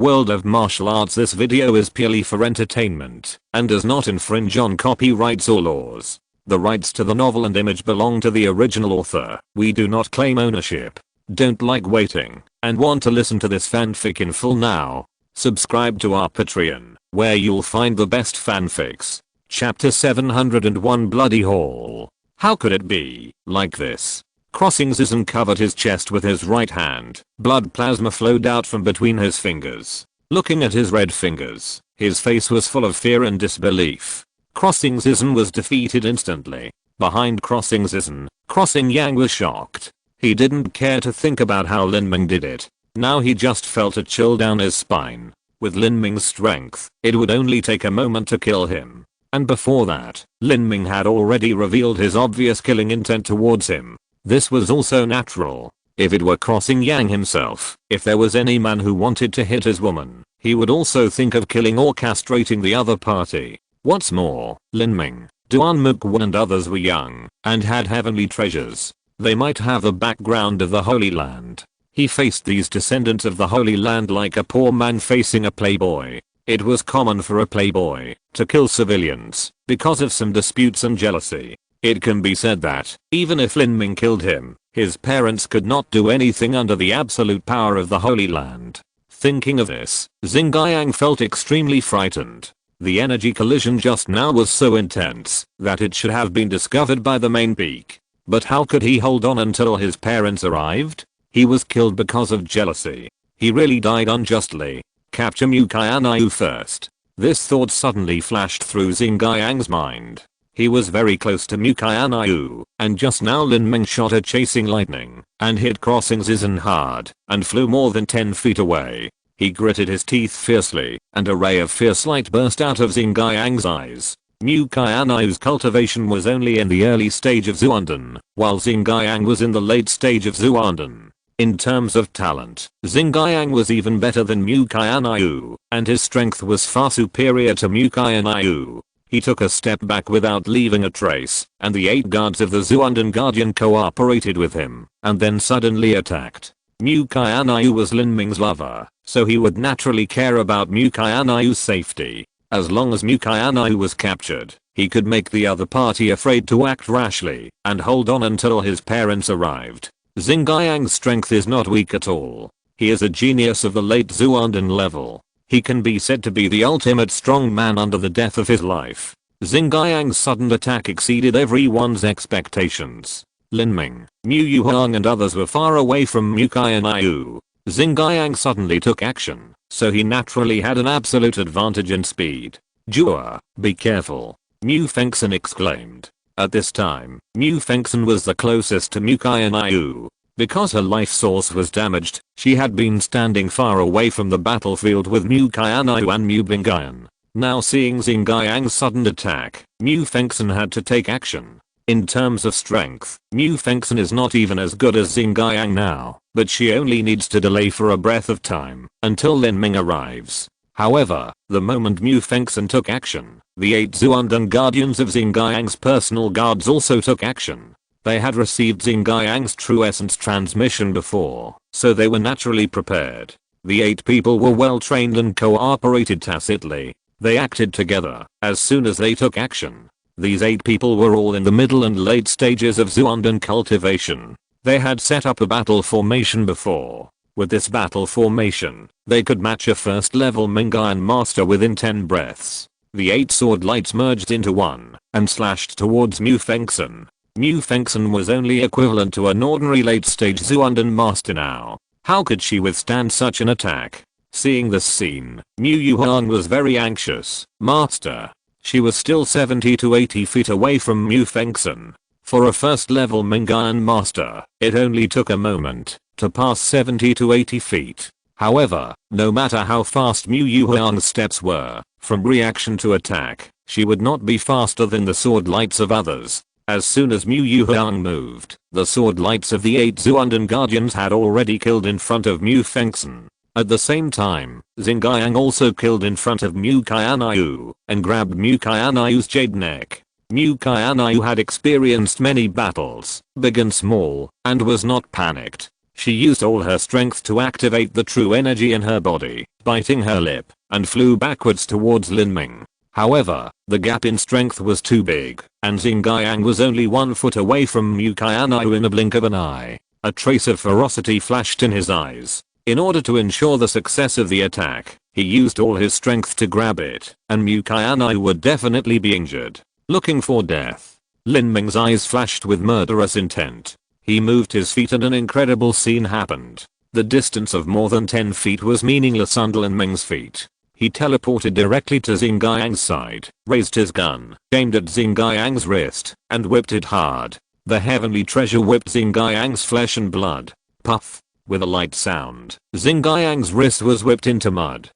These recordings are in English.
world of martial arts. This video is purely for entertainment and does not infringe on copyrights or laws. The rights to the novel and image belong to the original author. We do not claim ownership. Don't like waiting and want to listen to this fanfic in full now? Subscribe to our Patreon, where you'll find the best fanfics. Chapter 701 Bloody Hall. How could it be like this? Crossing Zizan covered his chest with his right hand. Blood plasma flowed out from between his fingers. Looking at his red fingers, his face was full of fear and disbelief. Crossing Zizan was defeated instantly. Behind Crossing Zizan, Crossing Yang was shocked. He didn't care to think about how Lin Ming did it. Now he just felt a chill down his spine. With Lin Ming's strength, it would only take a moment to kill him. And before that, Lin Ming had already revealed his obvious killing intent towards him. This was also natural. If it were Crossing Yang himself, if there was any man who wanted to hit his woman, he would also think of killing or castrating the other party. What's more, Lin Ming, Duan and others were young and had heavenly treasures. They might have the background of the Holy Land. He faced these descendants of the Holy Land like a poor man facing a playboy. It was common for a playboy to kill civilians because of some disputes and jealousy. It can be said that, even if Lin Ming killed him, his parents could not do anything under the absolute power of the Holy Land. Thinking of this, Xingyang felt extremely frightened. The energy collision just now was so intense that it should have been discovered by the main peak. But how could he hold on until his parents arrived? He was killed because of jealousy. He really died unjustly. Capture Mu Qianxue first. This thought suddenly flashed through Xingyang's mind. He was very close to Mu Qianxue, and just now Lin Ming shot a chasing lightning and hit Crossing Zizan hard and flew more than 10 feet away. He gritted his teeth fiercely, and a ray of fierce light burst out of Xingyang's eyes. Mu Qianxue's cultivation was only in the early stage of Xuanden, while Xingyang was in the late stage of Xuanden. In terms of talent, Xingyang was even better than Mu Qianxue, and his strength was far superior to Mu Qianxue. He took a step back without leaving a trace, and the 8 guards of the Xuanden Guardian cooperated with him, and then suddenly attacked. Mu Qianxue was Lin Ming's lover, so he would naturally care about Mu Qianxue's safety. As long as Mu Qianxue was captured, he could make the other party afraid to act rashly and hold on until his parents arrived. Xingyang's strength is not weak at all. He is a genius of the late Xuanden level. He can be said to be the ultimate strong man under the death of his life. Xingyang's sudden attack exceeded everyone's expectations. Lin Ming, Mu Yuhang and others were far away from Mu Qianxue. Xingyang suddenly took action, so he naturally had an absolute advantage in speed. Jua, be careful, Mu Fengxin exclaimed. At this time, Mu Fengxin was the closest to Mu Qianxue. Because her life source was damaged, she had been standing far away from the battlefield with Mu Qianxue and Mu Bingyan. Now seeing Xingyang's sudden attack, Mu Fengxin had to take action. In terms of strength, Mu Fengxin is not even as good as Xingyang now, but she only needs to delay for a breath of time until Lin Ming arrives. However, the moment Mu Fengxin took action, the 8 Xuanden Guardians of Xingyang's personal guards also took action. They had received Xingyang's true essence transmission before, so they were naturally prepared. The 8 people were well trained and cooperated tacitly. They acted together as soon as they took action. These 8 people were all in the middle and late stages of Xuanden cultivation. They had set up a battle formation before. With this battle formation, they could match a first level Mingyan master within 10 breaths. The 8 sword lights merged into one and slashed towards Mu Fengxin. Mu Fengxin was only equivalent to an ordinary late stage Xuanden master now. How could she withstand such an attack? Seeing this scene, Mu Yuhang was very anxious. Master. She was still 70 to 80 feet away from Mu Fengxin. For a first level Mingyan master, it only took a moment to pass 70 to 80 feet. However, no matter how fast Mu Yuhang's steps were, from reaction to attack, she would not be faster than the sword lights of others. As soon as Mu Yuhang moved, the sword lights of the 8 Xuanden Guardians had already killed in front of Mu Fengxin. At the same time, Xingyang also killed in front of Mu Qianxue and grabbed Mu Qianxue's jade neck. Mu Qianxue had experienced many battles, big and small, and was not panicked. She used all her strength to activate the true energy in her body, biting her lip, and flew backwards towards Lin Ming. However, the gap in strength was too big, and Xingyang was only 1 foot away from Mu Qianxue in a blink of an eye. A trace of ferocity flashed in his eyes. In order to ensure the success of the attack, he used all his strength to grab it, and Mu Qianxue would definitely be injured. Looking for death, Lin Ming's eyes flashed with murderous intent. He moved his feet and an incredible scene happened. The distance of more than 10 feet was meaningless under Lin Ming's feet. He teleported directly to Xingyang's side, raised his gun, aimed at Xingyang's wrist, and whipped it hard. The heavenly treasure whipped Xingyang's flesh and blood. Puff. With a light sound, Xingyang's wrist was whipped into mud.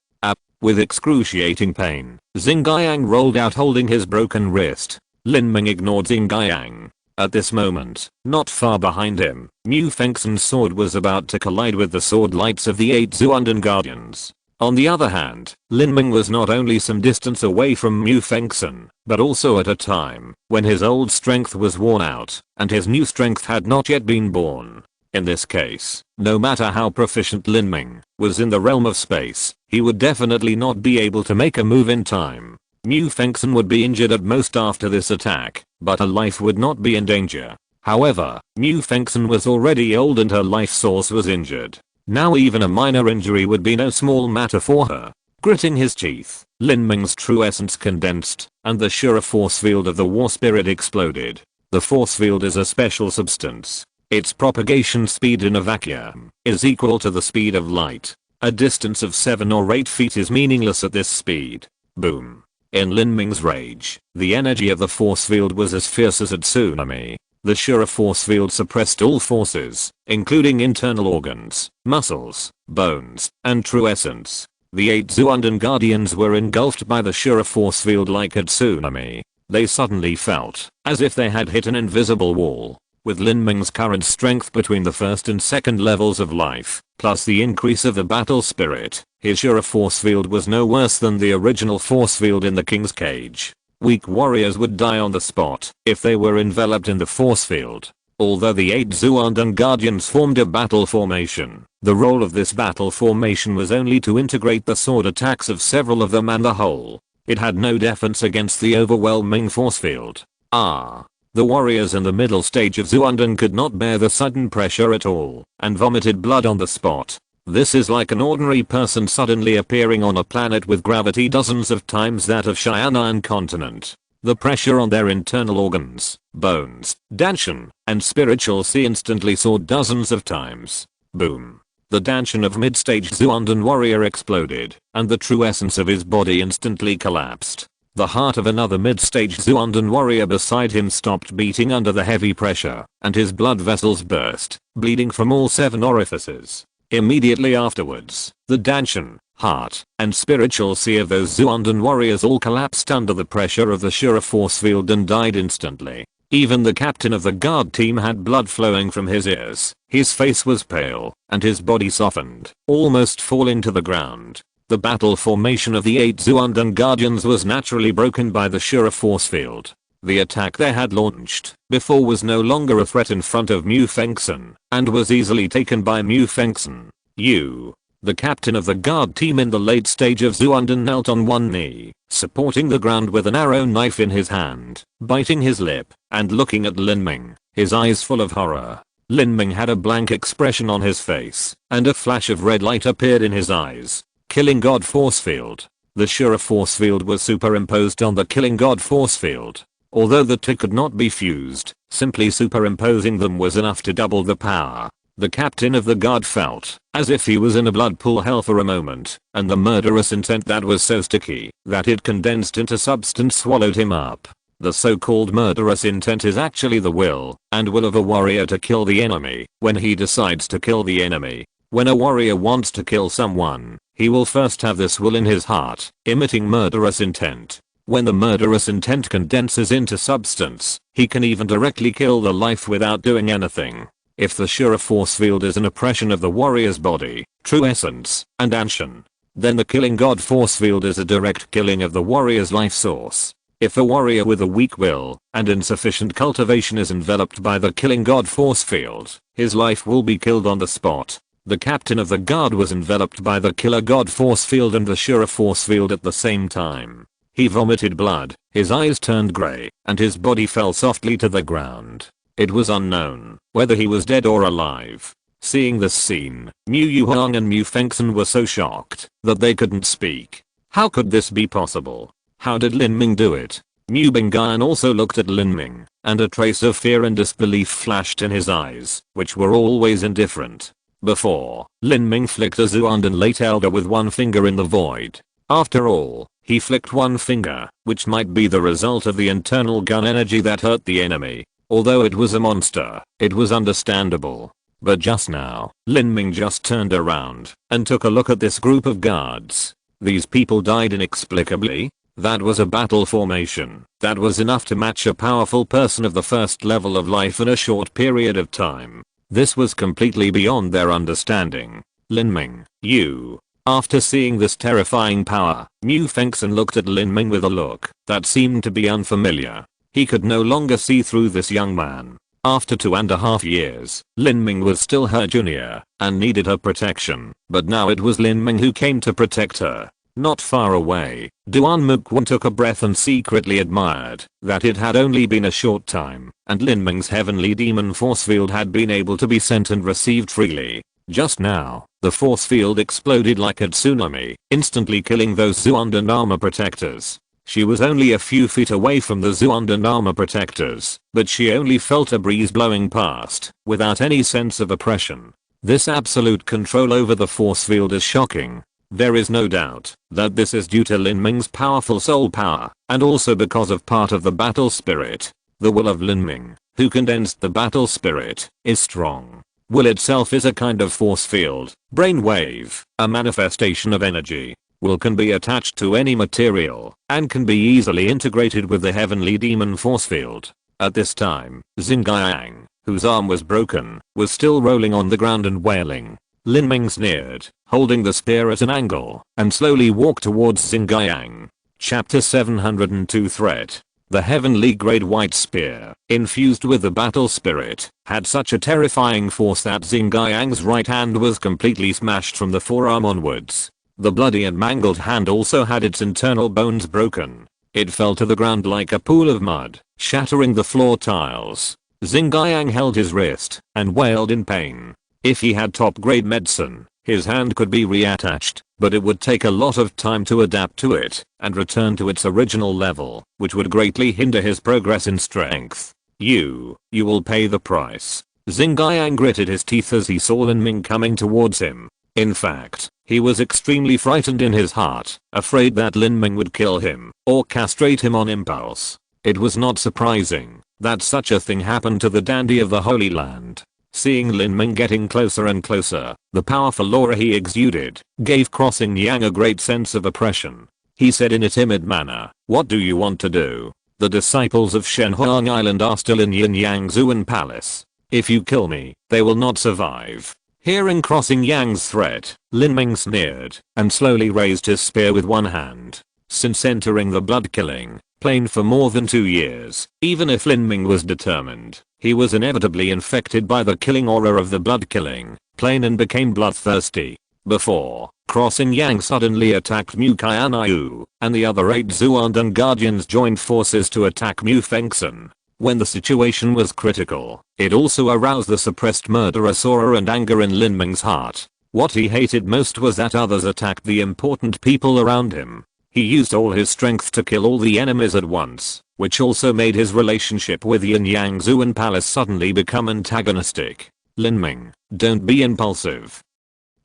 With excruciating pain, Xingyang rolled out holding his broken wrist. Lin Ming ignored Xingyang. At this moment, not far behind him, Mu Fengxin's sword was about to collide with the sword lights of the 8 Xuanden Guardians. On the other hand, Lin Ming was not only some distance away from Mu Fengxin, but also at a time when his old strength was worn out, and his new strength had not yet been born. In this case, no matter how proficient Lin Ming was in the realm of space, he would definitely not be able to make a move in time. Mu Fengxin would be injured at most after this attack, but her life would not be in danger. However, Mu Fengxin was already old and her life source was injured. Now even a minor injury would be no small matter for her. Gritting his teeth, Lin Ming's true essence condensed, and the Shura force field of the war spirit exploded. The force field is a special substance. Its propagation speed in a vacuum is equal to the speed of light. A distance of 7 or 8 feet is meaningless at this speed. Boom. In Lin Ming's rage, the energy of the force field was as fierce as a tsunami. The Shura force field suppressed all forces, including internal organs, muscles, bones, and true essence. The 8 Xuanden Guardians were engulfed by the Shura force field like a tsunami. They suddenly felt as if they had hit an invisible wall. With Lin Ming's current strength between the first and second levels of life, plus the increase of the battle spirit, his Shura force field was no worse than the original force field in the king's cage. Weak warriors would die on the spot if they were enveloped in the force field. Although the 8 Xuanden Guardians formed a battle formation, the role of this battle formation was only to integrate the sword attacks of several of them and the whole. It had no defense against the overwhelming force field. The warriors in the middle stage of Xuanden could not bear the sudden pressure at all, and vomited blood on the spot. This is like an ordinary person suddenly appearing on a planet with gravity dozens of times that of Xianan continent. The pressure on their internal organs, bones, danshan, and spiritual sea instantly soared dozens of times. Boom. The danshan of mid-stage Xuanden warrior exploded, and the true essence of his body instantly collapsed. The heart of another mid-stage Xuanden warrior beside him stopped beating under the heavy pressure, and his blood vessels burst, bleeding from all 7 orifices. Immediately afterwards, the danshan, heart, and spiritual sea of those Xuanden warriors all collapsed under the pressure of the Shura force field and died instantly. Even the captain of the guard team had blood flowing from his ears. His face was pale, and his body softened, almost falling to the ground. The battle formation of the 8 Xuanden Guardians was naturally broken by the Shura force field. The attack they had launched before was no longer a threat in front of Mu Fengxin, and was easily taken by Mu Fengxin. The captain of the guard team in the late stage of Xuanden knelt on one knee, supporting the ground with an arrow knife in his hand, biting his lip, and looking at Lin Ming, his eyes full of horror. Lin Ming had a blank expression on his face, and a flash of red light appeared in his eyes. Killing God force field. The Shura force field was superimposed on the Killing God force field. Although the two could not be fused, simply superimposing them was enough to double the power. The captain of the guard felt as if he was in a blood pool hell for a moment, and the murderous intent that was so sticky that it condensed into substance swallowed him up. The so-called murderous intent is actually the will of a warrior to kill the enemy when he decides to kill the enemy. When a warrior wants to kill someone, he will first have this will in his heart, emitting murderous intent. When the murderous intent condenses into substance, he can even directly kill the life without doing anything. If the Shura force field is an oppression of the warrior's body, true essence, and danshan, then the Killing God force field is a direct killing of the warrior's life source. If a warrior with a weak will and insufficient cultivation is enveloped by the killing god force field, his life will be killed on the spot. The captain of the guard was enveloped by the killer god force field and the Shura force field at the same time. He vomited blood, his eyes turned grey, and his body fell softly to the ground. It was unknown whether he was dead or alive. Seeing this scene, Mu Yuhang and Mu Fengxin were so shocked that they couldn't speak. How could this be possible? How did Lin Ming do it? Mu Bingyan also looked at Lin Ming, and a trace of fear and disbelief flashed in his eyes, which were always indifferent. Before, Lin Ming flicked a Zuandan late elder with one finger in the void. After all, he flicked one finger, which might be the result of the internal gun energy that hurt the enemy. Although it was a monster, it was understandable. But just now, Lin Ming just turned around and took a look at this group of guards. These people died inexplicably. That was a battle formation that was enough to match a powerful person of the first level of life in a short period of time. This was completely beyond their understanding. Lin Ming, you. After seeing this terrifying power, Mu Fengxin looked at Lin Ming with a look that seemed to be unfamiliar. He could no longer see through this young man. After 2.5 years, Lin Ming was still her junior and needed her protection, but now it was Lin Ming who came to protect her. Not far away, Duan Mukwon took a breath and secretly admired that it had only been a short time, and Lin Ming's heavenly demon force field had been able to be sent and received freely. Just now, the force field exploded like a tsunami, instantly killing those Zuandan armor protectors. She was only a few feet away from the Zuandan armor protectors, but she only felt a breeze blowing past, without any sense of oppression. This absolute control over the force field is shocking. There is no doubt that this is due to Lin Ming's powerful soul power, and also because of part of the battle spirit. The will of Lin Ming, who condensed the battle spirit, is strong. Will itself is a kind of force field, brainwave, a manifestation of energy. Will can be attached to any material, and can be easily integrated with the heavenly demon force field. At this time, Xingyang, whose arm was broken, was still rolling on the ground and wailing. Lin Ming sneered, holding the spear at an angle, and slowly walked towards Xingyang. Chapter 702 Threat. The heavenly grade white spear, infused with the battle spirit, had such a terrifying force that Xingyang's right hand was completely smashed from the forearm onwards. The bloody and mangled hand also had its internal bones broken. It fell to the ground like a pool of mud, shattering the floor tiles. Xingyang held his wrist and wailed in pain. If he had top-grade medicine, his hand could be reattached, but it would take a lot of time to adapt to it and return to its original level, which would greatly hinder his progress in strength. You will pay the price. Xingyang gritted his teeth as he saw Lin Ming coming towards him. In fact, he was extremely frightened in his heart, afraid that Lin Ming would kill him or castrate him on impulse. It was not surprising that such a thing happened to the dandy of the Holy Land. Seeing Lin Ming getting closer and closer, the powerful aura he exuded gave Crossing Yang a great sense of oppression. He said in a timid manner, "What do you want to do?" The disciples of Shenhuang Island are still in Yin Yang Zuan Palace. If you kill me, they will not survive. Hearing Crossing Yang's threat, Lin Ming sneered and slowly raised his spear with one hand. Since entering the blood-killing plane for more than 2 years, even if Lin Ming was determined, he was inevitably infected by the killing aura of the blood-killing plane and became bloodthirsty. Before, Crossing Yang suddenly attacked Mu Qianxue, and the other 8 Zuandan guardians joined forces to attack Mu Fengxin. When the situation was critical, it also aroused the suppressed murderous aura and anger in Lin Ming's heart. What he hated most was that others attacked the important people around him. He used all his strength to kill all the enemies at once, which also made his relationship with Yin Yang Zuan Palace suddenly become antagonistic. Lin Ming, don't be impulsive.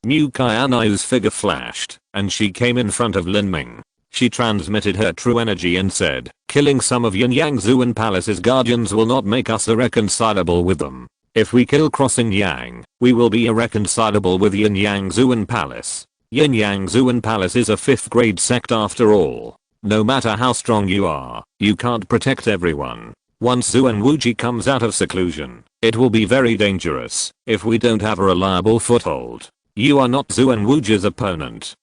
Mu Qianxue's figure flashed, and she came in front of Lin Ming. She transmitted her true energy and said, "Killing some of Yin Yang Zuan Palace's guardians will not make us irreconcilable with them. If we kill Crossing Yang, we will be irreconcilable with Yin Yang Zuan Palace. Yin Yang Zuan Palace is a 5th grade sect after all. No matter how strong you are, you can't protect everyone. Once Zuan Wuji comes out of seclusion, it will be very dangerous if we don't have a reliable foothold. You are not Zuan Wuji's opponent."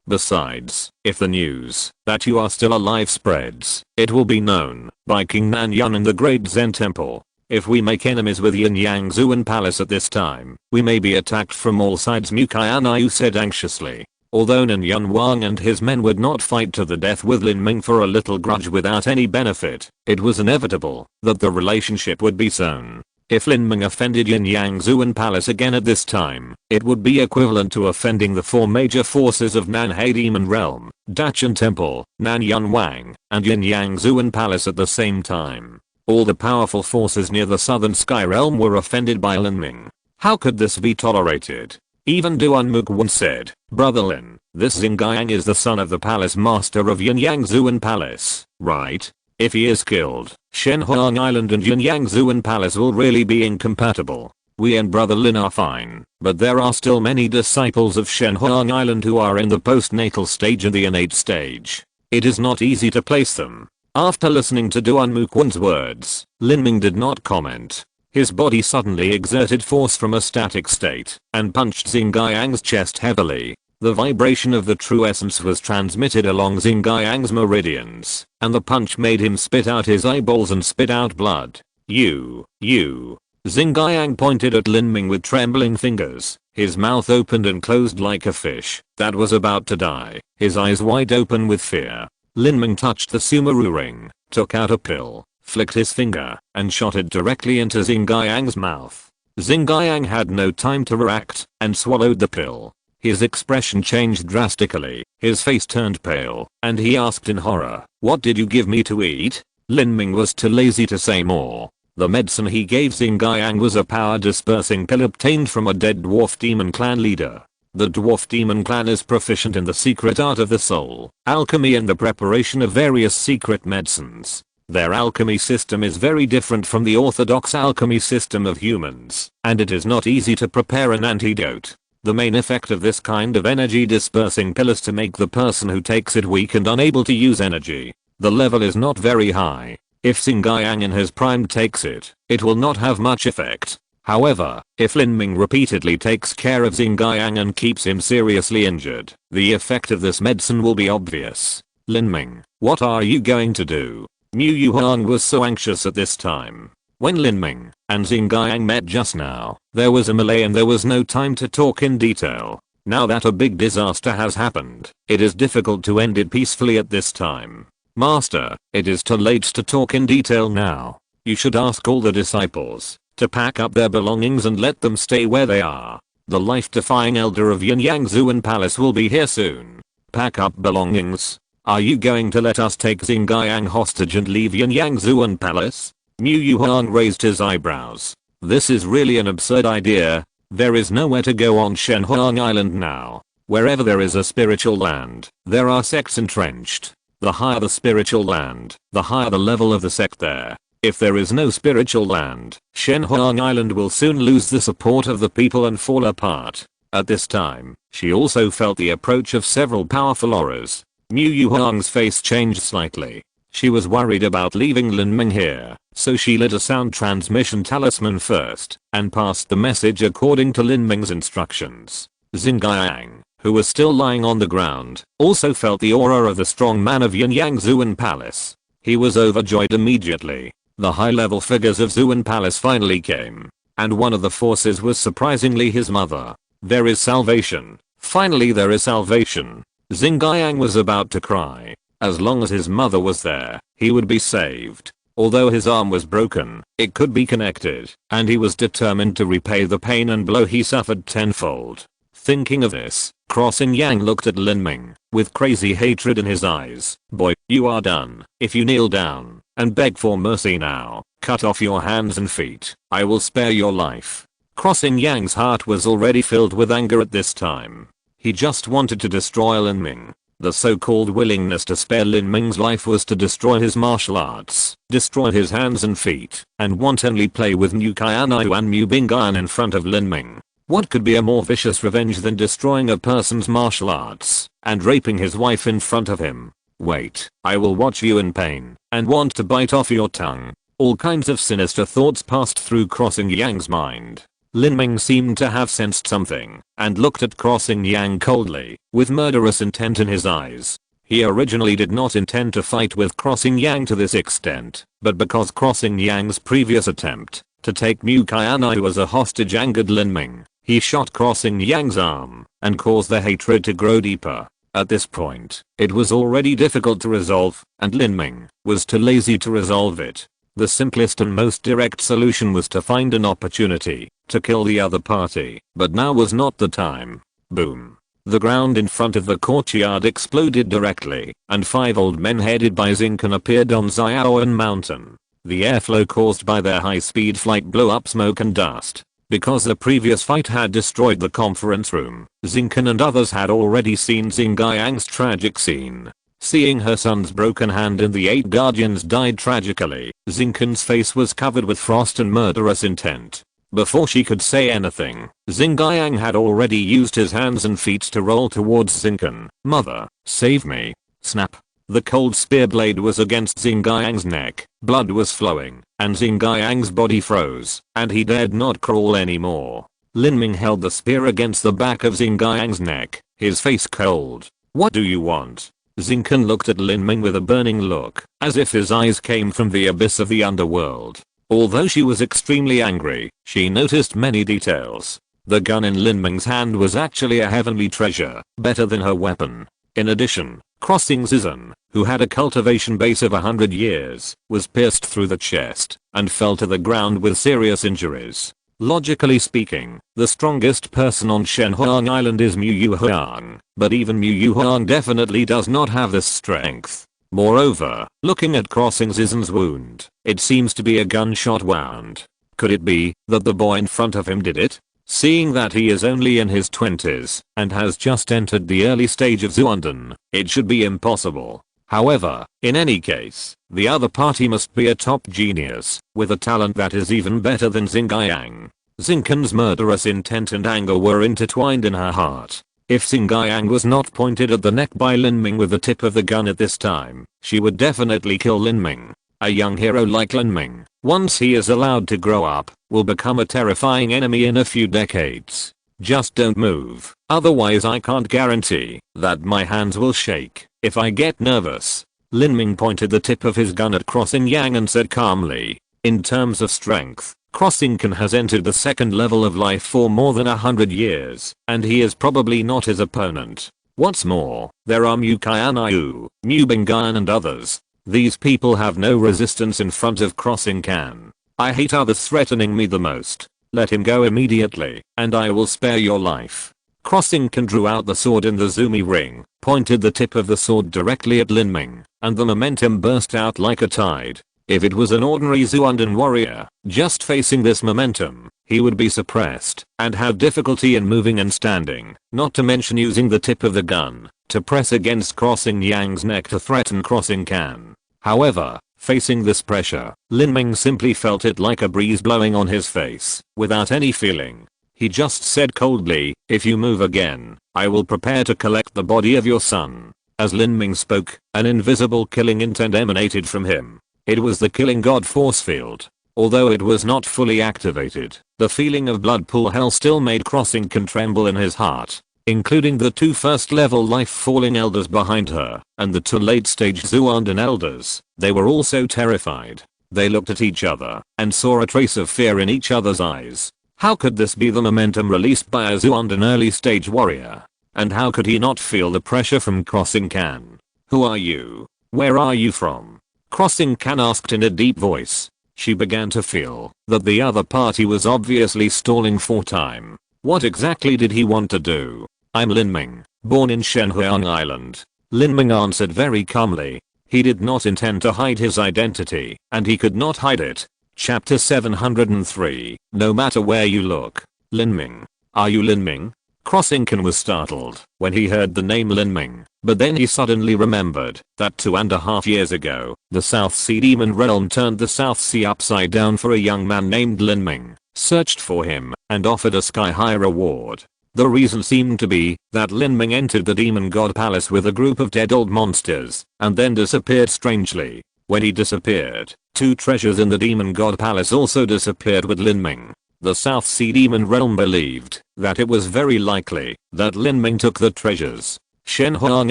Besides, if the news that you are still alive spreads, it will be known by King Nanyun in the Great Zen Temple. If we make enemies with Yin Yang Zuan Palace at this time, we may be attacked from all sides, Mu Qianxue said anxiously. Although Nanyun Wang and his men would not fight to the death with Lin Ming for a little grudge without any benefit, it was inevitable that the relationship would be sown. If Lin Ming offended Yin Yang Zuan Palace again at this time, it would be equivalent to offending the four major forces of Nanhai Demon Realm, Dacheng Temple, Nanyun Wang, and Yin Yang Zuan Palace at the same time. All the powerful forces near the southern sky realm were offended by Lin Ming. How could this be tolerated? Even Duan Muguan said, Brother Lin, this Xingyang is the son of the palace master of Yin Yang Zuan Palace, right? If he is killed, Shenhuang Island and Yin Yang Zuan Palace will really be incompatible. We and Brother Lin are fine, but there are still many disciples of Shenhuang Island who are in the postnatal stage and the innate stage. It is not easy to place them. After listening to Duan Muguan's words, Lin Ming did not comment. His body suddenly exerted force from a static state and punched Xingyang's chest heavily. The vibration of the true essence was transmitted along Xingyang's meridians, and the punch made him spit out his eyeballs and spit out blood. You. Xingyang pointed at Lin Ming with trembling fingers, his mouth opened and closed like a fish that was about to die, his eyes wide open with fear. Lin Ming touched the Sumeru ring, took out a pill, flicked his finger, and shot it directly into Xingyang's mouth. Xingyang had no time to react, and swallowed the pill. His expression changed drastically, his face turned pale, and he asked in horror, "What did you give me to eat?" Lin Ming was too lazy to say more. The medicine he gave Xingyang was a power-dispersing pill obtained from a dead dwarf demon clan leader. The dwarf demon clan is proficient in the secret art of the soul, alchemy and the preparation of various secret medicines. Their alchemy system is very different from the orthodox alchemy system of humans, and it is not easy to prepare an antidote. The main effect of this kind of energy dispersing pill is to make the person who takes it weak and unable to use energy. The level is not very high. If Xingyang in his prime takes it, it will not have much effect. However, if Lin Ming repeatedly takes care of Xingyang and keeps him seriously injured, the effect of this medicine will be obvious. Lin Ming, what are you going to do? Mu Yuhan was so anxious at this time. When Lin Ming and Xingyang met just now, there was a melee and there was no time to talk in detail. Now that a big disaster has happened, it is difficult to end it peacefully at this time. Master, it is too late to talk in detail now. You should ask all the disciples to pack up their belongings and let them stay where they are. The life-defying elder of Yin Yang Zuan Palace will be here soon. Pack up belongings. Are you going to let us take Xingyang hostage and leave Yin Yang Zuan Palace? Mu Yuhan raised his eyebrows. This is really an absurd idea. There is nowhere to go on Shenhuang Island now. Wherever there is a spiritual land, there are sects entrenched. The higher the spiritual land, the higher the level of the sect there. If there is no spiritual land, Shenhuang Island will soon lose the support of the people and fall apart. At this time, she also felt the approach of several powerful auras. Mu Yuhan's face changed slightly. She was worried about leaving Lin Ming here, so she lit a sound transmission talisman first, and passed the message according to Lin Ming's instructions. Xingyang, who was still lying on the ground, also felt the aura of the strong man of Yin Yang Zuan Palace. He was overjoyed immediately. The high-level figures of Zuan Palace finally came, and one of the forces was surprisingly his mother. There is salvation. Finally there is salvation. Xingyang was about to cry. As long as his mother was there, he would be saved. Although his arm was broken, it could be connected, and he was determined to repay the pain and blow he suffered tenfold. Thinking of this, Crossing Yang looked at Lin Ming with crazy hatred in his eyes. Boy, you are done. If you kneel down and beg for mercy now, cut off your hands and feet, I will spare your life. Crossing Yang's heart was already filled with anger at this time. He just wanted to destroy Lin Ming. The so-called willingness to spare Lin Ming's life was to destroy his martial arts, destroy his hands and feet, and wantonly play with Mu Qianxue and Mu Bingyan in front of Lin Ming. What could be a more vicious revenge than destroying a person's martial arts and raping his wife in front of him? Wait, I will watch you in pain and want to bite off your tongue. All kinds of sinister thoughts passed through Crossing Yang's mind. Lin Ming seemed to have sensed something and looked at Crossing Yang coldly, with murderous intent in his eyes. He originally did not intend to fight with Crossing Yang to this extent, but because Crossing Yang's previous attempt to take Mu Qianxue as a hostage angered Lin Ming, he shot Crossing Yang's arm and caused the hatred to grow deeper. At this point, it was already difficult to resolve, and Lin Ming was too lazy to resolve it. The simplest and most direct solution was to find an opportunity to kill the other party, but now was not the time. Boom. The ground in front of the courtyard exploded directly, and 5 old men headed by Zinken appeared on Xiaoan Mountain. The airflow caused by their high-speed flight blew up smoke and dust. Because the previous fight had destroyed the conference room, Zinken and others had already seen Xingyang's tragic scene. Seeing her son's broken hand and the 8 guardians died tragically, Zinken's face was covered with frost and murderous intent. Before she could say anything, Xingyang had already used his hands and feet to roll towards Zinken. "Mother, save me." Snap. The cold spear blade was against Xingyang's neck, blood was flowing, and Xingyang's body froze, and he dared not crawl anymore. Lin Ming held the spear against the back of Xingyang's neck, his face cold. "What do you want?" Zinken looked at Lin Ming with a burning look, as if his eyes came from the abyss of the underworld. Although she was extremely angry, she noticed many details. The gun in Lin Ming's hand was actually a heavenly treasure, better than her weapon. In addition, Crossing Zizan, who had a cultivation base of 100 years, was pierced through the chest and fell to the ground with serious injuries. Logically speaking, the strongest person on Shenhuang Island is Mu Yuhuang, but even Mu Yuhuang definitely does not have this strength. Moreover, looking at Crossing Zizan's wound, it seems to be a gunshot wound. Could it be that the boy in front of him did it? Seeing that he is only in his 20s and has just entered the early stage of Zuanden, it should be impossible. However, in any case, the other party must be a top genius, with a talent that is even better than Xingyang. Zinken's murderous intent and anger were intertwined in her heart. If Xingyang was not pointed at the neck by Lin Ming with the tip of the gun at this time, she would definitely kill Lin Ming. A young hero like Lin Ming, once he is allowed to grow up, will become a terrifying enemy in a few decades. Just don't move, otherwise I can't guarantee that my hands will shake if I get nervous. Lin Ming pointed the tip of his gun at Crossing Yang and said calmly, "In terms of strength, Crossing Kan has entered the 2nd level of life for more than 100 years, and he is probably not his opponent. What's more, there are Mu Qianxue, Mu Bingyan and others. These people have no resistance in front of Crossing Kan. I hate others threatening me the most. Let him go immediately, and I will spare your life." Crossing Kan drew out the sword in the Zumi ring, pointed the tip of the sword directly at Lin Ming, and the momentum burst out like a tide. If it was an ordinary Zuanden warrior, just facing this momentum, he would be suppressed and have difficulty in moving and standing, not to mention using the tip of the gun to press against Crossing Yang's neck to threaten Crossing Kan. However, facing this pressure, Lin Ming simply felt it like a breeze blowing on his face, without any feeling. He just said coldly, "If you move again, I will prepare to collect the body of your son." As Lin Ming spoke, an invisible killing intent emanated from him. It was the killing god force field. Although it was not fully activated, the feeling of blood pool hell still made Crossing Kan tremble in his heart. Including the 2 first-level life-falling elders behind her, and the 2 late-stage Zuanden elders, they were also terrified. They looked at each other, and saw a trace of fear in each other's eyes. How could this be the momentum released by a Zuanden early-stage warrior? And how could he not feel the pressure from Crossing Kan? "Who are you? Where are you from?" Crossing Kan asked in a deep voice. She began to feel that the other party was obviously stalling for time. What exactly did he want to do? "I'm Lin Ming, born in Shenhuang Island." Lin Ming answered very calmly. He did not intend to hide his identity, and he could not hide it. Chapter 703, No matter where you look. Lin Ming. Are you Lin Ming? Crossing Kan was startled when he heard the name Lin Ming, but then he suddenly remembered that 2.5 years ago, the South Sea Demon Realm turned the South Sea upside down for a young man named Lin Ming, searched for him, and offered a sky-high reward. The reason seemed to be that Lin Ming entered the Demon God Palace with a group of dead old monsters, and then disappeared strangely. When he disappeared, 2 treasures in the Demon God Palace also disappeared with Lin Ming. The South Sea Demon Realm believed that it was very likely that Lin Ming took the treasures. Shenhuang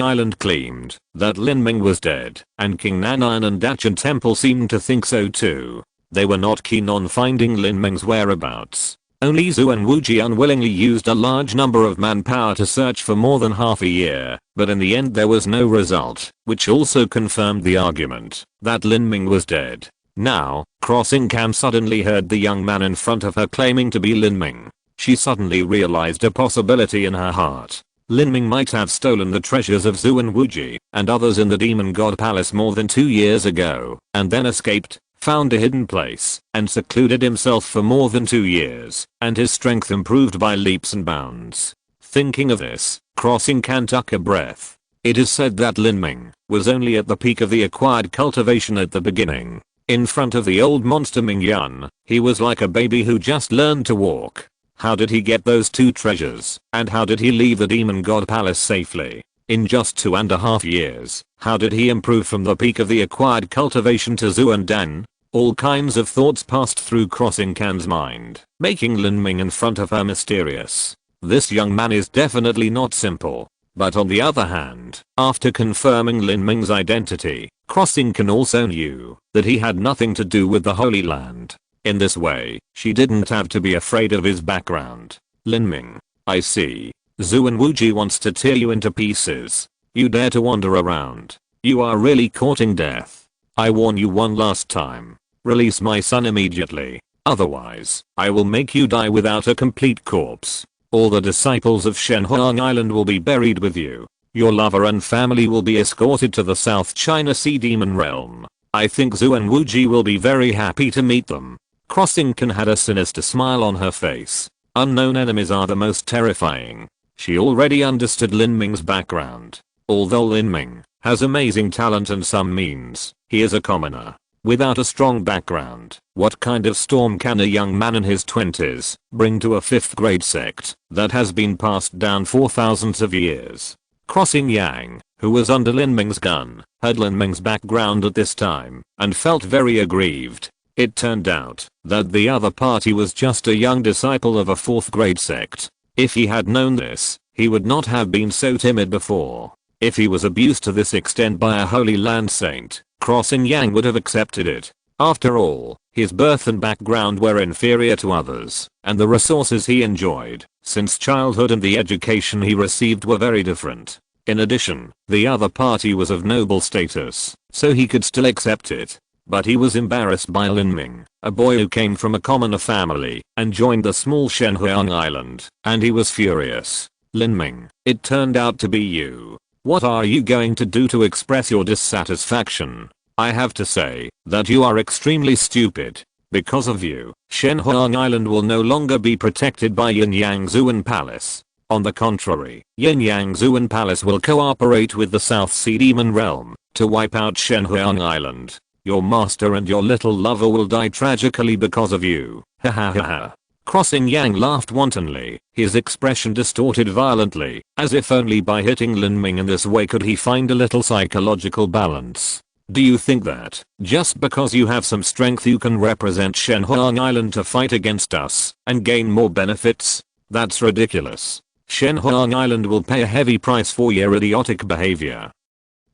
Island claimed that Lin Ming was dead, and King Nanayan and Dachan Temple seemed to think so too. They were not keen on finding Lin Ming's whereabouts. Only Zhu and Wuji unwillingly used a large number of manpower to search for more than half a year, but in the end there was no result, which also confirmed the argument that Lin Ming was dead. Now, Crossing Can suddenly heard the young man in front of her claiming to be Lin Ming. She suddenly realized a possibility in her heart. Lin Ming might have stolen the treasures of Zhu and Wuji and others in the Demon God Palace more than 2 years ago, and then escaped, found a hidden place, and secluded himself for more than 2 years, and his strength improved by leaps and bounds. Thinking of this, Crossing Can took a breath. It is said that Lin Ming was only at the peak of the acquired cultivation at the beginning. In front of the old monster Ming Yan, he was like a baby who just learned to walk. How did he get those 2 treasures, and how did he leave the Demon God Palace safely? In just 2.5 years, how did he improve from the peak of the acquired cultivation to Zhu and Dan? All kinds of thoughts passed through Crossing Can's mind, making Lin Ming in front of her mysterious. This young man is definitely not simple. But on the other hand, after confirming Lin Ming's identity, Crossing Can also knew that he had nothing to do with the Holy Land. In this way, she didn't have to be afraid of his background. Lin Ming, I see. Zhu and Wuji wants to tear you into pieces. You dare to wander around. You are really courting death. I warn you one last time. Release my son immediately. Otherwise, I will make you die without a complete corpse. All the disciples of Shenhuang Island will be buried with you. Your lover and family will be escorted to the South China Sea Demon Realm. I think Zhu and Wuji will be very happy to meet them. Crossing Can had a sinister smile on her face. Unknown enemies are the most terrifying. She already understood Lin Ming's background. Although Lin Ming has amazing talent and some means, he is a commoner. Without a strong background, what kind of storm can a young man in his 20s bring to a 5th grade sect that has been passed down for thousands of years? Crossing Yang, who was under Lin Ming's gun, heard Lin Ming's background at this time and felt very aggrieved. It turned out that the other party was just a young disciple of a 4th grade sect. If he had known this, he would not have been so timid before. If he was abused to this extent by a Holy Land saint, Crossing Yang would have accepted it. After all, his birth and background were inferior to others, and the resources he enjoyed since childhood and the education he received were very different. In addition, the other party was of noble status, so he could still accept it. But he was embarrassed by Lin Ming, a boy who came from a commoner family and joined the small Shenhuang Island, and he was furious. Lin Ming, it turned out to be you. What are you going to do to express your dissatisfaction? I have to say that you are extremely stupid. Because of you, Shenhuang Island will no longer be protected by Yin Yang Zuan Palace. On the contrary, Yin Yang Zuan Palace will cooperate with the South Sea Demon Realm to wipe out Shenhuang Island. Your master and your little lover will die tragically because of you. Ha ha ha ha. Crossing Yang laughed wantonly, his expression distorted violently, as if only by hitting Lin Ming in this way could he find a little psychological balance. Do you think that, just because you have some strength you can represent Shenhuang Island to fight against us, and gain more benefits? That's ridiculous. Shenhuang Island will pay a heavy price for your idiotic behavior.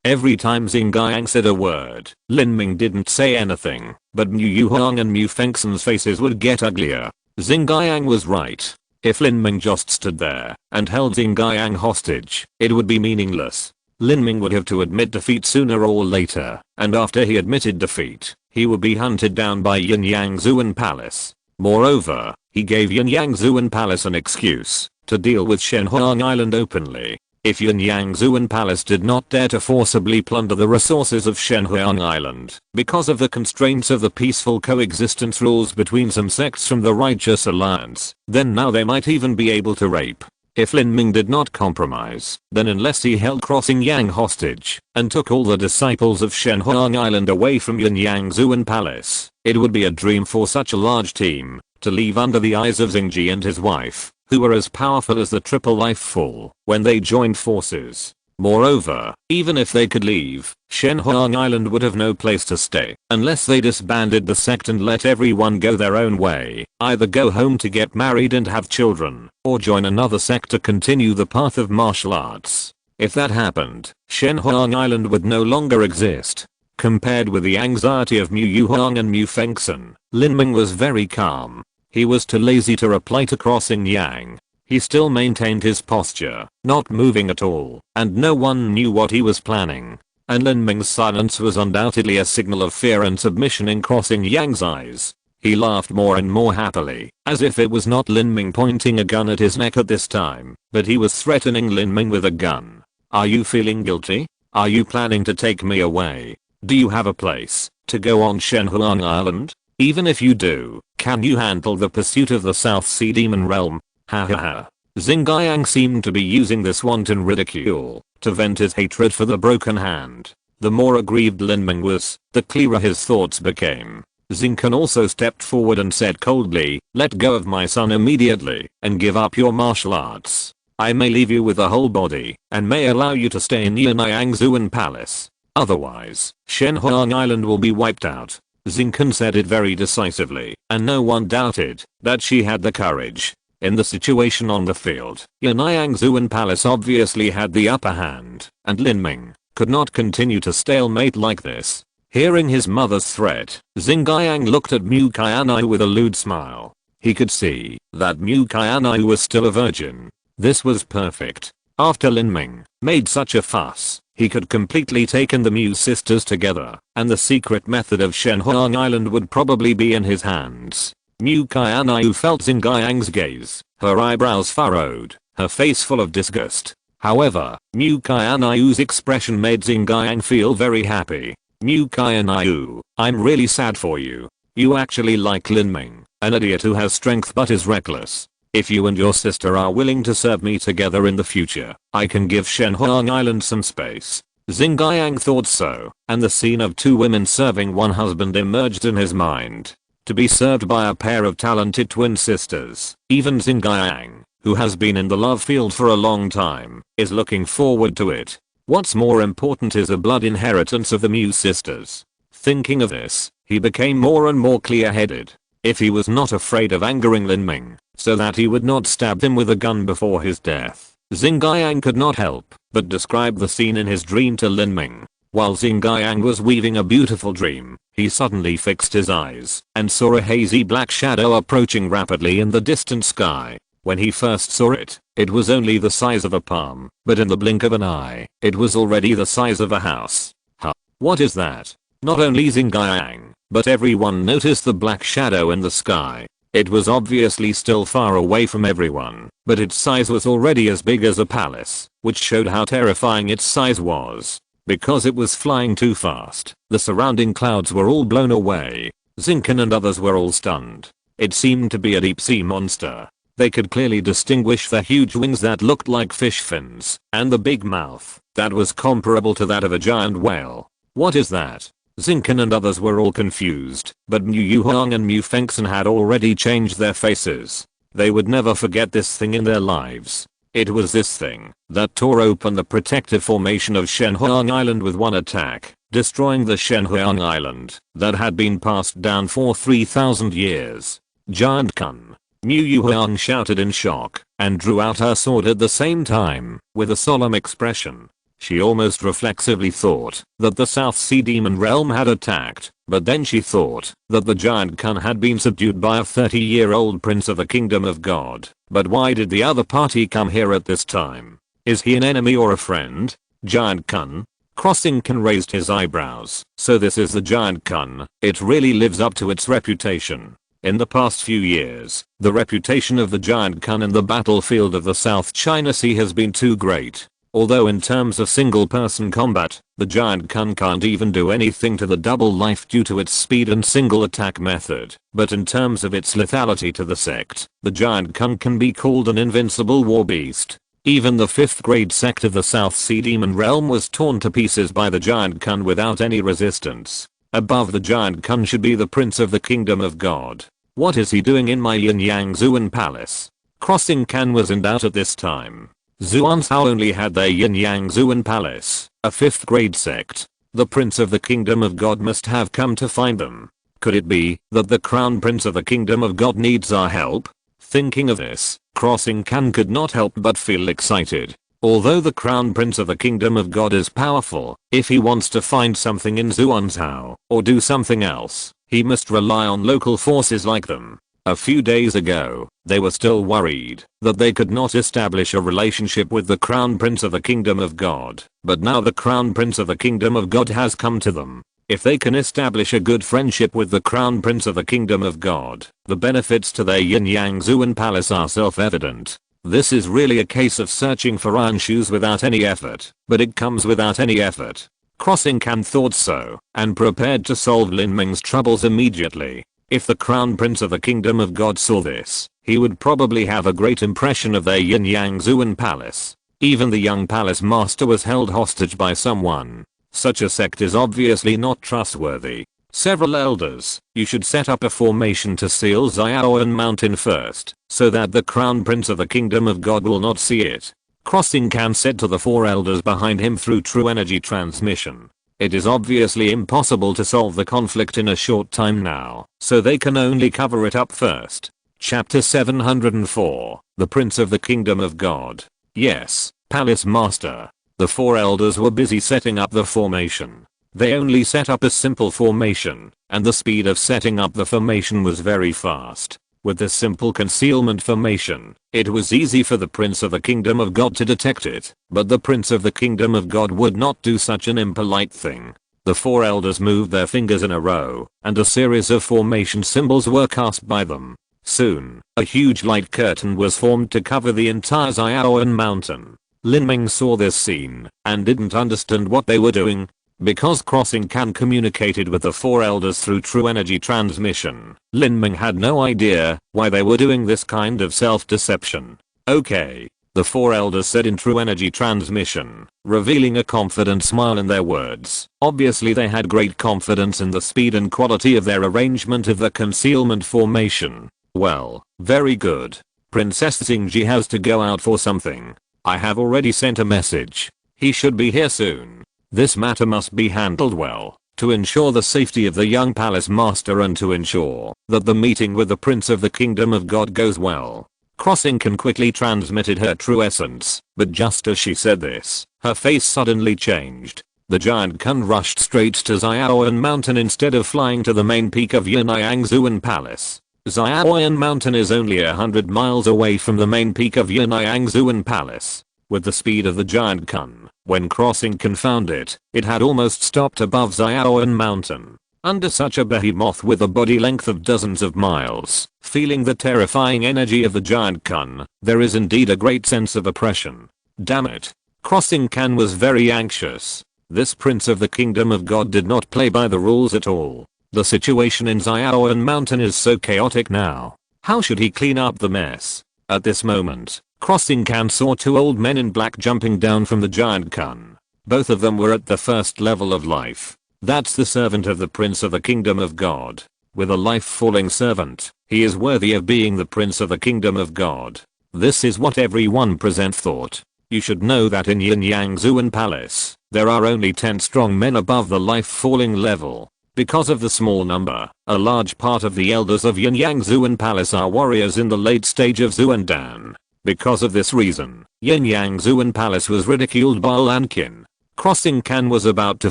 Every time Xingyang said a word, Lin Ming didn't say anything, but Mu Yuhuang and Mu Fengxin's faces would get uglier. Xingyang was right. If Lin Ming just stood there and held Xingyang hostage, it would be meaningless. Lin Ming would have to admit defeat sooner or later, and after he admitted defeat, he would be hunted down by Yin Yang Zuan Palace. Moreover, he gave Yin Yang Zuan Palace an excuse to deal with Shenhuang Island openly. If Yin Yang Zuan Palace did not dare to forcibly plunder the resources of Shenhuang Island because of the constraints of the peaceful coexistence rules between some sects from the Righteous Alliance, then now they might even be able to rape. If Lin Ming did not compromise, then unless he held Crossing Yang hostage and took all the disciples of Shenhuang Island away from Yin Yang Zuan Palace, it would be a dream for such a large team to leave under the eyes of Xingji and his wife, who were as powerful as the triple life full when they joined forces. Moreover, even if they could leave, Shenhuang Island would have no place to stay unless they disbanded the sect and let everyone go their own way, either go home to get married and have children, or join another sect to continue the path of martial arts. If that happened, Shenhuang Island would no longer exist. Compared with the anxiety of Mu Yuhuang and Mu Fengxin, Lin Ming was very calm. He was too lazy to reply to Crossing Yang. He still maintained his posture, not moving at all, and no one knew what he was planning. And Lin Ming's silence was undoubtedly a signal of fear and submission in Crossing Yang's eyes. He laughed more and more happily, as if it was not Lin Ming pointing a gun at his neck at this time, but he was threatening Lin Ming with a gun. Are you feeling guilty? Are you planning to take me away? Do you have a place to go on Shenhuang Island? Even if you do, can you handle the pursuit of the South Sea Demon Realm? Ha ha ha. Xingyang seemed to be using this wanton ridicule to vent his hatred for the broken hand. The more aggrieved Lin Ming was, the clearer his thoughts became. Xingkan also stepped forward and said coldly, let go of my son immediately and give up your martial arts. I may leave you with a whole body and may allow you to stay in Yanyangzuan Palace. Otherwise, Shenhuang Island will be wiped out. Xingkan said it very decisively, and no one doubted that she had the courage. In the situation on the field, Yanyangzuan Palace obviously had the upper hand, and Lin Ming could not continue to stalemate like this. Hearing his mother's threat, Xingyang looked at Mu Qianxue with a lewd smile. He could see that Mu Qianxue was still a virgin. This was perfect. After Lin Ming made such a fuss, he could completely taken the Mu sisters together, and the secret method of Shenhuang Island would probably be in his hands. Mu Qianxue felt Xingyang's gaze, her eyebrows furrowed, her face full of disgust. However, Mu Qianxue's expression made Xingyang feel very happy. Mu Qianxue, I'm really sad for you. You actually like Lin Ming, an idiot who has strength but is reckless. If you and your sister are willing to serve me together in the future, I can give Shenhuang Island some space. Xingyang thought so, and the scene of two women serving one husband emerged in his mind. To be served by a pair of talented twin sisters, even Xingyang, who has been in the love field for a long time, is looking forward to it. What's more important is a blood inheritance of the Mu sisters. Thinking of this, he became more and more clear-headed. If he was not afraid of angering Lin Ming, so that he would not stab him with a gun before his death, Xingyang could not help but describe the scene in his dream to Lin Ming. While Xingyang was weaving a beautiful dream, he suddenly fixed his eyes and saw a hazy black shadow approaching rapidly in the distant sky. When he first saw it, it was only the size of a palm, but in the blink of an eye, it was already the size of a house. Huh? What is that? Not only Xingyang, but everyone noticed the black shadow in the sky. It was obviously still far away from everyone, but its size was already as big as a palace, which showed how terrifying its size was. Because it was flying too fast, the surrounding clouds were all blown away. Xingkan and others were all stunned. It seemed to be a deep sea monster. They could clearly distinguish the huge wings that looked like fish fins, and the big mouth that was comparable to that of a giant whale. What is that? Xingkan and others were all confused, but Mu Yuhuang and Mu Fengxin had already changed their faces. They would never forget this thing in their lives. It was this thing that tore open the protective formation of Shenhuang Island with one attack, destroying the Shenhuang Island that had been passed down for 3,000 years. Giant Kun. Mu Yuhuang shouted in shock and drew out her sword at the same time with a solemn expression. She almost reflexively thought that the South Sea Demon Realm had attacked, but then she thought that the giant Kun had been subdued by a 30-year-old prince of the kingdom of God. But why did the other party come here at this time? Is he an enemy or a friend? Giant Kun? Crossing Kun raised his eyebrows. So this is the giant Kun. It really lives up to its reputation. In the past few years, the reputation of the giant Kun in the battlefield of the South China Sea has been too great. Although in terms of single-person combat, the giant Kun can't even do anything to the double life due to its speed and single attack method, but in terms of its lethality to the sect, the giant Kun can be called an invincible war beast. Even the 5th grade sect of the South Sea Demon Realm was torn to pieces by the giant Kun without any resistance. Above the giant Kun should be the prince of the kingdom of God. What is he doing in my Yanyangzuan palace? Crossing Kan was in doubt at this time. Xuanzhao only had their Yin Yang Zuan Palace, a 5th grade sect. The Prince of the Kingdom of God must have come to find them. Could it be that the Crown Prince of the Kingdom of God needs our help? Thinking of this, Crossing Can could not help but feel excited. Although the Crown Prince of the Kingdom of God is powerful, if he wants to find something in Xuanzhao, or do something else, he must rely on local forces like them. A few days ago, they were still worried that they could not establish a relationship with the Crown Prince of the Kingdom of God, but now the Crown Prince of the Kingdom of God has come to them. If they can establish a good friendship with the Crown Prince of the Kingdom of God, the benefits to their Yin Yang Zuan Palace are self-evident. This is really a case of searching for iron shoes without any effort, but it comes without any effort. Crossing Can thought so, and prepared to solve Lin Ming's troubles immediately. If the Crown Prince of the Kingdom of God saw this, he would probably have a great impression of their Yin Yang Zuan Palace. Even the young palace master was held hostage by someone. Such a sect is obviously not trustworthy. Several elders, you should set up a formation to seal Xiaoan Mountain first, so that the Crown Prince of the Kingdom of God will not see it. Crossing Can said to the 4 elders behind him through true energy transmission. It is obviously impossible to solve the conflict in a short time now, so they can only cover it up first. Chapter 704, The Prince of the Kingdom of God. Yes, Palace Master. The 4 elders were busy setting up the formation. They only set up a simple formation, and the speed of setting up the formation was very fast. With this simple concealment formation, it was easy for the Prince of the Kingdom of God to detect it, but the Prince of the Kingdom of God would not do such an impolite thing. The 4 elders moved their fingers in a row, and a series of formation symbols were cast by them. Soon, a huge light curtain was formed to cover the entire Xiaoan Mountain. Lin Ming saw this scene, and didn't understand what they were doing. Because Crossing Can communicated with the 4 elders through true energy transmission, Lin Ming had no idea why they were doing this kind of self-deception. Okay, the 4 elders said in true energy transmission, revealing a confident smile in their words. Obviously they had great confidence in the speed and quality of their arrangement of the concealment formation. Well, very good. Princess Xingji has to go out for something. I have already sent a message. He should be here soon. This matter must be handled well, to ensure the safety of the young palace master and to ensure that the meeting with the Prince of the Kingdom of God goes well. Crossing Can quickly transmitted her true essence, but just as she said this, her face suddenly changed. The giant Kun rushed straight to Xiaoan Mountain instead of flying to the main peak of Yin'yang Zuan Palace. Xiaoan Mountain is only 100 miles away from the main peak of Yin'yang Zuan Palace. With the speed of the giant Kun, when Crossing Can found it, it had almost stopped above Xiaoan Mountain. Under such a behemoth with a body length of dozens of miles, feeling the terrifying energy of the giant Kun, there is indeed a great sense of oppression. Damn it. Crossing Can was very anxious. This Prince of the Kingdom of God did not play by the rules at all. The situation in Xiaoan Mountain is so chaotic now. How should he clean up the mess? At this moment, Crossing Can saw 2 old men in black jumping down from the giant Kun. Both of them were at the first level of life. That's the servant of the Prince of the Kingdom of God. With a life-falling servant, he is worthy of being the Prince of the Kingdom of God. This is what everyone present thought. You should know that in Yin'yang Zuan Palace, there are only 10 strong men above the life-falling level. Because of the small number, a large part of the elders of Yin'yang Zuan Palace are warriors in the late stage of Zuandan. Because of this reason, Yin'yang Zuan Palace was ridiculed by Lankin. Crossing Can was about to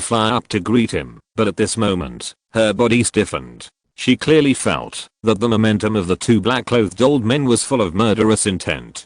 fly up to greet him, but at this moment, her body stiffened. She clearly felt that the momentum of the 2 black-clothed old men was full of murderous intent.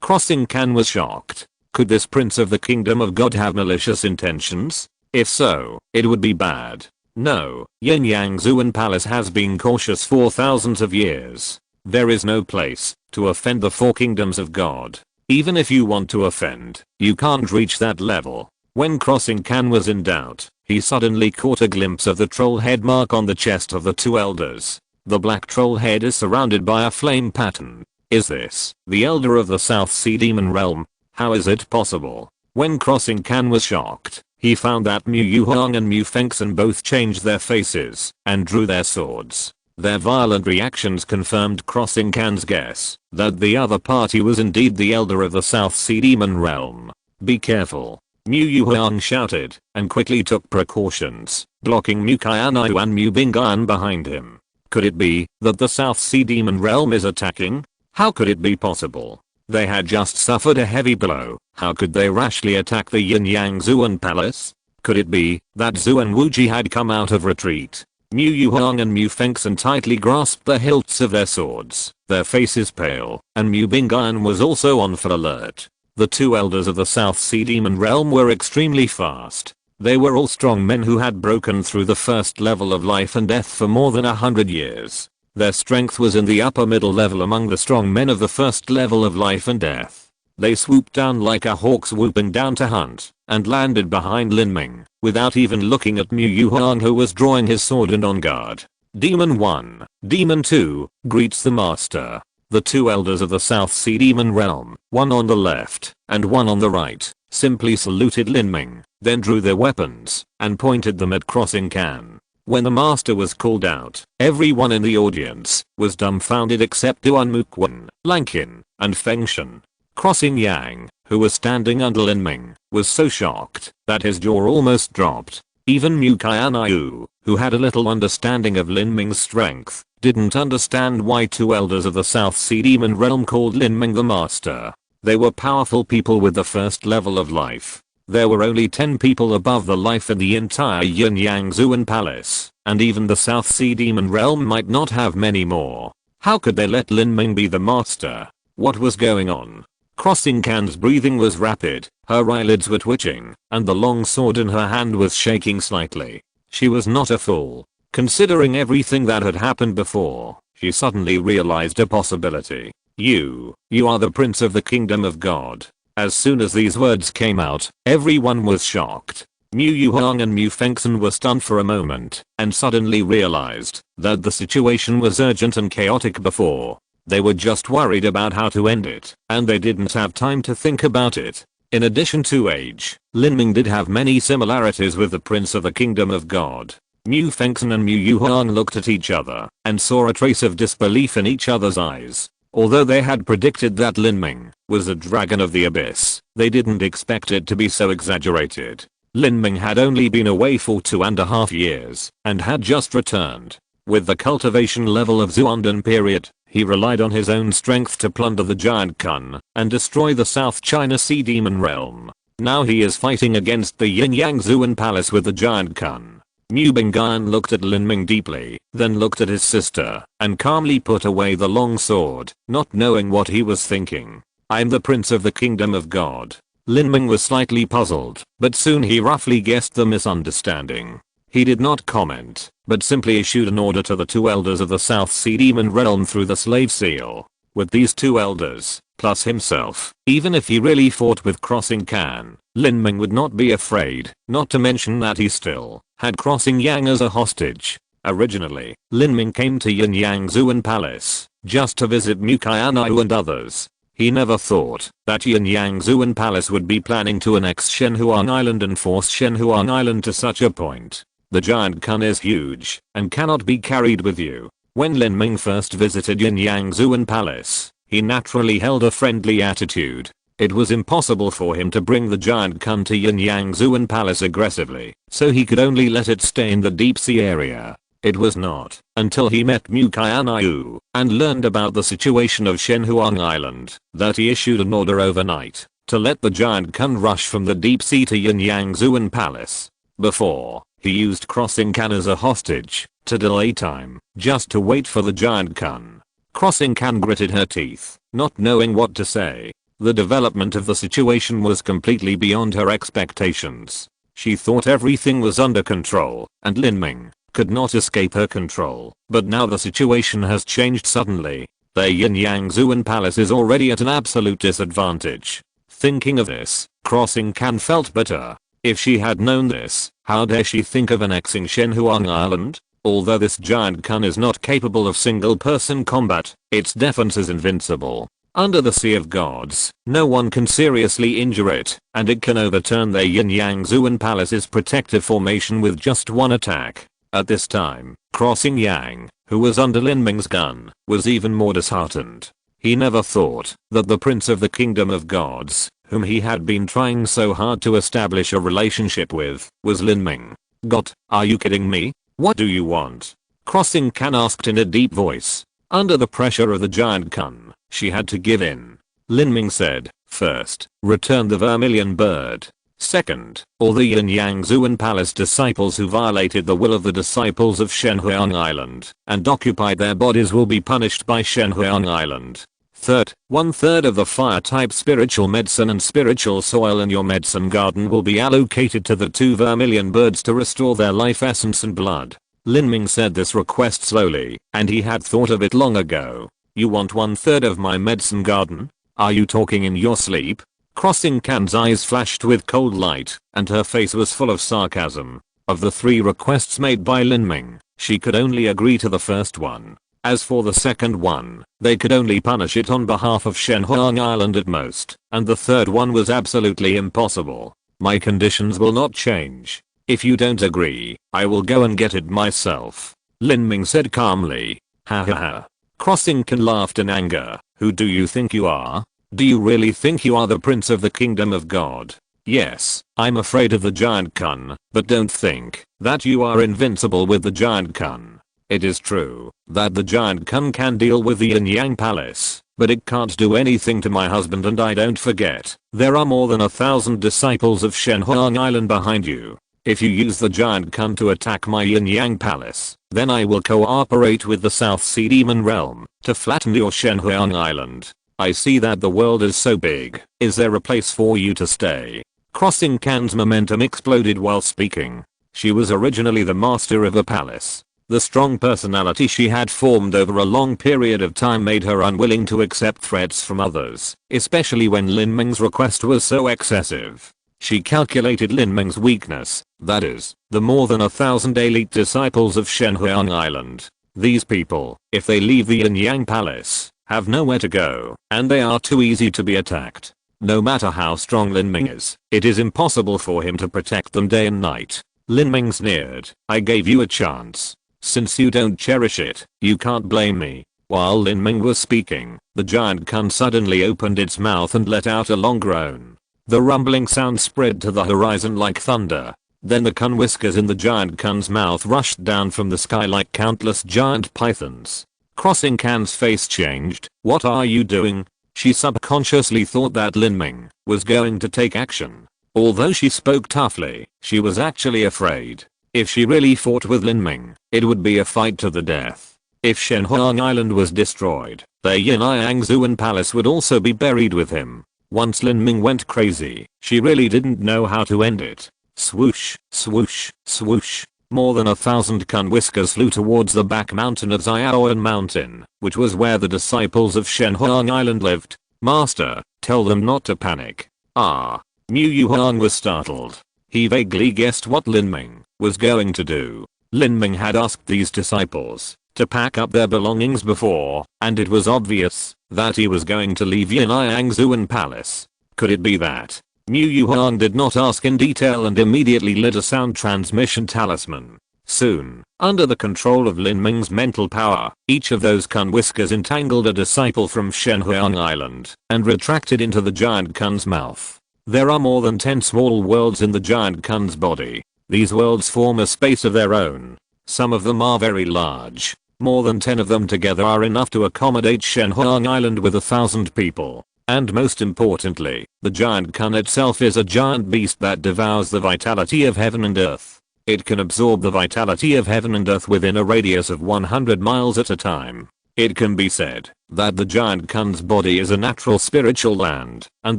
Crossing Can was shocked. Could this Prince of the Kingdom of God have malicious intentions? If so, it would be bad. No, Yin'yang Zuan Palace has been cautious for thousands of years. There is no place to offend the 4 kingdoms of God. Even if you want to offend, you can't reach that level. When Crossing Can was in doubt, he suddenly caught a glimpse of the troll head mark on the chest of the 2 elders. The black troll head is surrounded by a flame pattern. Is this the elder of the South Sea Demon Realm? How is it possible? When Crossing Can was shocked, he found that Mu Yuhong and Mu Fengxian both changed their faces and drew their swords. Their violent reactions confirmed Crossing Kan's guess that the other party was indeed the elder of the South Sea Demon Realm. Be careful, Mu Yuhuang shouted, and quickly took precautions, blocking Mu Qianxue and Mu Bingyan behind him. Could it be that the South Sea Demon Realm is attacking? How could it be possible? They had just suffered a heavy blow. How could they rashly attack the Yin-Yang Zuan Palace? Could it be that Zhu and Wuji had come out of retreat? Mu Yuhuang and Mu Fengxian tightly grasped the hilts of their swords, their faces pale, and Mu Bingyan was also on full alert. The two elders of the South Sea Demon Realm were extremely fast. They were all strong men who had broken through the first level of life and death for more than 100 years. Their strength was in the upper middle level among the strong men of the first level of life and death. They swooped down like a hawk swooping down to hunt, and landed behind Lin Ming, without even looking at Mu Yuhuang, who was drawing his sword and on guard. Demon 1, Demon 2, greets the master. The two elders of the South Sea Demon Realm, one on the left, and one on the right, simply saluted Lin Ming, then drew their weapons, and pointed them at Crossing Kan. When the master was called out, everyone in the audience was dumbfounded except Duan Muquan, Lankin, and Fengxian. Crossing Yang, who was standing under Lin Ming, was so shocked that his jaw almost dropped. Even Mu Qianxue, who had a little understanding of Lin Ming's strength, didn't understand why two elders of the South Sea Demon Realm called Lin Ming the master. They were powerful people with the first level of life. There were only 10 people above the life in the entire Yin-Yang Zuan Palace, and even the South Sea Demon Realm might not have many more. How could they let Lin Ming be the master? What was going on? Crossing Kan's breathing was rapid, her eyelids were twitching, and the long sword in her hand was shaking slightly. She was not a fool. Considering everything that had happened before, she suddenly realized a possibility. You are the prince of the kingdom of God. As soon as these words came out, everyone was shocked. Mu Yuhuang and Mu Fengxian were stunned for a moment, and suddenly realized that the situation was urgent and chaotic before. They were just worried about how to end it, and they didn't have time to think about it. In addition to age, Lin Ming did have many similarities with the Prince of the Kingdom of God. Mu Fengxian and Mu Yuhuang looked at each other and saw a trace of disbelief in each other's eyes. Although they had predicted that Lin Ming was a dragon of the abyss, they didn't expect it to be so exaggerated. Lin Ming had only been away for 2.5 years and had just returned. With the cultivation level of Zuandan period, he relied on his own strength to plunder the giant Kun and destroy the South China Sea Demon Realm. Now he is fighting against the Yin-Yang Zuan Palace with the giant Kun. Mu Bingyan looked at Lin Ming deeply, then looked at his sister, and calmly put away the long sword, not knowing what he was thinking. I'm the prince of the kingdom of God. Lin Ming was slightly puzzled, but soon he roughly guessed the misunderstanding. He did not comment, but simply issued an order to the two elders of the South Sea Demon Realm through the slave seal. With these two elders, plus himself, even if he really fought with Crossing Kan, Lin Ming would not be afraid, not to mention that he still had Crossing Yang as a hostage. Originally, Lin Ming came to Yin-Yang Zuan Palace just to visit Mu Qianxue and others. He never thought that Yin-Yang Zuan Palace would be planning to annex Shenhuang Island and force Shenhuang Island to such a point. The giant Kun is huge and cannot be carried with you. When Lin Ming first visited Yin-Yang Zuan Palace, he naturally held a friendly attitude. It was impossible for him to bring the giant Kun to Yin-Yang Zuan Palace aggressively, so he could only let it stay in the deep sea area. It was not until he met Mu Qianxue and learned about the situation of Shenhuang Island that he issued an order overnight to let the giant Kun rush from the deep sea to Yin-Yang Zuan Palace. Before, he used Crossing Kan as a hostage to delay time, just to wait for the giant Kun. Crossing Kan gritted her teeth, not knowing what to say. The development of the situation was completely beyond her expectations. She thought everything was under control, and Lin Ming could not escape her control. But now the situation has changed suddenly. Their Yin-Yang Zuan Palace is already at an absolute disadvantage. Thinking of this, Crossing Kan felt bitter. If she had known this, how dare she think of annexing Shenhuang Island? Although this giant Kun is not capable of single-person combat, its defense is invincible. Under the Sea of Gods, no one can seriously injure it, and it can overturn their Yin-Yang Zuan Palace's protective formation with just one attack. At this time, Crossing Yang who was under Lin Ming's gun, was even more disheartened. He never thought that the Prince of the Kingdom of Gods, whom he had been trying so hard to establish a relationship with, was Lin Ming. God, are you kidding me? What do you want? Crossing Can asked in a deep voice. Under the pressure of the giant Kun, she had to give in. Lin Ming said, first, return the vermilion bird. Second, all the Yin Yang Zuan Palace disciples who violated the will of the disciples of Shenhuang Island and occupied their bodies will be punished by Shenhuang Island. Third, 1/3 of the fire-type spiritual medicine and spiritual soil in your medicine garden will be allocated to the 2 vermilion birds to restore their life essence and blood. Lin Ming said this request slowly, and he had thought of it long ago. You want 1/3 of my medicine garden? Are you talking in your sleep? Crossing Can's eyes flashed with cold light, and her face was full of sarcasm. Of the 3 requests made by Lin Ming, she could only agree to the first one. As for the second one, they could only punish it on behalf of Shenhuang Island at most, and the third one was absolutely impossible. My conditions will not change. If you don't agree, I will go and get it myself. Lin Ming said calmly. Ha ha ha. Crossing Can laughed in anger. Who do you think you are? Do you really think you are the Prince of the Kingdom of God? Yes, I'm afraid of the giant Kun, but don't think that you are invincible with the giant Kun. It is true that the giant Kun can deal with the Yin Yang Palace, but it can't do anything to my husband, and I don't forget, there are more than 1,000 disciples of Shenhuang Island behind you. If you use the giant Kun to attack my Yin Yang Palace, then I will cooperate with the South Sea Demon Realm to flatten your Shenhuang Island. I see that the world is so big. Is there a place for you to stay? Crossing Can's momentum exploded while speaking. She was originally the master of a palace. The strong personality she had formed over a long period of time made her unwilling to accept threats from others, especially when Lin Ming's request was so excessive. She calculated Lin Ming's weakness, that is, the more than 1,000 elite disciples of Shenhuang Island. These people, if they leave the Yin Yang Palace, have nowhere to go, and they are too easy to be attacked. No matter how strong Lin Ming is, it is impossible for him to protect them day and night. Lin Ming sneered. I gave you a chance. Since you don't cherish it, you can't blame me. While Lin Ming was speaking, the giant Kun suddenly opened its mouth and let out a long groan. The rumbling sound spread to the horizon like thunder. Then the Kun whiskers in the giant Kun's mouth rushed down from the sky like countless giant pythons. Crossing Can's face changed. What are you doing? She subconsciously thought that Lin Ming was going to take action. Although she spoke toughly, she was actually afraid. If she really fought with Lin Ming, it would be a fight to the death. If Shenhuang Island was destroyed, their Yin Yang Zuan Palace would also be buried with him. Once Lin Ming went crazy, she really didn't know how to end it. Swoosh, swoosh, swoosh. More than 1,000 Kun whiskers flew towards the back mountain of Xiaoan Mountain, which was where the disciples of Shenhuang Island lived. Master, tell them not to panic. Mu Yuhan was startled. He vaguely guessed what Lin Ming was going to do. Lin Ming had asked these disciples to pack up their belongings before, and it was obvious that he was going to leave Yin Yang Zuan Palace. Could it be that Mu Yuhan did not ask in detail and immediately lit a sound transmission talisman? Soon, under the control of Lin Ming's mental power, each of those Kun whiskers entangled a disciple from Shenhuang Island and retracted into the giant Kun's mouth. There are more than 10 small worlds in the giant Kun's body. These worlds form a space of their own. Some of them are very large. More than 10 of them together are enough to accommodate Shenhuang Island with 1,000 people. And most importantly, the giant Kun itself is a giant beast that devours the vitality of heaven and earth. It can absorb the vitality of heaven and earth within a radius of 100 miles at a time. It can be said that the giant Kun's body is a natural spiritual land, and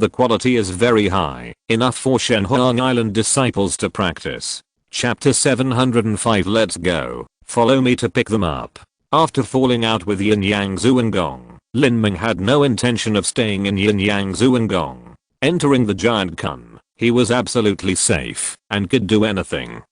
the quality is very high, enough for Shenhuang Island disciples to practice. Chapter 705. Let's go. Follow me to pick them up. After falling out with Yin Yang Zuangong, Lin Ming had no intention of staying in Yin Yang Zuangong. Entering the giant Kun, he was absolutely safe and could do anything.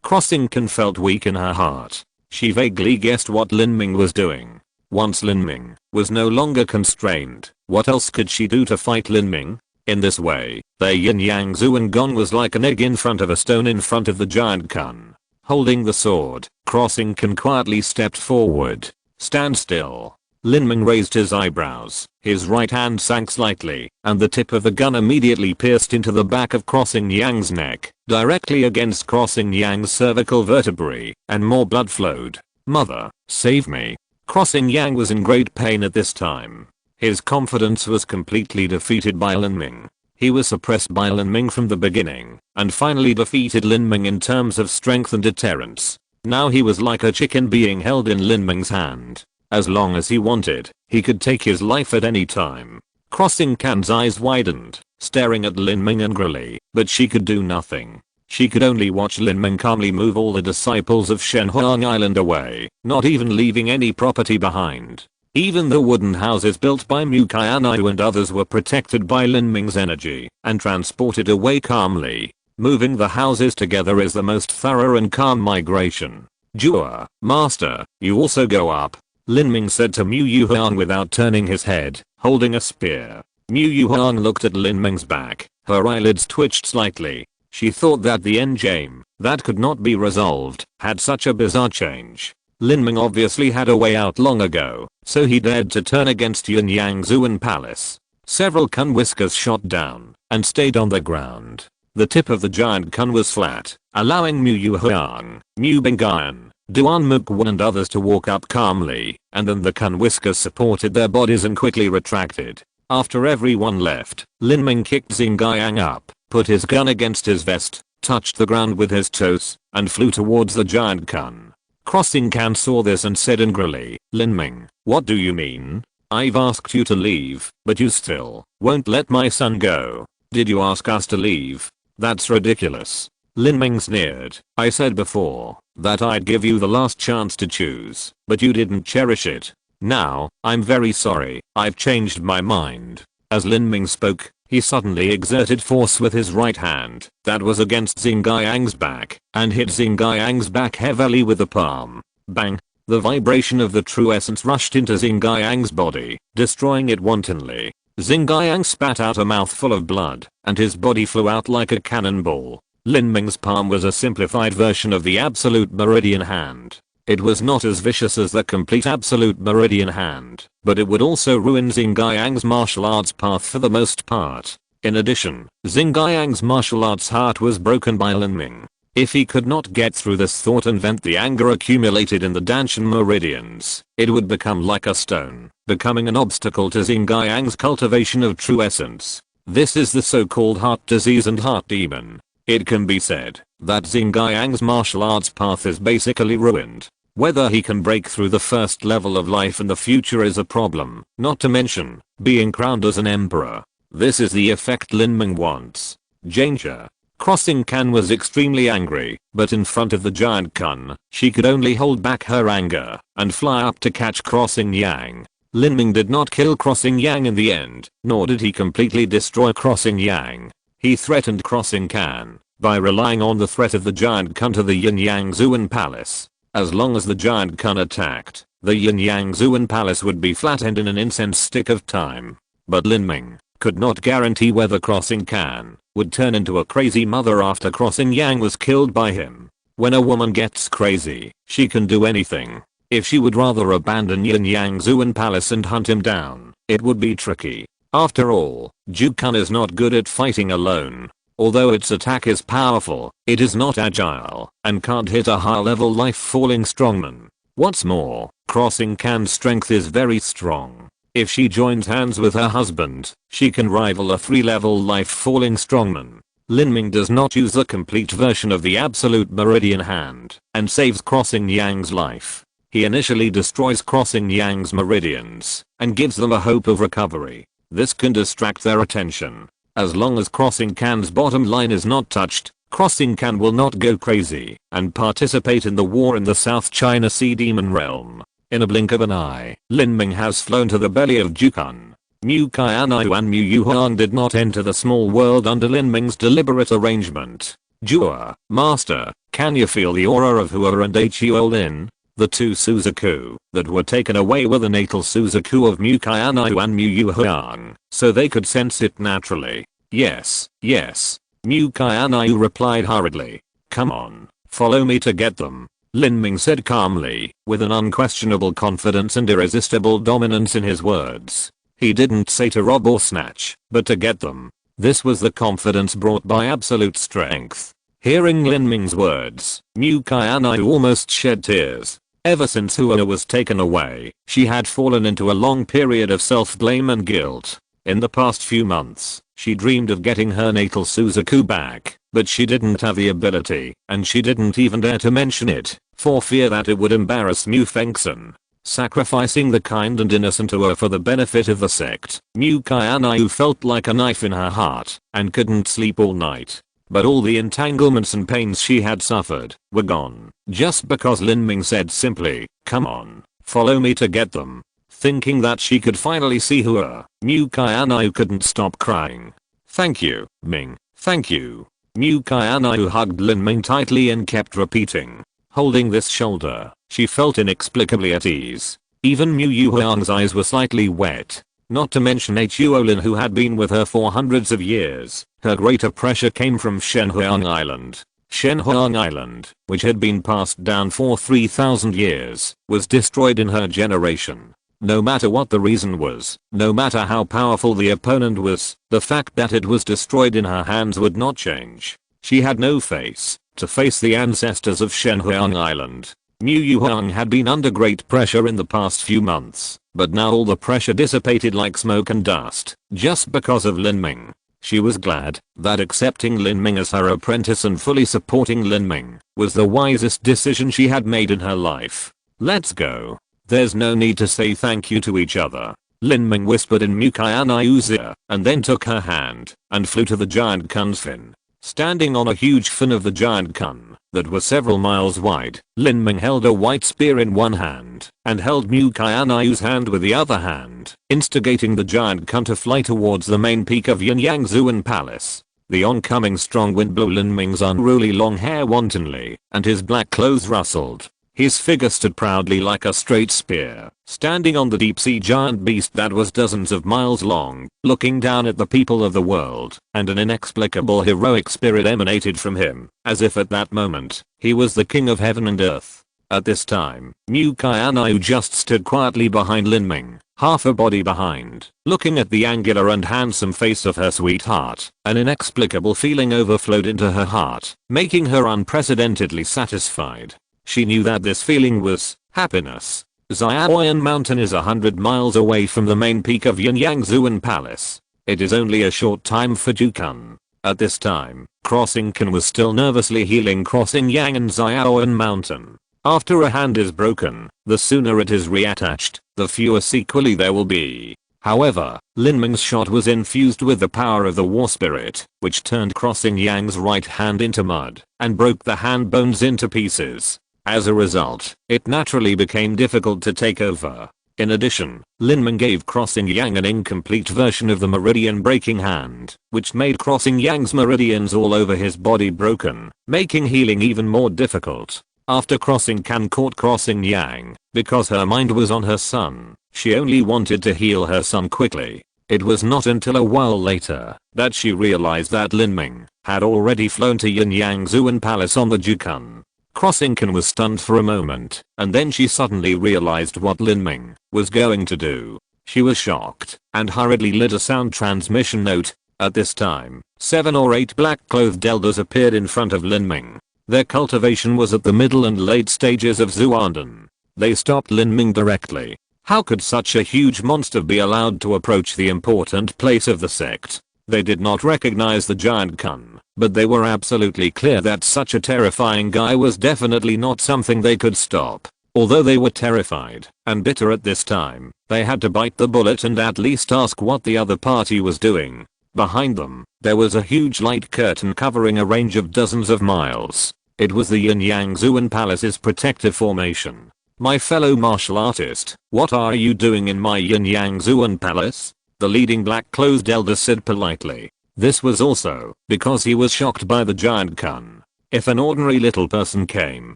Crossing Kun felt weak in her heart. She vaguely guessed what Lin Ming was doing. Once Lin Ming was no longer constrained, what else could she do to fight Lin Ming? In this way, their Yin Yang Zuangong was like an egg in front of a stone in front of the giant Kun. Holding the sword, Crossing Can quietly stepped forward. Stand still. Lin Ming raised his eyebrows, his right hand sank slightly, and the tip of the gun immediately pierced into the back of Crossing Yang's neck, directly against Crossing Yang's cervical vertebrae, and more blood flowed. Mother, save me. Crossing Yang was in great pain at this time. His confidence was completely defeated by Lin Ming. He was suppressed by Lin Ming from the beginning, and finally defeated Lin Ming in terms of strength and deterrence. Now he was like a chicken being held in Lin Ming's hand. As long as he wanted, he could take his life at any time. Crossing Can's eyes widened, staring at Lin Ming angrily, but she could do nothing. She could only watch Lin Ming calmly move all the disciples of Shenhuang Island away, not even leaving any property behind. Even the wooden houses built by Mu Qianxue and others were protected by Lin Ming's energy and transported away calmly. Moving the houses together is the most thorough and calm migration. Jua, master, you also go up, Lin Ming said to Mu Yuhuang without turning his head, holding a spear. Mu Yuhuang looked at Lin Ming's back, her eyelids twitched slightly. She thought that the endgame, that could not be resolved, had such a bizarre change. Lin Ming obviously had a way out long ago, so he dared to turn against Yunyang Zuan Palace. Several kun whiskers shot down and stayed on the ground. The tip of the giant kun was flat, allowing Mu Yuhuang, Mu Bingyan, Duan Mukwan and others to walk up calmly, and then the kun whiskers supported their bodies and quickly retracted. After everyone left, Lin Ming kicked Xingyang up, put his gun against his vest, touched the ground with his toes, and flew towards the giant kun. Crossing Can saw this and said angrily, Lin Ming, what do you mean? I've asked you to leave, but you still won't let my son go. Did you ask us to leave? That's ridiculous. Lin Ming sneered. I said before that I'd give you the last chance to choose, but you didn't cherish it. Now, I'm very sorry, I've changed my mind. As Lin Ming spoke, he suddenly exerted force with his right hand that was against Xingyang's back and hit Xingyang's back heavily with the palm. Bang! The vibration of the true essence rushed into Xingyang's body, destroying it wantonly. Xingyang spat out a mouthful of blood, and his body flew out like a cannonball. Lin Ming's palm was a simplified version of the absolute meridian hand. It was not as vicious as the complete absolute meridian hand, but it would also ruin Xingyang's martial arts path for the most part. In addition, Xingyang's martial arts heart was broken by Lin Ming. If he could not get through this thought and vent the anger accumulated in the Danshan meridians, it would become like a stone, becoming an obstacle to Xingyang's cultivation of true essence. This is the so-called heart disease and heart demon. It can be said that Xingyang's martial arts path is basically ruined. Whether he can break through the first level of life in the future is a problem, not to mention being crowned as an emperor. This is the effect Lin Ming wants. Danger. Crossing Can was extremely angry, but in front of the giant kun, she could only hold back her anger and fly up to catch Crossing Yang. Lin Ming did not kill Crossing Yang in the end, nor did he completely destroy Crossing Yang. He threatened Crossing Can by relying on the threat of the giant kun to the Yunyang Zuan Palace. As long as the giant kun attacked, the Yunyang Zuan Palace would be flattened in an incense stick of time. But Lin Ming could not guarantee whether Crossing Can would turn into a crazy mother after Crossing Yang was killed by him. When a woman gets crazy, she can do anything. If she would rather abandon Yunyang Zuan Palace and hunt him down, it would be tricky. After all, Ju Kun is not good at fighting alone. Although its attack is powerful, it is not agile and can't hit a high-level life-falling strongman. What's more, Crossing Can's strength is very strong. If she joins hands with her husband, she can rival a 3-level life-falling strongman. Lin Ming does not use the complete version of the absolute meridian hand and saves Crossing Yang's life. He initially destroys Crossing Yang's meridians and gives them a hope of recovery. This can distract their attention. As long as Crossing Can's bottom line is not touched, Crossing Can will not go crazy and participate in the war in the South China Sea Demon Realm. In a blink of an eye, Lin Ming has flown to the belly of Ju Kun. Mu Qianxue and Mu Yuhuang did not enter the small world under Lin Ming's deliberate arrangement. Jua, master, can you feel the aura of Hua and Huolin? The two Suzaku that were taken away were the natal Suzaku of Mu Qianxue and Mu Yuhuang, so they could sense it naturally. Yes, yes. Mu Qianxue replied hurriedly. Come on, Follow me to get them," Lin Ming said calmly, with an unquestionable confidence and irresistible dominance in his words. He didn't say to rob or snatch, but to get them. This was the confidence brought by absolute strength. Hearing Lin Ming's words, Mu Qianxue almost shed tears. Ever since Hua was taken away, she had fallen into a long period of self-blame and guilt. In the past few months, she dreamed of getting her natal Suzaku back, but she didn't have the ability, and she didn't even dare to mention it, for fear that it would embarrass Mu Fengsen. Sacrificing the kind and innocent Hua for the benefit of the sect, Mu Qianxue felt like a knife in her heart, and couldn't sleep all night. But all the entanglements and pains she had suffered were gone, just because Lin Ming said simply, "Come on, follow me to get them." Thinking that she could finally see Hua, Mu Qianxue couldn't stop crying. "Thank you, Ming, thank you." Mu Qianxue hugged Lin Ming tightly and kept repeating. Holding this shoulder, she felt inexplicably at ease. Even Mu Yuhuang's eyes were slightly wet. Not to mention Huolin, who had been with her for hundreds of years. Her greater pressure came from Shenhuang Island. Shenhuang Island, which had been passed down for 3,000 years, was destroyed in her generation. No matter what the reason was, no matter how powerful the opponent was, the fact that it was destroyed in her hands would not change. She had no face to face the ancestors of Shenhuang Island. Mu Yuhuang had been under great pressure in the past few months, but now all the pressure dissipated like smoke and dust, just because of Lin Ming. She was glad that accepting Lin Ming as her apprentice and fully supporting Lin Ming was the wisest decision she had made in her life. "Let's go. There's no need to say thank you to each other," Lin Ming whispered in Mu Qianxue's ear, and then took her hand and flew to the giant kun's fin. Standing on a huge fin of the giant kun that was several miles wide, Lin Ming held a white spear in one hand and held Mu Qianxue's hand with the other hand, instigating the giant kun to fly towards the main peak of Yunyangzuan Palace. The oncoming strong wind blew Lin Ming's unruly long hair wantonly, and his black clothes rustled. His figure stood proudly like a straight spear, standing on the deep-sea giant beast that was dozens of miles long, looking down at the people of the world, and an inexplicable heroic spirit emanated from him, as if at that moment, he was the king of heaven and earth. At this time, Mu Qianxue just stood quietly behind Lin Ming, half a body behind, looking at the angular and handsome face of her sweetheart. An inexplicable feeling overflowed into her heart, making her unprecedentedly satisfied. She knew that this feeling was happiness. Xiaoyan Mountain is 100 miles away from the main peak of Yunyangzuan Palace. It is only a short time for Jukun. At this time, Crossing Kan was still nervously healing Crossing Yang and Xiaoyan Mountain. After a hand is broken, the sooner it is reattached, the fewer sequelae there will be. However, Lin Ming's shot was infused with the power of the war spirit, which turned Crossing Yang's right hand into mud and broke the hand bones into pieces. As a result, it naturally became difficult to take over. In addition, Lin Ming gave Crossing Yang an incomplete version of the meridian breaking hand, which made Crossing Yang's meridians all over his body broken, making healing even more difficult. After Crossing Kan caught Crossing Yang, because her mind was on her son, she only wanted to heal her son quickly. It was not until a while later that she realized that Lin Ming had already flown to Yunyangzuan Palace on the Jukun. Crossing Kan was stunned for a moment, and then she suddenly realized what Lin Ming was going to do. She was shocked, and hurriedly lit a sound transmission note. At this time, 7 or 8 black-clothed elders appeared in front of Lin Ming. Their cultivation was at the middle and late stages of Zuanden. They stopped Lin Ming directly. How could such a huge monster be allowed to approach the important place of the sect? They did not recognize the giant kun, but they were absolutely clear that such a terrifying guy was definitely not something they could stop. Although they were terrified and bitter at this time, they had to bite the bullet and at least ask what the other party was doing. Behind them, there was a huge light curtain covering a range of dozens of miles. It was the Yunyangzuan Palace's protective formation. "My fellow martial artist, what are you doing in my Yunyangzuan Palace?" the leading black-clothed elder said politely. This was also because he was shocked by the giant kun. If an ordinary little person came,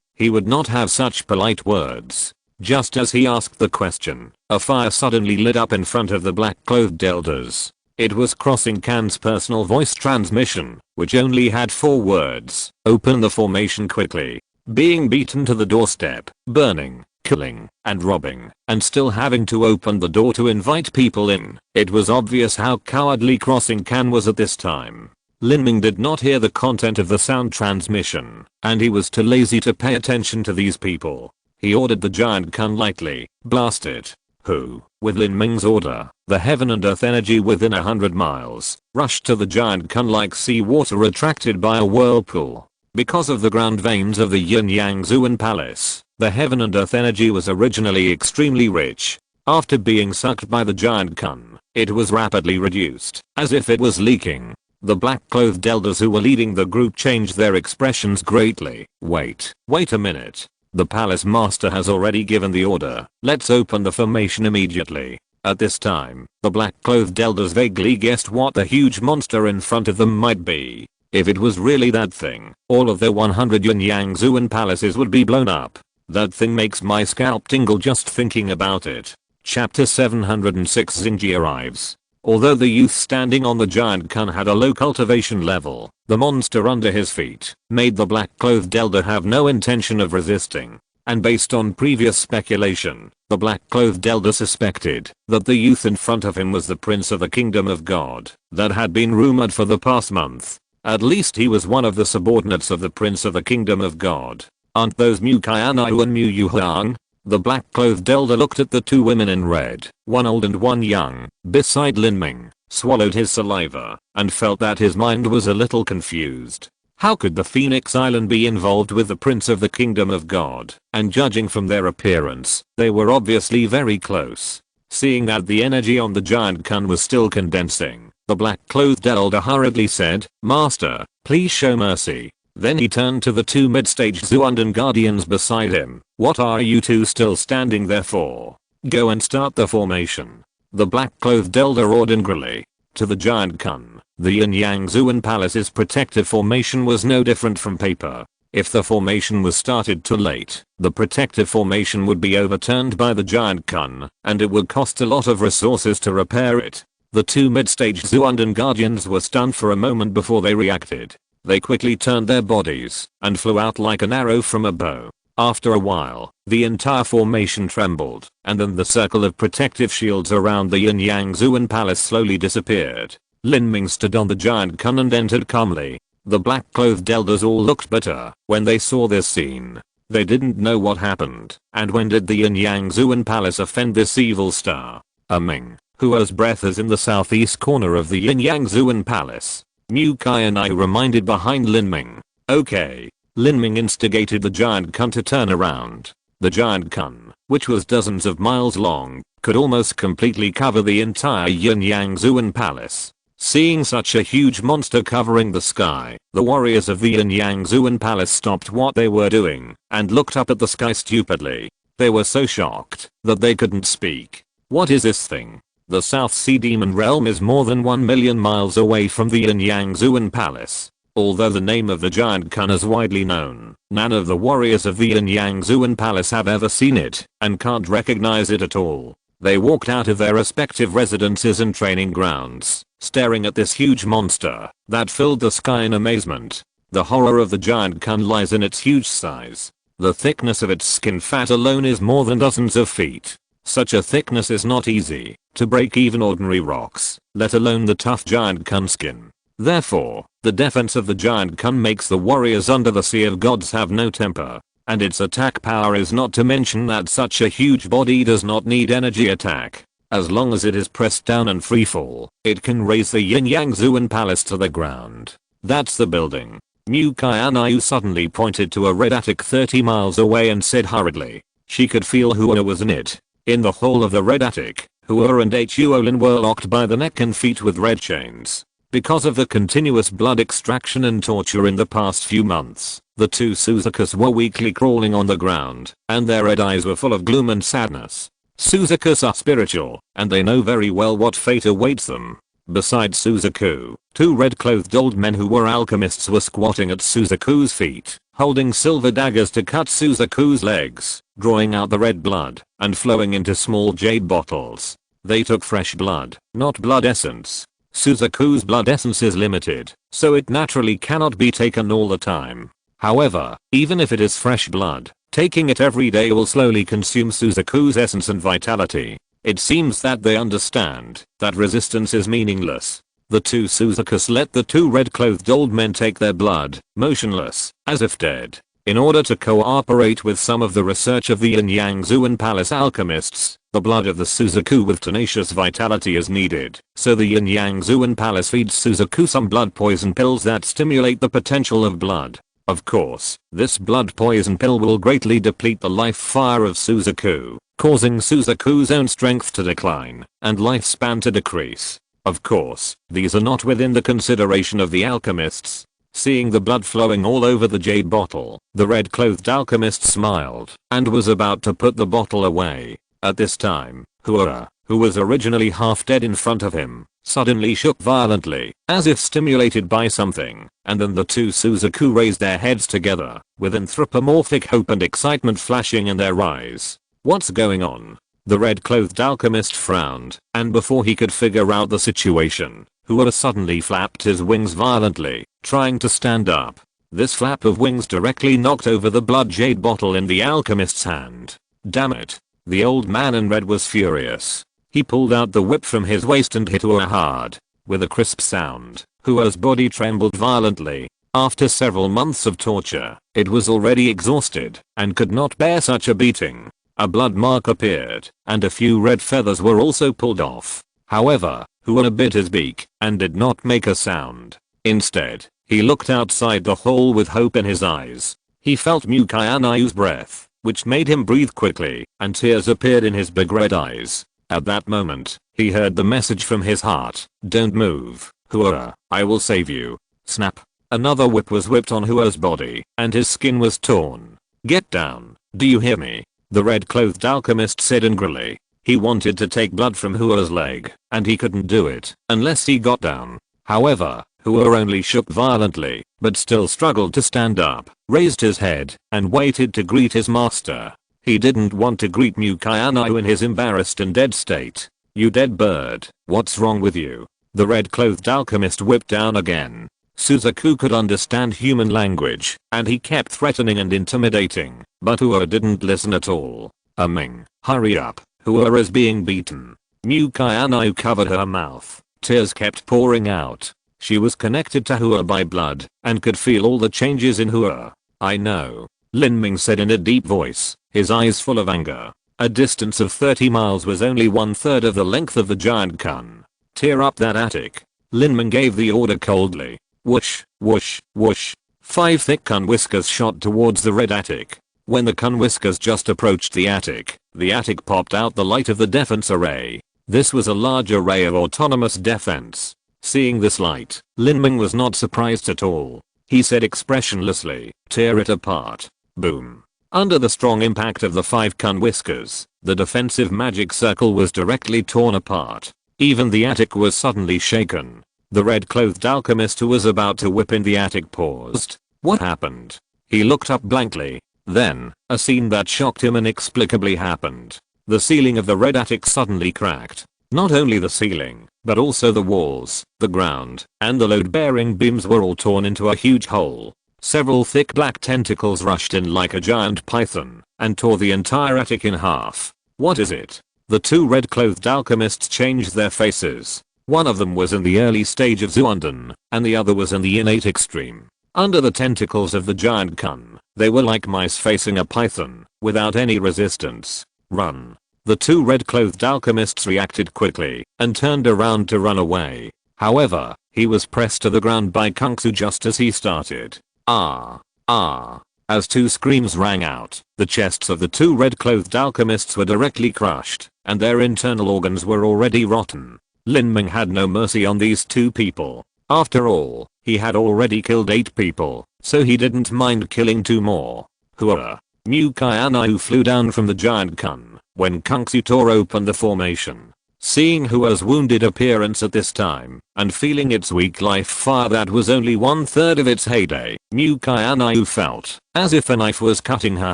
he would not have such polite words. Just as he asked the question, a fire suddenly lit up in front of the black-clothed elders. It was Crossing Kan's personal voice transmission, which only had 4 words. "Open the formation quickly." Being beaten to the doorstep, burning, killing, and robbing, and still having to open the door to invite people in. It was obvious how cowardly Crossing Can was at this time. Lin Ming did not hear the content of the sound transmission, and he was too lazy to pay attention to these people. He ordered the giant Kun lightly, blast it. Who, with Lin Ming's order, the heaven and earth energy within 100 miles, rushed to the giant Kun like sea water attracted by a whirlpool. Because of the ground veins of the Yin Yang Zuan Palace, the heaven and earth energy was originally extremely rich. After being sucked by the giant Kun, it was rapidly reduced, as if it was leaking. The black-clothed elders who were leading the group changed their expressions greatly. Wait a minute. The palace master has already given the order. Let's open the formation immediately. At this time, the black-clothed elders vaguely guessed what the huge monster in front of them might be. If it was really that thing, all of their 100 Yin Yang Zuan palaces would be blown up. That thing makes my scalp tingle just thinking about it. Chapter 706 Xinji arrives. Although the youth standing on the giant Kun had a low cultivation level, the monster under his feet made the black-clothed elder have no intention of resisting. And based on previous speculation, the black-clothed elder suspected that the youth in front of him was the prince of the kingdom of God that had been rumored for the past month. At least he was one of the subordinates of the prince of the kingdom of God. Aren't those Mu Qianxue and Mu Yuhuang? The black-clothed elder looked at the two women in red, one old and one young, beside Lin Ming, swallowed his saliva, and felt that his mind was a little confused. How could the Phoenix Island be involved with the Prince of the Kingdom of God? And judging from their appearance, they were obviously very close. Seeing that the energy on the giant Kun was still condensing, the black-clothed elder hurriedly said, "Master, please show mercy." Then he turned to the two mid-stage Zuundan guardians beside him. "What are you two still standing there for? Go and start the formation." The black-clothed elder ordered angrily. To the giant Kun, the Yin Yang Zuan Palace's protective formation was no different from paper. If the formation was started too late, the protective formation would be overturned by the giant Kun, and it would cost a lot of resources to repair it. The two mid-stage Zuundan guardians were stunned for a moment before they reacted. They quickly turned their bodies and flew out like an arrow from a bow. After a while, the entire formation trembled, and then the circle of protective shields around the Yin Yang Zuan Palace slowly disappeared. Lin Ming stood on the giant Kun and entered calmly. The black-clothed elders all looked bitter when they saw this scene. They didn't know what happened, and when did the Yin Yang Zuan Palace offend this evil star? Ming, whose breath is in the southeast corner of the Yin Yang Zuan Palace. Mu Qianxue reminded behind Lin Ming. Okay. Lin Ming instigated the giant Kun to turn around. The giant Kun, which was dozens of miles long, could almost completely cover the entire Yin Yang Zuan Palace. Seeing such a huge monster covering the sky, the warriors of the Yin Yang Zuan Palace stopped what they were doing and looked up at the sky stupidly. They were so shocked that they couldn't speak. What is this thing? The South Sea Demon Realm is more than 1 million miles away from the Yin Yang Zuan Palace. Although the name of the giant Kun is widely known, none of the warriors of the Yin Yang Zuan Palace have ever seen it and can't recognize it at all. They walked out of their respective residences and training grounds, staring at this huge monster that filled the sky in amazement. The horror of the giant Kun lies in its huge size. The thickness of its skin fat alone is more than dozens of feet. Such a thickness is not easy to break even ordinary rocks, let alone the tough giant Kun skin. Therefore, the defense of the giant Kun makes the warriors under the Sea of Gods have no temper, and its attack power is not to mention that such a huge body does not need energy attack. As long as it is pressed down and freefall, it can raise the Yin Yang Zuan Palace to the ground. That's the building. Mu Qianxue suddenly pointed to a red attic 30 miles away and said hurriedly. She could feel Hua was in it. In the hall of the red attic, Hua and Huolin were locked by the neck and feet with red chains. Because of the continuous blood extraction and torture in the past few months, the two Suzakus were weakly crawling on the ground, and their red eyes were full of gloom and sadness. Suzakus are spiritual, and they know very well what fate awaits them. Besides Suzaku, two red-clothed old men who were alchemists were squatting at Suzaku's feet, holding silver daggers to cut Suzaku's legs, drawing out the red blood, and flowing into small jade bottles. They took fresh blood, not blood essence. Suzaku's blood essence is limited, so it naturally cannot be taken all the time. However, even if it is fresh blood, taking it every day will slowly consume Suzaku's essence and vitality. It seems that they understand that resistance is meaningless. The two Suzakus let the two red-clothed old men take their blood, motionless, as if dead, in order to cooperate with some of the research of the Yin-Yang-Zuan Palace alchemists. The blood of the Suzaku with tenacious vitality is needed, so the Yin-Yang-Zuan Palace feeds Suzaku some blood poison pills that stimulate the potential of blood. Of course, this blood poison pill will greatly deplete the life fire of Suzaku, causing Suzaku's own strength to decline and lifespan to decrease. Of course, these are not within the consideration of the alchemists. Seeing the blood flowing all over the jade bottle, the red-clothed alchemist smiled and was about to put the bottle away. At this time, Hua, who was originally half dead in front of him, suddenly shook violently, as if stimulated by something, and then the two Suzaku raised their heads together, with anthropomorphic hope and excitement flashing in their eyes. What's going on? The red-clothed alchemist frowned, and before he could figure out the situation, Hua suddenly flapped his wings violently, trying to stand up. This flap of wings directly knocked over the blood jade bottle in the alchemist's hand. Damn it. The old man in red was furious. He pulled out the whip from his waist and hit Hua hard. With a crisp sound, Hua's body trembled violently. After several months of torture, it was already exhausted and could not bear such a beating. A blood mark appeared, and a few red feathers were also pulled off. However, Hua bit his beak and did not make a sound. Instead, he looked outside the hole with hope in his eyes. He felt Mu Qianxue's breath, which made him breathe quickly, and tears appeared in his big red eyes. At that moment, he heard the message from his heart. Don't move, Hua, I will save you. Snap. Another whip was whipped on Hua's body, and his skin was torn. Get down, do you hear me? The red-clothed alchemist said angrily. He wanted to take blood from Hua's leg, and he couldn't do it unless he got down. However, Hua only shook violently, but still struggled to stand up, raised his head, and waited to greet his master. He didn't want to greet Mu Qianxue in his embarrassed and dead state. You dead bird, what's wrong with you? The red-clothed alchemist whipped down again. Suzaku could understand human language, and he kept threatening and intimidating, but Hua didn't listen at all. Ming, hurry up, Hua is being beaten. Mu Qianxue covered her mouth. Tears kept pouring out. She was connected to Hua by blood, and could feel all the changes in Hua. I know, Lin Ming said in a deep voice, his eyes full of anger. A distance of 30 miles was only 1/3 of the length of the giant kun. Tear up that attic. Lin Ming gave the order coldly. Whoosh, whoosh, whoosh. 5 thick kun whiskers shot towards the red attic. When the kun whiskers just approached the attic popped out the light of the defense array. This was a large array of autonomous defense. Seeing this light, Lin Ming was not surprised at all. He said expressionlessly, tear it apart. Boom. Under the strong impact of the 5 kun whiskers, the defensive magic circle was directly torn apart. Even the attic was suddenly shaken. The red-clothed alchemist who was about to whip in the attic paused. What happened? He looked up blankly. Then, a scene that shocked him inexplicably happened. The ceiling of the red attic suddenly cracked. Not only the ceiling, but also the walls, the ground, and the load-bearing beams were all torn into a huge hole. Several thick black tentacles rushed in like a giant python, and tore the entire attic in half. What is it? The two red-clothed alchemists changed their faces. One of them was in the early stage of Zuanden, and the other was in the innate extreme. Under the tentacles of the giant kun, they were like mice facing a python, without any resistance. Run. The two red-clothed alchemists reacted quickly, and turned around to run away. However, he was pressed to the ground by Qianxue just as he started. Ah! Ah! As two screams rang out, the chests of the two red-clothed alchemists were directly crushed, and their internal organs were already rotten. Lin Ming had no mercy on these two people. After all, he had already killed 8 people, so he didn't mind killing 2 more. Hua. Mu Qianxue flew down from the giant kun when Qianxue tore open the formation. Seeing Hua's wounded appearance at this time, and feeling its weak life fire that was only 1/3 of its heyday, Mu Qianxue felt as if a knife was cutting her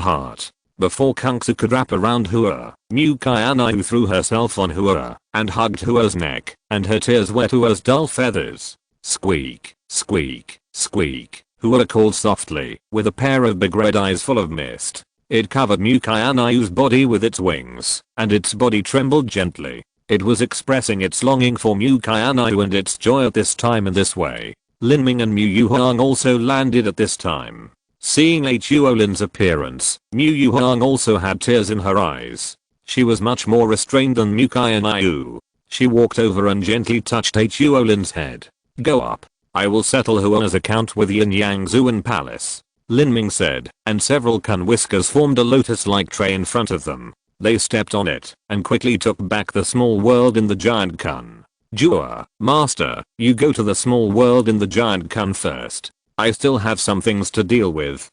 heart. Before Qianxue could wrap around Hua, Mu Qianxue threw herself on Hua and hugged Hua's neck, and her tears wet Hua's dull feathers. Squeak, squeak, squeak. Hua called softly, with a pair of big red eyes full of mist. It covered Mu Qianxue's body with its wings, and its body trembled gently. It was expressing its longing for Mu Qianxue and its joy at this time in this way. Lin Ming and Mu Yuhuang also landed at this time. Seeing Huolin's appearance, Mu Yuhuang also had tears in her eyes. She was much more restrained than Mu Qianxue. She walked over and gently touched Huolin's head. Go up. I will settle Hua's account with Yin Yang Zuan Palace, Lin Ming said, and several Kun whiskers formed a lotus-like tray in front of them. They stepped on it and quickly took back the small world in the giant Kun. Jua, master, you go to the small world in the giant Kun first. I still have some things to deal with.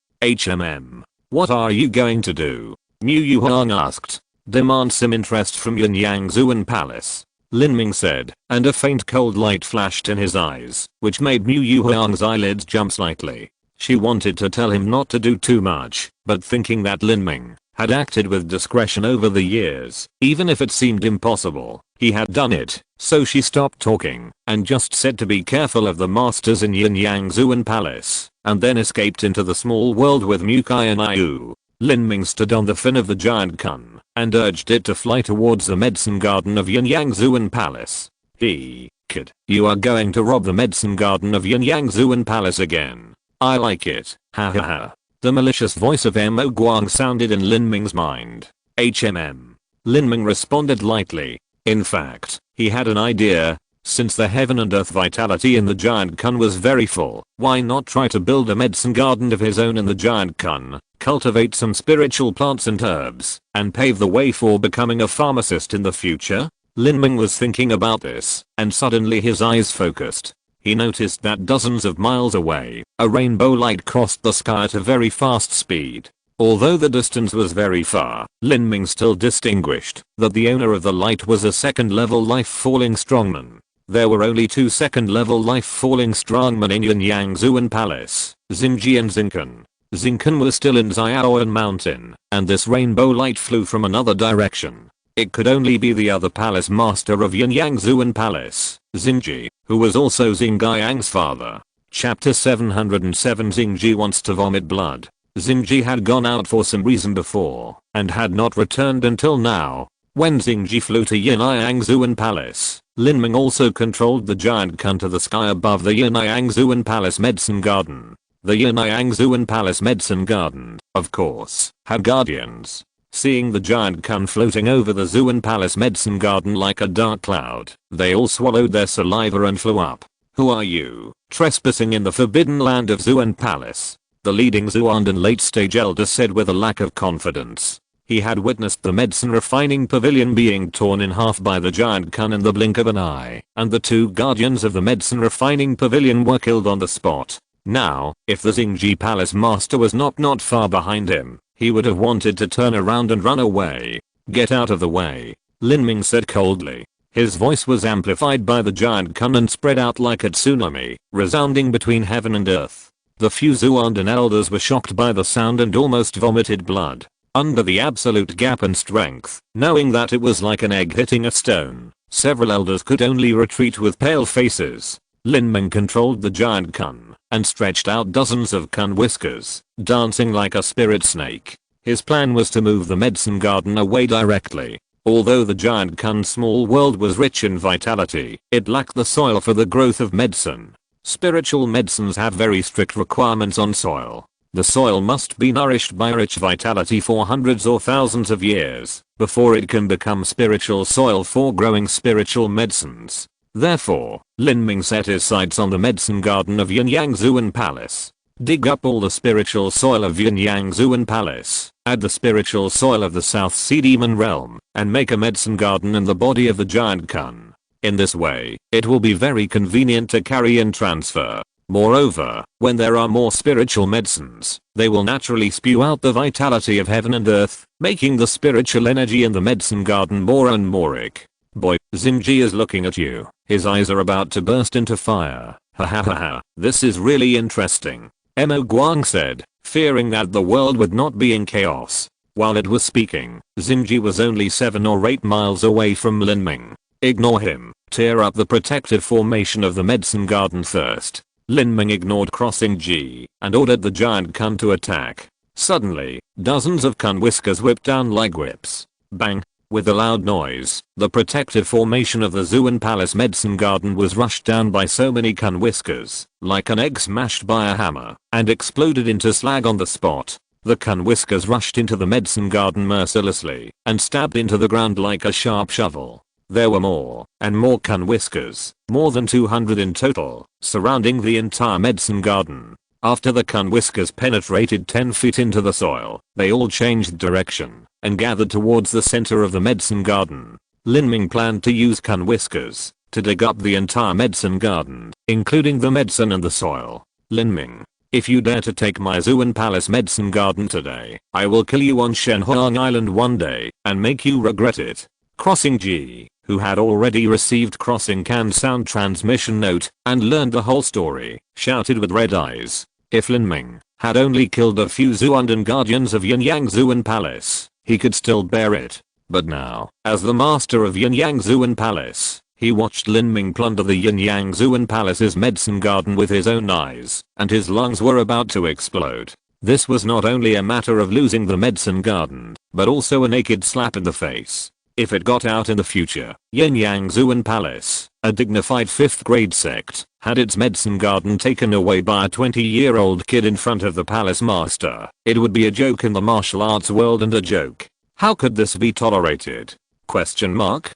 What are you going to do? Mu Yuhuang asked. Demand some interest from Yin Yang Zuan Palace, Lin Ming said, and a faint cold light flashed in his eyes, which made Mu Yuhuang's eyelids jump slightly. She wanted to tell him not to do too much, but thinking that Lin Ming had acted with discretion over the years, even if it seemed impossible, he had done it, so she stopped talking and just said to be careful of the masters in Yin Yang Zuan Palace, and then escaped into the small world with Mu Qianxue. Lin Ming stood on the fin of the giant Kun and urged it to fly towards the medicine garden of Yin Yang Zuan Palace. Kid, you are going to rob the medicine garden of Yin Yang Zuan Palace again. I like it, ha ha ha. The malicious voice of Mo Guang sounded in Lin Ming's mind. Lin Ming responded lightly. In fact, he had an idea. Since the heaven and earth vitality in the giant Kun was very full, why not try to build a medicine garden of his own in the giant Kun, cultivate some spiritual plants and herbs, and pave the way for becoming a pharmacist in the future? Lin Ming was thinking about this, and suddenly his eyes focused. He noticed that dozens of miles away, a rainbow light crossed the sky at a very fast speed. Although the distance was very far, Lin Ming still distinguished that the owner of the light was a second-level life-falling strongman. There were only 2 second-level life-falling strongmen in Yin Yang Zuan Palace, Xingji and Xingkan. Xingkan was still in Xiaoan Mountain, and this rainbow light flew from another direction. It could only be the other palace master of Yin Yang Zuan Palace, Xingji, who was also Xingyang's father. Chapter 707 Xingji wants to vomit blood. Xingji had gone out for some reason before, and had not returned until now. When Xingji flew to Yin Yang Zuan Palace, Lin Ming also controlled the giant Kun to the sky above the Yin Yang Zuan Palace medicine garden. The Yin Yang Zuan Palace medicine garden, of course, had guardians. Seeing the giant Kun floating over the Zuan Palace medicine garden like a dark cloud, they all swallowed their saliva and flew up. Who are you, trespassing in the forbidden land of Zuan Palace? The leading Zuandan late-stage elder said with a lack of confidence. He had witnessed the medicine refining pavilion being torn in half by the giant Kun in the blink of an eye, and the 2 guardians of the medicine refining pavilion were killed on the spot. Now, if the Xingji Palace master was not far behind him, he would have wanted to turn around and run away. Get out of the way, Lin Ming said coldly. His voice was amplified by the giant Kun and spread out like a tsunami, resounding between heaven and earth. The few Zuandan elders were shocked by the sound and almost vomited blood. Under the absolute gap and strength, knowing that it was like an egg hitting a stone, several elders could only retreat with pale faces. Lin Ming controlled the giant Kun and stretched out dozens of Kun whiskers, dancing like a spirit snake. His plan was to move the medicine garden away directly. Although the giant Kun's small world was rich in vitality, it lacked the soil for the growth of medicine. Spiritual medicines have very strict requirements on soil. The soil must be nourished by rich vitality for hundreds or thousands of years before it can become spiritual soil for growing spiritual medicines. Therefore, Lin Ming set his sights on the medicine garden of Yin Yang Zuan Palace. Dig up all the spiritual soil of Yin Yang Zuan Palace, add the spiritual soil of the South Sea Demon Realm, and make a medicine garden in the body of the giant Kun. In this way, it will be very convenient to carry and transfer. Moreover, when there are more spiritual medicines, they will naturally spew out the vitality of heaven and earth, making the spiritual energy in the medicine garden more and more. Boy, Xingji is looking at you. His eyes are about to burst into fire. Ha ha ha ha. This is really interesting, Mo Guang said, fearing that the world would not be in chaos. While it was speaking, Xingji was only 7 or 8 miles away from Lin Ming. Ignore him. Tear up the protective formation of the medicine garden first. Lin Ming ignored crossing G and ordered the giant kun to attack. Suddenly, dozens of kun whiskers whipped down like whips. Bang! With a loud noise, the protective formation of the Zuan Palace medicine garden was rushed down by so many kun whiskers, like an egg smashed by a hammer, and exploded into slag on the spot. The kun whiskers rushed into the medicine garden mercilessly and stabbed into the ground like a sharp shovel. There were more and more kun whiskers, more than 200 in total, surrounding the entire medicine garden. After the kun whiskers penetrated 10 feet into the soil, they all changed direction and gathered towards the center of the medicine garden. Lin Ming planned to use kun whiskers to dig up the entire medicine garden, including the medicine and the soil. Lin Ming, if you dare to take my Zuan Palace medicine garden today, I will kill you on Shenhuang Island one day and make you regret it. Crossing G, who had already received Crossing Can sound transmission note and learned the whole story, shouted with red eyes. If Lin Ming had only killed a few Zuandan guardians of Yin-Yang Zuan Palace, he could still bear it. But now, as the master of Yin-Yang Zuan Palace, he watched Lin Ming plunder the Yin-Yang Zuan Palace's medicine garden with his own eyes, and his lungs were about to explode. This was not only a matter of losing the medicine garden, but also a naked slap in the face. If it got out in the future, Yin-Yang Zuan Palace, a dignified 5th grade sect, had its medicine garden taken away by a 20-year-old kid in front of the palace master, it would be a joke in the martial arts world and a joke. How could this be tolerated? Question mark?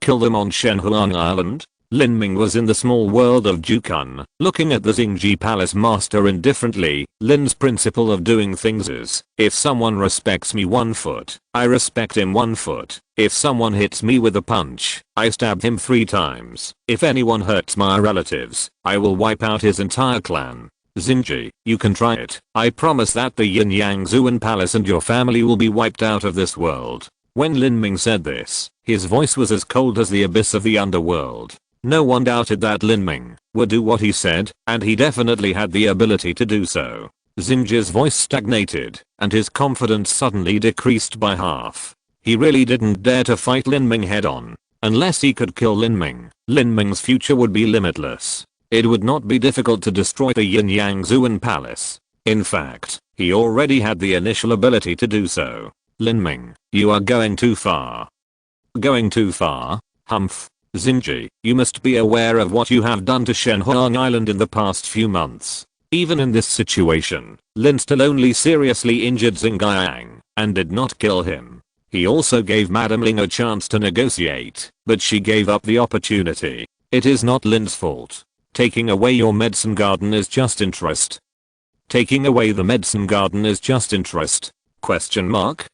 Kill them on Shenhuang Island? Lin Ming was in the small world of Jukun, looking at the Xingji Palace master indifferently. Lin's principle of doing things is, if someone respects me 1 foot, I respect him 1 foot. If someone hits me with a punch, I stab him 3 times. If anyone hurts my relatives, I will wipe out his entire clan. Xingji, you can try it. I promise that the Yin-Yang Zuan Palace and your family will be wiped out of this world. When Lin Ming said this, his voice was as cold as the abyss of the underworld. No one doubted that Lin Ming would do what he said, and he definitely had the ability to do so. Xingji's voice stagnated, and his confidence suddenly decreased by half. He really didn't dare to fight Lin Ming head on. Unless he could kill Lin Ming, Lin Ming's future would be limitless. It would not be difficult to destroy the Yin-Yang Zuan Palace. In fact, he already had the initial ability to do so. Lin Ming, you are going too far. Going too far? Humph. Xingji, you must be aware of what you have done to Shenhuang Island in the past few months. Even in this situation, Lin still only seriously injured Xingyang and did not kill him. He also gave Madame Ling a chance to negotiate, but she gave up the opportunity. It is not Lin's fault. Taking away your medicine garden is just interest. Taking away the medicine garden is just interest? Question mark?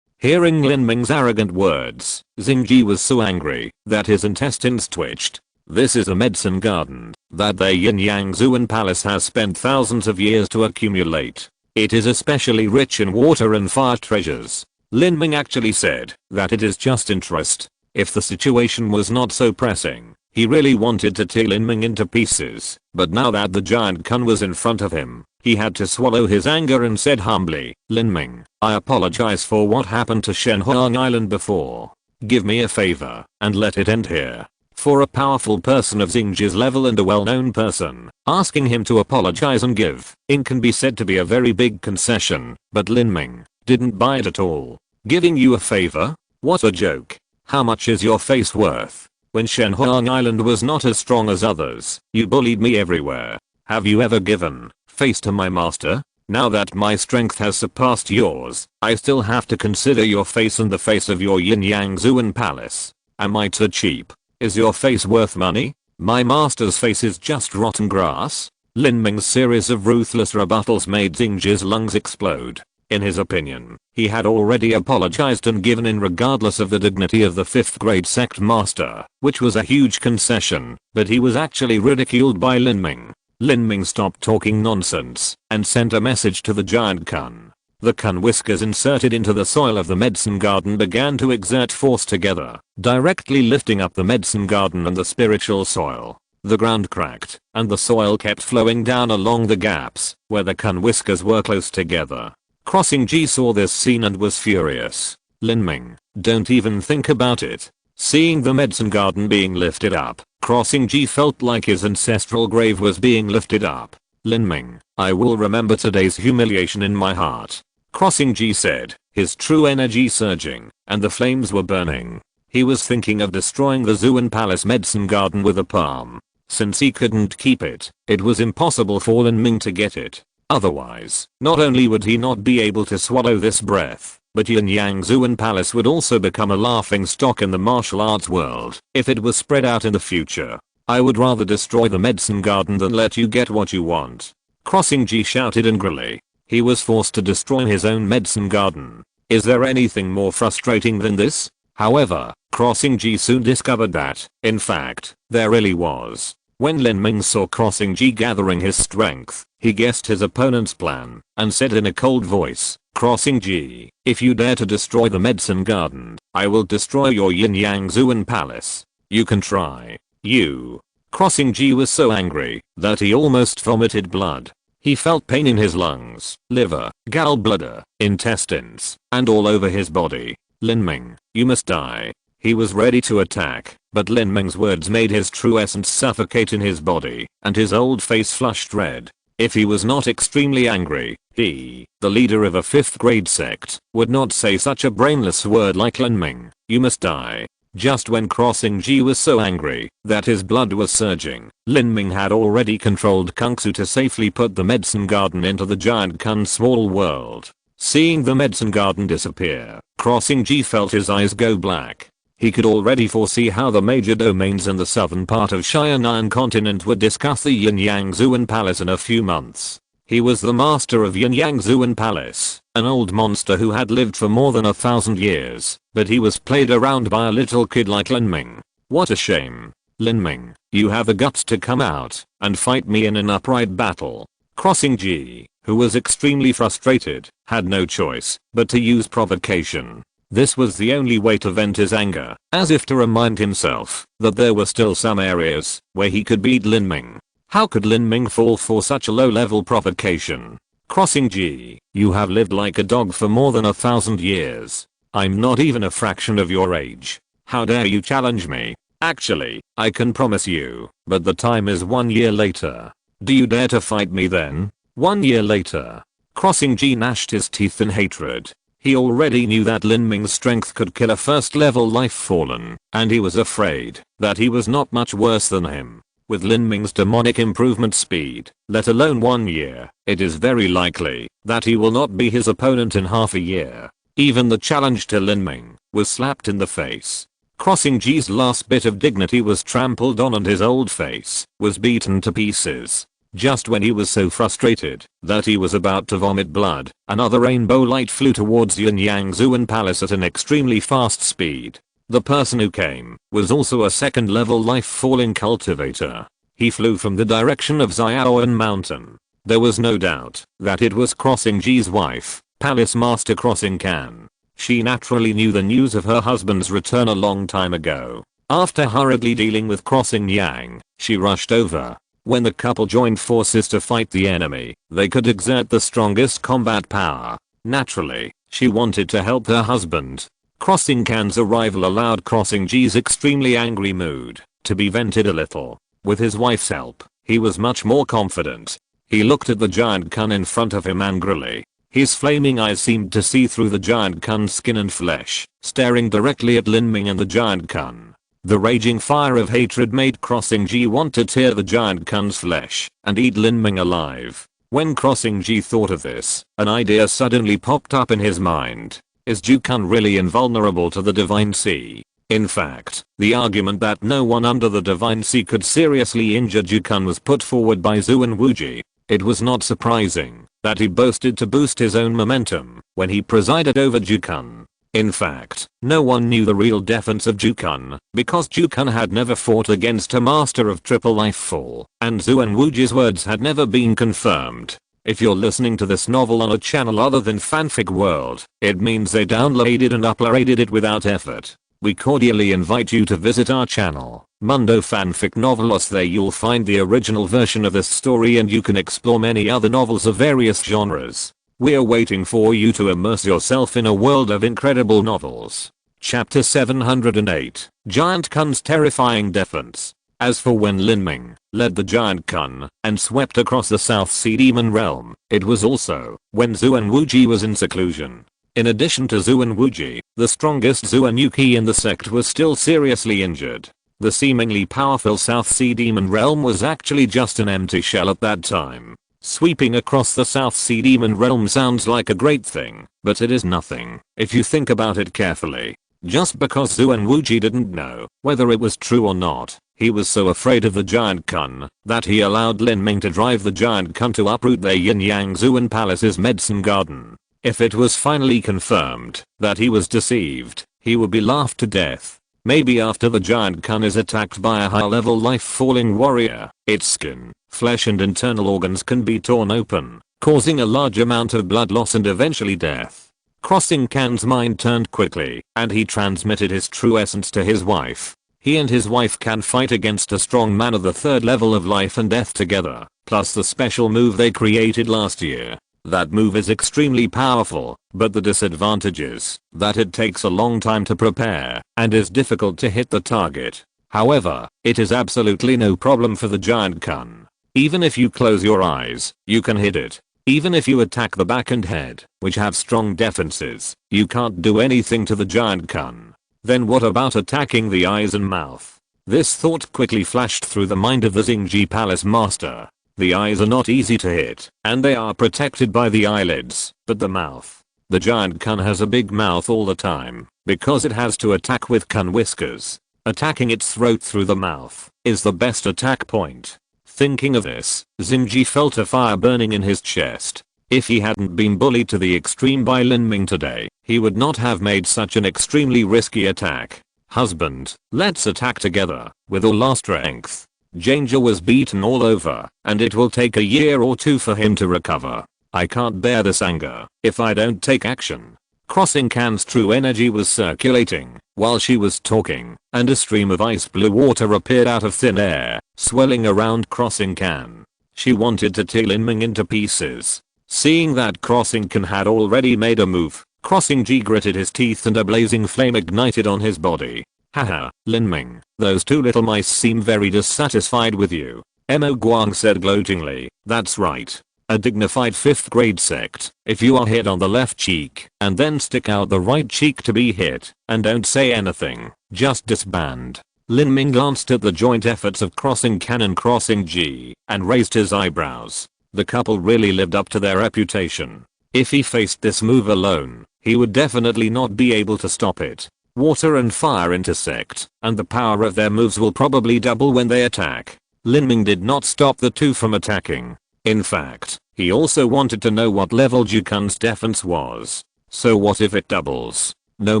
Hearing Lin Ming's arrogant words, Xingji was so angry that his intestines twitched. This is a medicine garden that the Yin-Yang Zuan Palace has spent thousands of years to accumulate. It is especially rich in water and fire treasures. Lin Ming actually said that it is just interest. If the situation was not so pressing, he really wanted to tear Lin Ming into pieces, but now that the giant kun was in front of him, he had to swallow his anger and said humbly, Lin Ming, I apologize for what happened to Shenhuang Island before. Give me a favor and let it end here. For a powerful person of Xingji's level and a well-known person, asking him to apologize and give in can be said to be a very big concession, but Lin Ming didn't buy it at all. Giving you a favor? What a joke. How much is your face worth? When Shenhuang Island was not as strong as others, you bullied me everywhere. Have you ever given face to my master? Now that my strength has surpassed yours, I still have to consider your face and the face of your Yin-Yang Zuan Palace. Am I too cheap? Is your face worth money? My master's face is just rotten grass. Lin Ming's series of ruthless rebuttals made Xingji's lungs explode. In his opinion, he had already apologized and given in regardless of the dignity of the 5th grade sect master, which was a huge concession, but he was actually ridiculed by Lin Ming. Lin Ming stopped talking nonsense and sent a message to the giant kun. The kun whiskers inserted into the soil of the medicine garden began to exert force together, directly lifting up the medicine garden and the spiritual soil. The ground cracked, and the soil kept flowing down along the gaps where the kun whiskers were close together. Crossing G saw this scene and was furious. Lin Ming, don't even think about it. Seeing the medicine garden being lifted up, Crossing G felt like his ancestral grave was being lifted up. Lin Ming, I will remember today's humiliation in my heart. Crossing G said, his true energy surging, and the flames were burning. He was thinking of destroying the Zuan Palace medicine garden with a palm. Since he couldn't keep it, it was impossible for Lin Ming to get it. Otherwise, not only would he not be able to swallow this breath, but Yin Yang Zuan Palace would also become a laughing stock in the martial arts world if it was spread out in the future. I would rather destroy the medicine garden than let you get what you want. Crossing G shouted angrily. He was forced to destroy his own medicine garden. Is there anything more frustrating than this? However, Crossing G soon discovered that, in fact, there really was. When Lin Ming saw Crossing G gathering his strength, he guessed his opponent's plan and said in a cold voice, Crossing G, if you dare to destroy the medicine garden, I will destroy your Yin Yang Zuan Palace. You can try. You. Crossing G was so angry that he almost vomited blood. He felt pain in his lungs, liver, gallbladder, intestines, and all over his body. Lin Ming, you must die. He was ready to attack, but Lin Ming's words made his true essence suffocate in his body, and his old face flushed red. If he was not extremely angry, he, the leader of a 5th grade sect, would not say such a brainless word like Lin Ming, you must die. Just when Crossing G was so angry that his blood was surging, Lin Ming had already controlled Kung Fu to safely put the medicine garden into the giant Kun's small world. Seeing the medicine garden disappear, Crossing G felt his eyes go black. He could already foresee how the major domains in the southern part of Xianan continent would discuss the Yin Yang Zuan Palace in a few months. He was the master of Yin Yang Zuan Palace, an old monster who had lived for more than 1,000 years, but he was played around by a little kid like Lin Ming. What a shame. Lin Ming, you have the guts to come out and fight me in an upright battle. Crossing G, who was extremely frustrated, had no choice but to use provocation. This was the only way to vent his anger, as if to remind himself that there were still some areas where he could beat Lin Ming. How could Lin Ming fall for such a low-level provocation? Crossing G, you have lived like a dog for more than 1,000 years. I'm not even a fraction of your age. How dare you challenge me? Actually, I can promise you, but the time is 1 year later. Do you dare to fight me then? 1 year later. Crossing G gnashed his teeth in hatred. He already knew that Lin Ming's strength could kill a 1st level life fallen, and he was afraid that he was not much worse than him. With Lin Ming's demonic improvement speed, let alone 1 year, it is very likely that he will not be his opponent in half a year. Even the challenge to Lin Ming was slapped in the face. Crossing G's last bit of dignity was trampled on and his old face was beaten to pieces. Just when he was so frustrated that he was about to vomit blood, another rainbow light flew towards Yin Yang Zuan Palace at an extremely fast speed. The person who came was also a 2nd level life-falling cultivator. He flew from the direction of Xiaoan Mountain. There was no doubt that it was Crossing G's wife, Palace Master Crossing Can. She naturally knew the news of her husband's return a long time ago. After hurriedly dealing with Crossing Yang, she rushed over. When the couple joined forces to fight the enemy, they could exert the strongest combat power. Naturally, she wanted to help her husband. Crossing Can's arrival allowed Crossing G's extremely angry mood to be vented a little. With his wife's help, he was much more confident. He looked at the giant Kun in front of him angrily. His flaming eyes seemed to see through the giant Kun's skin and flesh, staring directly at Lin Ming and the giant Kun. The raging fire of hatred made Crossing G want to tear the giant Kun's flesh and eat Lin Ming alive. When Crossing G thought of this, an idea suddenly popped up in his mind. Is Ju Kun really invulnerable to the Divine Sea? In fact, the argument that no one under the Divine Sea could seriously injure Ju Kun was put forward by Zuan Wuji. It was not surprising that he boasted to boost his own momentum when he presided over Ju Kun. In fact, no one knew the real defense of Ju Kun because Ju Kun had never fought against a master of triple lifefall, and Zuan Wuji's words had never been confirmed. If you're listening to this novel on a channel other than Fanfic World, it means they downloaded and uploaded it without effort. We cordially invite you to visit our channel, Mundo Fanfic Novelos. There you'll find the original version of this story and you can explore many other novels of various genres. We're waiting for you to immerse yourself in a world of incredible novels. Chapter 708, Giant Kun's Terrifying Defense. As for when Lin Ming led the Giant Kun and swept across the South Sea Demon Realm, it was also when Zuan Wuji was in seclusion. In addition to Zuan Wuji, the strongest Zuanuki in the sect was still seriously injured. The seemingly powerful South Sea Demon Realm was actually just an empty shell at that time. Sweeping across the South Sea Demon Realm sounds like a great thing, but it is nothing if you think about it carefully. Just because Zuan Wuji didn't know whether it was true or not, he was so afraid of the Giant Kun that he allowed Lin Ming to drive the Giant Kun to uproot their Yin-Yang Zuan Palace's medicine garden. If it was finally confirmed that he was deceived, he would be laughed to death. Maybe after the Giant Kun is attacked by a high-level life-falling warrior, its skin, flesh and internal organs can be torn open, causing a large amount of blood loss and eventually death. Crossing Kan's mind turned quickly, and he transmitted his true essence to his wife. He and his wife can fight against a strong man of the third level of life and death together, plus the special move they created last year. That move is extremely powerful, but the disadvantage is that it takes a long time to prepare and is difficult to hit the target. However, it is absolutely no problem for the Giant Kun. Even if you close your eyes, you can hit it. Even if you attack the back and head, which have strong defenses, you can't do anything to the Giant Kun. Then what about attacking the eyes and mouth? This thought quickly flashed through the mind of the Xingji Palace Master. The eyes are not easy to hit, and they are protected by the eyelids, but the mouth. The Giant Kun has a big mouth all the time, because it has to attack with Kun whiskers. Attacking its throat through the mouth is the best attack point. Thinking of this, Xingji felt a fire burning in his chest. If he hadn't been bullied to the extreme by Lin Ming today, he would not have made such an extremely risky attack. Husband, let's attack together, with all our strength. Danger was beaten all over, and it will take a year or two for him to recover. I can't bear this anger if I don't take action. Crossing Kan's true energy was circulating while she was talking, and a stream of ice blue water appeared out of thin air, swelling around Crossing Kan. She wanted to tear Lin Ming into pieces. Seeing that Crossing Kan had already made a move, Crossing Ji gritted his teeth and a blazing flame ignited on his body. Haha, Lin Ming, those two little mice seem very dissatisfied with you. Mo Guang said gloatingly. That's right. A dignified 5th grade sect. If you are hit on the left cheek and then stick out the right cheek to be hit and don't say anything, just disband. Lin Ming glanced at the joint efforts of Crossing Kan and Crossing Ji and raised his eyebrows. The couple really lived up to their reputation. If he faced this move alone, he would definitely not be able to stop it. Water and fire intersect, and the power of their moves will probably double when they attack. Lin Ming did not stop the two from attacking. In fact, he also wanted to know what level Ju Kun's defense was. So what if it doubles? No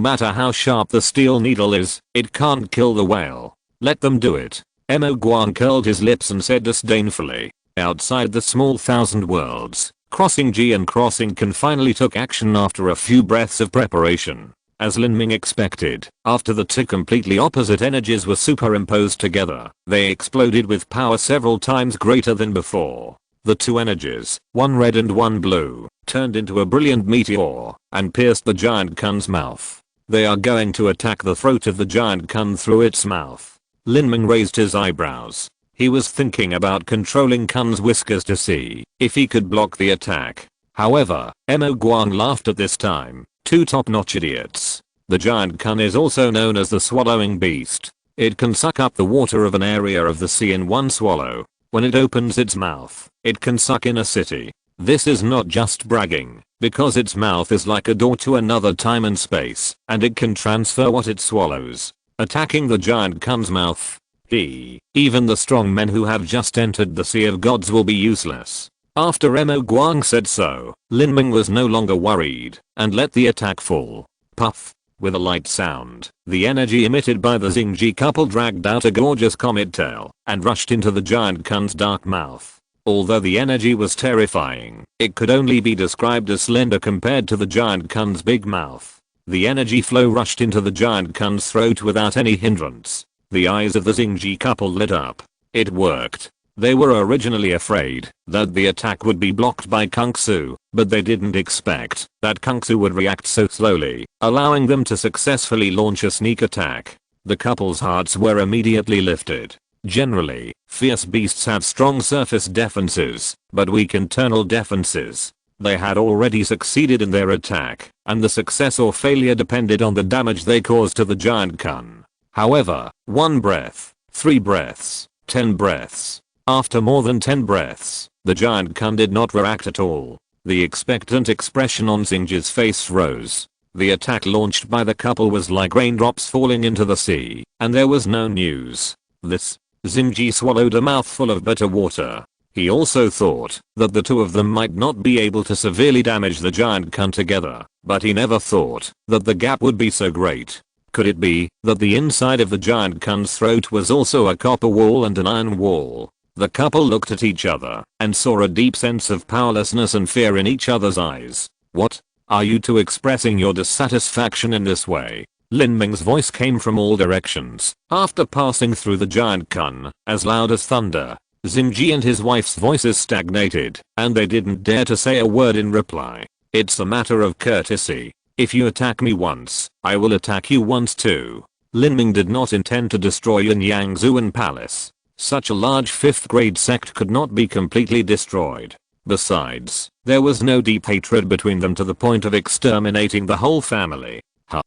matter how sharp the steel needle is, it can't kill the whale. Let them do it. Mo Guang curled his lips and said disdainfully. Outside the small thousand worlds, Crossing Ji and Crossing Kan finally took action after a few breaths of preparation. As Lin Ming expected, after the two completely opposite energies were superimposed together, they exploded with power several times greater than before. The two energies, one red and one blue, turned into a brilliant meteor and pierced the Giant Kun's mouth. They are going to attack the throat of the Giant Kun through its mouth. Lin Ming raised his eyebrows. He was thinking about controlling Kun's whiskers to see if he could block the attack. However, Mo Guang laughed at this time. Two top-notch idiots. The Giant Kun is also known as the swallowing beast. It can suck up the water of an area of the sea in one swallow. When it opens its mouth, it can suck in a city. This is not just bragging, because its mouth is like a door to another time and space, and it can transfer what it swallows. Attacking the Giant Kun's mouth. Even the strong men who have just entered the Sea of Gods will be useless. After Mo Guang said so, Lin Ming was no longer worried and let the attack fall. Puff. With a light sound, the energy emitted by the Xingji couple dragged out a gorgeous comet tail and rushed into the Giant Kun's dark mouth. Although the energy was terrifying, it could only be described as slender compared to the Giant Kun's big mouth. The energy flow rushed into the Giant Kun's throat without any hindrance. The eyes of the Xingji couple lit up. It worked. They were originally afraid that the attack would be blocked by Qianxue, but they didn't expect that Qianxue would react so slowly, allowing them to successfully launch a sneak attack. The couple's hearts were immediately lifted. Generally, fierce beasts have strong surface defenses, but weak internal defenses. They had already succeeded in their attack, and the success or failure depended on the damage they caused to the giant Kun. However, 1 breath, 3 breaths, 10 breaths. After more than 10 breaths, the giant Kun did not react at all. The expectant expression on Xingji's face rose. The attack launched by the couple was like raindrops falling into the sea, and there was no news. Xingji swallowed a mouthful of bitter water. He also thought that the two of them might not be able to severely damage the giant Kun together, but he never thought that the gap would be so great. Could it be that the inside of the giant Kun's throat was also a copper wall and an iron wall? The couple looked at each other and saw a deep sense of powerlessness and fear in each other's eyes. What? Are you two expressing your dissatisfaction in this way? Lin Ming's voice came from all directions, after passing through the giant Kun, as loud as thunder. Xingji and his wife's voices stagnated, and they didn't dare to say a word in reply. It's a matter of courtesy. If you attack me once, I will attack you once too. Lin Ming did not intend to destroy Yanyangzuan Palace. Such a large 5th grade sect could not be completely destroyed. Besides, there was no deep hatred between them to the point of exterminating the whole family.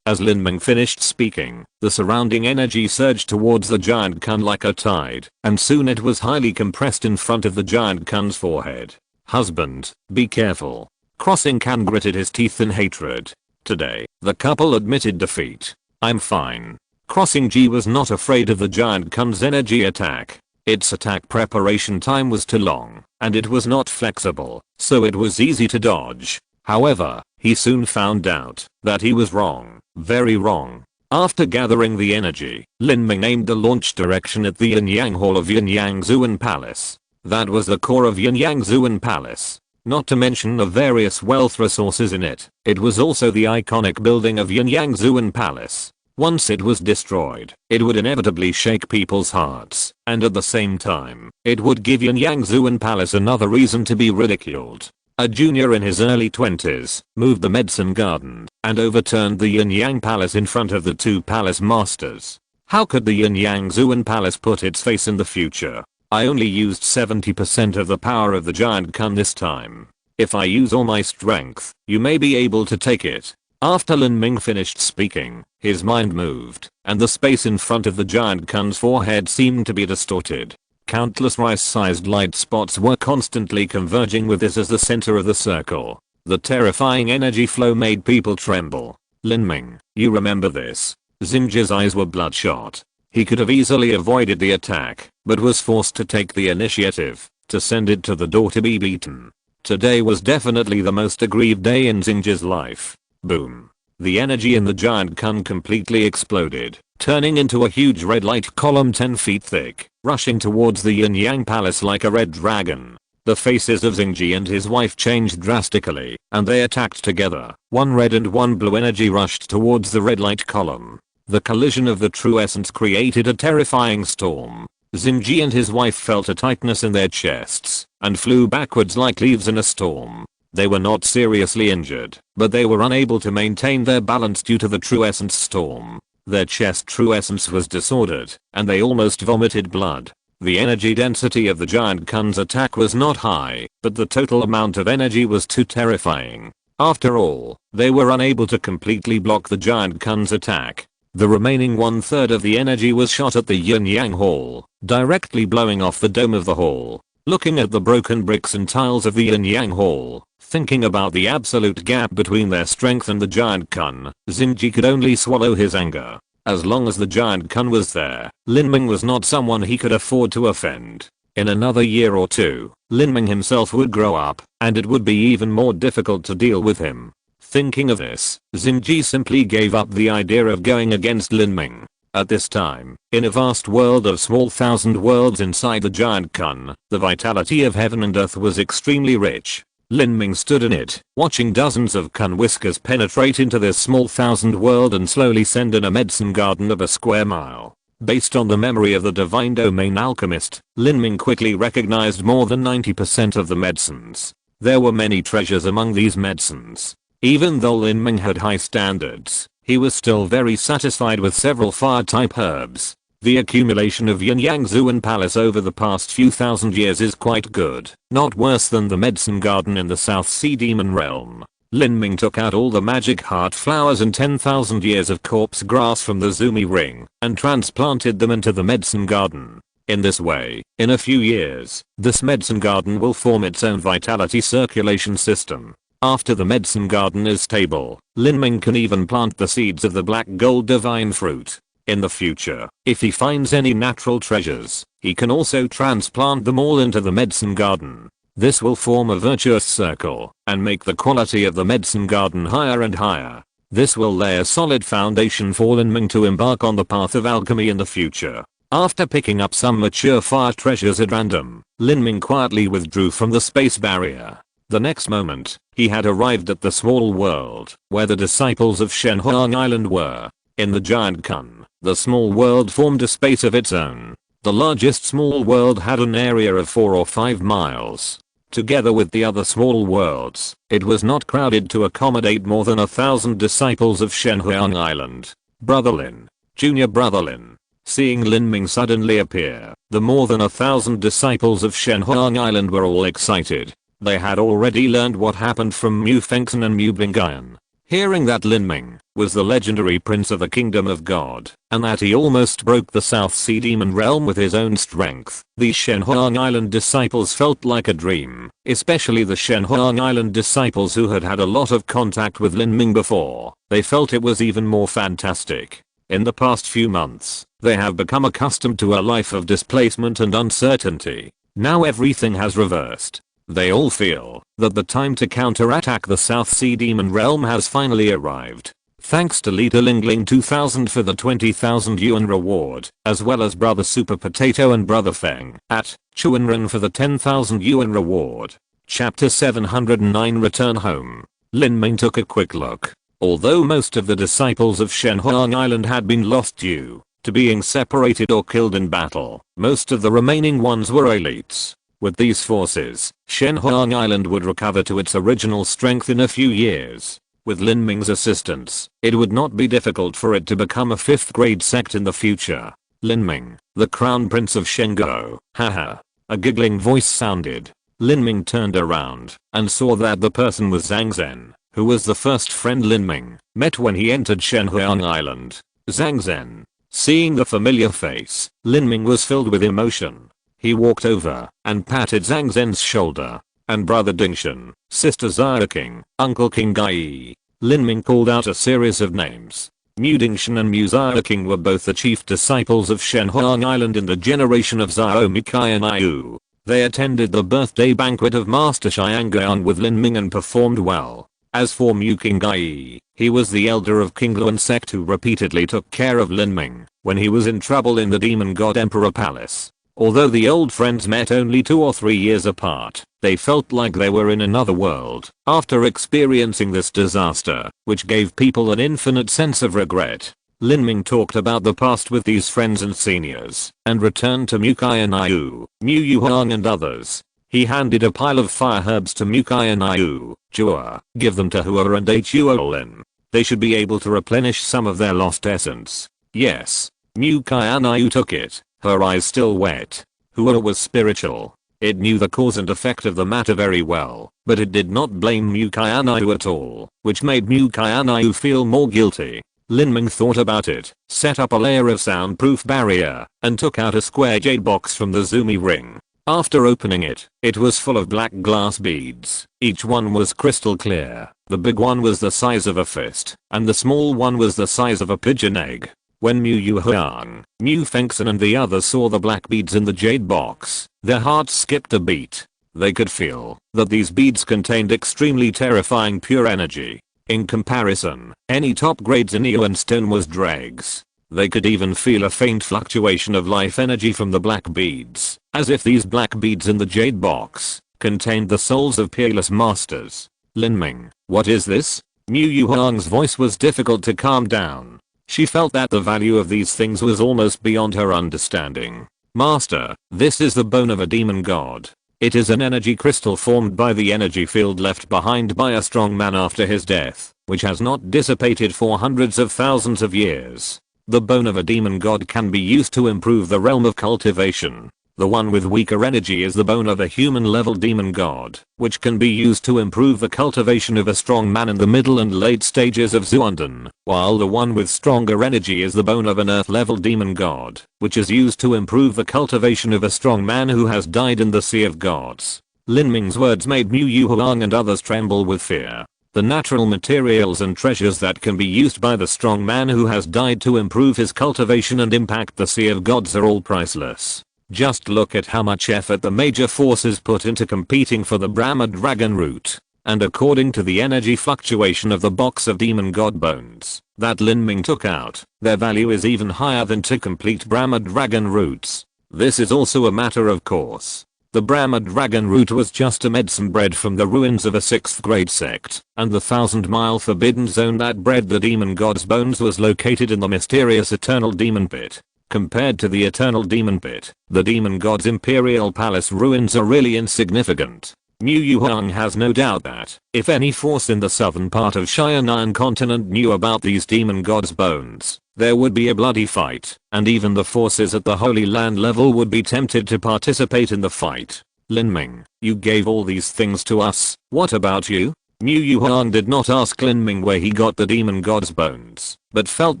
As Lin Ming finished speaking, the surrounding energy surged towards the giant Kun like a tide, and soon it was highly compressed in front of the giant Kun's forehead. Husband, be careful. Crossing Kan gritted his teeth in hatred. Today, the couple admitted defeat. I'm fine. Crossing Ji was not afraid of the giant Kun's energy attack. Its attack preparation time was too long, and it was not flexible, so it was easy to dodge. However, he soon found out that he was wrong, very wrong. After gathering the energy, Lin Ming aimed the launch direction at the Yin-Yang Hall of Yanyangzuan Palace. That was the core of Yanyangzuan Palace. Not to mention the various wealth resources in it. It was also the iconic building of Yanyangzuan Palace. Once it was destroyed, it would inevitably shake people's hearts, and at the same time, it would give Yanyangzuan Palace another reason to be ridiculed. A junior in his early 20s moved the medicine garden and overturned the Yin-Yang Palace in front of the two palace masters. How could the Yanyangzuan Palace put its face in the future? I only used 70% of the power of the giant Kun this time. If I use all my strength, you may be able to take it. After Lin Ming finished speaking, his mind moved, and the space in front of the giant Kun's forehead seemed to be distorted. Countless rice-sized light spots were constantly converging with this as the center of the circle. The terrifying energy flow made people tremble. Lin Ming, you remember this? Xingji's eyes were bloodshot. He could have easily avoided the attack, but was forced to take the initiative, to send it to the door to be beaten. Today was definitely the most aggrieved day in Xingji's life. Boom. The energy in the giant Kun completely exploded, turning into a huge red light column 10 feet thick, rushing towards the Yin-Yang Palace like a red dragon. The faces of Xingji and his wife changed drastically, and they attacked together. One red and one blue energy rushed towards the red light column. The collision of the true essence created a terrifying storm. Xingji and his wife felt a tightness in their chests, and flew backwards like leaves in a storm. They were not seriously injured, but they were unable to maintain their balance due to the true essence storm. Their chest true essence was disordered, and they almost vomited blood. The energy density of the giant Kun's attack was not high, but the total amount of energy was too terrifying. After all, they were unable to completely block the giant Kun's attack. The remaining 1/3 of the energy was shot at the Yin-Yang Hall, directly blowing off the dome of the hall. Looking at the broken bricks and tiles of the Yin-Yang Hall, thinking about the absolute gap between their strength and the giant Kun, Xingji could only swallow his anger. As long as the giant Kun was there, Lin Ming was not someone he could afford to offend. In another year or two, Lin Ming himself would grow up, and it would be even more difficult to deal with him. Thinking of this, Xingji simply gave up the idea of going against Lin Ming. At this time, in a vast world of small thousand worlds inside the giant Kun, the vitality of heaven and earth was extremely rich. Lin Ming stood in it, watching dozens of Kun whiskers penetrate into this small thousand world and slowly send in a medicine garden of a square mile. Based on the memory of the divine domain alchemist, Lin Ming quickly recognized more than 90% of the medicines. There were many treasures among these medicines. Even though Lin Ming had high standards, he was still very satisfied with several fire-type herbs. The accumulation of Yin Yang Zuan Palace over the past few thousand years is quite good, not worse than the medicine garden in the South Sea Demon Realm. Lin Ming took out all the magic heart flowers and 10,000 years of corpse grass from the Zumi ring and transplanted them into the medicine garden. In this way, in a few years, this medicine garden will form its own vitality circulation system. After the medicine garden is stable, Lin Ming can even plant the seeds of the black gold divine fruit. In the future, if he finds any natural treasures, he can also transplant them all into the medicine garden. This will form a virtuous circle and make the quality of the medicine garden higher and higher. This will lay a solid foundation for Lin Ming to embark on the path of alchemy in the future. After picking up some mature fire treasures at random, Lin Ming quietly withdrew from the space barrier. The next moment, he had arrived at the small world where the disciples of Shenhuang Island were. In the giant kun, the small world formed a space of its own. The largest small world had an area of 4 or 5 miles. Together with the other small worlds, it was not crowded to accommodate more than 1,000 disciples of Shenhuang Island. Brother Lin. Junior Brother Lin. Seeing Lin Ming suddenly appear, the more than 1,000 disciples of Shenhuang Island were all excited. They had already learned what happened from Mu Fengxian and Mu Bingayan. Hearing that Lin Ming was the legendary prince of the kingdom of God, and that he almost broke the South Sea Demon realm with his own strength, the Shenhuang Island disciples felt like a dream, especially the Shenhuang Island disciples who had had a lot of contact with Lin Ming before. They felt it was even more fantastic. In the past few months, they have become accustomed to a life of displacement and uncertainty. Now everything has reversed. They all feel that the time to counterattack the South Sea Demon realm has finally arrived. Thanks to Leader Lingling 2000 for the 20,000 yuan reward, as well as Brother Super Potato and Brother Feng at Chuanren for the 10,000 yuan reward. Chapter 709 Return Home. Lin Ming took a quick look. Although most of the disciples of Shenhuang Island had been lost due to being separated or killed in battle, most of the remaining ones were elites. With these forces, Shenhuang Island would recover to its original strength in a few years. With Lin Ming's assistance, it would not be difficult for it to become a 5th grade sect in the future. Lin Ming, the crown prince of Shengguo, haha. A giggling voice sounded. Lin Ming turned around and saw that the person was Zhang Zhen, who was the first friend Lin Ming met when he entered Shenhuang Island. Zhang Zhen. Seeing the familiar face, Lin Ming was filled with emotion. He walked over and patted Zhang Zhen's shoulder. And Brother Dingshan, Sister Xiaoqing, Uncle King Gai. Lin Ming called out a series of names. Mu Dingshan and Mu Xiaoqing were both the chief disciples of Shenhuang Island in the generation of Xiao Mikai and Iu. They attended the birthday banquet of Master Xianguan with Lin Ming and performed well. As for Mu King Gai, he was the elder of King Luan sect who repeatedly took care of Lin Ming when he was in trouble in the Demon God Emperor Palace. Although the old friends met only 2 or 3 years apart, they felt like they were in another world after experiencing this disaster, which gave people an infinite sense of regret. Lin Ming talked about the past with these friends and seniors, and returned to Mu Qianxue, Mu Yuhang and others. He handed a pile of fire herbs to Mu Qianxue. Jua, give them to Hua and Huolin. They should be able to replenish some of their lost essence. Yes. Mu Qianxue took it. Her eyes still wet. Hua was spiritual. It knew the cause and effect of the matter very well, but it did not blame Mu Qianxue at all, which made Mu Qianxue feel more guilty. Lin Ming thought about it, set up a layer of soundproof barrier, and took out a square jade box from the Zumi ring. After opening it, it was full of black glass beads. Each one was crystal clear. The big one was the size of a fist, and the small one was the size of a pigeon egg. When Mu Yuhang, Mu Fengxian and the others saw the black beads in the jade box, their hearts skipped a beat. They could feel that these beads contained extremely terrifying pure energy. In comparison, any top grades in Yuan stone was dregs. They could even feel a faint fluctuation of life energy from the black beads, as if these black beads in the jade box contained the souls of peerless masters. Lin Ming, what is this? Mu Yuhang's voice was difficult to calm down. She felt that the value of these things was almost beyond her understanding. Master, this is the bone of a demon god. It is an energy crystal formed by the energy field left behind by a strong man after his death, which has not dissipated for hundreds of thousands of years. The bone of a demon god can be used to improve the realm of cultivation. The one with weaker energy is the bone of a human level demon god, which can be used to improve the cultivation of a strong man in the middle and late stages of Zuanden, while the one with stronger energy is the bone of an earth level demon god, which is used to improve the cultivation of a strong man who has died in the sea of gods. Lin Ming's words made Mu Yuhuang and others tremble with fear. The natural materials and treasures that can be used by the strong man who has died to improve his cultivation and impact the sea of gods are all priceless. Just look at how much effort the major forces put into competing for the Brahma dragon root. And according to the energy fluctuation of the box of demon god bones that Lin Ming took out, their value is even higher than to complete Brahma dragon roots. This is also a matter of course. The Brahma dragon root was just a medicine bred from the ruins of a 6th grade sect, and the 1,000-mile forbidden zone that bred the demon god's bones was located in the mysterious eternal demon pit. Compared to the eternal demon pit, the demon god's imperial palace ruins are really insignificant. Mu Yuhuang has no doubt that, if any force in the southern part of Xianan continent knew about these demon gods' bones, there would be a bloody fight, and even the forces at the Holy Land level would be tempted to participate in the fight. Lin Ming, you gave all these things to us, what about you? Mu Yuhuang did not ask Lin Ming where he got the demon god's bones, but felt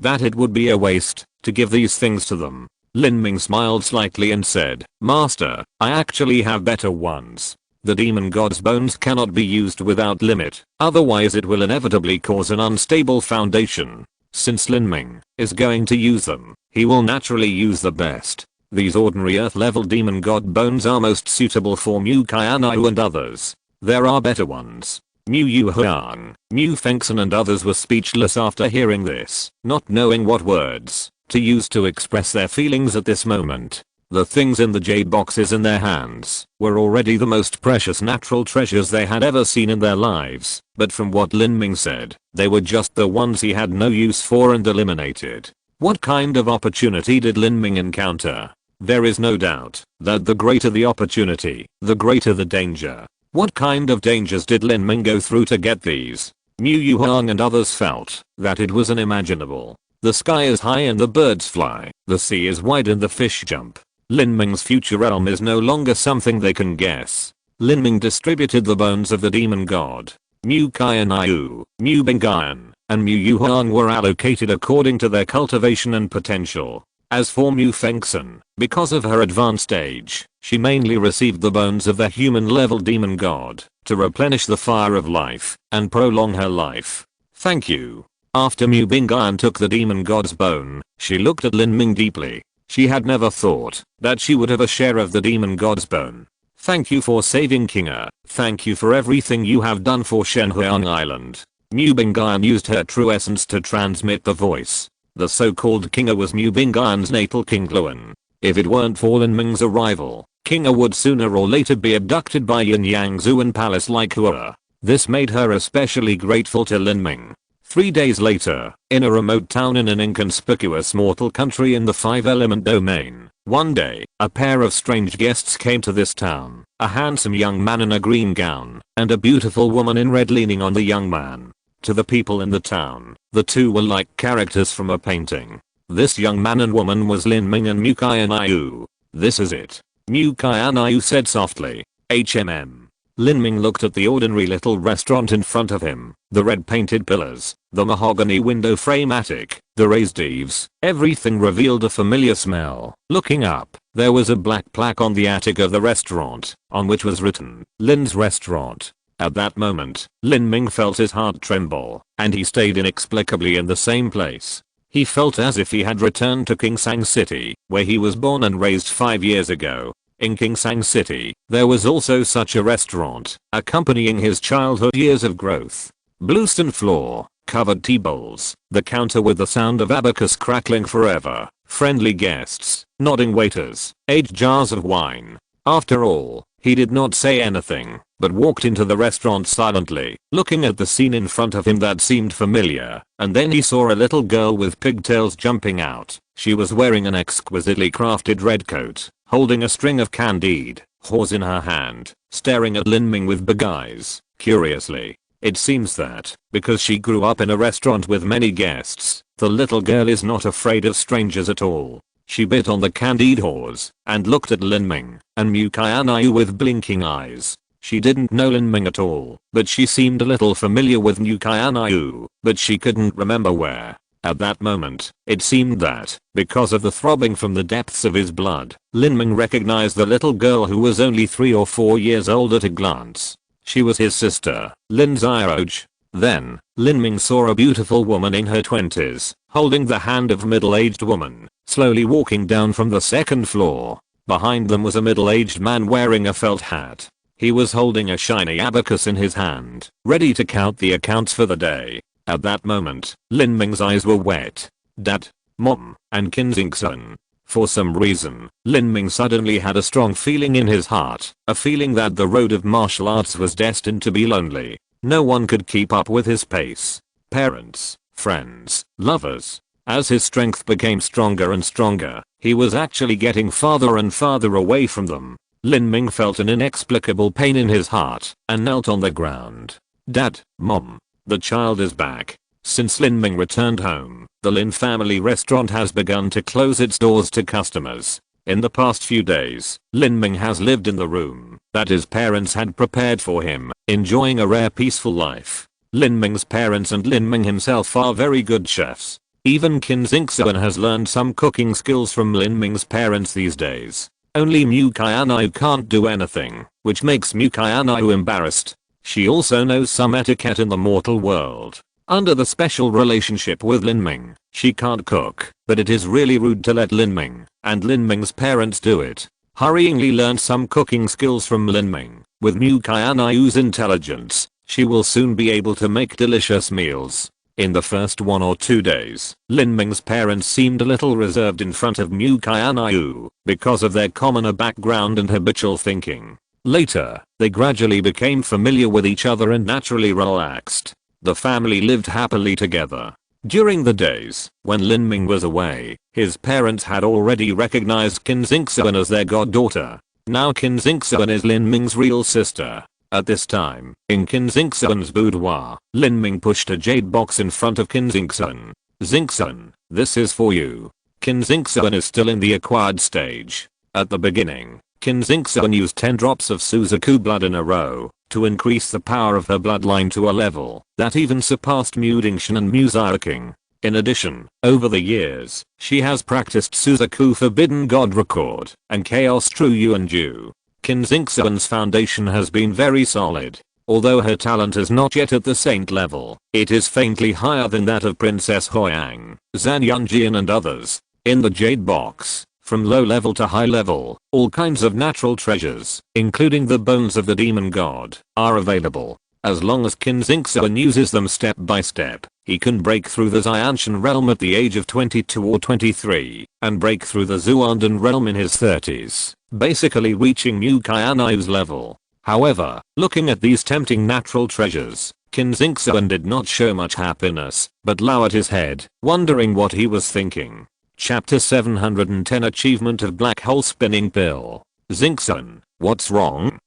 that it would be a waste to give these things to them. Lin Ming smiled slightly and said, Master, I actually have better ones. The demon god's bones cannot be used without limit, otherwise it will inevitably cause an unstable foundation. Since Lin Ming is going to use them, he will naturally use the best. These ordinary earth level demon god bones are most suitable for Mu Qianxue and others. There are better ones. Mu Yuhuang, Mu Fengxian and others were speechless after hearing this, not knowing what words to use to express their feelings at this moment. The things in the jade boxes in their hands were already the most precious natural treasures they had ever seen in their lives, but from what Lin Ming said, they were just the ones he had no use for and eliminated. What kind of opportunity did Lin Ming encounter? There is no doubt that the greater the opportunity, the greater the danger. What kind of dangers did Lin Ming go through to get these? Mu Yuhuang and others felt that it was unimaginable. The sky is high and the birds fly, the sea is wide and the fish jump. Lin Ming's future realm is no longer something they can guess. Lin Ming distributed the bones of the demon god. Mu Qianxue, Mu Bingyan, and Mu Yuhuang were allocated according to their cultivation and potential. As for Mu Fengxian, because of her advanced age, she mainly received the bones of the human level demon god to replenish the fire of life and prolong her life. Thank you. After Mu Bingyan took the demon god's bone, she looked at Lin Ming deeply. She had never thought that she would have a share of the demon god's bone. Thank you for saving Kinga. Thank you for everything you have done for Shenhuang Island. Mu Bingyan used her true essence to transmit the voice. The so-called Kinga was Mu Bingyan's natal Qingluan. If it weren't for Lin Ming's arrival, Kinga would sooner or later be abducted by Yin Yang Zuan Palace like Hua. This made her especially grateful to Lin Ming. 3 days later, in a remote town in an inconspicuous mortal country in the 5-element domain, one day, a pair of strange guests came to this town, a handsome young man in a green gown, and a beautiful woman in red leaning on the young man. To the people in the town, the two were like characters from a painting. This young man and woman was Lin Ming and Mu Qianxue. This is it. Mu Qianxue said softly. HMM. Lin Ming looked at the ordinary little restaurant in front of him, the red painted pillars, the mahogany window frame attic, the raised eaves, everything revealed a familiar smell. Looking up, there was a black plaque on the attic of the restaurant, on which was written, Lin's Restaurant. At that moment, Lin Ming felt his heart tremble, and he stayed inexplicably in the same place. He felt as if he had returned to Qingsang City, where he was born and raised 5 years ago. In Qingsang City, there was also such a restaurant, accompanying his childhood years of growth. Bluestone floor, covered tea bowls, the counter with the sound of abacus crackling forever, friendly guests, nodding waiters, 8 jars of wine. After all, he did not say anything. but walked into the restaurant silently, looking at the scene in front of him that seemed familiar, and then he saw a little girl with pigtails jumping out. She was wearing an exquisitely crafted red coat, holding a string of candied haws in her hand, staring at Lin Ming with big eyes. Curiously, it seems that, because she grew up in a restaurant with many guests, the little girl is not afraid of strangers at all. She bit on the candied haws and looked at Lin Ming and Mu Qianxue with blinking eyes. She didn't know Lin Ming at all, but she seemed a little familiar with Mu Qianxue, but she couldn't remember where. At that moment, it seemed that, because of the throbbing from the depths of his blood, Lin Ming recognized the little girl who was only 3 or 4 years old at a glance. She was his sister, Lin Xiaoj. Then, Lin Ming saw a beautiful woman in her 20s, holding the hand of a middle-aged woman, slowly walking down from the second floor. Behind them was a middle-aged man wearing a felt hat. He was holding a shiny abacus in his hand, ready to count the accounts for the day. At that moment, Lin Ming's eyes were wet. Dad, Mom, and Qin Xingxun. For some reason, Lin Ming suddenly had a strong feeling in his heart, a feeling that the road of martial arts was destined to be lonely. No one could keep up with his pace. Parents, friends, lovers. As his strength became stronger and stronger, he was actually getting farther and farther away from them. Lin Ming felt an inexplicable pain in his heart and knelt on the ground. Dad, Mom. The child is back. Since Lin Ming returned home, the Lin family restaurant has begun to close its doors to customers. In the past few days, Lin Ming has lived in the room that his parents had prepared for him, enjoying a rare peaceful life. Lin Ming's parents and Lin Ming himself are very good chefs. Even Qin Xingxuan has learned some cooking skills from Lin Ming's parents these days. Only Mu Qianxue can't do anything, which makes Mu Qianxue embarrassed. She also knows some etiquette in the mortal world. Under the special relationship with Lin Ming, she can't cook, but it is really rude to let Lin Ming and Lin Ming's parents do it. Hurriedly learned some cooking skills from Lin Ming. With Mu Qianxue's intelligence, she will soon be able to make delicious meals. In the first 1 or 2 days, Lin Ming's parents seemed a little reserved in front of Mu Qianxue because of their commoner background and habitual thinking. Later, they gradually became familiar with each other and naturally relaxed. The family lived happily together. During the days when Lin Ming was away, his parents had already recognized Qin Xingxuan as their goddaughter. Now Qin Xingxuan is Lin Ming's real sister. At this time, in Qin Xingxuan's boudoir, Lin Ming pushed a jade box in front of Qin Xingxuan. Xingxuan, this is for you. Qin Xingxuan is still in the acquired stage. At the beginning, Qin Xingxuan used 10 drops of Suzaku blood in a row to increase the power of her bloodline to a level that even surpassed Mu Dingshan and Mu Xiaoqing. In addition, over the years, she has practiced Suzaku Forbidden God Record and Chaos True Yuan Ju. Qin Xingxuan's foundation has been very solid. Although her talent is not yet at the saint level, it is faintly higher than that of Princess Huiyang, Zhan Yunjian and others. In the jade box, from low level to high level, all kinds of natural treasures, including the bones of the demon god, are available. As long as Qin Xingxuan uses them step by step, he can break through the Xianshan realm at the age of 22 or 23, and break through the Zuandan realm in his 30s, basically reaching Mu Qianxue's level. However, looking at these tempting natural treasures, Qin Xingxuan did not show much happiness, but lowered his head, wondering what he was thinking. Chapter 710 Achievement of Black Hole Spinning Pill. Xingxuan, what's wrong?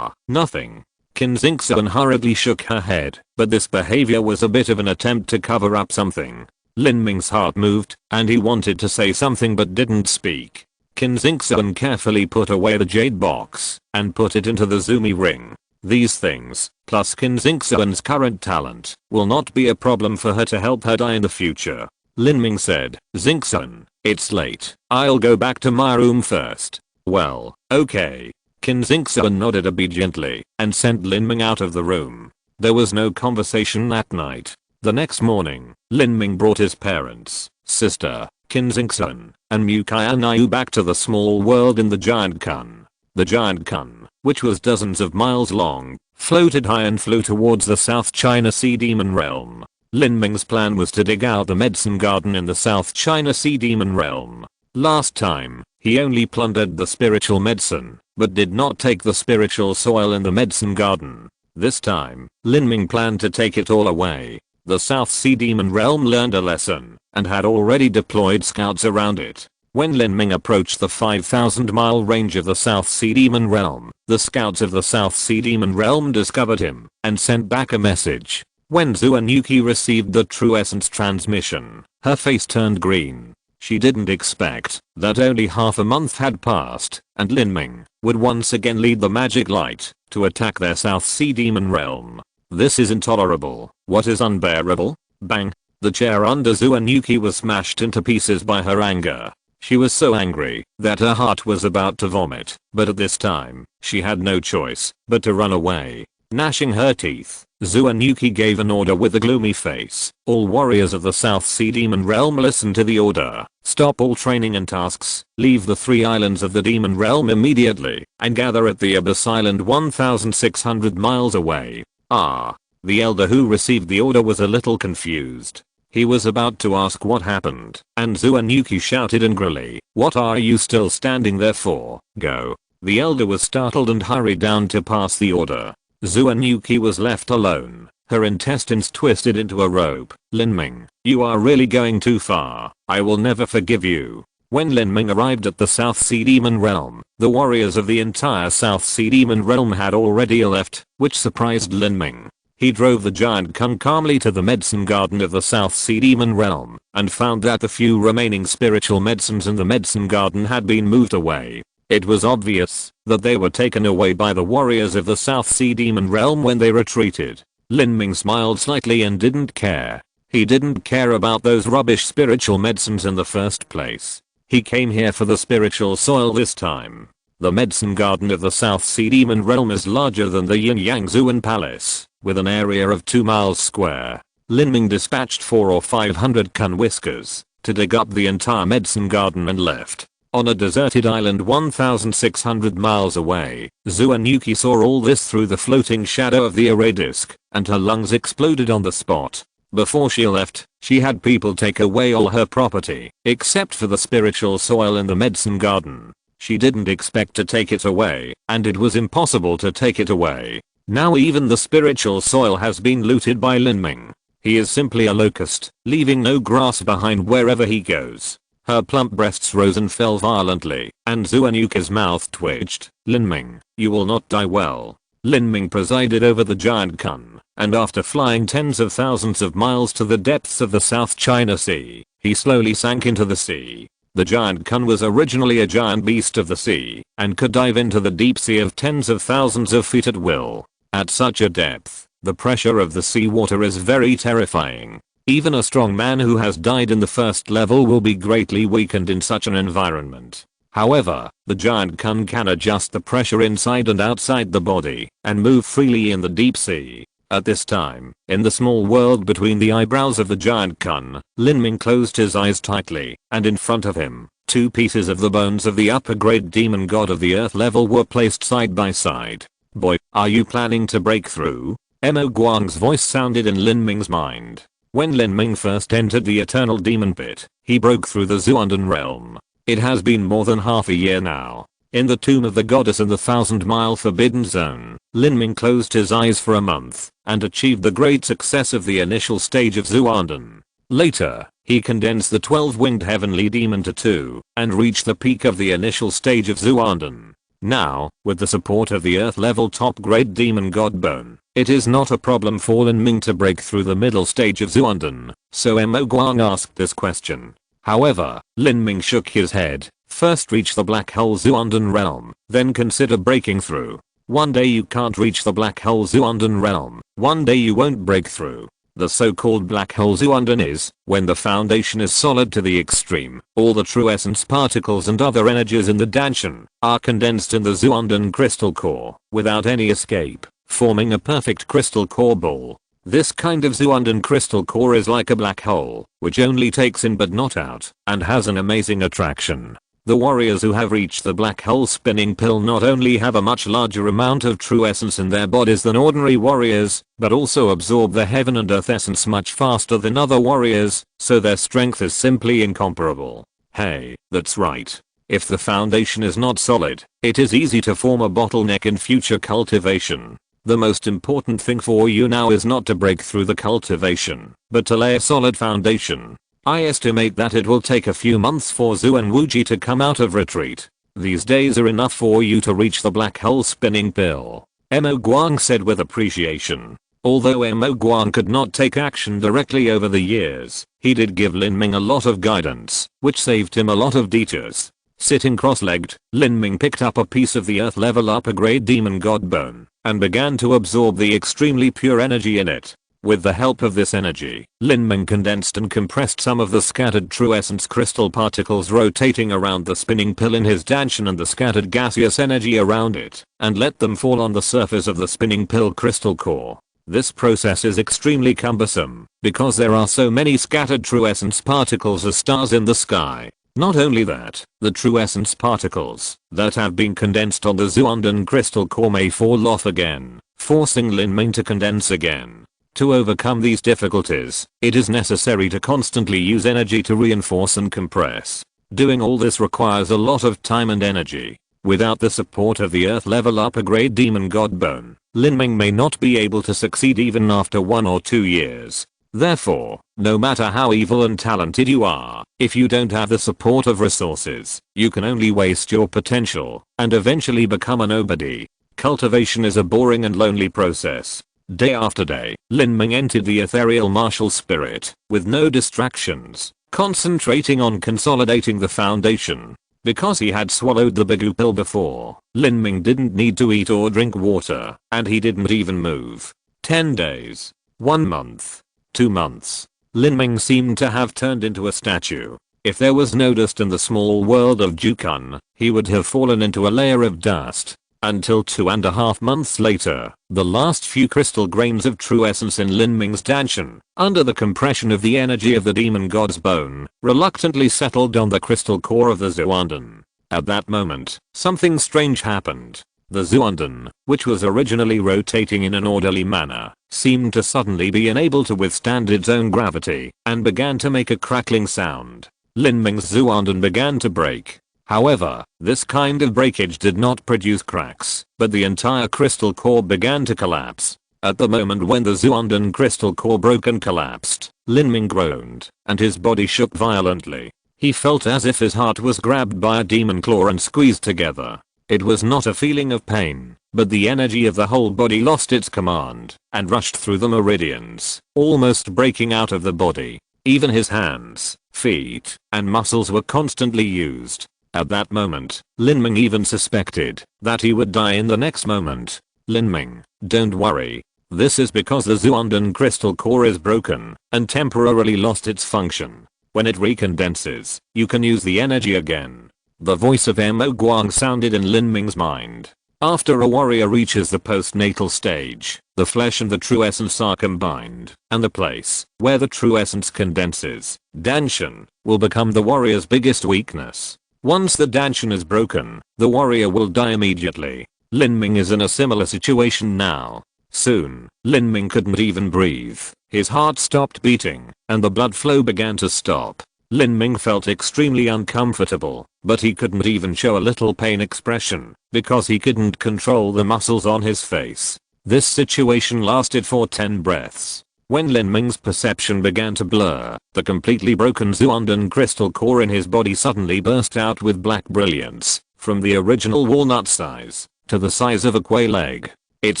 Nothing. Qin Xingxuan hurriedly shook her head, but this behavior was a bit of an attempt to cover up something. Lin Ming's heart moved, and he wanted to say something but didn't speak. Qin Xingxuan carefully put away the jade box and put it into the Zumi ring. These things, plus Qin Xingxuan's current talent, will not be a problem for her to help her die in the future. Lin Ming said, Xingxuan, it's late. I'll go back to my room first. Well, okay. Qin Xingxuan nodded obediently and sent Lin Ming out of the room. There was no conversation that night. The next morning, Lin Ming brought his parents, sister, Qin Xingxuan, and Mu Qianxue back to the small world in the giant kun. The giant kun, which was dozens of miles long, floated high and flew towards the South China Sea Demon Realm. Lin Ming's plan was to dig out the medicine garden in the South China Sea Demon Realm. Last time, He only plundered the spiritual medicine, but did not take the spiritual soil in the medicine garden. This time, Lin Ming planned to take it all away. The South Sea Demon Realm learned a lesson, and had already deployed scouts around it. When Lin Ming approached the 5,000-mile range of the South Sea Demon Realm, the scouts of the South Sea Demon Realm discovered him, and sent back a message. When Xuanyuki received the True Essence transmission, her face turned green. She didn't expect that only half a month had passed, and Lin Ming would once again lead the magic light to attack their South Sea Demon Realm. This is intolerable. What is unbearable? Bang! The chair under Xuanyuki was smashed into pieces by her anger. She was so angry that her heart was about to vomit, but at this time, she had no choice but to run away. Gnashing her teeth, Xuanyuki gave an order with a gloomy face. All warriors of the South Sea Demon Realm listen to the order. Stop all training and tasks, leave the 3 islands of the Demon Realm immediately, and gather at the Abyss Island 1,600 miles away. The elder who received the order was a little confused. He was about to ask what happened, and Xuanyuki shouted angrily, "What are you still standing there for? Go." The elder was startled and hurried down to pass the order. Xuanyuki was left alone, her intestines twisted into a rope. "Lin Ming, you are really going too far. I will never forgive you." When Lin Ming arrived at the South Sea Demon Realm, the warriors of the entire South Sea Demon Realm had already left, which surprised Lin Ming. He drove the giant Kun calmly to the medicine garden of the South Sea Demon Realm, and found that the few remaining spiritual medicines in the medicine garden had been moved away. It was obvious that they were taken away by the warriors of the South Sea Demon Realm when they retreated. Lin Ming smiled slightly and didn't care. He didn't care about those rubbish spiritual medicines in the first place. He came here for the spiritual soil this time. The medicine garden of the South Sea Demon Realm is larger than the Yin Yang Zuan Palace, with an area of 2 miles square. Lin Ming dispatched 400 or 500 Kun whiskers to dig up the entire medicine garden and left. On a deserted island 1,600 miles away, Xuanyuki saw all this through the floating shadow of the array disk, and her lungs exploded on the spot. Before she left, she had people take away all her property, except for the spiritual soil in the medicine garden. She didn't expect to take it away, and it was impossible to take it away. Now even the spiritual soil has been looted by Lin Ming. He is simply a locust, leaving no grass behind wherever he goes. Her plump breasts rose and fell violently, and Xuanyuki's mouth twitched. "Lin Ming, you will not die well." Lin Ming presided over the giant Kun, and after flying tens of thousands of miles to the depths of the South China Sea, he slowly sank into the sea. The giant Kun was originally a giant beast of the sea, and could dive into the deep sea of tens of thousands of feet at will. At such a depth, the pressure of the seawater is very terrifying. Even a strong man who has died in the first level will be greatly weakened in such an environment. However, the giant Kun can adjust the pressure inside and outside the body, and move freely in the deep sea. At this time, in the small world between the eyebrows of the giant Kun, Lin Ming closed his eyes tightly, and in front of him, 2 pieces of the bones of the upper grade demon god of the earth level were placed side by side. "Boy, are you planning to break through?" Mo Guang's voice sounded in Lin Ming's mind. When Lin Ming first entered the Eternal Demon Pit, he broke through the Xuanden realm. It has been more than half a year now. In the tomb of the goddess in the 1,000-mile forbidden zone, Lin Ming closed his eyes for a month and achieved the great success of the initial stage of Xuanden. Later, he condensed the 12-winged heavenly demon to 2 and reached the peak of the initial stage of Xuanden. Now, with the support of the earth-level top-grade demon god Bone, it is not a problem for Lin Ming to break through the middle stage of Xuanden, so Mo Guang asked this question. However, Lin Ming shook his head. First reach the black hole Xuanden realm, then consider breaking through. One day you can't reach the black hole Xuanden realm, one day you won't break through. The so-called black hole Xuanden is when the foundation is solid to the extreme. All the true essence particles and other energies in the Danshan are condensed in the Xuanden crystal core, without any escape, forming a perfect crystal core ball. This kind of Xuanden crystal core is like a black hole, which only takes in but not out, and has an amazing attraction. The warriors who have reached the black hole spinning pill not only have a much larger amount of true essence in their bodies than ordinary warriors, but also absorb the heaven and earth essence much faster than other warriors, so their strength is simply incomparable. Hey, that's right. If the foundation is not solid, it is easy to form a bottleneck in future cultivation. The most important thing for you now is not to break through the cultivation, but to lay a solid foundation. I estimate that it will take a few months for Zhu and Wuji to come out of retreat. These days are enough for you to reach the black hole spinning pill. Mo Guang said with appreciation. Although Mo Guang could not take action directly over the years, he did give Lin Ming a lot of guidance, which saved him a lot of detours. Sitting cross-legged, Lin Ming picked up a piece of the earth level upper grade demon god bone, and began to absorb the extremely pure energy in it. With the help of this energy, Lin Ming condensed and compressed some of the scattered true essence crystal particles rotating around the spinning pill in his danshan and the scattered gaseous energy around it, and let them fall on the surface of the spinning pill crystal core. This process is extremely cumbersome, because there are so many scattered true essence particles as stars in the sky. Not only that, the true essence particles that have been condensed on the Zuandan crystal core may fall off again, forcing Lin Ming to condense again. To overcome these difficulties, it is necessary to constantly use energy to reinforce and compress. Doing all this requires a lot of time and energy. Without the support of the earth level upper grade demon god bone, Lin Ming may not be able to succeed even after 1 or 2 years. Therefore, no matter how evil and talented you are, if you don't have the support of resources, you can only waste your potential and eventually become a nobody. Cultivation is a boring and lonely process. Day after day, Lin Ming entered the ethereal martial spirit with no distractions, concentrating on consolidating the foundation. Because he had swallowed the Bigu pill before, Lin Ming didn't need to eat or drink water, and he didn't even move. 10 days. 1 month. 2 months. Lin Ming seemed to have turned into a statue. If there was no dust in the small world of Jukun, he would have fallen into a layer of dust. Until 2.5 months later, the last few crystal grains of true essence in Lin Ming's danshan, under the compression of the energy of the demon god's bone, reluctantly settled on the crystal core of the Zuandan. At that moment, something strange happened. The Zuandan, which was originally rotating in an orderly manner, seemed to suddenly be unable to withstand its own gravity, and began to make a crackling sound. Lin Ming's Zuandan began to break. However, this kind of breakage did not produce cracks, but the entire crystal core began to collapse. At the moment when the Zuandan crystal core broke and collapsed, Lin Ming groaned, and his body shook violently. He felt as if his heart was grabbed by a demon claw and squeezed together. It was not a feeling of pain, but the energy of the whole body lost its command and rushed through the meridians, almost breaking out of the body. Even his hands, feet, and muscles were constantly used. At that moment, Lin Ming even suspected that he would die in the next moment. Lin Ming, don't worry. This is because the Zuandan crystal core is broken and temporarily lost its function. When it recondenses, you can use the energy again. The voice of Mo Guang sounded in Lin Ming's mind. After a warrior reaches the postnatal stage, the flesh and the true essence are combined, and the place where the true essence condenses, danshan, will become the warrior's biggest weakness. Once the danshan is broken, the warrior will die immediately. Lin Ming is in a similar situation now. Soon, Lin Ming couldn't even breathe. His heart stopped beating, and the blood flow began to stop. Lin Ming felt extremely uncomfortable, but he couldn't even show a little pain expression, because he couldn't control the muscles on his face. This situation lasted for 10 breaths. When Lin Ming's perception began to blur, the completely broken Zuandan crystal core in his body suddenly burst out with black brilliance, from the original walnut size to the size of a quail egg. Its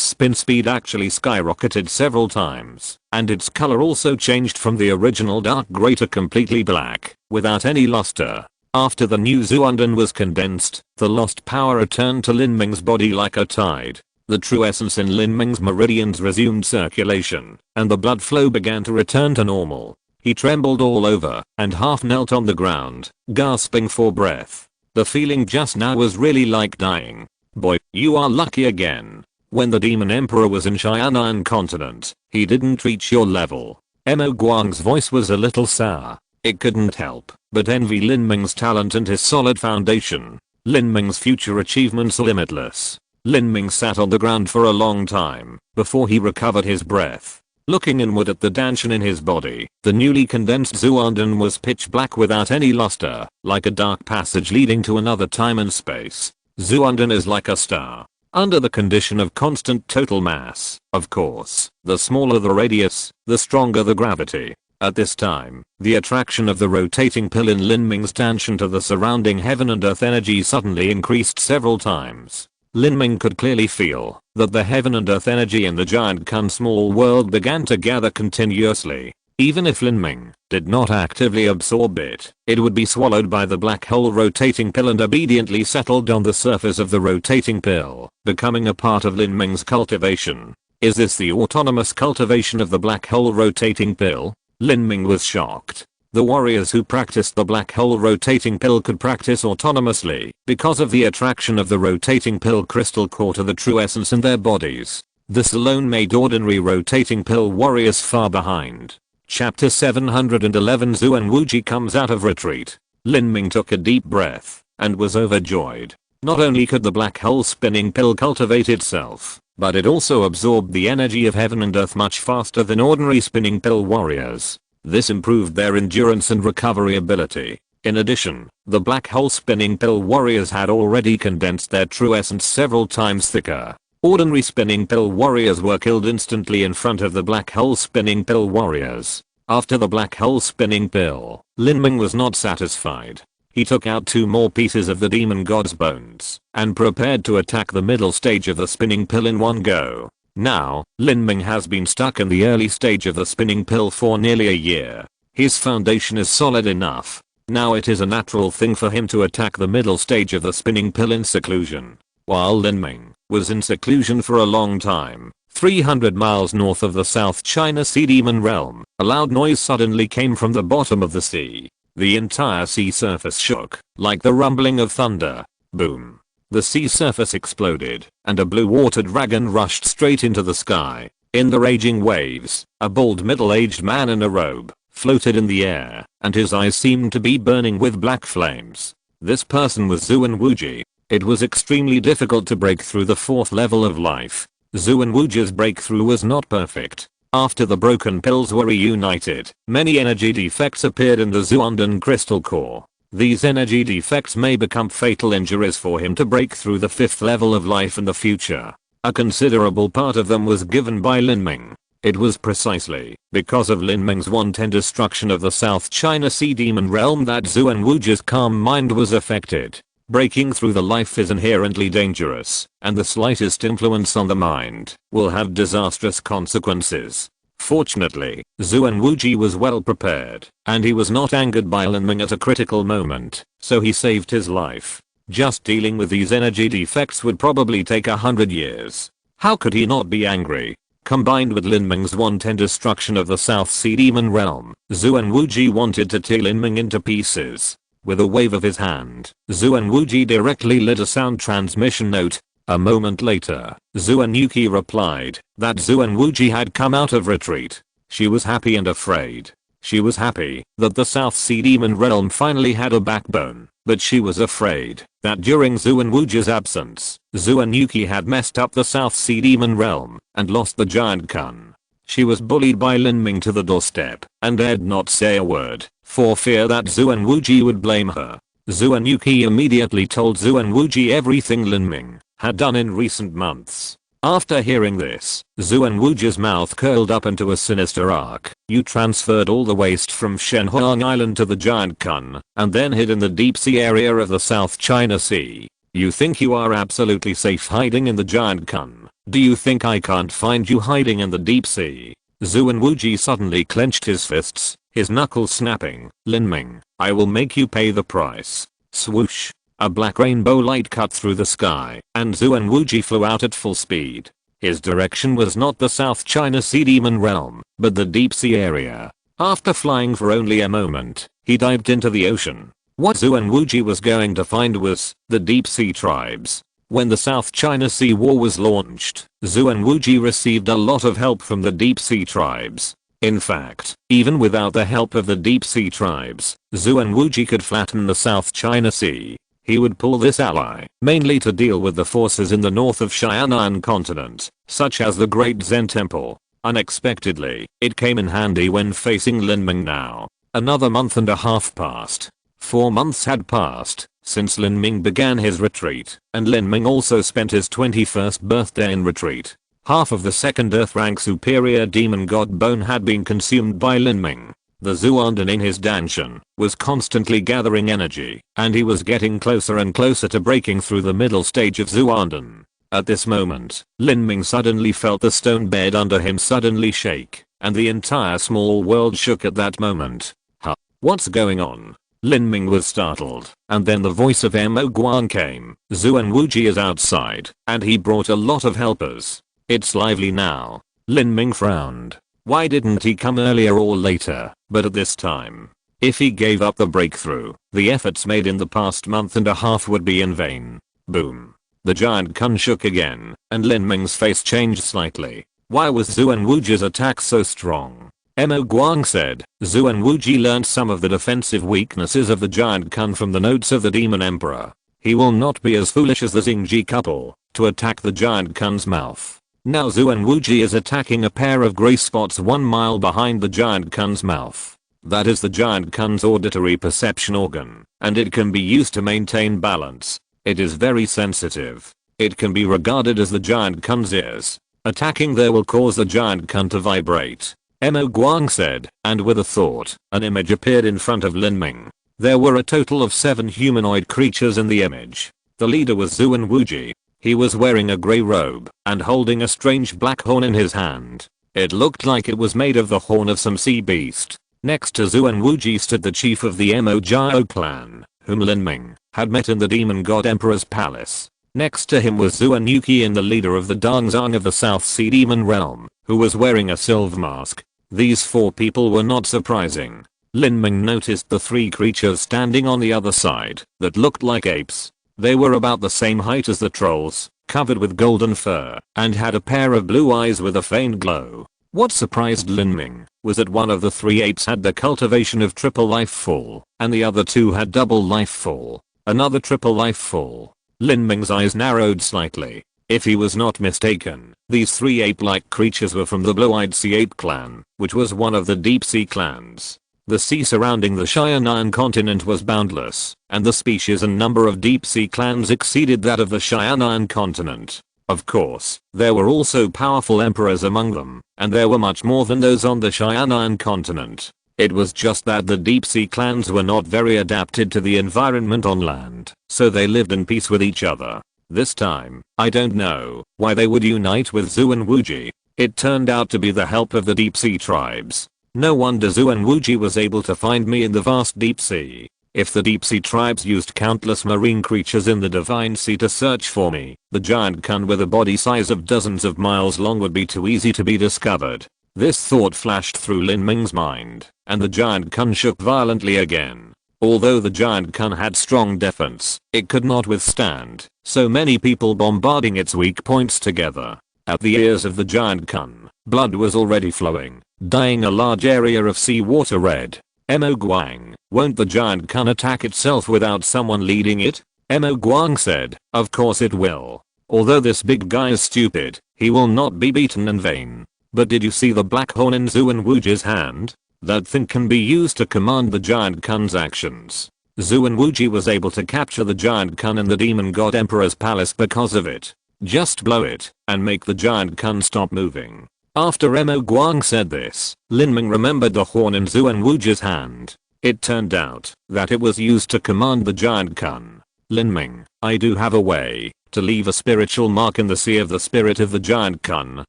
spin speed actually skyrocketed several times, and its color also changed from the original dark gray to completely black, without any luster. After the new Zuandan was condensed, the lost power returned to Lin Ming's body like a tide. The true essence in Lin Ming's meridians resumed circulation, and the blood flow began to return to normal. He trembled all over, and half knelt on the ground, gasping for breath. The feeling just now was really like dying. Boy, you are lucky again. When the Demon Emperor was in Xianan continent, he didn't reach your level. Mo Guang's voice was a little sour. It couldn't help but envy Lin Ming's talent and his solid foundation. Lin Ming's future achievements are limitless. Lin Ming sat on the ground for a long time before he recovered his breath. Looking inward at the danshan in his body, the newly condensed Zuanden was pitch black without any luster, like a dark passage leading to another time and space. Zuanden is like a star. Under the condition of constant total mass, of course, the smaller the radius, the stronger the gravity. At this time, the attraction of the rotating pill in Lin Ming's danshan to the surrounding heaven and earth energy suddenly increased several times. Lin Ming could clearly feel that the heaven and earth energy in the giant Kun small world began to gather continuously. Even if Lin Ming did not actively absorb it, it would be swallowed by the black hole rotating pill and obediently settled on the surface of the rotating pill, becoming a part of Lin Ming's cultivation. Is this the autonomous cultivation of the black hole rotating pill? Lin Ming was shocked. The warriors who practiced the black hole rotating pill could practice autonomously because of the attraction of the rotating pill crystal core to the true essence in their bodies. This alone made ordinary rotating pill warriors far behind. Chapter 711 Zuan Wuji comes out of retreat. Lin Ming took a deep breath and was overjoyed. Not only could the black hole spinning pill cultivate itself, but it also absorbed the energy of heaven and earth much faster than ordinary spinning pill warriors. This improved their endurance and recovery ability. In addition, the black hole spinning pill warriors had already condensed their true essence several times thicker. Ordinary spinning pill warriors were killed instantly in front of the black hole spinning pill warriors. After the black hole spinning pill, Lin Ming was not satisfied. He took out 2 more pieces of the demon god's bones and prepared to attack the middle stage of the spinning pill in one go. Now, Lin Ming has been stuck in the early stage of the spinning pill for nearly a year. His foundation is solid enough. Now it is a natural thing for him to attack the middle stage of the spinning pill in seclusion. While Lin Ming was in seclusion for a long time, 300 miles north of the South China Sea demon realm, a loud noise suddenly came from the bottom of the sea. The entire sea surface shook, like the rumbling of thunder. Boom. The sea surface exploded, and a blue water dragon rushed straight into the sky. In the raging waves, a bald middle-aged man in a robe floated in the air, and his eyes seemed to be burning with black flames. This person was Zuan Wuji. It was extremely difficult to break through the 4th level of life. Zuan Wuji's breakthrough was not perfect. After the broken pills were reunited, many energy defects appeared in the Zuanden crystal core. These energy defects may become fatal injuries for him to break through the 5th level of life in the future. A considerable part of them was given by Lin Ming. It was precisely because of Lin Ming's wanton destruction of the South China Sea demon realm that Zuan Wuji's calm mind was affected. Breaking through the life is inherently dangerous, and the slightest influence on the mind will have disastrous consequences. Fortunately, Zuan Wuji was well prepared, and he was not angered by Lin Ming at a critical moment, so he saved his life. Just dealing with these energy defects would probably take 100 years. How could he not be angry? Combined with Lin Ming's wanton destruction of the South Sea demon realm, Zuan Wuji wanted to tear Lin Ming into pieces. With a wave of his hand, Zuan Wuji directly lit a sound transmission note. A moment later, Zuan Yuki replied that Zuan Wuji had come out of retreat. She was happy and afraid. She was happy that the South Sea demon realm finally had a backbone, but she was afraid that during Zuan Wuji's absence, Zuan Yuki had messed up the South Sea demon realm and lost the giant Kun. She was bullied by Lin Ming to the doorstep and dared not say a word, for fear that Zuan Wuji would blame her. Zuan Yuki immediately told Zuan Wuji everything Lin Ming had done in recent months. After hearing this, Zuan Wuji's mouth curled up into a sinister arc. You transferred all the waste from Shenhuang Island to the giant Kun, and then hid in the deep sea area of the South China Sea. You think you are absolutely safe hiding in the giant Kun? Do you think I can't find you hiding in the deep sea? Zuan Wuji suddenly clenched his fists, his knuckles snapping. Lin Ming, I will make you pay the price. Swoosh. A black rainbow light cut through the sky, and Zuan Wuji flew out at full speed. His direction was not the South China Sea demon realm, but the deep sea area. After flying for only a moment, he dived into the ocean. What Zuan Wuji was going to find was the deep sea tribes. When the South China Sea War was launched, Zuan Wuji received a lot of help from the deep sea tribes. In fact, even without the help of the deep sea tribes, Zuan Wuji could flatten the South China Sea. He would pull this ally mainly to deal with the forces in the north of Xianan continent, such as the Great Zen Temple. Unexpectedly, it came in handy when facing Lin Ming now. Another month and a half passed. 4 months had passed since Lin Ming began his retreat, and Lin Ming also spent his 21st birthday in retreat. Half of the second Earth rank superior demon god bone had been consumed by Lin Ming. The Zuanden in his danshan was constantly gathering energy, and he was getting closer and closer to breaking through the middle stage of Zuanden. At this moment, Lin Ming suddenly felt the stone bed under him suddenly shake, and the entire small world shook at that moment. Huh? What's going on? Lin Ming was startled, and then the voice of Mo Guan came. Zuan Wuji is outside, and he brought a lot of helpers. It's lively now. Lin Ming frowned. Why didn't he come earlier or later, but at this time? If he gave up the breakthrough, the efforts made in the past month and a half would be in vain. Boom. The giant kun shook again, and Lin Ming's face changed slightly. Why was Zuan Wuji's attack so strong? Mo Guang said, Zuan Wuji learned some of the defensive weaknesses of the giant kun from the notes of the demon emperor. He will not be as foolish as the Xingji couple to attack the giant kun's mouth. Now Zuan Wuji is attacking a pair of gray spots 1 mile behind the giant kun's mouth. That is the giant kun's auditory perception organ, and it can be used to maintain balance. It is very sensitive. It can be regarded as the giant kun's ears. Attacking there will cause the giant kun to vibrate. Mo Guang said, and with a thought, an image appeared in front of Lin Ming. There were a total of 7 humanoid creatures in the image. The leader was Zuan Wuji. He was wearing a grey robe and holding a strange black horn in his hand. It looked like it was made of the horn of some sea beast. Next to Zuan Wuji stood the chief of the Mo Jiao clan, whom Lin Ming had met in the demon god emperor's palace. Next to him was Zuan Yuqian, the leader of the Dongzong of the South Sea demon realm, who was wearing a silver mask. These 4 people were not surprising. Lin Ming noticed the 3 creatures standing on the other side that looked like apes. They were about the same height as the trolls, covered with golden fur, and had a pair of blue eyes with a faint glow. What surprised Lin Ming was that one of the 3 apes had the cultivation of triple life fall, and the other 2 had double life fall. Another triple life fall. Lin Ming's eyes narrowed slightly. If he was not mistaken, these 3 ape-like creatures were from the blue-eyed sea ape clan, which was one of the deep sea clans. The sea surrounding the Xianan continent was boundless, and the species and number of deep sea clans exceeded that of the Xianan continent. Of course, there were also powerful emperors among them, and there were much more than those on the Xianan continent. It was just that the deep sea clans were not very adapted to the environment on land, so they lived in peace with each other. This time, I don't know why they would unite with Zuan Wuji. It turned out to be the help of the deep sea tribes. No wonder Zuan Wuji was able to find me in the vast deep sea. If the deep sea tribes used countless marine creatures in the divine sea to search for me, the giant kun with a body size of dozens of miles long would be too easy to be discovered. This thought flashed through Lin Ming's mind, and the giant kun shook violently again. Although the giant kun had strong defense, it could not withstand so many people bombarding its weak points together. At the ears of the giant kun, blood was already flowing, dyeing a large area of seawater red. Mo Guang, won't the giant kun attack itself without someone leading it? Mo Guang said, of course it will. Although this big guy is stupid, he will not be beaten in vain. But did you see the black horn in Zuan Wuji's hand? That thing can be used to command the giant kun's actions. Zuan Wuji was able to capture the giant kun in the demon god emperor's palace because of it. Just blow it and make the giant kun stop moving. After Mo Guang said this, Lin Ming remembered the horn in Zuan Wuji's hand. It turned out that it was used to command the giant kun. Lin Ming, I do have a way to leave a spiritual mark in the sea of the spirit of the giant kun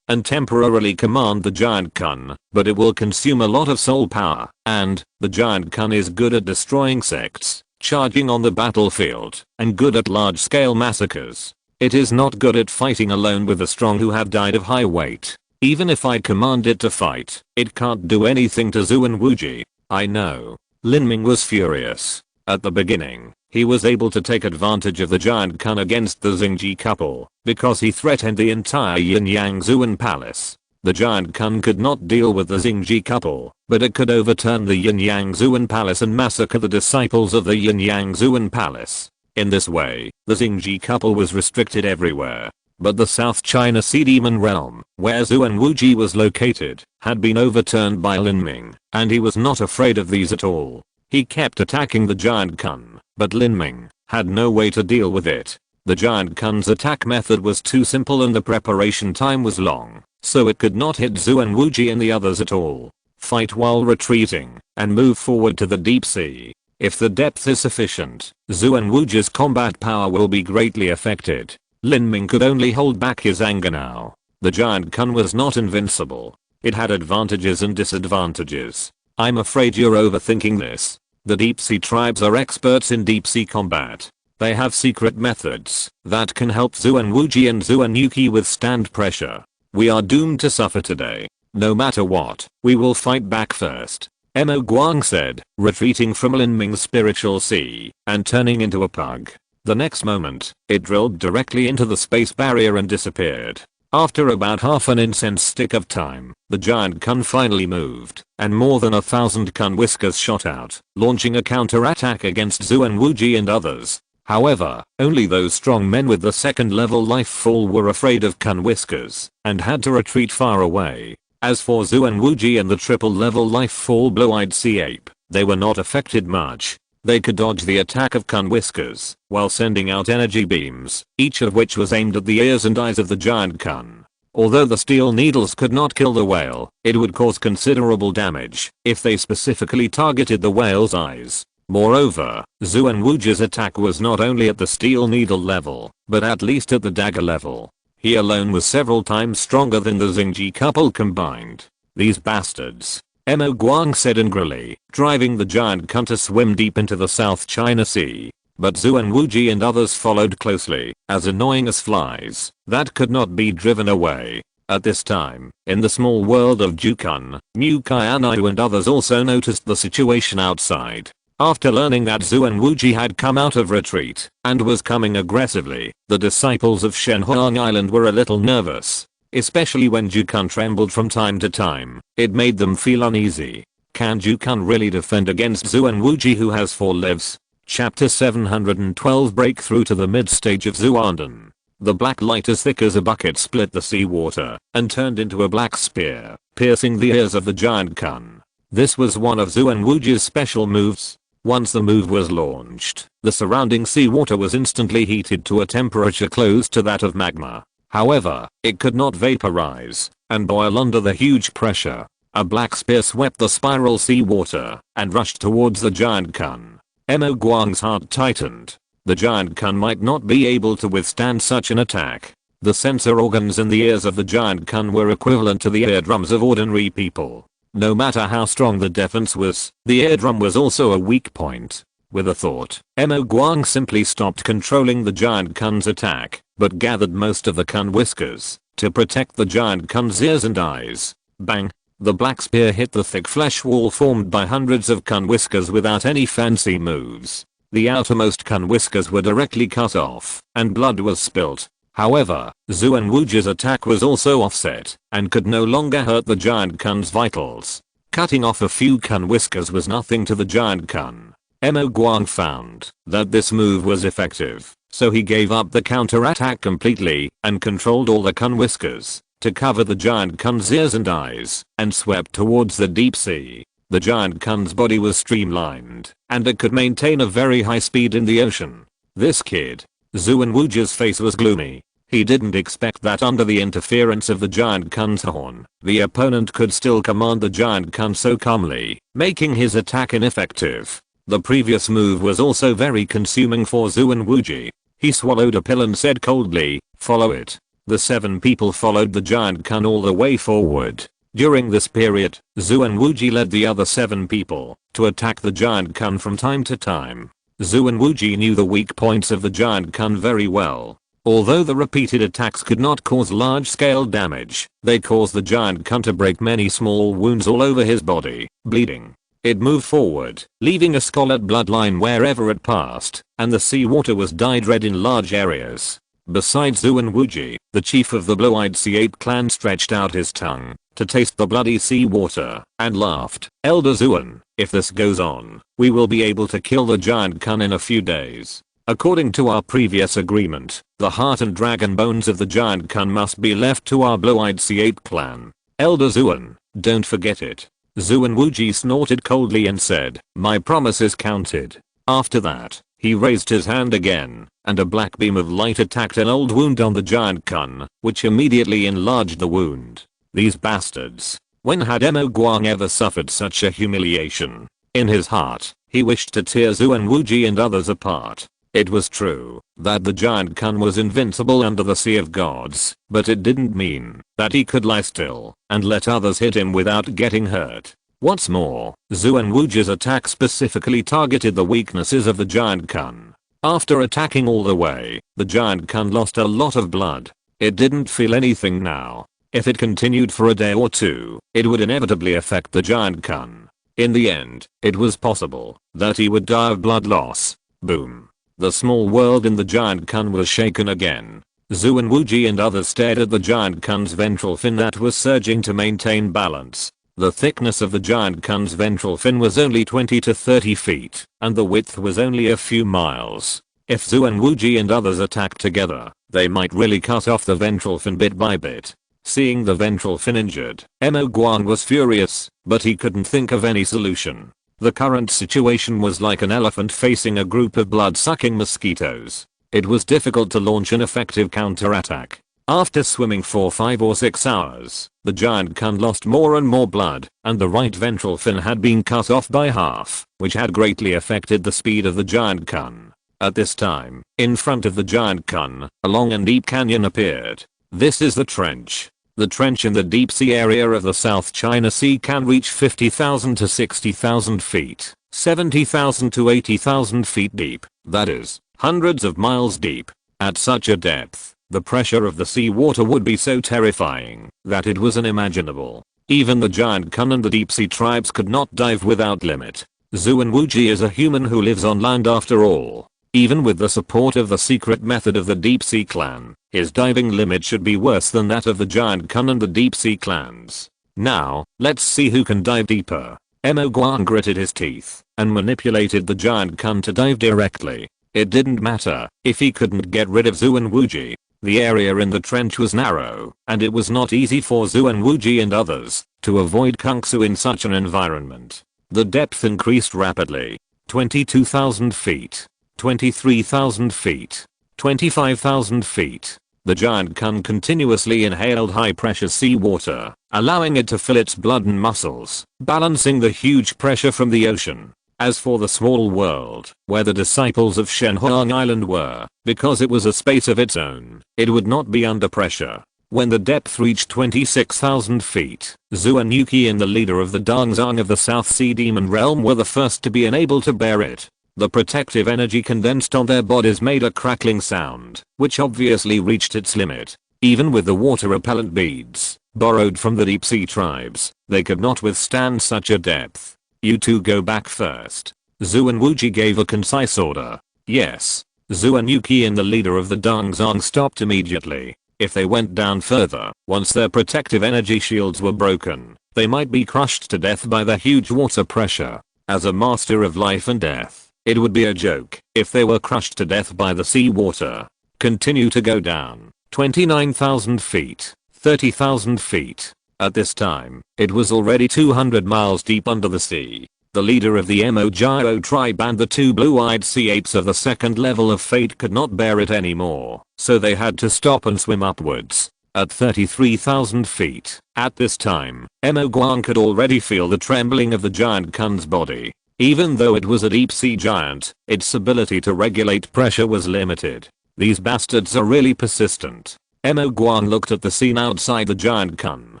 and temporarily command the giant kun, but it will consume a lot of soul power, and the giant kun is good at destroying sects, charging on the battlefield, and good at large-scale massacres. It is not good at fighting alone with the strong who have died of high weight. Even if I command it to fight, it can't do anything to Zuan Wuji. I know. Lin Ming was furious. At the beginning, he was able to take advantage of the giant kun against the Xingji couple because he threatened the entire Yin-Yang Zuan palace. The giant kun could not deal with the Xingji couple, but it could overturn the Yin-Yang Zuan palace and massacre the disciples of the Yin-Yang Zuan palace. In this way, the Xingji couple was restricted everywhere. But the South China Sea Demon Realm, where Zuan Wuji was located, had been overturned by Lin Ming, and he was not afraid of these at all. He kept attacking the giant kun, but Lin Ming had no way to deal with it. The giant kun's attack method was too simple and the preparation time was long, so it could not hit Zuan Wuji and the others at all. Fight while retreating, and move forward to the deep sea. If the depth is sufficient, Zuan Wuji's combat power will be greatly affected. Lin Ming could only hold back his anger now. The giant kun was not invincible. It had advantages and disadvantages. I'm afraid you're overthinking this. The deep sea tribes are experts in deep sea combat. They have secret methods that can help Zuan Wuji and Zuan Yuki withstand pressure. We are doomed to suffer today. No matter what, we will fight back first. Mo Guang said, retreating from Lin Ming's spiritual sea and turning into a pug. The next moment, it drilled directly into the space barrier and disappeared. After about half an incense stick of time, the giant kun finally moved, and more than 1,000 kun whiskers shot out, launching a counterattack against Zuan Wuji and others. However, only those strong men with the second level life fall were afraid of kun whiskers, and had to retreat far away. As for Zuan Wuji and the triple level life fall blue-eyed sea ape, they were not affected much. They could dodge the attack of kun whiskers, while sending out energy beams, each of which was aimed at the ears and eyes of the giant kun. Although the steel needles could not kill the whale, it would cause considerable damage if they specifically targeted the whale's eyes. Moreover, Zuan Wuji's attack was not only at the steel needle level, but at least at the dagger level. He alone was several times stronger than the Xingji couple combined. These bastards, Mo Guang said angrily, driving the giant kun to swim deep into the South China Sea. But Zuan Wuji and others followed closely, as annoying as flies that could not be driven away. At this time, in the small world of Jukun, Mu Qianxue and others also noticed the situation outside. After learning that Zuan Wuji had come out of retreat and was coming aggressively, the disciples of Shenhuang Island were a little nervous. Especially when Jukun trembled from time to time, it made them feel uneasy. Can Jukun really defend against Zuan Wuji who has 4 lives? Chapter 712 Breakthrough to the mid-stage of Zuanden. The black light as thick as a bucket split the seawater and turned into a black spear, piercing the ears of the giant kun. This was one of Zuan Wuji's special moves. Once the move was launched, the surrounding seawater was instantly heated to a temperature close to that of magma. However, it could not vaporize and boil under the huge pressure. A black spear swept the spiral seawater and rushed towards the giant kun. Mo Guang's heart tightened. The giant kun might not be able to withstand such an attack. The sensor organs in the ears of the giant kun were equivalent to the eardrums of ordinary people. No matter how strong the defense was, the eardrum was also a weak point. With a thought, Mo Guang simply stopped controlling the giant kun's attack, but gathered most of the kun whiskers to protect the giant kun's ears and eyes. Bang! The black spear hit the thick flesh wall formed by hundreds of kun whiskers without any fancy moves. The outermost kun whiskers were directly cut off, and blood was spilt. However, Zuan Wuji's attack was also offset, and could no longer hurt the giant kun's vitals. Cutting off a few kun whiskers was nothing to the giant kun. Mo Guang found that this move was effective, so he gave up the counterattack completely, and controlled all the kun whiskers to cover the giant kun's ears and eyes, and swept towards the deep sea. The giant kun's body was streamlined, and it could maintain a very high speed in the ocean. This kid. Zuan Wuji's face was gloomy. He didn't expect that under the interference of the giant kun's horn, the opponent could still command the giant kun so calmly, making his attack ineffective. The previous move was also very consuming for Zuan Wuji. He swallowed a pill and said coldly, "Follow it." The 7 people followed the giant kun all the way forward. During this period, Zuan Wuji led the other 7 people to attack the giant kun from time to time. Zuan Wuji knew the weak points of the giant kun very well. Although the repeated attacks could not cause large-scale damage, they caused the giant kun to break many small wounds all over his body, bleeding. It moved forward, leaving a scarlet bloodline wherever it passed, and the seawater was dyed red in large areas. Besides Zuan Wuji, the chief of the blue-eyed sea ape clan stretched out his tongue to taste the bloody seawater, and laughed. "Elder Zuan, if this goes on, we will be able to kill the giant kun in a few days." According to our previous agreement, the heart and dragon bones of the giant Kun must be left to our blue-eyed C8 clan. Elder Zuan, don't forget it. Zuan Wuji snorted coldly and said, my promise is counted. After that, he raised his hand again, and a black beam of light attacked an old wound on the giant Kun, which immediately enlarged the wound. These bastards. When had Mo Guang ever suffered such a humiliation? In his heart, he wished to tear Zuan Wuji and others apart. It was true that the giant Kun was invincible under the Sea of Gods, but it didn't mean that he could lie still and let others hit him without getting hurt. What's more, Zuan Wuji's attack specifically targeted the weaknesses of the giant Kun. After attacking all the way, the giant Kun lost a lot of blood. It didn't feel anything now. If it continued for a day or two, it would inevitably affect the giant Kun. In the end, it was possible that he would die of blood loss. Boom. The small world in the giant Kun was shaken again. Zuan Wuji and others stared at the giant Kun's ventral fin that was surging to maintain balance. The thickness of the giant Kun's ventral fin was only 20 to 30 feet, and the width was only a few miles. If Zuan Wuji and others attacked together, they might really cut off the ventral fin bit by bit. Seeing the ventral fin injured, Mo Guang was furious, but he couldn't think of any solution. The current situation was like an elephant facing a group of blood-sucking mosquitoes. It was difficult to launch an effective counterattack. After swimming for 5 or 6 hours, the giant Kun lost more and more blood, and the right ventral fin had been cut off by half, which had greatly affected the speed of the giant Kun. At this time, in front of the giant Kun, a long and deep canyon appeared. This is the trench. The trench in the deep sea area of the South China Sea can reach 50,000 to 60,000 feet, 70,000 to 80,000 feet deep, that is, hundreds of miles deep. At such a depth, the pressure of the sea water would be so terrifying that it was unimaginable. Even the giant Kun and the deep sea tribes could not dive without limit. Zuan Wuji is a human who lives on land after all. Even with the support of the secret method of the Deep Sea Clan, his diving limit should be worse than that of the giant Kun and the Deep Sea Clans. Now, let's see who can dive deeper. Mo Guang gritted his teeth and manipulated the giant Kun to dive directly. It didn't matter if he couldn't get rid of Zuan Wuji. The area in the trench was narrow, and it was not easy for Zuan Wuji and others to avoid Qianxue in such an environment. The depth increased rapidly. 22,000 feet. 23,000 feet. 25,000 feet. The giant Kun continuously inhaled high-pressure seawater, allowing it to fill its blood and muscles, balancing the huge pressure from the ocean. As for the small world, where the disciples of Shenhuang Island were, because it was a space of its own, it would not be under pressure. When the depth reached 26,000 feet, Zuan Yuki and the leader of the Dongzong of the South Sea Demon Realm were the first to be unable to bear it. The protective energy condensed on their bodies made a crackling sound, which obviously reached its limit. Even with the water repellent beads, borrowed from the deep sea tribes, they could not withstand such a depth. You two go back first. Zuan Wuji gave a concise order. Yes. Zuan Yuki and the leader of the Dongzong stopped immediately. If they went down further, once their protective energy shields were broken, they might be crushed to death by the huge water pressure. As a master of life and death, it would be a joke if they were crushed to death by the sea water. Continue to go down. 29,000 feet. 30,000 feet. At this time, it was already 200 miles deep under the sea. The leader of the Mo Jiao tribe and the two blue-eyed sea apes of the second level of fate could not bear it anymore, so they had to stop and swim upwards. At 33,000 feet, at this time, Mo Guang could already feel the trembling of the giant Kun's body. Even though it was a deep sea giant, its ability to regulate pressure was limited. These bastards are really persistent. Mo Guang looked at the scene outside the giant Kun,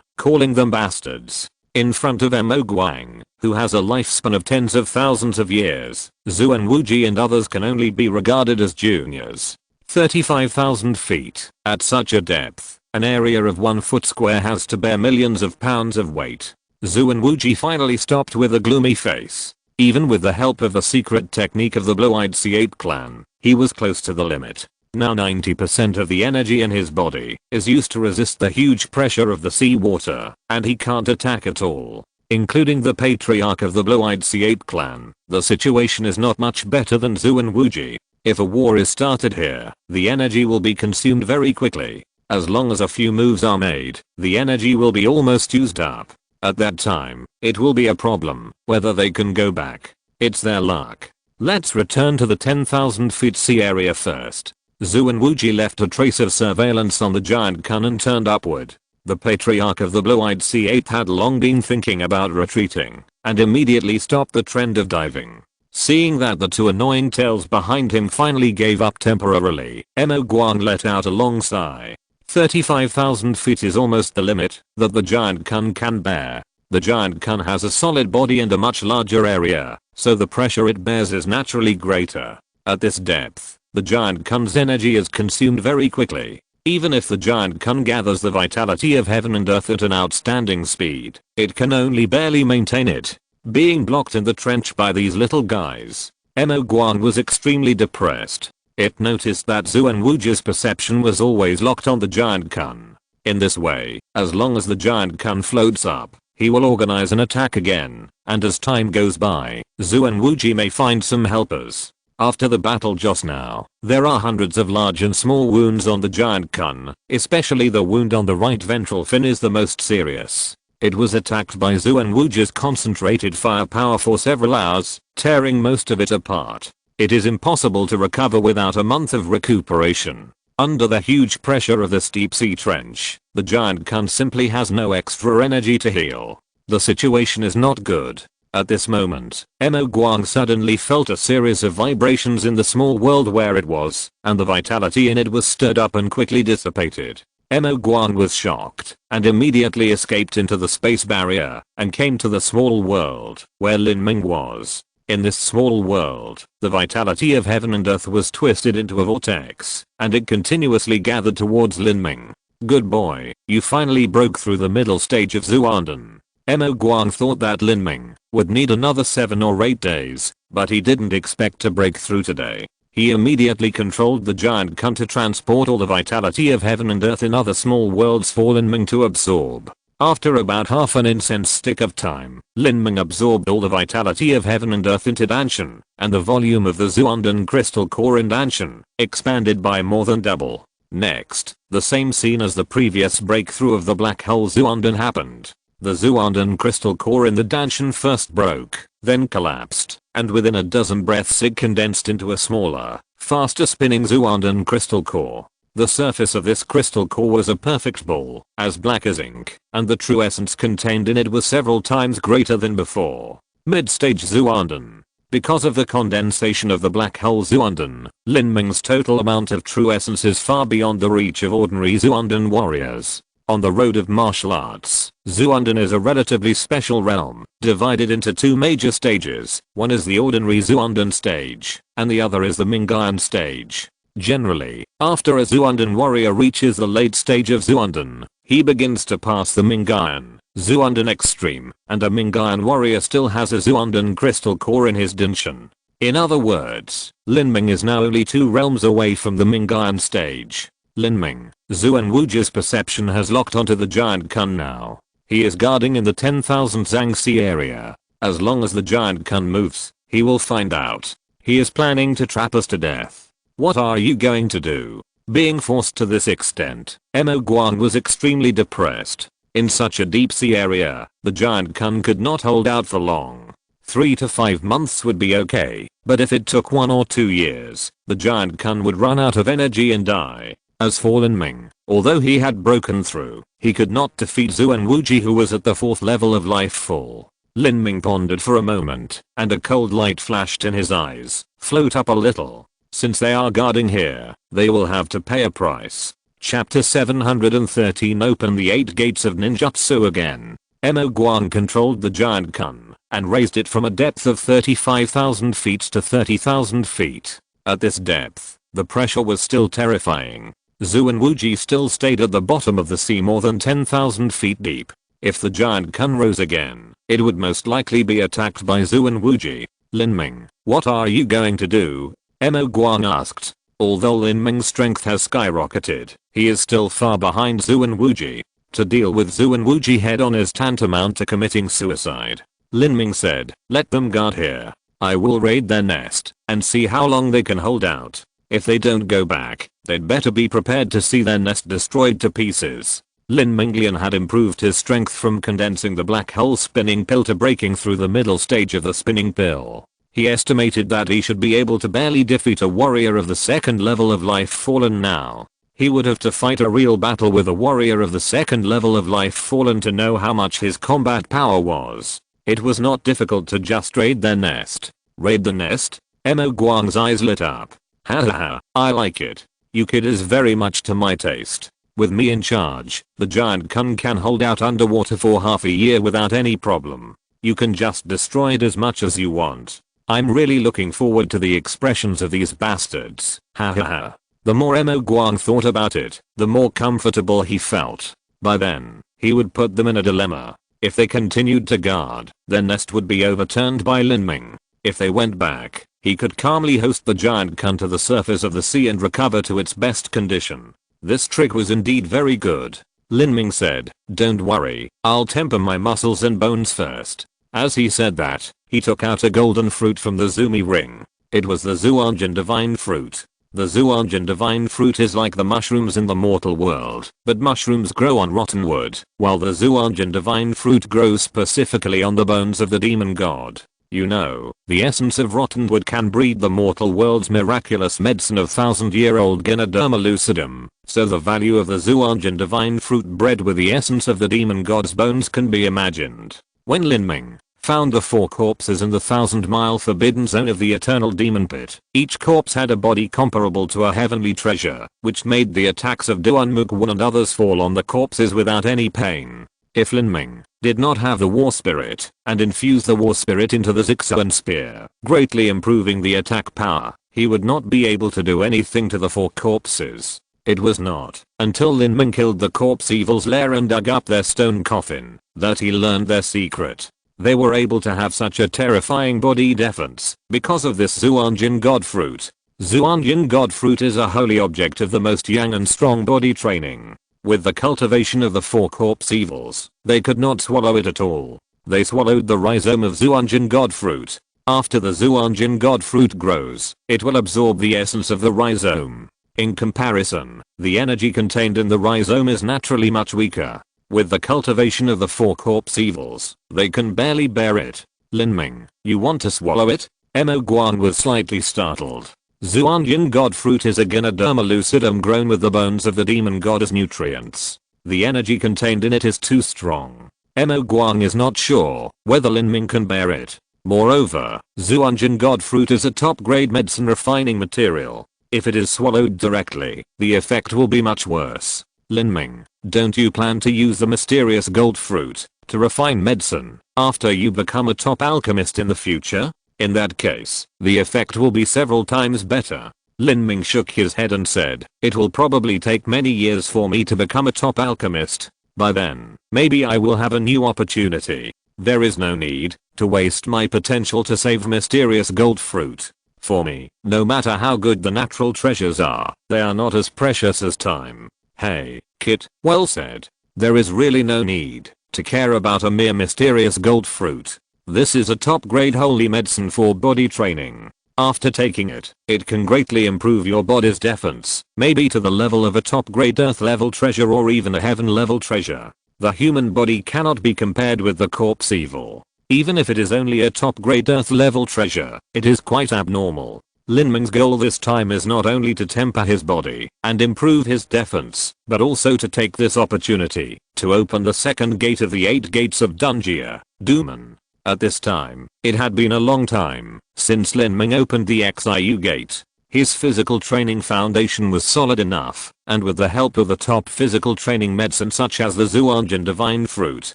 calling them bastards. In front of Mo Guang, who has a lifespan of tens of thousands of years, Zuan Wuji and others can only be regarded as juniors. 35,000 feet. At such a depth, an area of 1 foot square has to bear millions of pounds of weight. Zuan Wuji finally stopped with a gloomy face. Even with the help of the secret technique of the blue-eyed C8 clan, he was close to the limit. Now 90% of the energy in his body is used to resist the huge pressure of the sea water, and he can't attack at all. Including the patriarch of the blue-eyed C8 clan, the situation is not much better than Zuan Wuji. If a war is started here, the energy will be consumed very quickly. As long as a few moves are made, the energy will be almost used up. At that time, it will be a problem whether they can go back. It's their luck. Let's return to the 10,000 feet sea area first. Zhu and Wuji left a trace of surveillance on the giant kun and turned upward. The patriarch of the blue-eyed sea ape had long been thinking about retreating, and immediately stopped the trend of diving. Seeing that the two annoying tails behind him finally gave up temporarily, Mo Guang let out a long sigh. 35,000 feet is almost the limit that the giant kun can bear. The giant kun has a solid body and a much larger area, so the pressure it bears is naturally greater. At this depth, the giant kun's energy is consumed very quickly. Even if the giant kun gathers the vitality of heaven and earth at an outstanding speed, it can only barely maintain it, being blocked in the trench by these little guys. Mo Guang was extremely depressed. It noticed that Zhu and Wuji's perception was always locked on the giant kun. In this way, as long as the giant kun floats up, he will organize an attack again, and as time goes by, Zhu and Wuji may find some helpers. After the battle just now, there are hundreds of large and small wounds on the giant kun, especially the wound on the right ventral fin is the most serious. It was attacked by Zhu and Wuji's concentrated firepower for several hours, tearing most of it apart. It is impossible to recover without a month of recuperation. Under the huge pressure of the steep sea trench, the giant kun simply has no extra energy to heal. The situation is not good. At this moment, Mo Guang suddenly felt a series of vibrations in the small world where it was, and the vitality in it was stirred up and quickly dissipated. Mo Guang was shocked, and immediately escaped into the space barrier, and came to the small world, where Lin Ming was. In this small world, the vitality of heaven and earth was twisted into a vortex, and it continuously gathered towards Lin Ming. Good boy, you finally broke through the middle stage of Zuanden. Mo Guang thought that Lin Ming would need another 7 or 8 days, but he didn't expect to break through today. He immediately controlled the giant kun to transport all the vitality of heaven and earth in other small worlds for Lin Ming to absorb. After about half an incense stick of time, Lin Ming absorbed all the vitality of heaven and earth into Danshan, and the volume of the Zuanden crystal core in Danshan expanded by more than double. Next, the same scene as the previous breakthrough of the black hole Zuanden happened. The Zuanden crystal core in the Danshan first broke, then collapsed, and within a dozen breaths it condensed into a smaller, faster spinning Zuanden crystal core. The surface of this crystal core was a perfect ball, as black as ink, and the true essence contained in it was several times greater than before. Mid-stage Zuanden. Because of the condensation of the black hole Zuanden, Lin Ming's total amount of true essence is far beyond the reach of ordinary Zuanden warriors. On the road of martial arts, Zuanden is a relatively special realm, divided into 2 major stages. One is the ordinary Zuanden stage, and the other is the Mingyuan stage. Generally, after a Zuanden warrior reaches the late stage of Zuanden, he begins to pass the Mingyuan, Zuanden extreme, and a Mingyuan warrior still has a Zuanden crystal core in his Danshan. In other words, Lin Ming is now only 2 realms away from the Mingyuan stage. Lin Ming, Zhu and Wuji's perception has locked onto the giant kun now. He is guarding in the 10,000 Zhangxi area. As long as the giant kun moves, he will find out. He is planning to trap us to death. What are you going to do? Being forced to this extent, Mo Guang was extremely depressed. In such a deep sea area, the giant kun could not hold out for long. 3 to 5 months would be okay, but if it took 1 or 2 years, the giant kun would run out of energy and die. As for Lin Ming, although he had broken through, he could not defeat Zhu and Wuji who was at the 4th level of life full. Lin Ming pondered for a moment, and a cold light flashed in his eyes. Float up a little. Since they are guarding here, they will have to pay a price. Chapter 713 Open the 8 gates of ninjutsu again. Mo Guang controlled the giant kun, and raised it from a depth of 35,000 feet to 30,000 feet. At this depth, the pressure was still terrifying. Zhu and Wuji still stayed at the bottom of the sea more than 10,000 feet deep. If the giant kun rose again, it would most likely be attacked by Zhu and Wuji. Lin Ming, what are you going to do? Mo Guang asked. Although Lin Ming's strength has skyrocketed, he is still far behind Zhu and Wuji. To deal with Zhu and Wuji head on is tantamount to committing suicide. Lin Ming said, let them guard here. I will raid their nest. and see how long they can hold out. If they don't go back, they'd better be prepared to see their nest destroyed to pieces. Lin Ming had improved his strength from condensing the black hole spinning pill to breaking through the middle stage of the spinning pill. He estimated that he should be able to barely defeat a warrior of the second level of life fallen now. He would have to fight a real battle with a warrior of the second level of life fallen to know how much his combat power was. It was not difficult to just raid their nest. Raid the nest? Mo Guang's eyes lit up. Hahaha, I like it. You kid is very much to my taste. With me in charge, the giant kun can hold out underwater for half a year without any problem. You can just destroy it as much as you want. I'm really looking forward to the expressions of these bastards. Hahaha. The more Mo Guang thought about it, the more comfortable he felt. By then, he would put them in a dilemma. If they continued to guard, their nest would be overturned by Lin Ming. If they went back, he could calmly host the giant kun to the surface of the sea and recover to its best condition. This trick was indeed very good. Lin Ming said, "Don't worry, I'll temper my muscles and bones first." As he said that, he took out a golden fruit from the Zumi ring. It was the Zhuanjin divine fruit. The Zhuanjin divine fruit is like the mushrooms in the mortal world, but mushrooms grow on rotten wood, while the Zhuanjin divine fruit grows specifically on the bones of the demon god. You know, the essence of rotten wood can breed the mortal world's miraculous medicine of thousand-year-old Ganoderma lucidum, so the value of the Zhuanjin divine fruit bred with the essence of the demon god's bones can be imagined. When Lin Ming found the 4 corpses in the 1,000-mile forbidden zone of the eternal demon pit, each corpse had a body comparable to a heavenly treasure, which made the attacks of Duan Mugwan and others fall on the corpses without any pain. If Lin Ming did not have the war spirit and infuse the war spirit into the Zixuan spear, greatly improving the attack power, he would not be able to do anything to the 4 corpses. It was not until Lin Ming killed the corpse evil's lair and dug up their stone coffin that he learned their secret. They were able to have such a terrifying body defense because of this Zhuanjin god fruit. Zhuanjin god fruit is a holy object of the most yang and strong body training. With the cultivation of the 4 corpse evils, they could not swallow it at all. They swallowed the rhizome of Zhuanjin god fruit. After the Zhuanjin god fruit grows, it will absorb the essence of the rhizome. In comparison, the energy contained in the rhizome is naturally much weaker. With the cultivation of the 4 corpse evils, they can barely bear it. Lin Ming, you want to swallow it? Mo Guan was slightly startled. Zhuanjin god fruit is a Ganoderma lucidum grown with the bones of the demon god as nutrients. The energy contained in it is too strong. Mo Guan is not sure whether Lin Ming can bear it. Moreover, Zhuanjin god fruit is a top-grade medicine refining material. If it is swallowed directly, the effect will be much worse. Lin Ming, don't you plan to use the mysterious gold fruit to refine medicine after you become a top alchemist in the future? In that case, the effect will be several times better. Lin Ming shook his head and said, it will probably take many years for me to become a top alchemist. By then, maybe I will have a new opportunity. There is no need to waste my potential to save mysterious gold fruit. For me, no matter how good the natural treasures are, they are not as precious as time. Hey, Kit, well said. There is really no need to care about a mere mysterious gold fruit. This is a top-grade holy medicine for body training. After taking it, it can greatly improve your body's defense, maybe to the level of a top-grade earth-level treasure or even a heaven-level treasure. The human body cannot be compared with the corpse evil. Even if it is only a top-grade earth-level treasure, it is quite abnormal. Lin Ming's goal this time is not only to temper his body and improve his defense, but also to take this opportunity to open the second gate of the 8 gates of Dunjia, Duman. At this time, it had been a long time since Lin Ming opened the Xiu gate. His physical training foundation was solid enough, and with the help of the top physical training medicine such as the Zhuanjin divine fruit,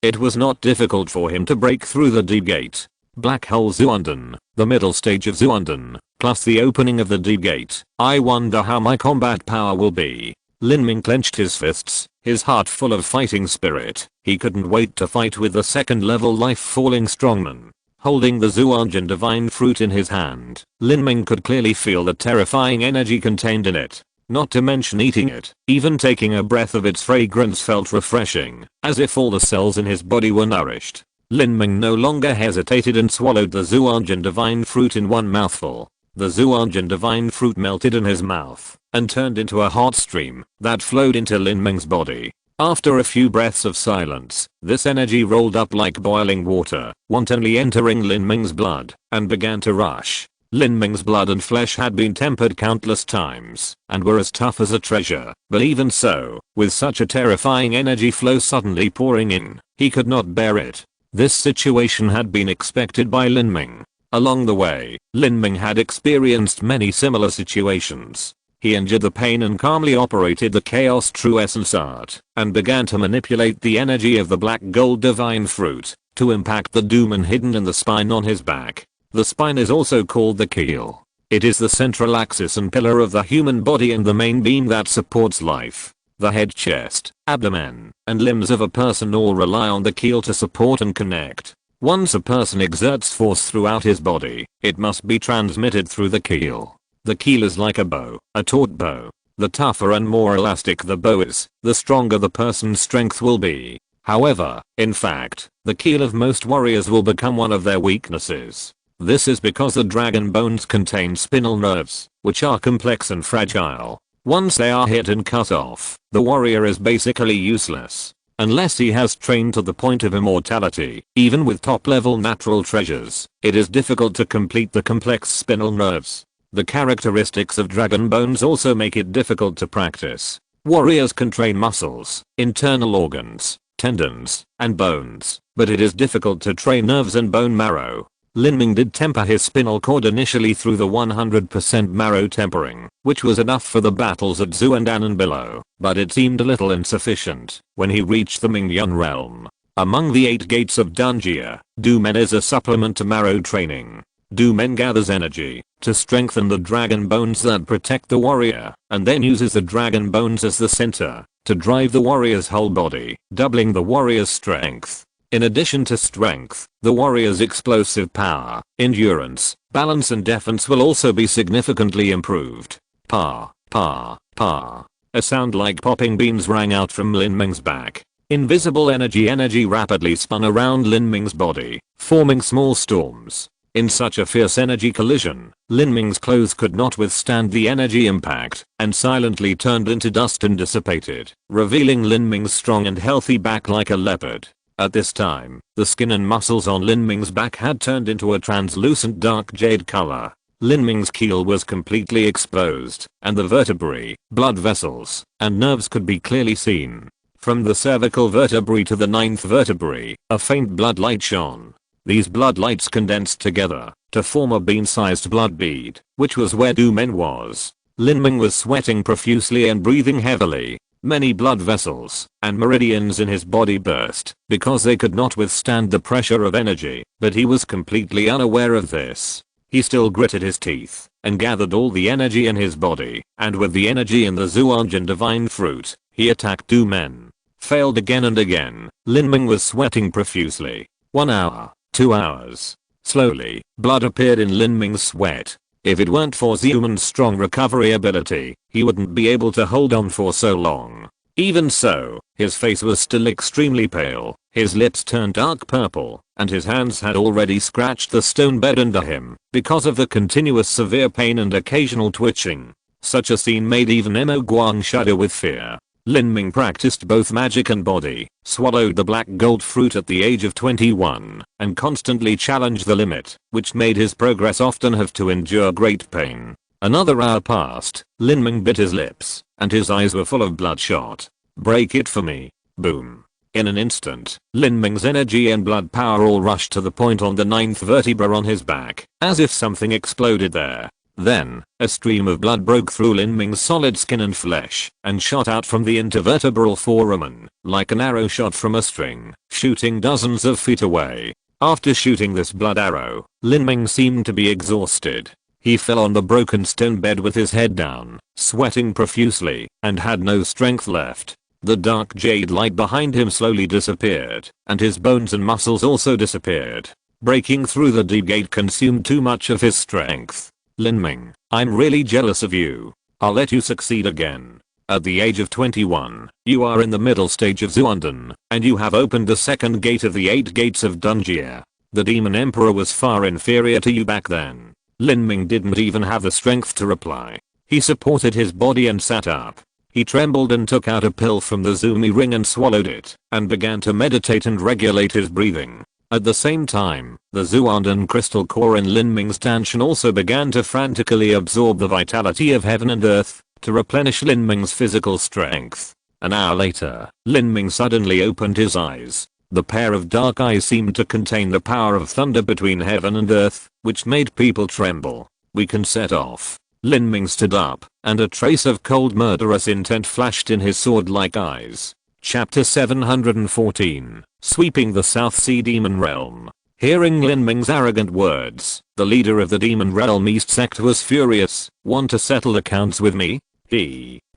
it was not difficult for him to break through the D gate. Black hole Zhuandan, the middle stage of Zhuandan, plus the opening of the D gate. I wonder how my combat power will be. Lin Ming clenched his fists, his heart full of fighting spirit. He couldn't wait to fight with the second level life-falling strongman. Holding the Zhuanjin divine fruit in his hand, Lin Ming could clearly feel the terrifying energy contained in it. Not to mention eating it, even taking a breath of its fragrance felt refreshing, as if all the cells in his body were nourished. Lin Ming no longer hesitated and swallowed the Zhuanjin divine fruit in one mouthful. The Zhuanjin divine fruit melted in his mouth and turned into a hot stream that flowed into Lin Ming's body. After a few breaths of silence, this energy rolled up like boiling water, wantonly entering Lin Ming's blood, and began to rush. Lin Ming's blood and flesh had been tempered countless times and were as tough as a treasure, but even so, with such a terrifying energy flow suddenly pouring in, he could not bear it. This situation had been expected by Lin Ming. Along the way, Lin Ming had experienced many similar situations. He endured the pain and calmly operated the chaos true essence art, and began to manipulate the energy of the black gold divine fruit to impact the demon hidden in the spine on his back. The spine is also called the keel. It is the central axis and pillar of the human body and the main beam that supports life. The head, chest, abdomen, and limbs of a person all rely on the keel to support and connect. Once a person exerts force throughout his body, it must be transmitted through the keel. The keel is like a bow, a taut bow. The tougher and more elastic the bow is, the stronger the person's strength will be. However, in fact, the keel of most warriors will become one of their weaknesses. This is because the dragon bones contain spinal nerves, which are complex and fragile. Once they are hit and cut off, the warrior is basically useless. Unless he has trained to the point of immortality, even with top-level natural treasures, it is difficult to complete the complex spinal nerves. The characteristics of dragon bones also make it difficult to practice. Warriors can train muscles, internal organs, tendons, and bones, but it is difficult to train nerves and bone marrow. Lin Ming did temper his spinal cord initially through the 100% marrow tempering, which was enough for the battles at Xuandan and below, but it seemed a little insufficient when he reached the Mingyun realm. Among the 8 gates of Dunjia, Dumen is a supplement to marrow training. Dumen gathers energy to strengthen the dragon bones that protect the warrior, and then uses the dragon bones as the center to drive the warrior's whole body, doubling the warrior's strength. In addition to strength, the warrior's explosive power, endurance, balance and defense will also be significantly improved. Pa, pa, pa. A sound like popping beans rang out from Lin Ming's back. Invisible energy rapidly spun around Lin Ming's body, forming small storms. In such a fierce energy collision, Lin Ming's clothes could not withstand the energy impact and silently turned into dust and dissipated, revealing Lin Ming's strong and healthy back like a leopard. At this time, the skin and muscles on Lin Ming's back had turned into a translucent dark jade color. Lin Ming's keel was completely exposed, and the vertebrae, blood vessels, and nerves could be clearly seen. From the cervical vertebrae to the 9th vertebrae, a faint blood light shone. These blood lights condensed together to form a bean-sized blood bead, which was where Dumen was. Lin Ming was sweating profusely and breathing heavily. Many blood vessels and meridians in his body burst because they could not withstand the pressure of energy, but he was completely unaware of this. He still gritted his teeth and gathered all the energy in his body, and with the energy in the Zhuanjin divine fruit, he attacked Dumen. Failed again and again. Lin Ming was sweating profusely. 1 hour, 2 hours. Slowly, blood appeared in Lin Ming's sweat. If it weren't for Xuman's strong recovery ability, he wouldn't be able to hold on for so long. Even so, his face was still extremely pale, his lips turned dark purple, and his hands had already scratched the stone bed under him because of the continuous severe pain and occasional twitching. Such a scene made even Mo Guang shudder with fear. Lin Ming practiced both magic and body, swallowed the black gold fruit at the age of 21, and constantly challenged the limit, which made his progress often have to endure great pain. Another hour passed. Lin Ming bit his lips, and his eyes were full of bloodshot. Break it for me. Boom. In an instant, Lin Ming's energy and blood power all rushed to the point on the 9th vertebra on his back, as if something exploded there. Then, a stream of blood broke through Lin Ming's solid skin and flesh, and shot out from the intervertebral foramen, like an arrow shot from a string, shooting dozens of feet away. After shooting this blood arrow, Lin Ming seemed to be exhausted. He fell on the broken stone bed with his head down, sweating profusely, and had no strength left. The dark jade light behind him slowly disappeared, and his bones and muscles also disappeared. Breaking through the deep gate consumed too much of his strength. Lin Ming, I'm really jealous of you. I'll let you succeed again. At the age of 21, you are in the middle stage of Xuandan, and you have opened the second gate of the 8 gates of Dunjia. The demon emperor was far inferior to you back then. Lin Ming didn't even have the strength to reply. He supported his body and sat up. He trembled and took out a pill from the Zumi ring and swallowed it, and began to meditate and regulate his breathing. At the same time, the Zuandan crystal core in Lin Ming's Danshan also began to frantically absorb the vitality of heaven and earth, to replenish Lin Ming's physical strength. An hour later, Lin Ming suddenly opened his eyes. The pair of dark eyes seemed to contain the power of thunder between heaven and earth, which made people tremble. We can set off. Lin Ming stood up, and a trace of cold murderous intent flashed in his sword-like eyes. Chapter 714, Sweeping the South Sea Demon Realm. Hearing Lin Ming's arrogant words, the leader of the Demon Realm East sect was furious. Want to settle accounts with me?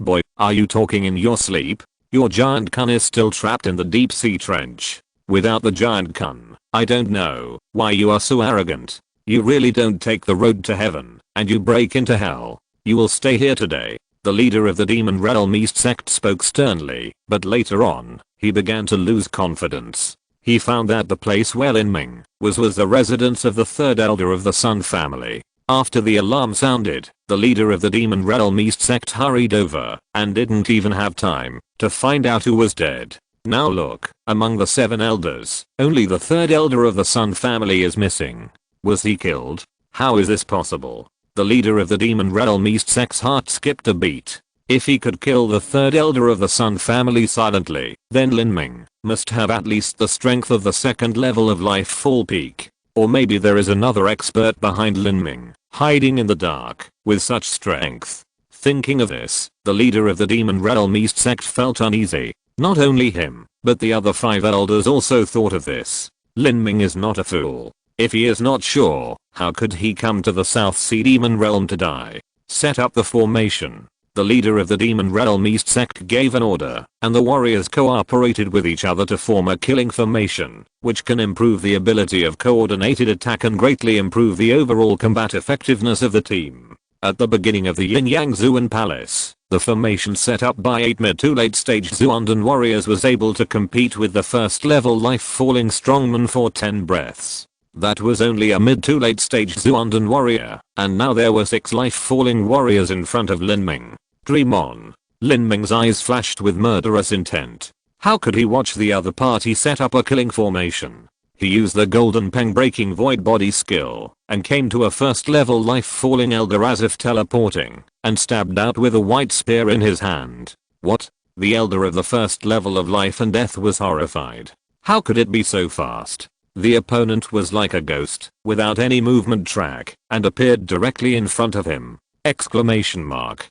Boy, are you talking in your sleep? Your giant kun is still trapped in the deep sea trench. Without the giant kun, I don't know why you are so arrogant. You really don't take the road to heaven, and you break into hell. You will stay here today. The leader of the Demon Realm East sect spoke sternly, but later on, he began to lose confidence. He found that the place where Lin Ming was the residence of the third elder of the Sun family. After the alarm sounded, the leader of the Demon Realm East sect hurried over, and didn't even have time to find out who was dead. Now look, among the 7 elders, only the third elder of the Sun family is missing. Was he killed? How is this possible? The leader of the Demon Realm East sect's heart skipped a beat. If he could kill the third elder of the Sun family silently, then Lin Ming must have at least the strength of the second level of Life Full Peak. Or maybe there is another expert behind Lin Ming, hiding in the dark, with such strength. Thinking of this, the leader of the Demon Realm East sect felt uneasy. Not only him, but the other 5 elders also thought of this. Lin Ming is not a fool. If he is not sure, how could he come to the South Sea Demon Realm to die? Set up the formation. The leader of the Demon Realm East sect gave an order, and the warriors cooperated with each other to form a killing formation, which can improve the ability of coordinated attack and greatly improve the overall combat effectiveness of the team. At the beginning of the Yin Yang Zuan Palace, the formation set up by 8 mid to late stage Zuandan warriors was able to compete with the first level life falling strongman for 10 breaths. That was only a mid to late stage Zuandan warrior, and now there were 6 life falling warriors in front of Lin Ming. Dream on. Lin Ming's eyes flashed with murderous intent. How could he watch the other party set up a killing formation? He used the golden peng breaking void body skill, and came to a first level life falling elder as if teleporting, and stabbed out with a white spear in his hand. What? The elder of the first level of life and death was horrified. How could it be so fast? The opponent was like a ghost, without any movement track, and appeared directly in front of him. Exclamation mark.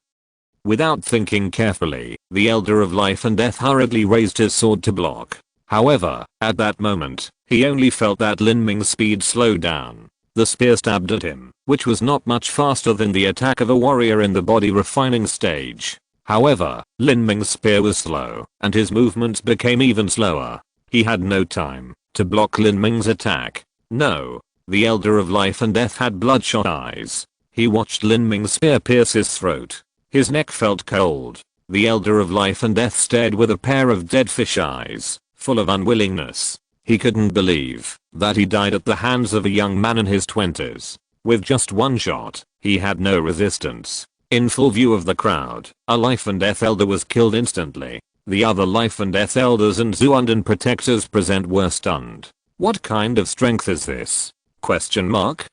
Without thinking carefully, the elder of life and death hurriedly raised his sword to block. However, at that moment, he only felt that Lin Ming's speed slowed down. The spear stabbed at him, which was not much faster than the attack of a warrior in the body refining stage. However, Lin Ming's spear was slow, and his movements became even slower. He had no time to block Lin Ming's attack. No. The elder of life and death had bloodshot eyes. He watched Lin Ming's spear pierce his throat. His neck felt cold. The elder of life and death stared with a pair of dead fish eyes, full of unwillingness. He couldn't believe that he died at the hands of a young man in his 20s. With just one shot, he had no resistance. In full view of the crowd, a life and death elder was killed instantly. The other life and death elders and Zuandan protectors present were stunned. What kind of strength is this? Question mark?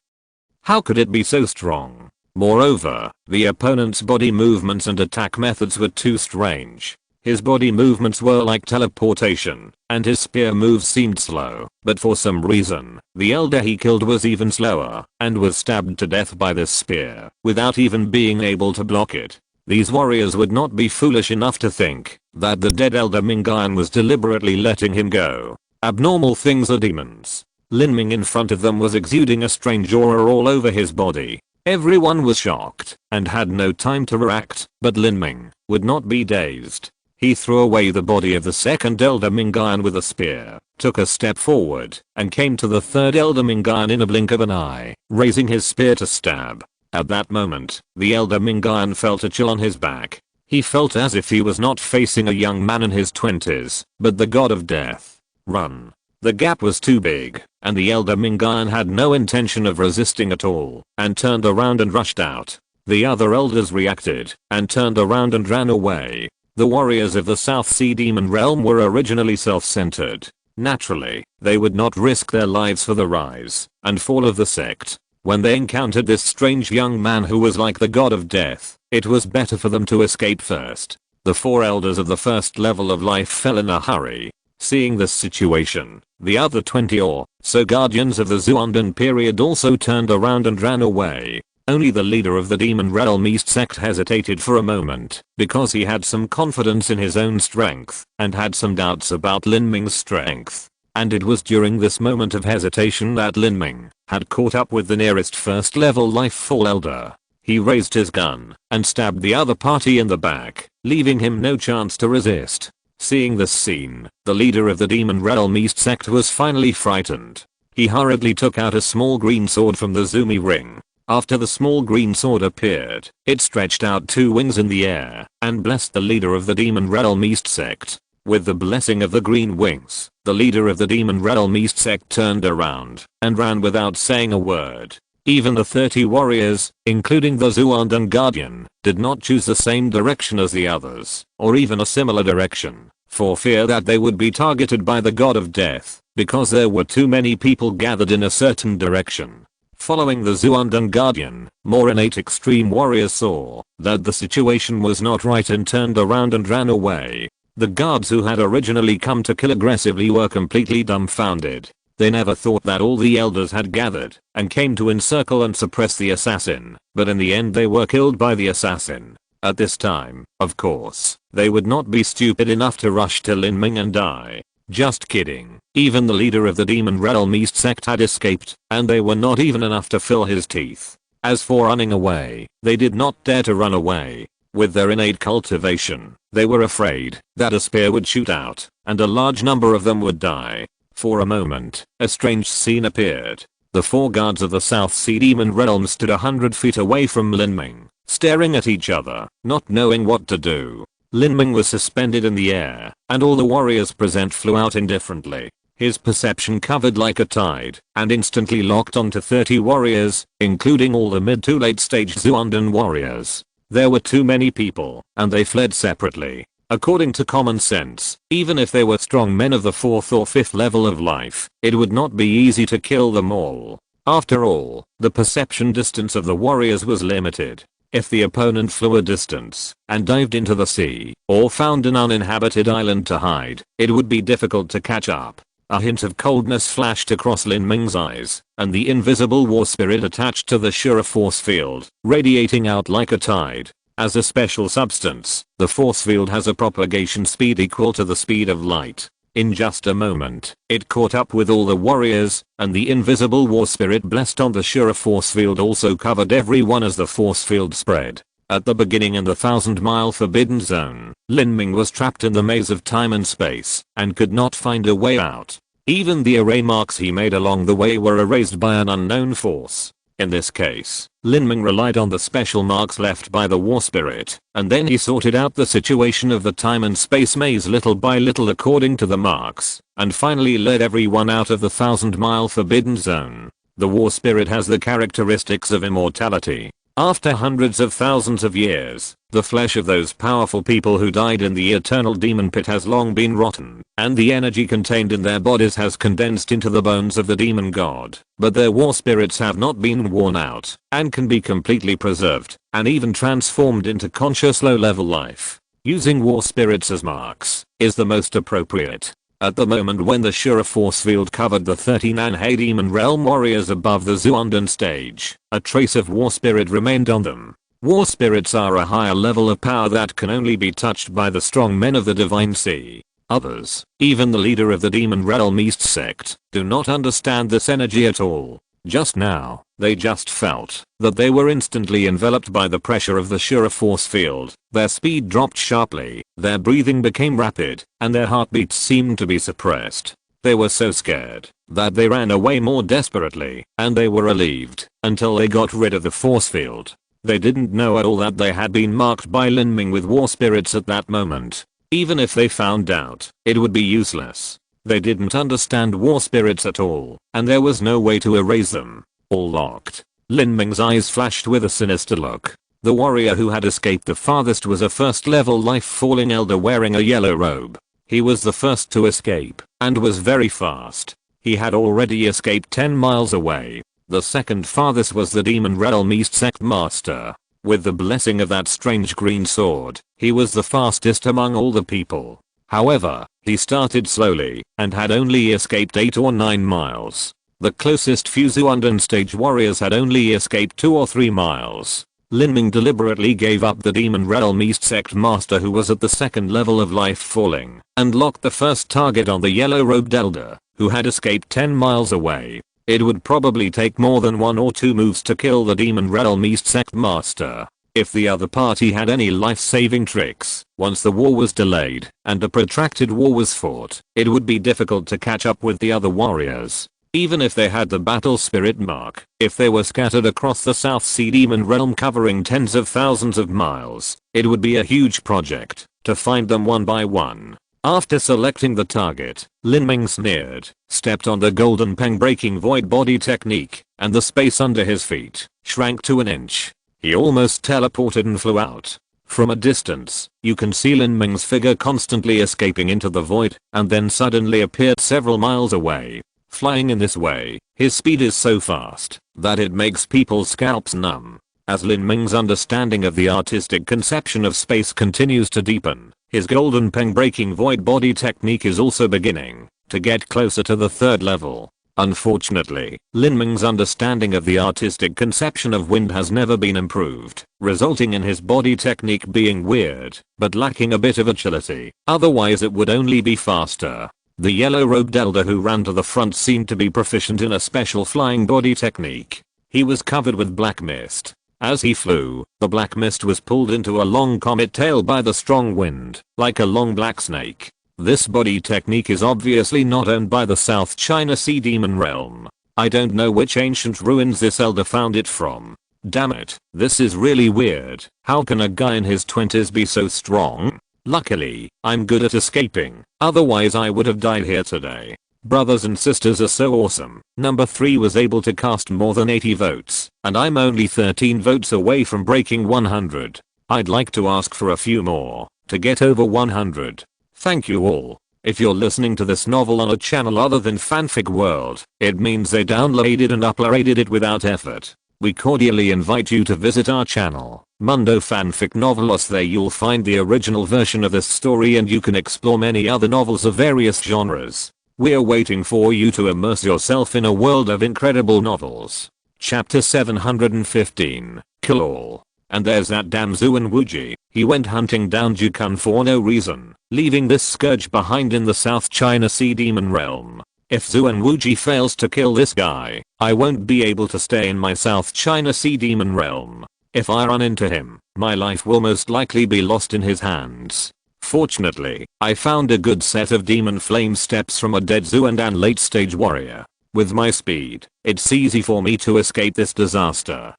How could it be so strong? Moreover, the opponent's body movements and attack methods were too strange. His body movements were like teleportation, and his spear moves seemed slow, but for some reason, the elder he killed was even slower, and was stabbed to death by this spear, without even being able to block it. These warriors would not be foolish enough to think that the dead elder Mingan was deliberately letting him go. Abnormal things are demons. Lin Ming in front of them was exuding a strange aura all over his body. Everyone was shocked and had no time to react, but Lin Ming would not be dazed. He threw away the body of the second elder Mingan with a spear, took a step forward, and came to the third elder Mingan in a blink of an eye, raising his spear to stab. At that moment, the elder Mingan felt a chill on his back. He felt as if he was not facing a young man in his 20s, but the god of death. Run. The gap was too big. and the elder Mingan had no intention of resisting at all, and turned around and rushed out. The other elders reacted, and turned around and ran away. The warriors of the South Sea Demon Realm were originally self-centered. Naturally, they would not risk their lives for the rise and fall of the sect. When they encountered this strange young man who was like the god of death, it was better for them to escape first. The 4 elders of the first level of life fell in a hurry. Seeing this situation, the other 20 or so guardians of the Zuundan period also turned around and ran away. Only the leader of the Demon Realm East sect hesitated for a moment, because he had some confidence in his own strength, and had some doubts about Lin Ming's strength. And it was during this moment of hesitation that Lin Ming had caught up with the nearest first level life fall elder. He raised his gun, and stabbed the other party in the back, leaving him no chance to resist. Seeing this scene, the leader of the Demon Realm East sect was finally frightened. He hurriedly took out a small green sword from the Zumi ring. After the small green sword appeared, it stretched out 2 wings in the air and blessed the leader of the Demon Realm East sect. With the blessing of the green wings, the leader of the Demon Realm East sect turned around and ran without saying a word. Even the 30 warriors, including the Zuundan Guardian, did not choose the same direction as the others, or even a similar direction, for fear that they would be targeted by the god of death, because there were too many people gathered in a certain direction. Following the Zuundan Guardian, more innate extreme warriors saw that the situation was not right and turned around and ran away. The guards who had originally come to kill aggressively were completely dumbfounded. They never thought that all the elders had gathered and came to encircle and suppress the assassin, but in the end they were killed by the assassin. At this time, of course, they would not be stupid enough to rush to Lin Ming and die. Just kidding. Even the leader of the Demon Realm East sect had escaped, and they were not even enough to fill his teeth. As for running away, they did not dare to run away. With their innate cultivation, they were afraid that a spear would shoot out, and a large number of them would die. For a moment, a strange scene appeared. The 4 guards of the South Sea Demon Realm stood 100 feet away from Lin Ming, staring at each other, not knowing what to do. Lin Ming was suspended in the air, and all the warriors present flew out indifferently. His perception covered like a tide, and instantly locked onto 30 warriors, including all the mid to late stage Zuundan warriors. There were too many people, and they fled separately. According to common sense, even if they were strong men of the 4th or 5th level of life, it would not be easy to kill them all. After all, the perception distance of the warriors was limited. If the opponent flew a distance and dived into the sea, or found an uninhabited island to hide, it would be difficult to catch up. A hint of coldness flashed across Lin Ming's eyes, and the invisible war spirit attached to the Shura force field, radiating out like a tide. As a special substance, the force field has a propagation speed equal to the speed of light. In just a moment, it caught up with all the warriors, and the invisible war spirit blessed on the Shura force field also covered everyone as the force field spread. At the beginning in the 1,000-mile forbidden zone, Lin Ming was trapped in the maze of time and space, and could not find a way out. Even the array marks he made along the way were erased by an unknown force. In this case, Lin Ming relied on the special marks left by the war spirit, and then he sorted out the situation of the time and space maze little by little according to the marks, and finally led everyone out of the 1,000-mile forbidden zone. The war spirit has the characteristics of immortality. After hundreds of thousands of years, the flesh of those powerful people who died in the eternal demon pit has long been rotten, and the energy contained in their bodies has condensed into the bones of the demon god. But their war spirits have not been worn out, and can be completely preserved, and even transformed into conscious low-level life. Using war spirits as marks is the most appropriate. At the moment when the Shura force field covered the 39 Demon Realm warriors above the Zuundan stage, a trace of war spirit remained on them. War spirits are a higher level of power that can only be touched by the strong men of the Divine Sea. Others, even the leader of the Demon Realm East sect, do not understand this energy at all. Just now, they just felt that they were instantly enveloped by the pressure of the Shura force field. Their speed dropped sharply, their breathing became rapid, and their heartbeats seemed to be suppressed. They were so scared that they ran away more desperately, and they were relieved until they got rid of the force field. They didn't know at all that they had been marked by Lin Ming with war spirits at that moment. Even if they found out, it would be useless. They didn't understand war spirits at all, and there was no way to erase them. All locked. Lin Ming's eyes flashed with a sinister look. The warrior who had escaped the farthest was a first level life falling elder wearing a yellow robe. He was the first to escape, and was very fast. He had already escaped 10 miles away. The second farthest was the Demon Realm East Sect Master. With the blessing of that strange green sword, he was the fastest among all the people. However, he started slowly, and had only escaped 8 or 9 miles. The closest few Zuundan stage warriors had only escaped 2 or 3 miles. Lin Ming deliberately gave up the Demon Realm East Sect Master who was at the second level of life falling, and locked the first target on the yellow-robed elder, who had escaped 10 miles away. It would probably take more than 1 or 2 moves to kill the Demon Realm East Sect Master. If the other party had any life-saving tricks, once the war was delayed, and a protracted war was fought, it would be difficult to catch up with the other warriors. Even if they had the battle spirit mark, if they were scattered across the South Sea Demon Realm covering tens of thousands of miles, it would be a huge project to find them one by one. After selecting the target, Lin Ming sneered, stepped on the golden peng breaking void body technique, and the space under his feet shrank to an inch. He almost teleported and flew out. From a distance, you can see Lin Ming's figure constantly escaping into the void, and then suddenly appeared several miles away. Flying in this way, his speed is so fast that it makes people's scalps numb. As Lin Ming's understanding of the artistic conception of space continues to deepen, his golden peng breaking void body technique is also beginning to get closer to the third level. Unfortunately, Lin Ming's understanding of the artistic conception of wind has never been improved, resulting in his body technique being weird, but lacking a bit of agility. Otherwise it would only be faster. The yellow-robed elder who ran to the front seemed to be proficient in a special flying body technique. He was covered with black mist. As he flew, the black mist was pulled into a long comet tail by the strong wind, like a long black snake. This body technique is obviously not owned by the South China Sea Demon Realm. I don't know which ancient ruins this elder found it from. Damn it, this is really weird. How can a guy in his 20s be so strong? Luckily, I'm good at escaping, otherwise I would have died here today. Brothers and sisters are so awesome. Number 3 was able to cast more than 80 votes, and I'm only 13 votes away from breaking 100. I'd like to ask for a few more, to get over 100. Thank you all. If you're listening to this novel on a channel other than Fanfic World, it means they downloaded and uploaded it without effort. We cordially invite you to visit our channel, Mundo Fanfic Novelos. There you'll find the original version of this story and you can explore many other novels of various genres. We're waiting for you to immerse yourself in a world of incredible novels. Chapter 715, Kill All. And there's that damn Zuan Wuji. He went hunting down Jukun for no reason, leaving this scourge behind in the South China Sea Demon Realm. If Zuan Wuji fails to kill this guy, I won't be able to stay in my South China Sea Demon Realm. If I run into him, my life will most likely be lost in his hands. Fortunately, I found a good set of demon flame steps from a dead Zuandan late stage warrior. With my speed, it's easy for me to escape this disaster.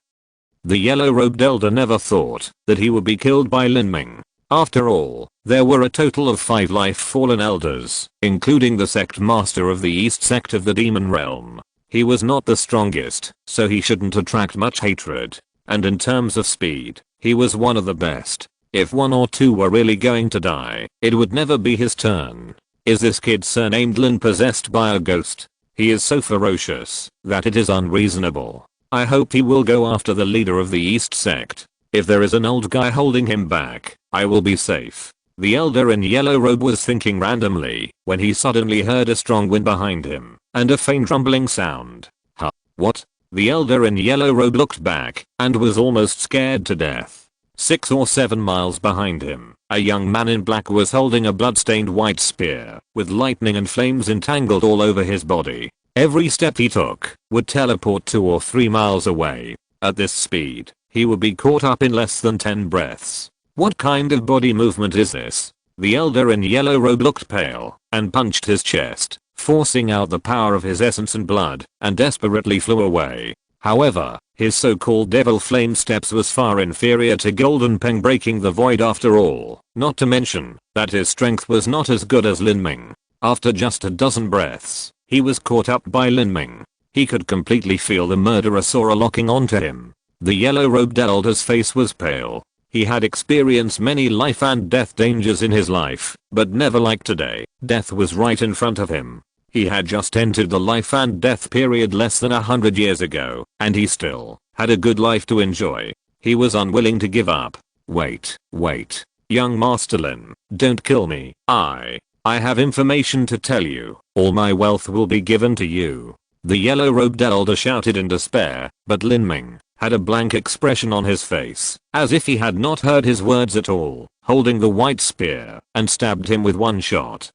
The yellow-robed elder never thought that he would be killed by Lin Ming. After all, there were a total of 5 life-fallen elders, including the sect master of the East Sect of the Demon Realm. He was not the strongest, so he shouldn't attract much hatred. And in terms of speed, he was one of the best. If 1 or 2 were really going to die, it would never be his turn. Is this kid surnamed Lin possessed by a ghost? He is so ferocious that it is unreasonable. I hope he will go after the leader of the East Sect. If there is an old guy holding him back, I will be safe. The elder in yellow robe was thinking randomly when he suddenly heard a strong wind behind him and a faint rumbling sound. Huh? What? The elder in yellow robe looked back and was almost scared to death. 6 or 7 miles behind him, a young man in black was holding a blood-stained white spear with lightning and flames entangled all over his body. Every step he took would teleport 2 or 3 miles away. At this speed, he would be caught up in less than 10 breaths. What kind of body movement is this? The elder in yellow robe looked pale and punched his chest, forcing out the power of his essence and blood, and desperately flew away. However, his so-called devil flame steps was far inferior to golden peng breaking the void after all, not to mention that his strength was not as good as Lin Ming. After just a dozen breaths, he was caught up by Lin Ming. He could completely feel the murderous aura locking onto him. The yellow-robed elder's face was pale. He had experienced many life and death dangers in his life, but never like today. Death was right in front of him. He had just entered the life and death period less than 100 years ago, and he still had a good life to enjoy. He was unwilling to give up. Wait. Young Master Lin, don't kill me. I have information to tell you. All my wealth will be given to you. The yellow-robed elder shouted in despair, but Lin Ming had a blank expression on his face, as if he had not heard his words at all, holding the white spear, and stabbed him with one shot.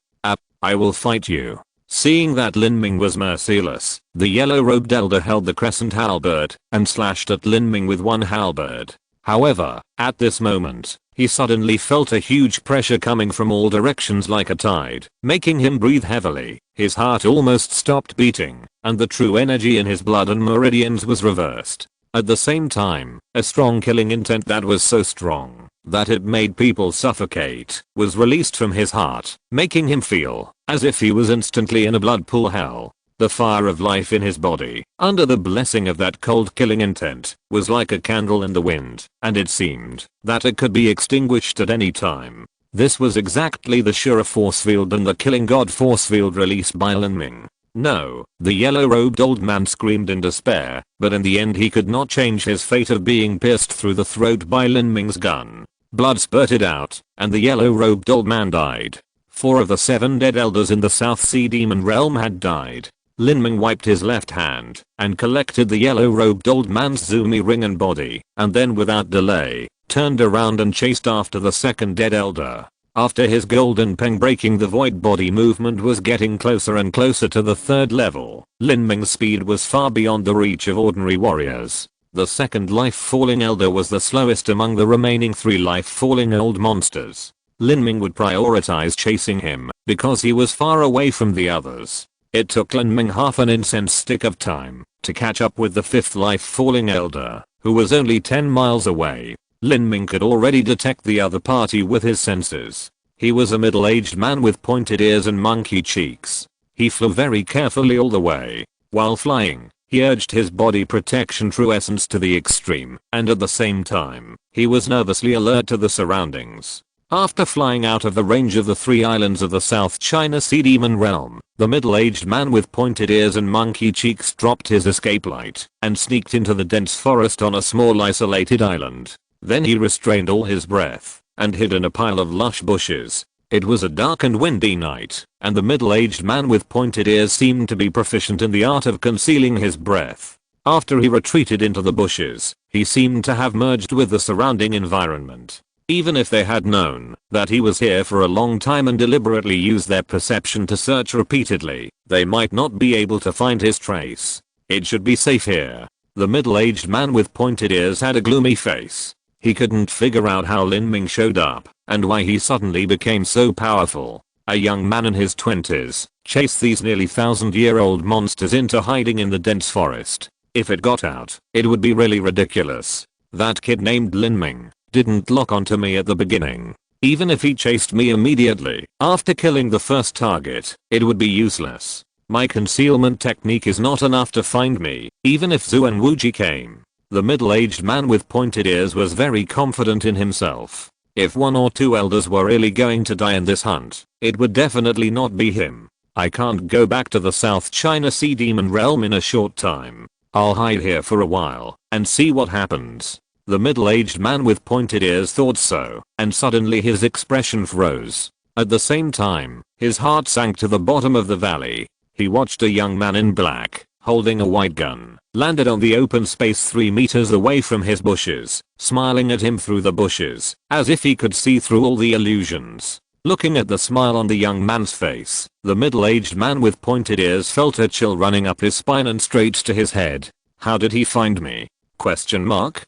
I will fight you. Seeing that Lin Ming was merciless, the yellow-robed elder held the crescent halberd, and slashed at Lin Ming with one halberd. However, at this moment, he suddenly felt a huge pressure coming from all directions like a tide, making him breathe heavily. His heart almost stopped beating, and the true energy in his blood and meridians was reversed. At the same time, a strong killing intent that was so strong that it made people suffocate was released from his heart, making him feel as if he was instantly in a blood pool hell. The fire of life in his body, under the blessing of that cold killing intent, was like a candle in the wind, and it seemed that it could be extinguished at any time. This was exactly the Shura force field and the killing god force field released by Lin Ming. No, the yellow-robed old man screamed in despair, but in the end he could not change his fate of being pierced through the throat by Lin Ming's gun. Blood spurted out, and the yellow-robed old man died. 4 of the 7 dead elders in the South Sea Demon Realm had died. Lin Ming wiped his left hand, and collected the yellow-robed old man's zoomy ring and body, and then without delay, turned around and chased after the second dead elder. After his golden peng breaking, the void body movement was getting closer and closer to the 3rd level. Lin Ming's speed was far beyond the reach of ordinary warriors. The second life-falling elder was the slowest among the remaining 3 life-falling old monsters. Lin Ming would prioritize chasing him, because he was far away from the others. It took Lin Ming half an incense stick of time to catch up with the 5th life-falling elder, who was only 10 miles away. Lin Ming could already detect the other party with his senses. He was a middle-aged man with pointed ears and monkey cheeks. He flew very carefully all the way. While flying, he urged his body protection true essence to the extreme, and at the same time, he was nervously alert to the surroundings. After flying out of the range of the 3 islands of the South China Sea Demon Realm, the middle-aged man with pointed ears and monkey cheeks dropped his escape light and sneaked into the dense forest on a small isolated island. Then he restrained all his breath and hid in a pile of lush bushes. It was a dark and windy night, and the middle-aged man with pointed ears seemed to be proficient in the art of concealing his breath. After he retreated into the bushes, he seemed to have merged with the surrounding environment. Even if they had known that he was here for a long time and deliberately used their perception to search repeatedly, they might not be able to find his trace. It should be safe here. The middle-aged man with pointed ears had a gloomy face. He couldn't figure out how Lin Ming showed up, and why he suddenly became so powerful. A young man in his 20s chased these nearly 1,000-year-old monsters into hiding in the dense forest. If it got out, it would be really ridiculous. That kid named Lin Ming didn't lock onto me at the beginning. Even if he chased me immediately after killing the first target, it would be useless. My concealment technique is not enough to find me, even if Zhu and Wuji came. The middle-aged man with pointed ears was very confident in himself. If 1 or 2 elders were really going to die in this hunt, it would definitely not be him. I can't go back to the South China Sea Demon Realm in a short time. I'll hide here for a while and see what happens. The middle-aged man with pointed ears thought so, and suddenly his expression froze. At the same time, his heart sank to the bottom of the valley. He watched a young man in black, holding a white gun, landed on the open space 3 meters away from his bushes, smiling at him through the bushes, as if he could see through all the illusions. Looking at the smile on the young man's face, the middle-aged man with pointed ears felt a chill running up his spine and straight to his head. How did he find me? Question mark?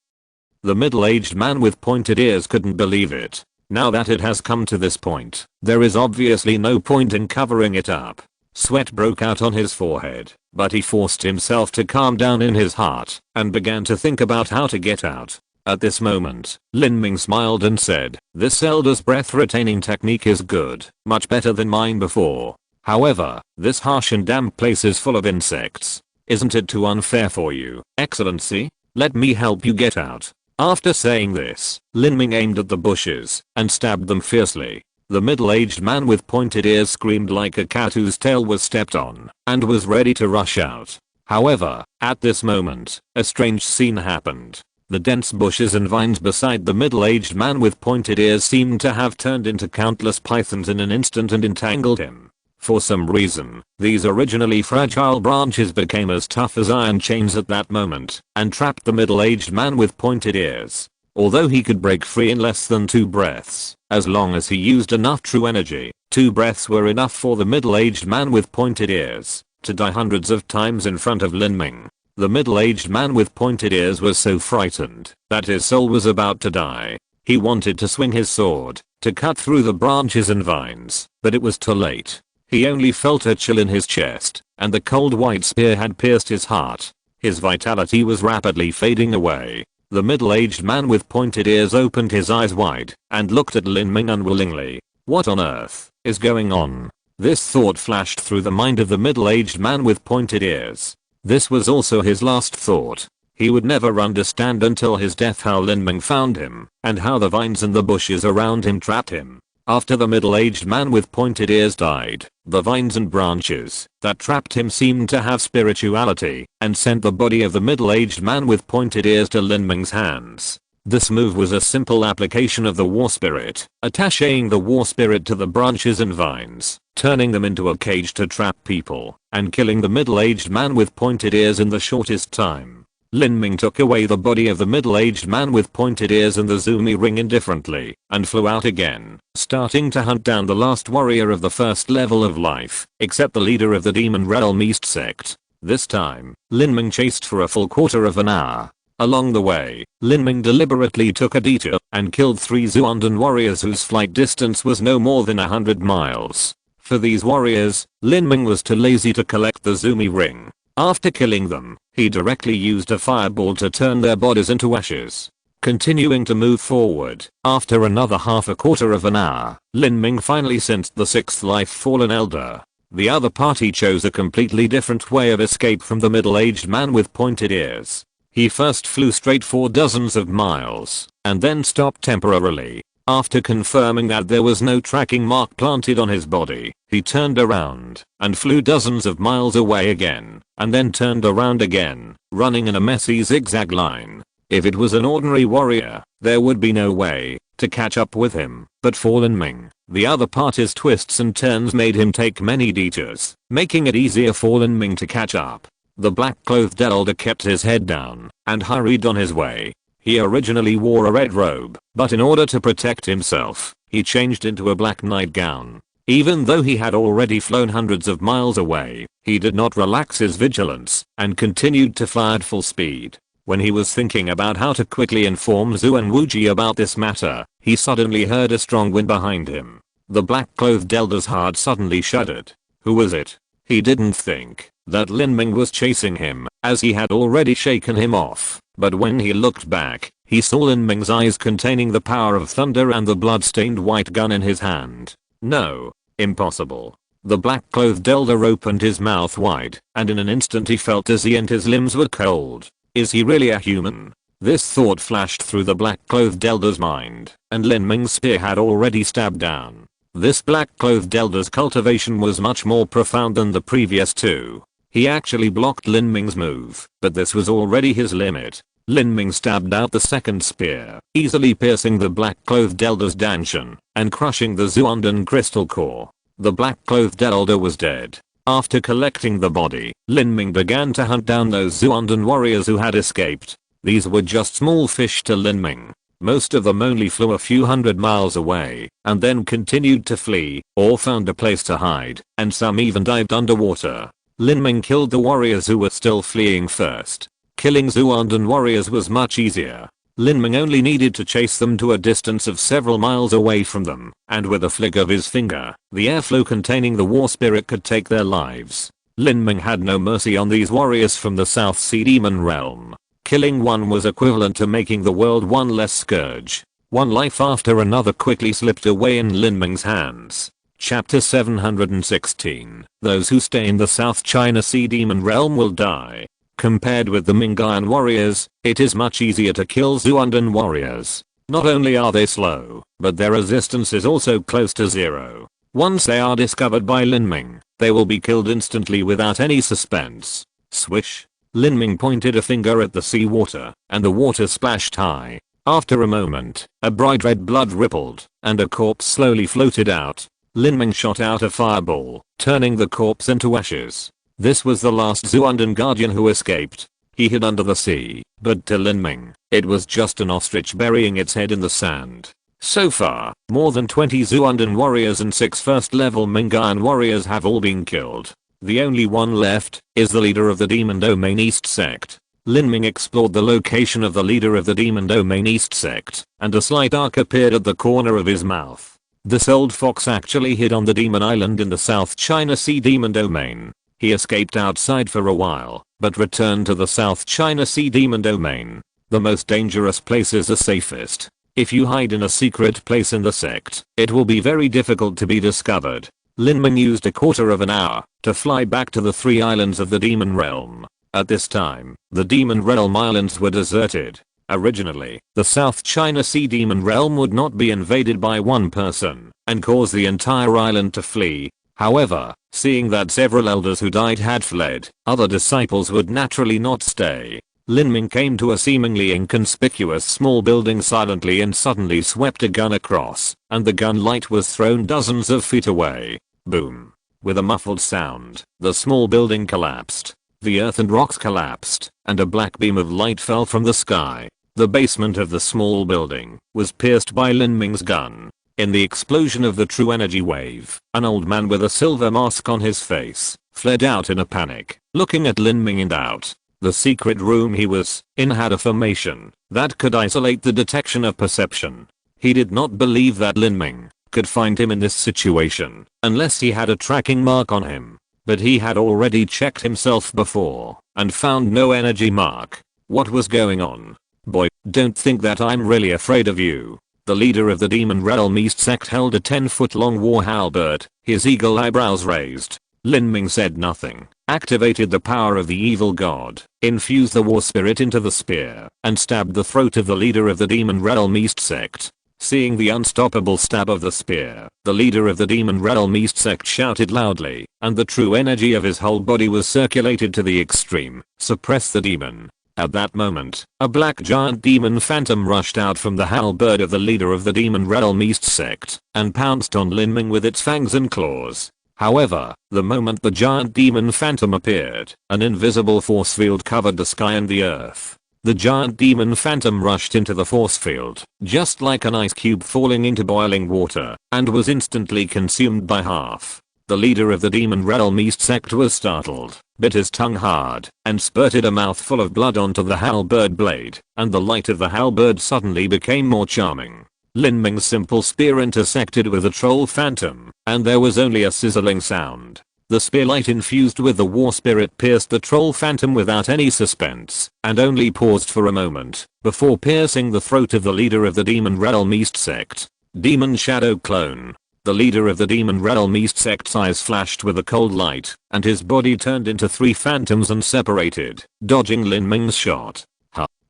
The middle-aged man with pointed ears couldn't believe it. Now that it has come to this point, there is obviously no point in covering it up. Sweat broke out on his forehead, but he forced himself to calm down in his heart and began to think about how to get out. At this moment, Lin Ming smiled and said, "This elder's breath retaining technique is good, much better than mine before. However, this harsh and damp place is full of insects. Isn't it too unfair for you, Excellency? Let me help you get out. After saying this, Lin Ming aimed at the bushes and stabbed them fiercely. The middle-aged man with pointed ears screamed like a cat whose tail was stepped on and was ready to rush out. However, at this moment, a strange scene happened. The dense bushes and vines beside the middle-aged man with pointed ears seemed to have turned into countless pythons in an instant and entangled him. For some reason, these originally fragile branches became as tough as iron chains at that moment and trapped the middle-aged man with pointed ears. Although he could break free in less than 2 breaths, as long as he used enough true energy, 2 breaths were enough for the middle-aged man with pointed ears to die hundreds of times in front of Lin Ming. The middle-aged man with pointed ears was so frightened that his soul was about to die. He wanted to swing his sword to cut through the branches and vines, but it was too late. He only felt a chill in his chest, and the cold white spear had pierced his heart. His vitality was rapidly fading away. The middle-aged man with pointed ears opened his eyes wide and looked at Lin Ming unwillingly. What on earth is going on? This thought flashed through the mind of the middle-aged man with pointed ears. This was also his last thought. He would never understand until his death how Lin Ming found him and how the vines and the bushes around him trapped him. After the middle-aged man with pointed ears died, the vines and branches that trapped him seemed to have spirituality and sent the body of the middle-aged man with pointed ears to Lin Ming's hands. This move was a simple application of the war spirit, attaching the war spirit to the branches and vines, turning them into a cage to trap people, and killing the middle-aged man with pointed ears in the shortest time. Lin Ming took away the body of the middle-aged man with pointed ears and the Zumi ring indifferently, and flew out again, starting to hunt down the last warrior of the first level of life, except the leader of the Demon Realm East sect. This time, Lin Ming chased for a full quarter of an hour. Along the way, Lin Ming deliberately took a detour and killed 3 Zuandan warriors whose flight distance was no more than 100 miles. For these warriors, Lin Ming was too lazy to collect the Zumi ring. After killing them, he directly used a fireball to turn their bodies into ashes. Continuing to move forward, after another a quarter of an hour, Lin Ming finally sensed the 6th life fallen elder. The other party chose a completely different way of escape from the middle-aged man with pointed ears. He first flew straight for dozens of miles, and then stopped temporarily. After confirming that there was no tracking mark planted on his body, he turned around and flew dozens of miles away again, and then turned around again, running in a messy zigzag line. If it was an ordinary warrior, there would be no way to catch up with him, but for Lin Ming, the other party's twists and turns made him take many detours, making it easier for Lin Ming to catch up. The black-clothed elder kept his head down and hurried on his way. He originally wore a red robe, but in order to protect himself, he changed into a black nightgown. Even though he had already flown hundreds of miles away, he did not relax his vigilance and continued to fly at full speed. When he was thinking about how to quickly inform Zhu and Wuji about this matter, he suddenly heard a strong wind behind him. The black-clothed elder's heart suddenly shuddered. Who was it? He didn't think that Lin Ming was chasing him, as he had already shaken him off. But when he looked back, he saw Lin Ming's eyes containing the power of thunder and the blood-stained white gun in his hand. No. Impossible. The black-clothed elder opened his mouth wide, and in an instant he felt dizzy and his limbs were cold. Is he really a human? This thought flashed through the black-clothed elder's mind, and Lin Ming's spear had already stabbed down. This black-clothed elder's cultivation was much more profound than the previous 2. He actually blocked Lin Ming's move, but this was already his limit. Lin Ming stabbed out the second spear, easily piercing the black-clothed elder's dantian and crushing the Zuandan crystal core. The black-clothed elder was dead. After collecting the body, Lin Ming began to hunt down those Zuandan warriors who had escaped. These were just small fish to Lin Ming. Most of them only flew a few hundred miles away and then continued to flee or found a place to hide, and some even dived underwater. Lin Ming killed the warriors who were still fleeing first. Killing Zuandan warriors was much easier. Lin Ming only needed to chase them to a distance of several miles away from them, and with a flick of his finger, the airflow containing the war spirit could take their lives. Lin Ming had no mercy on these warriors from the South Sea Demon Realm. Killing one was equivalent to making the world one less scourge. One life after another quickly slipped away in Lin Ming's hands. Chapter 716. Those who stay in the South China Sea Demon Realm will die. Compared with the Mingyuan warriors, it is much easier to kill Xuandan warriors. Not only are they slow, but their resistance is also close to zero. Once they are discovered by Lin Ming, they will be killed instantly without any suspense. Swish. Lin Ming pointed a finger at the seawater, and the water splashed high. After a moment, a bright red blood rippled, and a corpse slowly floated out. Lin Ming shot out a fireball, turning the corpse into ashes. This was the last Xuandan guardian who escaped. He hid under the sea, but to Lin Ming, it was just an ostrich burying its head in the sand. So far, more than 20 Xuandan warriors and 6 first-level Mingyuan warriors have all been killed. The only one left is the leader of the Demon Domain East sect. Lin Ming explored the location of the leader of the Demon Domain East sect, and a slight arc appeared at the corner of his mouth. This old fox actually hid on the Demon Island in the South China Sea Demon Domain. He escaped outside for a while, but returned to the South China Sea Demon Domain. The most dangerous place is the safest. If you hide in a secret place in the sect, it will be very difficult to be discovered. Lin Ming used a quarter of an hour to fly back to the 3 islands of the Demon Realm. At this time, the Demon Realm Islands were deserted. Originally, the South China Sea Demon Realm would not be invaded by one person and cause the entire island to flee. However, seeing that several elders who died had fled, other disciples would naturally not stay. Lin Ming came to a seemingly inconspicuous small building silently and suddenly swept a gun across, and the gun light was thrown dozens of feet away. Boom. With a muffled sound, the small building collapsed. The earth and rocks collapsed, and a black beam of light fell from the sky. The basement of the small building was pierced by Lin Ming's gun. In the explosion of the true energy wave, an old man with a silver mask on his face fled out in a panic, looking at Lin Ming in doubt. The secret room he was in had a formation that could isolate the detection of perception. He did not believe that Lin Ming could find him in this situation unless he had a tracking mark on him. But he had already checked himself before and found no energy mark. What was going on? Boy, don't think that I'm really afraid of you. The leader of the Demon Realm East sect held a 10-foot-long war halberd, his eagle eyebrows raised. Lin Ming said nothing, activated the power of the evil god, infused the war spirit into the spear, and stabbed the throat of the leader of the Demon Realm East sect. Seeing the unstoppable stab of the spear, the leader of the Demon Realm East sect shouted loudly, and the true energy of his whole body was circulated to the extreme. Suppress the demon. At that moment, a black giant demon phantom rushed out from the halberd of the leader of the Demon Realm East sect, and pounced on Lin Ming with its fangs and claws. However, the moment the giant demon phantom appeared, an invisible force field covered the sky and the earth. The giant demon phantom rushed into the force field, just like an ice cube falling into boiling water, and was instantly consumed by half. The leader of the Demon Realm East sect was startled, bit his tongue hard, and spurted a mouthful of blood onto the halberd blade, and the light of the halberd suddenly became more charming. Lin Ming's simple spear intersected with the troll phantom, and there was only a sizzling sound. The spear light infused with the war spirit pierced the troll phantom without any suspense, and only paused for a moment, before piercing the throat of the leader of the Demon Realm East sect. Demon Shadow Clone. The leader of the Demon Realm East sect's eyes flashed with a cold light, and his body turned into 3 phantoms and separated, dodging Lin Ming's shot.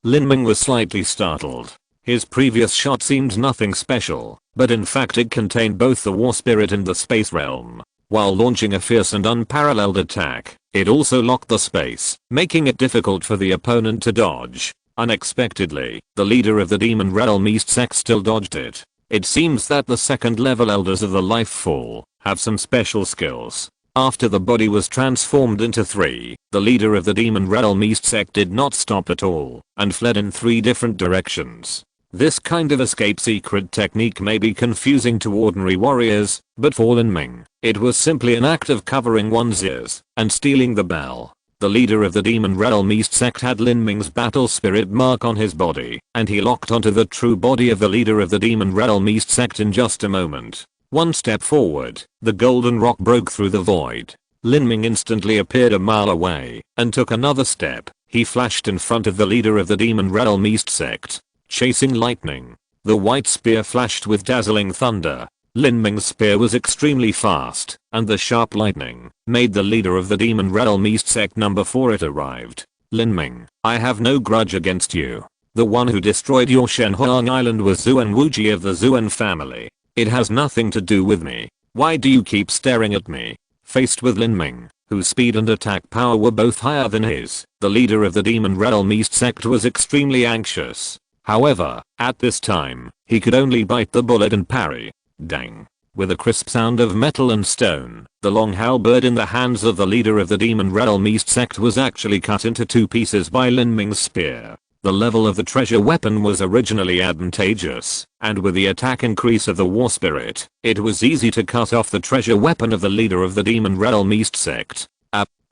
Lin Ming was slightly startled. His previous shot seemed nothing special, but in fact it contained both the war spirit and the space realm. While launching a fierce and unparalleled attack, it also locked the space, making it difficult for the opponent to dodge. Unexpectedly, the leader of the Demon Realm East sect still dodged it. It seems that the second level elders of the life fall have some special skills. After the body was transformed into 3, the leader of the Demon Realm East sect did not stop at all and fled in 3 different directions. This kind of escape secret technique may be confusing to ordinary warriors, but for Lin Ming, it was simply an act of covering one's ears and stealing the bell. The leader of the Demon Realm East sect had Lin Ming's battle spirit mark on his body, and he locked onto the true body of the leader of the Demon Realm East sect in just a moment. One step forward, the golden rock broke through the void. Lin Ming instantly appeared a mile away, and took another step. He flashed in front of the leader of the Demon Realm East sect. Chasing lightning. The white spear flashed with dazzling thunder. Lin Ming's spear was extremely fast, and the sharp lightning made the leader of the demon realm East Sect number 4 it arrived. Lin Ming, I have no grudge against you. The one who destroyed your Shenhuang Island was Zuan Wuji of the Zuan family. It has nothing to do with me. Why do you keep staring at me? Faced with Lin Ming, whose speed and attack power were both higher than his, the leader of the demon realm East Sect was extremely anxious. However, at this time, he could only bite the bullet and parry. Dang. With a crisp sound of metal and stone, the long halberd in the hands of the leader of the demon realm East Sect was actually cut into 2 pieces by Lin Ming's spear. The level of the treasure weapon was originally advantageous, and with the attack increase of the war spirit, it was easy to cut off the treasure weapon of the leader of the demon realm East Sect.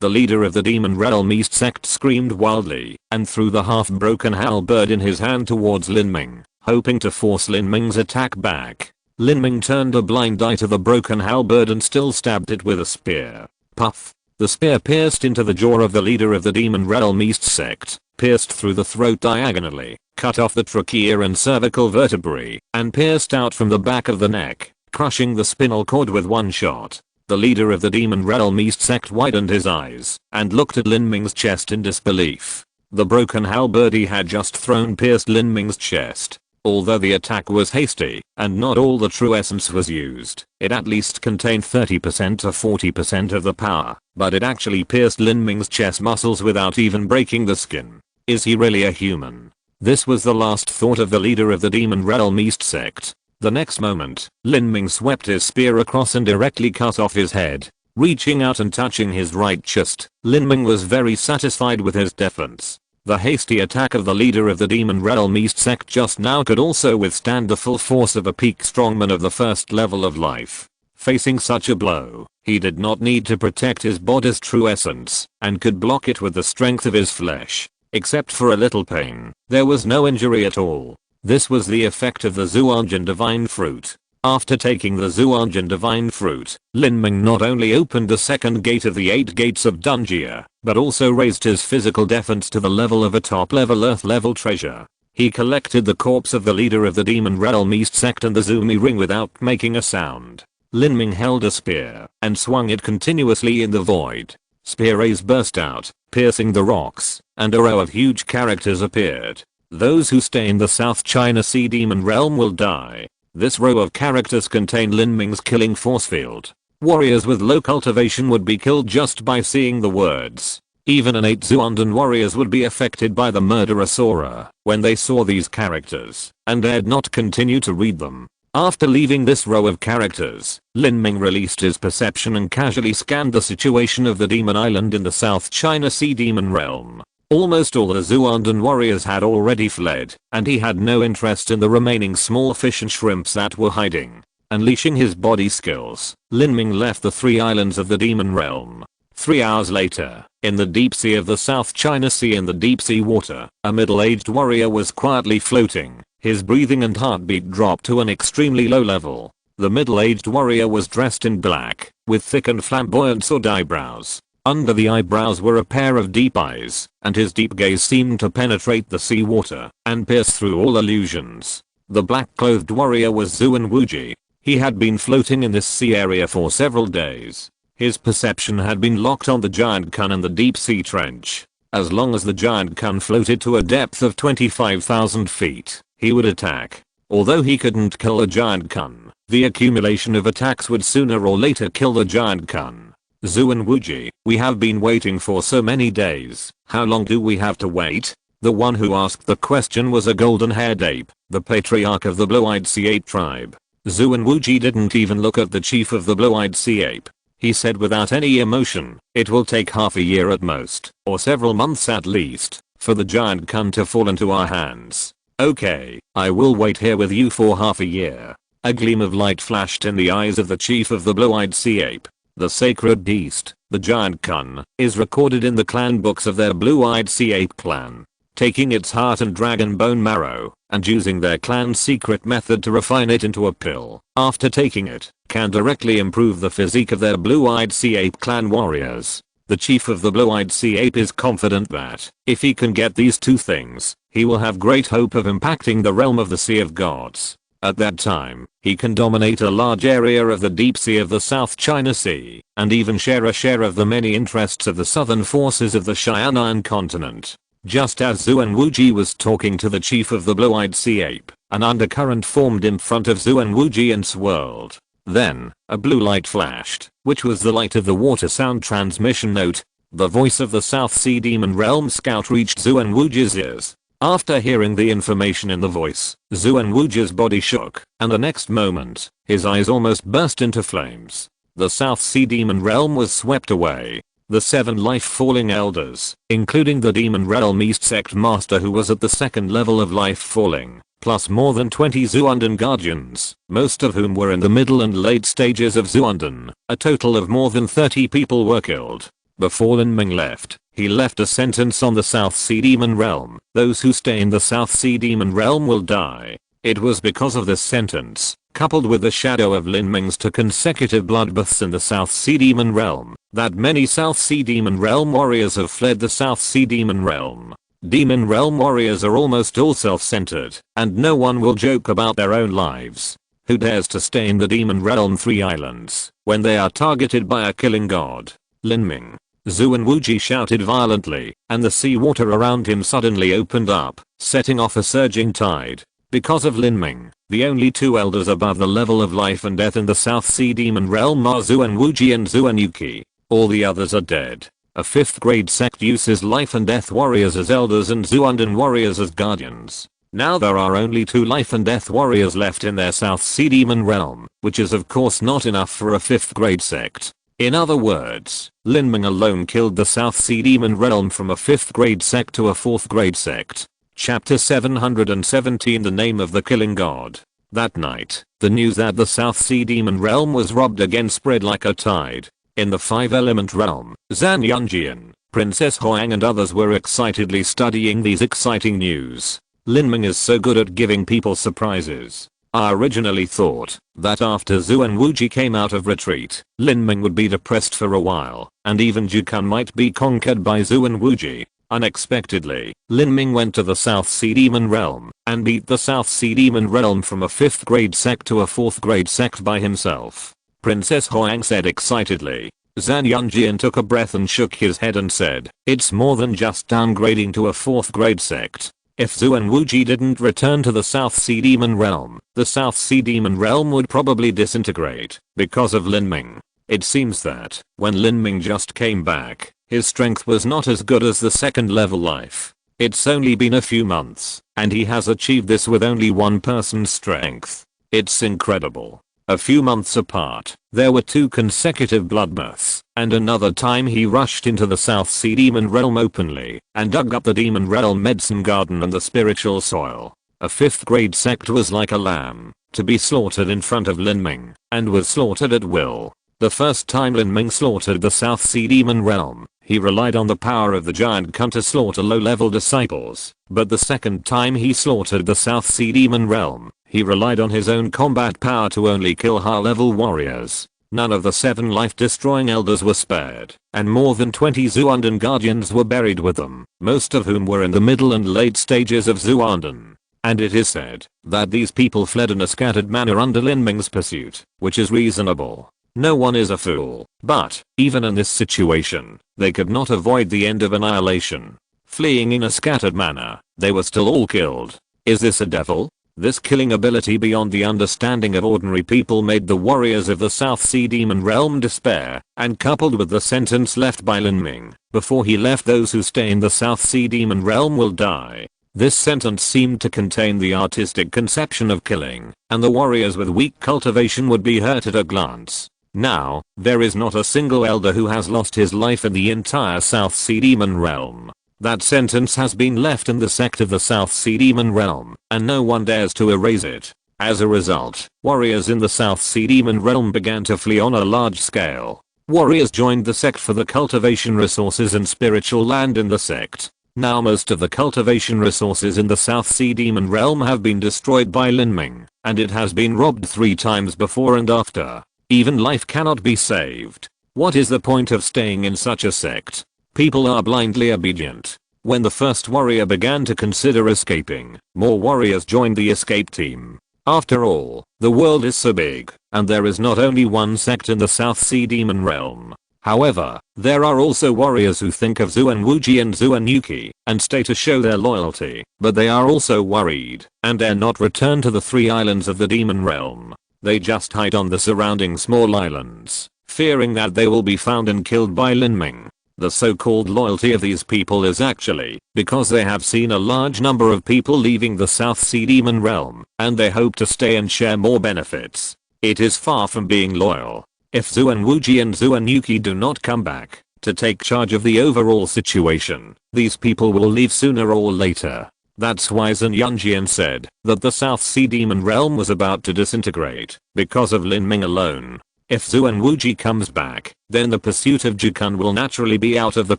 The leader of the demon realm East Sect screamed wildly and threw the half-broken halberd in his hand towards Lin Ming, hoping to force Lin Ming's attack back. Lin Ming turned a blind eye to the broken halberd and still stabbed it with a spear. Puff! The spear pierced into the jaw of the leader of the demon realm East Sect, pierced through the throat diagonally, cut off the trachea and cervical vertebrae, and pierced out from the back of the neck, crushing the spinal cord with one shot. The leader of the demon realm East Sect widened his eyes and looked at Lin Ming's chest in disbelief. The broken halberd he had just thrown pierced Lin Ming's chest. Although the attack was hasty and not all the true essence was used, it at least contained 30% to 40% of the power, but it actually pierced Lin Ming's chest muscles without even breaking the skin. Is he really a human? This was the last thought of the leader of the demon realm East Sect. The next moment, Lin Ming swept his spear across and directly cut off his head. Reaching out and touching his right chest, Lin Ming was very satisfied with his defense. The hasty attack of the leader of the demon realm East Sect just now could also withstand the full force of a peak strongman of the first level of life. Facing such a blow, he did not need to protect his body's true essence, and could block it with the strength of his flesh. Except for a little pain, there was no injury at all. This was the effect of the Zhuangjian divine fruit. After taking the Zhuangjian divine fruit, Lin Ming not only opened the second gate of the 8 gates of Dunjia, but also raised his physical defense to the level of a top-level Earth-level treasure. He collected the corpse of the leader of the demon realm East Sect and the Zumi ring without making a sound. Lin Ming held a spear and swung it continuously in the void. Spear rays burst out, piercing the rocks, and a row of huge characters appeared. Those who stay in the South China Sea demon realm will die. This row of characters contained Lin Ming's killing force field. Warriors with low cultivation would be killed just by seeing the words. Even innate Zuandan warriors would be affected by the murderous aura when they saw these characters and dared not continue to read them. After leaving this row of characters, Lin Ming released his perception and casually scanned the situation of the demon island in the South China Sea demon realm. Almost all the Zuandan warriors had already fled, and he had no interest in the remaining small fish and shrimps that were hiding. Unleashing his body skills, Lin Ming left the 3 islands of the demon realm. 3 hours later, in the deep sea of the South China Sea in the deep sea water, a middle-aged warrior was quietly floating. His breathing and heartbeat dropped to an extremely low level. The middle-aged warrior was dressed in black, with thick and flamboyant sword eyebrows. Under the eyebrows were a pair of deep eyes, and his deep gaze seemed to penetrate the sea water and pierce through all illusions. The black-clothed warrior was Zuan Wuji. He had been floating in this sea area for several days. His perception had been locked on the giant kun and the deep sea trench. As long as the giant kun floated to a depth of 25,000 feet, he would attack. Although he couldn't kill a giant kun, the accumulation of attacks would sooner or later kill the giant kun. Zuan Wuji, we have been waiting for so many days. How long do we have to wait? The one who asked the question was a golden-haired ape, the patriarch of the blue-eyed sea ape tribe. Zuan Wuji didn't even look at the chief of the blue-eyed sea ape. He said without any emotion, it will take half a year at most, or several months at least, for the giant kun to fall into our hands. Okay, I will wait here with you for half a year. A gleam of light flashed in the eyes of the chief of the blue-eyed sea ape. The sacred beast, the giant kun, is recorded in the clan books of their blue-eyed sea ape clan. Taking its heart and dragon bone marrow, and using their clan's secret method to refine it into a pill, after taking it, can directly improve the physique of their blue-eyed sea ape clan warriors. The chief of the blue-eyed sea ape is confident that, if he can get these 2 things, he will have great hope of impacting the realm of the Sea of Gods. At that time, he can dominate a large area of the deep sea of the South China Sea, and even share a share of the many interests of the southern forces of the Xi'an continent. Just as Zuan Wuji was talking to the chief of the blue-eyed sea ape, an undercurrent formed in front of Zuan Wuji and swirled. Then, a blue light flashed, which was the light of the water sound transmission node. The voice of the South Sea Demon Realm scout reached Zuan Wuji's ears. After hearing the information in the voice, Zuan Wuji's body shook, and the next moment, his eyes almost burst into flames. The South Sea Demon Realm was swept away. The 7 life-falling elders, including the Demon Realm East Sect Master who was at the second level of life-falling, plus more than 20 Xuanden guardians, most of whom were in the middle and late stages of Xuanden. A total of more than 30 people were killed. Before Lin Ming left, he left a sentence on the South Sea Demon Realm: those who stay in the South Sea Demon Realm will die. It was because of this sentence, coupled with the shadow of Lin Ming's 2 consecutive bloodbaths in the South Sea Demon Realm, that many South Sea Demon Realm warriors have fled the South Sea Demon Realm. Demon Realm warriors are almost all self-centered, and no one will joke about their own lives. Who dares to stay in the Demon Realm 3 islands, when they are targeted by a killing god? Lin Ming. Zuan Wuji shouted violently, and the seawater around him suddenly opened up, setting off a surging tide. Because of Lin Ming, the only 2 elders above the level of life and death in the South Sea Demon Realm are Zuan Wuji and Zuan Yuki. All the others are dead. A 5th grade sect uses life and death warriors as elders and Xuanden warriors as guardians. Now there are only 2 life and death warriors left in their South Sea Demon Realm, which is of course not enough for a 5th grade sect. In other words, Lin Ming alone killed the South Sea Demon Realm from a 5th grade sect to a 4th grade sect. Chapter 717 The Name of the Killing God. That night, the news that the South Sea Demon Realm was robbed again spread like a tide. In the 5-element realm, Zhan Yunjian, Princess Huang and others were excitedly studying these exciting news. Lin Ming is so good at giving people surprises. I originally thought that after Zuan Wuji came out of retreat, Lin Ming would be depressed for a while, and even Jukan might be conquered by Zuan Wuji. Unexpectedly, Lin Ming went to the South Sea Demon Realm, and beat the South Sea Demon Realm from a 5th grade sect to a 4th grade sect by himself. Princess Huang said excitedly. Zhan Yunjian took a breath and shook his head and said, it's more than just downgrading to a 4th grade sect. If Zuan Wuji didn't return to the South Sea Demon Realm, the South Sea Demon Realm would probably disintegrate, because of Lin Ming. It seems that, when Lin Ming just came back, his strength was not as good as the 2nd level life. It's only been a few months, and he has achieved this with only 1 person's strength. It's incredible. A few months apart, there were 2 consecutive bloodbaths, and another time he rushed into the South Sea Demon Realm openly, and dug up the Demon Realm medicine garden and the spiritual soil. A 5th grade sect was like a lamb, to be slaughtered in front of Lin Ming, and was slaughtered at will. The first time Lin Ming slaughtered the South Sea Demon Realm, he relied on the power of the giant Kun to slaughter low-level disciples, but the second time he slaughtered the South Sea Demon Realm, he relied on his own combat power to only kill high-level warriors. None of the 7 life-destroying elders were spared, and more than 20 Xuanden guardians were buried with them, most of whom were in the middle and late stages of Xuanden. And it is said that these people fled in a scattered manner under Lin Ming's pursuit, which is reasonable. No one is a fool, but, even in this situation, they could not avoid the end of annihilation. Fleeing in a scattered manner, they were still all killed. Is this a devil? This killing ability beyond the understanding of ordinary people made the warriors of the South Sea Demon Realm despair, and coupled with the sentence left by Lin Ming, before he left, those who stay in the South Sea Demon Realm will die. This sentence seemed to contain the artistic conception of killing, and the warriors with weak cultivation would be hurt at a glance. Now, there is not a single elder who has lost his life in the entire South Sea Demon Realm. That sentence has been left in the sect of the South Sea Demon Realm, and no one dares to erase it. As a result, warriors in the South Sea Demon Realm began to flee on a large scale. Warriors joined the sect for the cultivation resources and spiritual land in the sect. Now most of the cultivation resources in the South Sea Demon Realm have been destroyed by Lin Ming, and it has been robbed 3 times before and after. Even life cannot be saved. What is the point of staying in such a sect? People are blindly obedient. When the first warrior began to consider escaping, more warriors joined the escape team. After all, the world is so big, and there is not only one sect in the South Sea Demon Realm. However, there are also warriors who think of Zuan Wuji and Zuan Yuki and stay to show their loyalty, but they are also worried and dare not return to the 3 islands of the Demon Realm. They just hide on the surrounding small islands, fearing that they will be found and killed by Lin Ming. The so-called loyalty of these people is actually because they have seen a large number of people leaving the South Sea Demon Realm, and they hope to stay and share more benefits. It is far from being loyal. If Zuan Wuji and Zuan Yuki do not come back to take charge of the overall situation, these people will leave sooner or later. That's why Zhen Yunjian said that the South Sea Demon Realm was about to disintegrate because of Lin Ming alone. If Zuan Wuji comes back, then the pursuit of Jukun will naturally be out of the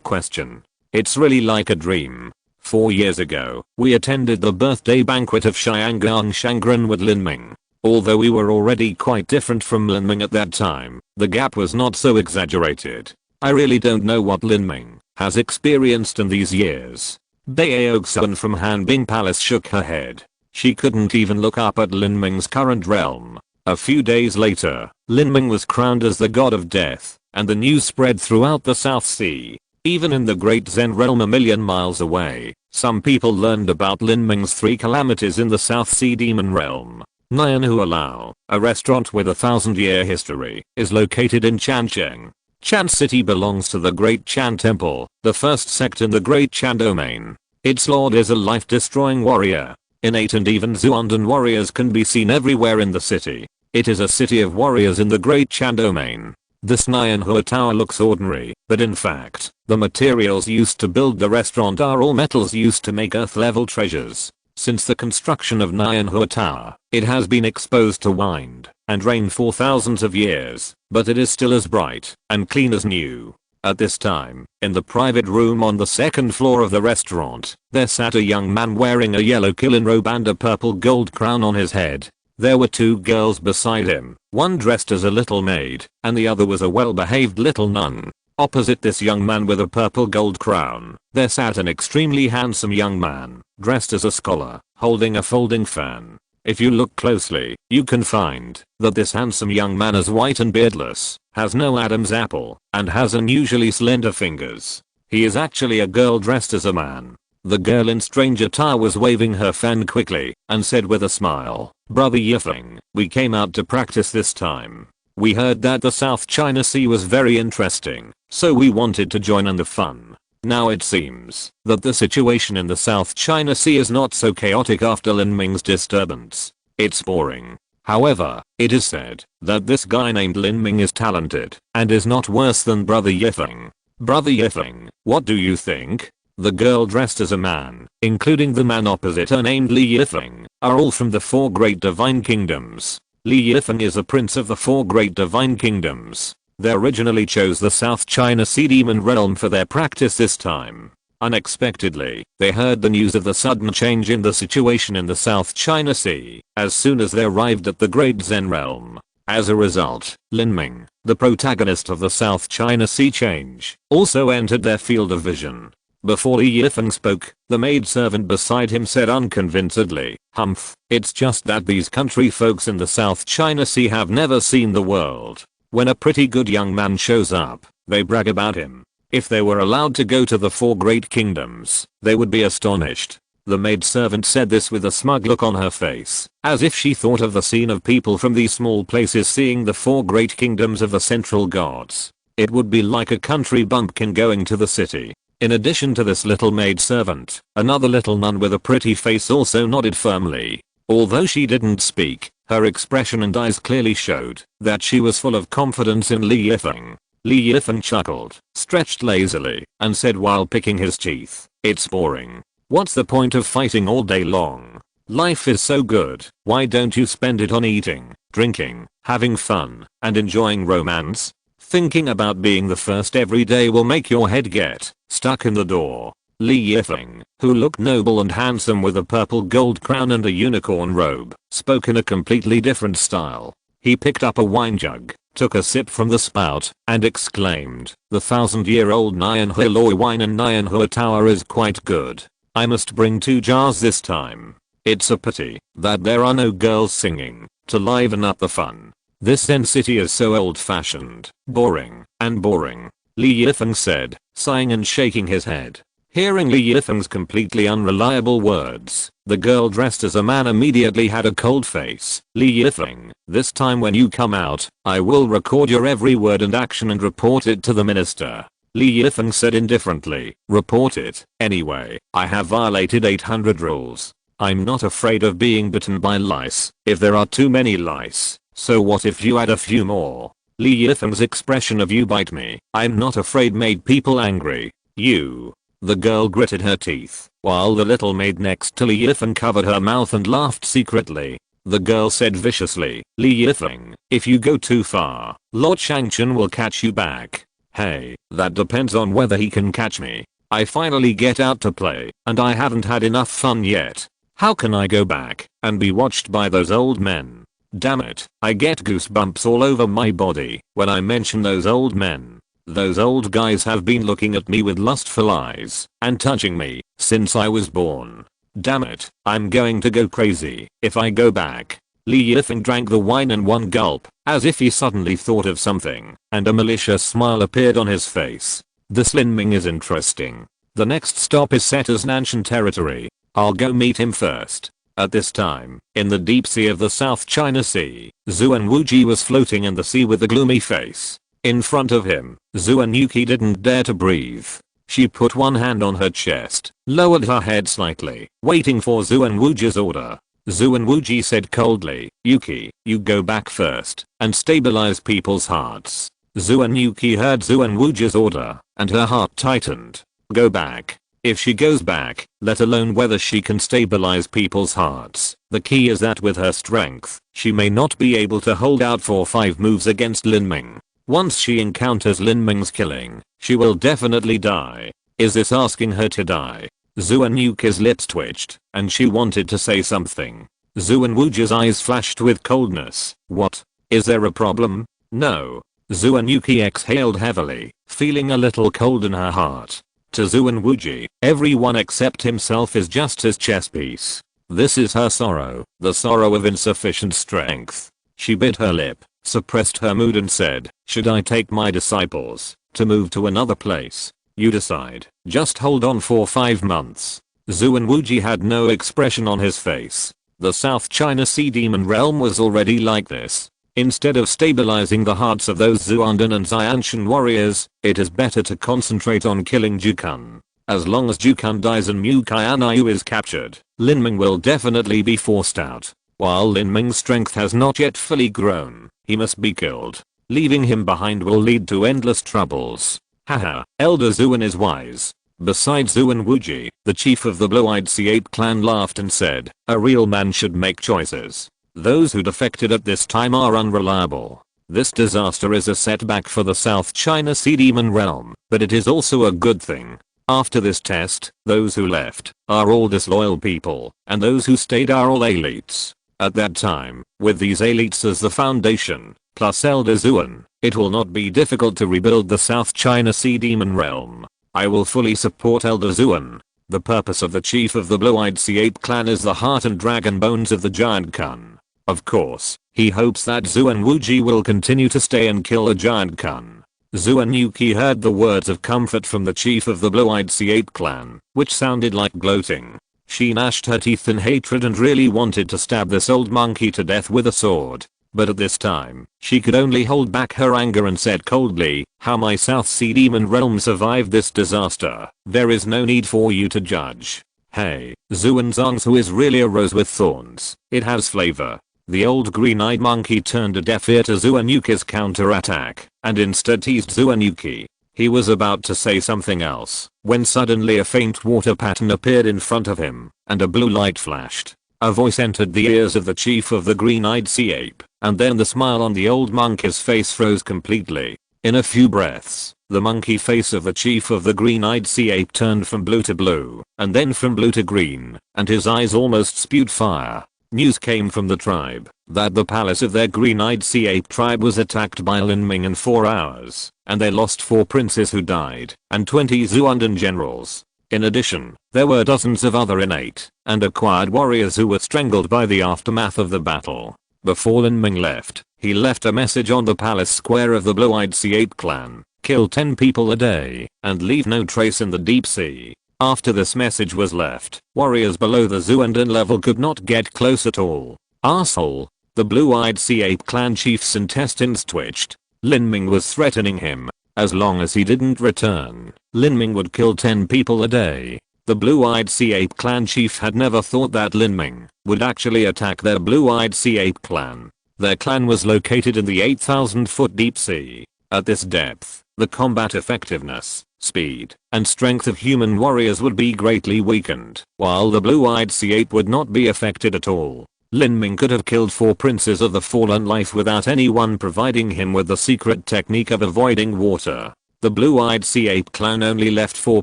question. It's really like a dream. 4 years ago, we attended the birthday banquet of Xiangang Shangren with Lin Ming. Although we were already quite different from Lin Ming at that time, the gap was not so exaggerated. I really don't know what Lin Ming has experienced in these years. Baeoxun from Hanbing Palace shook her head. She couldn't even look up at Lin Ming's current realm. A few days later, Lin Ming was crowned as the god of death, and the news spread throughout the South Sea. Even in the Great Zen realm a million miles away, some people learned about Lin Ming's 3 calamities in the South Sea Demon Realm. Nianhua Lao, a restaurant with a 1,000-year history, is located in Changcheng. Chan City belongs to the Great Chan Temple, the first sect in the Great Chan domain. Its lord is a life-destroying warrior. Innate and even Zuandan warriors can be seen everywhere in the city. It is a city of warriors in the Great Chan domain. This Nianhua Tower looks ordinary, but in fact, the materials used to build the restaurant are all metals used to make earth-level treasures. Since the construction of Nianhua Tower, it has been exposed to wind and rain for thousands of years, but it is still as bright and clean as new. At this time, in the private room on the 2nd floor of the restaurant, there sat a young man wearing a yellow kilin robe and a purple gold crown on his head. There were 2 girls beside him, one dressed as a little maid, and the other was a well-behaved little nun. Opposite this young man with a purple gold crown, there sat an extremely handsome young man, dressed as a scholar, holding a folding fan. If you look closely, you can find that this handsome young man is white and beardless, has no Adam's apple, and has unusually slender fingers. He is actually a girl dressed as a man. The girl in strange attire was waving her fan quickly, and said with a smile, "Brother Yifeng, we came out to practice this time. We heard that the South China Sea was very interesting, so we wanted to join in the fun. Now it seems that the situation in the South China Sea is not so chaotic after Lin Ming's disturbance. It's boring. However, it is said that this guy named Lin Ming is talented and is not worse than Brother Yifeng. Brother Yifeng, what do you think?" The girl dressed as a man, including the man opposite her named Li Yifeng, are all from the 4 great divine kingdoms. Li Yifeng is a prince of the 4 great divine kingdoms. They originally chose the South China Sea Demon Realm for their practice this time. Unexpectedly, they heard the news of the sudden change in the situation in the South China Sea as soon as they arrived at the Great Zen Realm. As a result, Lin Ming, the protagonist of the South China Sea change, also entered their field of vision. Before Li Yifeng spoke, the maidservant beside him said unconvincedly, "Humph, it's just that these country folks in the South China Sea have never seen the world. When a pretty good young man shows up, they brag about him. If they were allowed to go to the 4 great kingdoms, they would be astonished." The maidservant said this with a smug look on her face, as if she thought of the scene of people from these small places seeing the 4 great kingdoms of the central gods. It would be like a country bumpkin going to the city. In addition to this little maidservant, another little nun with a pretty face also nodded firmly. Although she didn't speak, her expression and eyes clearly showed that she was full of confidence in Li Yifeng. Li Yifeng chuckled, stretched lazily, and said while picking his teeth, "It's boring. What's the point of fighting all day long? Life is so good, why don't you spend it on eating, drinking, having fun, and enjoying romance? Thinking about being the first every day will make your head get stuck in the door." Li Yifeng, who looked noble and handsome with a purple gold crown and a unicorn robe, spoke in a completely different style. He picked up a wine jug, took a sip from the spout, and exclaimed, "The 1,000-year-old Nianhua Loy wine in Nianhua Tower is quite good. I must bring 2 jars this time." It's a pity that there are no girls singing to liven up the fun. This Zen city is so old-fashioned, boring, and boring, Li Yifeng said, sighing and shaking his head. Hearing Li Yifeng's completely unreliable words, the girl dressed as a man immediately had a cold face. Li Yifeng, this time when you come out, I will record your every word and action and report it to the minister. Li Yifeng said indifferently, report it. Anyway, I have violated 800 rules. I'm not afraid of being bitten by lice if there are too many lice, so what if you add a few more? Li Yifeng's expression of "you bite me, I'm not afraid" made people angry. You. The girl gritted her teeth, while the little maid next to Li Yifeng covered her mouth and laughed secretly. The girl said viciously, Li Yifeng, if you go too far, Lord Shangchen will catch you back. Hey, that depends on whether he can catch me. I finally get out to play, and I haven't had enough fun yet. How can I go back and be watched by those old men? Damn it, I get goosebumps all over my body when I mention those old men. Those old guys have been looking at me with lustful eyes and touching me since I was born. Damn it, I'm going to go crazy if I go back. Li Yifeng drank the wine in one gulp, as if he suddenly thought of something, and a malicious smile appeared on his face. This Lin Ming is interesting. The next stop is set as Nanshan territory. I'll go meet him first. At this time, in the deep sea of the South China Sea, Zuan Wuji was floating in the sea with a gloomy face. In front of him, Zuan Yuki didn't dare to breathe. She put one hand on her chest, lowered her head slightly, waiting for Zuan Wuji's order. Zuan Wuji said coldly, Yuki, you go back first and stabilize people's hearts. Zuan Yuki heard Zuan Wuji's order, and her heart tightened. Go back. If she goes back, let alone whether she can stabilize people's hearts, the key is that with her strength, she may not be able to hold out for 5 moves against Lin Ming. Once she encounters Lin Ming's killing, she will definitely die. Is this asking her to die? Zuan Yuki's lips twitched, and she wanted to say something. Zuan Wuji's eyes flashed with coldness. What? Is there a problem? No. Zuan Yuki exhaled heavily, feeling a little cold in her heart. To Zuan Wuji, everyone except himself is just his chess piece. This is her sorrow, the sorrow of insufficient strength. She bit her lip, suppressed her mood and said, should I take my disciples to move to another place? You decide. Just hold on for 5 months. Zuan Wuji had no expression on his face. The South China Sea demon realm was already like this. Instead of stabilizing the hearts of those Zuandan and Xianshan warriors, it is better to concentrate on killing Jukun. As long as Jukun dies and Mu Qianxue is captured, Lin Ming will definitely be forced out. While Lin Ming's strength has not yet fully grown, he must be killed. Leaving him behind will lead to endless troubles. Haha, Elder Zuan is wise. Besides Zuan Wuji, the chief of the blue-eyed sea ape clan laughed and said, a real man should make choices. Those who defected at this time are unreliable. This disaster is a setback for the South China Sea demon realm, but it is also a good thing. After this test, those who left are all disloyal people, and those who stayed are all elites. At that time, with these elites as the foundation, plus Elder Zuan, it will not be difficult to rebuild the South China Sea demon realm. I will fully support Elder Zuan. The purpose of the chief of the blue-eyed sea ape clan is the heart and dragon bones of the giant Kun. Of course, he hopes that Zuan Wuji will continue to stay and kill the giant Kun. Zuan Yuki heard the words of comfort from the chief of the blue-eyed sea ape clan, which sounded like gloating. She gnashed her teeth in hatred and really wanted to stab this old monkey to death with a sword. But at this time, she could only hold back her anger and said coldly, how my South Sea Demon realm survived this disaster, there is no need for you to judge. Hey, Zuan Zongsu is really a rose with thorns. It has flavor. The old green-eyed monkey turned a deaf ear to Zuan Yuki's counterattack, and instead teased Zuan Yuki. He was about to say something else, when suddenly a faint water pattern appeared in front of him, and a blue light flashed. A voice entered the ears of the chief of the green-eyed sea ape, and then the smile on the old monkey's face froze completely. In a few breaths, the monkey face of the chief of the green-eyed sea ape turned from blue to blue, and then from blue to green, and his eyes almost spewed fire. News came from the tribe that the palace of their green-eyed sea ape tribe was attacked by Lin Ming in 4 hours, and they lost 4 princes who died, and 20 Zuandan generals. In addition, there were dozens of other innate and acquired warriors who were strangled by the aftermath of the battle. Before Lin Ming left, he left a message on the palace square of the blue-eyed C8 clan: kill 10 people a day and leave no trace in the deep sea. After this message was left, warriors below the Zuandan level could not get close at all. Arsehole. The blue-eyed C8 clan chief's intestines twitched. Lin Ming was threatening him. As long as he didn't return, Lin Ming would kill 10 people a day. The blue-eyed C8 clan chief had never thought that Lin Ming would actually attack their blue-eyed C8 clan. Their clan was located in the 8,000-foot deep sea. At this depth, the combat effectiveness, speed, and strength of human warriors would be greatly weakened, while the blue-eyed C8 would not be affected at all. Lin Ming could have killed 4 princes of the fallen life without anyone providing him with the secret technique of avoiding water. The blue-eyed C8 clan only left 4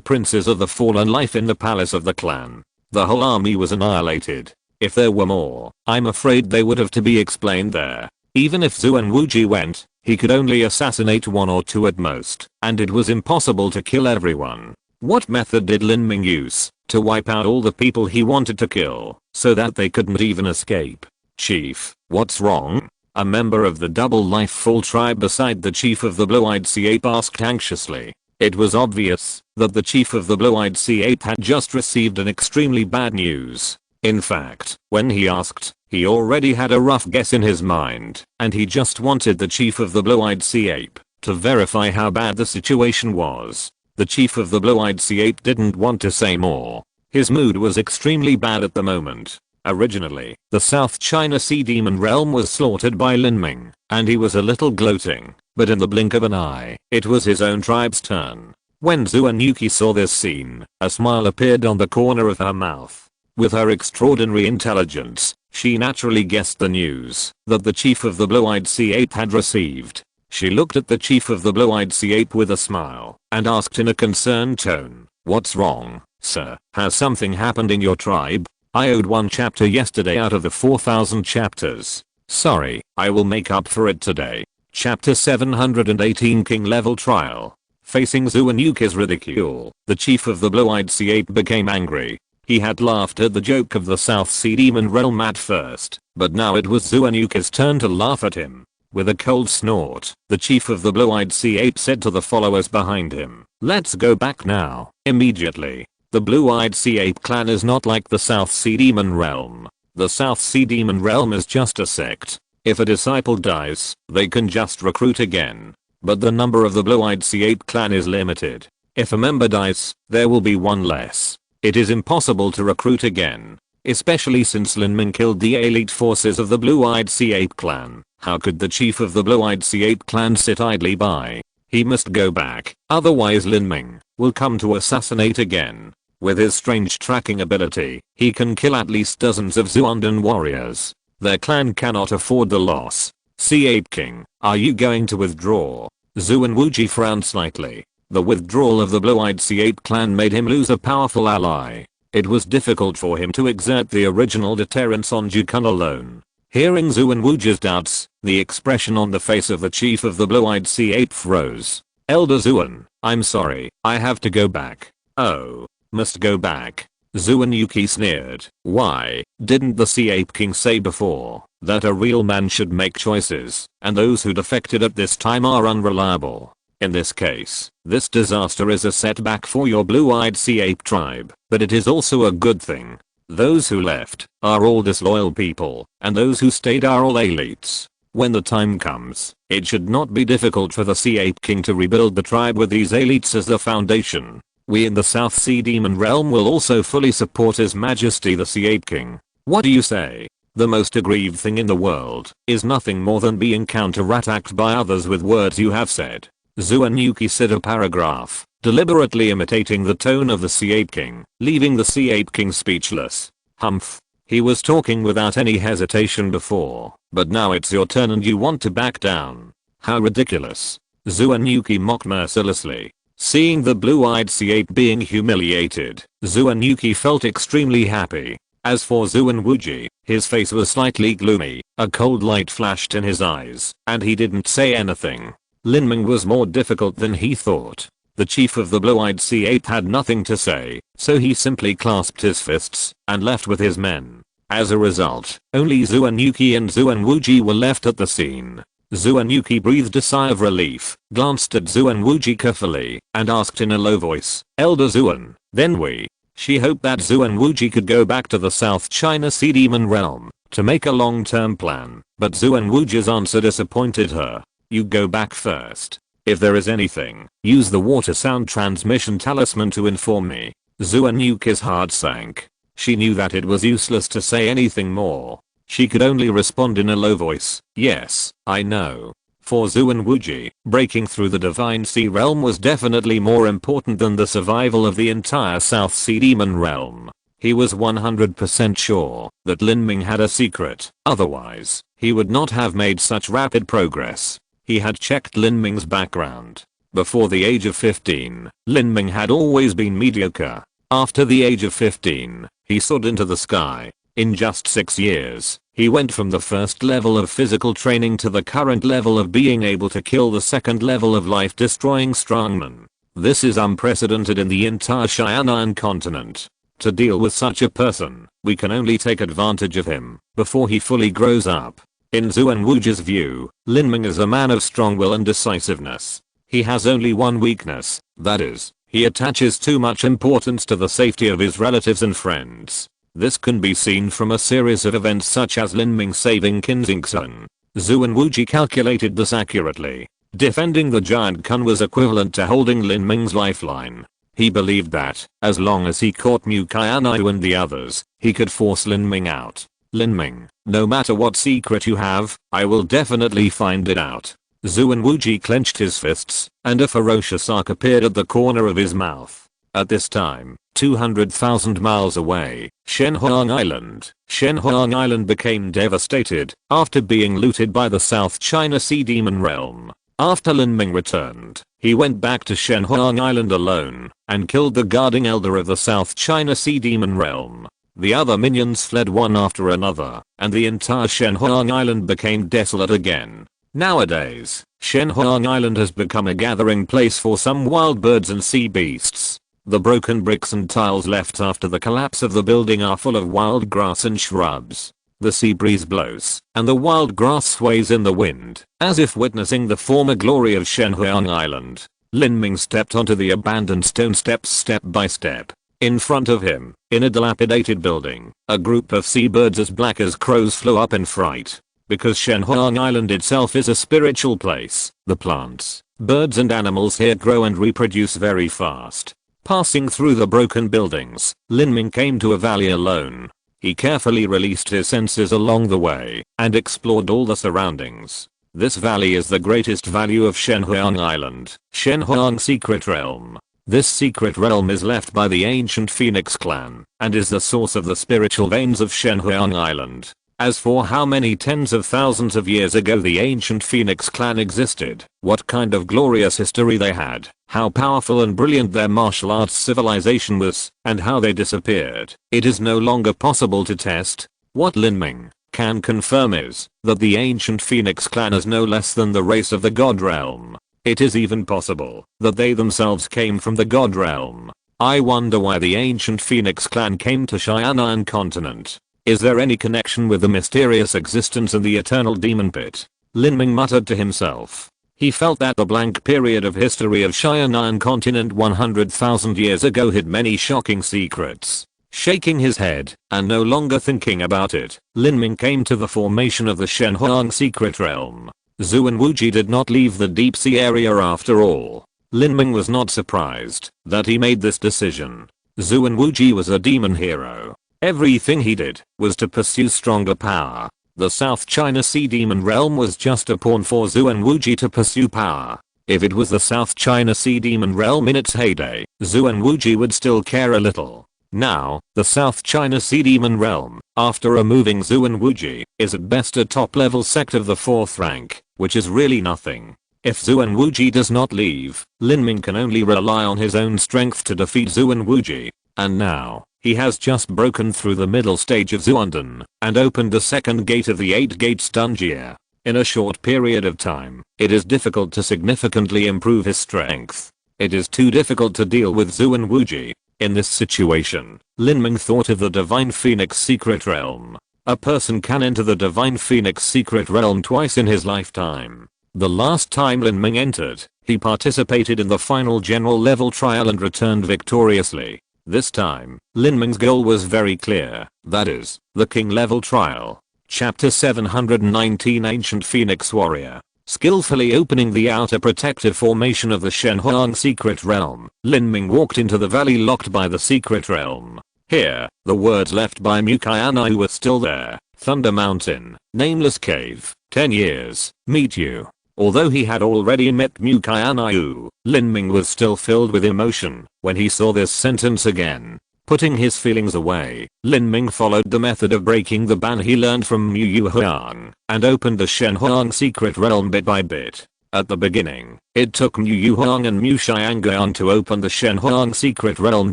princes of the fallen life in the palace of the clan. The whole army was annihilated. If there were more, I'm afraid they would have to be explained there. Even if Zuan Wuji went, he could only assassinate 1 or 2 at most, and it was impossible to kill everyone. What method did Lin Ming use to wipe out all the people he wanted to kill, so that they couldn't even escape? Chief, what's wrong? A member of the double life full tribe beside the chief of the blue-eyed C8 asked anxiously. It was obvious that the chief of the blue-eyed C8 had just received an extremely bad news. In fact, when he asked, he already had a rough guess in his mind, and he just wanted the chief of the blue-eyed C8 to verify how bad the situation was. The chief of the blue-eyed C8 didn't want to say more. His mood was extremely bad at the moment. Originally, the South China Sea Demon realm was slaughtered by Lin Ming, and he was a little gloating, but in the blink of an eye, it was his own tribe's turn. When Zuan Yuki saw this scene, a smile appeared on the corner of her mouth. With her extraordinary intelligence, she naturally guessed the news that the chief of the blue-eyed C8 had received. She looked at the chief of the blue-eyed C8 with a smile and asked in a concerned tone, "What's wrong, sir? Has something happened in your tribe? I owed 1 chapter yesterday out of the 4,000 chapters. Sorry, I will make up for it today." Chapter 718 King Level Trial. Facing Zuan Yuki's ridicule, the chief of the blue-eyed C8 became angry. He had laughed at the joke of the South Sea Demon realm at first, but now it was Zuan Yuki's turn to laugh at him. With a cold snort, the chief of the blue-eyed C8 said to the followers behind him, "Let's go back now, immediately." The blue-eyed C8 clan is not like the South Sea Demon realm. The South Sea Demon realm is just a sect. If a disciple dies, they can just recruit again. But the number of the blue-eyed C8 clan is limited. If a member dies, there will be 1 less. It is impossible to recruit again. Especially since Lin Ming killed the elite forces of the blue-eyed C8 clan. How could the chief of the blue-eyed C8 clan sit idly by? He must go back, otherwise Lin Ming will come to assassinate again. With his strange tracking ability, he can kill at least dozens of Zuandan warriors. Their clan cannot afford the loss. C8 King, are you going to withdraw? Zuan Wuji frowned slightly. The withdrawal of the blue-eyed C8 clan made him lose a powerful ally. It was difficult for him to exert the original deterrence on Jukun alone. Hearing Zuan Wuji's doubts, the expression on the face of the chief of the blue-eyed C8 froze. "Elder Zuan, I'm sorry, I have to go back." "Oh, must go back?" Zuan Yuki sneered. "Why, didn't the C8 King say before that a real man should make choices, and those who defected at this time are unreliable? In this case, this disaster is a setback for your blue-eyed C8 tribe, but it is also a good thing. Those who left are all disloyal people, and those who stayed are all elites. When the time comes, it should not be difficult for the C8 King to rebuild the tribe with these elites as the foundation. We in the South Sea Demon realm will also fully support His Majesty the C8 King. What do you say? The most aggrieved thing in the world is nothing more than being counter-attacked by others with words you have said." Zuan Yuki said a paragraph, deliberately imitating the tone of the C8 King, leaving the C8 King speechless. Humph. He was talking without any hesitation before, but now it's your turn and you want to back down. How ridiculous. Zuan Yuki mocked mercilessly. Seeing the blue-eyed C8 being humiliated, Zuan Yuki felt extremely happy. As for Zuan Wuji, his face was slightly gloomy, a cold light flashed in his eyes, and he didn't say anything. Lin Ming was more difficult than he thought. The chief of the blue-eyed sea ape had nothing to say, so he simply clasped his fists and left with his men. As a result, only Zuan-Yuki and Zuan-Wuji were left at the scene. Zuan-Yuki breathed a sigh of relief, glanced at Zuan-Wuji carefully, and asked in a low voice, "Elder Zuan, then we?" She hoped that Zuan-Wuji could go back to the South China Sea Demon realm to make a long-term plan, but Zuan-Wuji's answer disappointed her. "You go back first. If there is anything, use the water sound transmission talisman to inform me." Zuan-Yuki's heart sank. She knew that it was useless to say anything more. She could only respond in a low voice, "Yes, I know." For Zuan-Wuji, breaking through the Divine Sea realm was definitely more important than the survival of the entire South Sea Demon realm. He was 100% sure that Lin Ming had a secret, otherwise, he would not have made such rapid progress. He had checked Lin Ming's background. Before the age of 15, Lin Ming had always been mediocre. After the age of 15, he soared into the sky. In just 6 years, he went from the first level of physical training to the current level of being able to kill the second level of life-destroying strongmen. This is unprecedented in the entire Xianan continent. To deal with such a person, we can only take advantage of him before he fully grows up. In Zuan-Wuji's view, Lin Ming is a man of strong will and decisiveness. He has only one weakness, that is, he attaches too much importance to the safety of his relatives and friends. This can be seen from a series of events such as Lin Ming saving Qin Xingsun. Zuan-Wuji calculated this accurately. Defending the giant Kun was equivalent to holding Lin Ming's lifeline. He believed that, as long as he caught Mu Qianxue and the others, he could force Lin Ming out. "Lin Ming, no matter what secret you have, I will definitely find it out." Zuan-Wuji clenched his fists, and a ferocious arc appeared at the corner of his mouth. At this time, 200,000 miles away, Shenhuang Island became devastated after being looted by the South China Sea Demon realm. After Lin Ming returned, he went back to Shenhuang Island alone and killed the guarding elder of the South China Sea Demon realm. The other minions fled one after another, and the entire Shenhuang Island became desolate again. Nowadays, Shenhuang Island has become a gathering place for some wild birds and sea beasts. The broken bricks and tiles left after the collapse of the building are full of wild grass and shrubs. The sea breeze blows, and the wild grass sways in the wind, as if witnessing the former glory of Shenhuang Island. Lin Ming stepped onto the abandoned stone steps step by step. In front of him, in a dilapidated building, a group of seabirds as black as crows flew up in fright. Because Shenhuang Island itself is a spiritual place, the plants, birds and animals here grow and reproduce very fast. Passing through the broken buildings, Lin Ming came to a valley alone. He carefully released his senses along the way and explored all the surroundings. This valley is the greatest value of Shenhuang Island, Shenhuang Secret Realm. This secret realm is left by the ancient Phoenix clan and is the source of the spiritual veins of Shenhuang Island. As for how many tens of thousands of years ago the ancient Phoenix clan existed, what kind of glorious history they had, how powerful and brilliant their martial arts civilization was, and how they disappeared, it is no longer possible to test. What Lin Ming can confirm is that the ancient Phoenix clan is no less than the race of the God realm. It is even possible that they themselves came from the God realm. I wonder why the ancient Phoenix clan came to Xianan continent. Is there any connection with the mysterious existence in the eternal demon pit? Lin Ming muttered to himself. He felt that the blank period of history of Xianan continent 100,000 years ago hid many shocking secrets. Shaking his head, and no longer thinking about it, Lin Ming came to the formation of the Shenhuang secret realm. Zuan-Wuji did not leave the deep sea area after all. Lin Ming was not surprised that he made this decision. Zuan-Wuji was a demon hero. Everything he did was to pursue stronger power. The South China Sea Demon realm was just a pawn for Zuan-Wuji to pursue power. If it was the South China Sea Demon realm in its heyday, Zuan-Wuji would still care a little. Now, the South China Sea Demon realm, after removing Zuan-Wuji, is at best a top-level sect of the 4th rank, which is really nothing. If Zuan-Wuji does not leave, Lin Ming can only rely on his own strength to defeat Zuan-Wuji. And now, he has just broken through the middle stage of Zuanden and opened the second gate of the 8 gates Dungeon. In a short period of time, it is difficult to significantly improve his strength. It is too difficult to deal with Zhu and Wuji. In this situation, Lin Ming thought of the Divine Phoenix Secret Realm. A person can enter the Divine Phoenix Secret Realm twice in his lifetime. The last time Lin Ming entered, he participated in the final general level trial and returned victoriously. This time, Lin Ming's goal was very clear, that is, the king level trial. Chapter 719 Ancient Phoenix Warrior. Skillfully opening the outer protective formation of the Shenhuang Secret Realm, Lin Ming walked into the valley locked by the Secret Realm. Here, the words left by Mu Qianxue were still there. Thunder Mountain, Nameless Cave, 10 years, meet you. Although he had already met Mu Qianxue, Lin Ming was still filled with emotion when he saw this sentence again. Putting his feelings away, Lin Ming followed the method of breaking the ban he learned from Mu Yuhuang and opened the Shenhuang Secret Realm bit by bit. At the beginning, it took Mu Yuhuang and Mu Qianxue to open the Shenhuang Secret Realm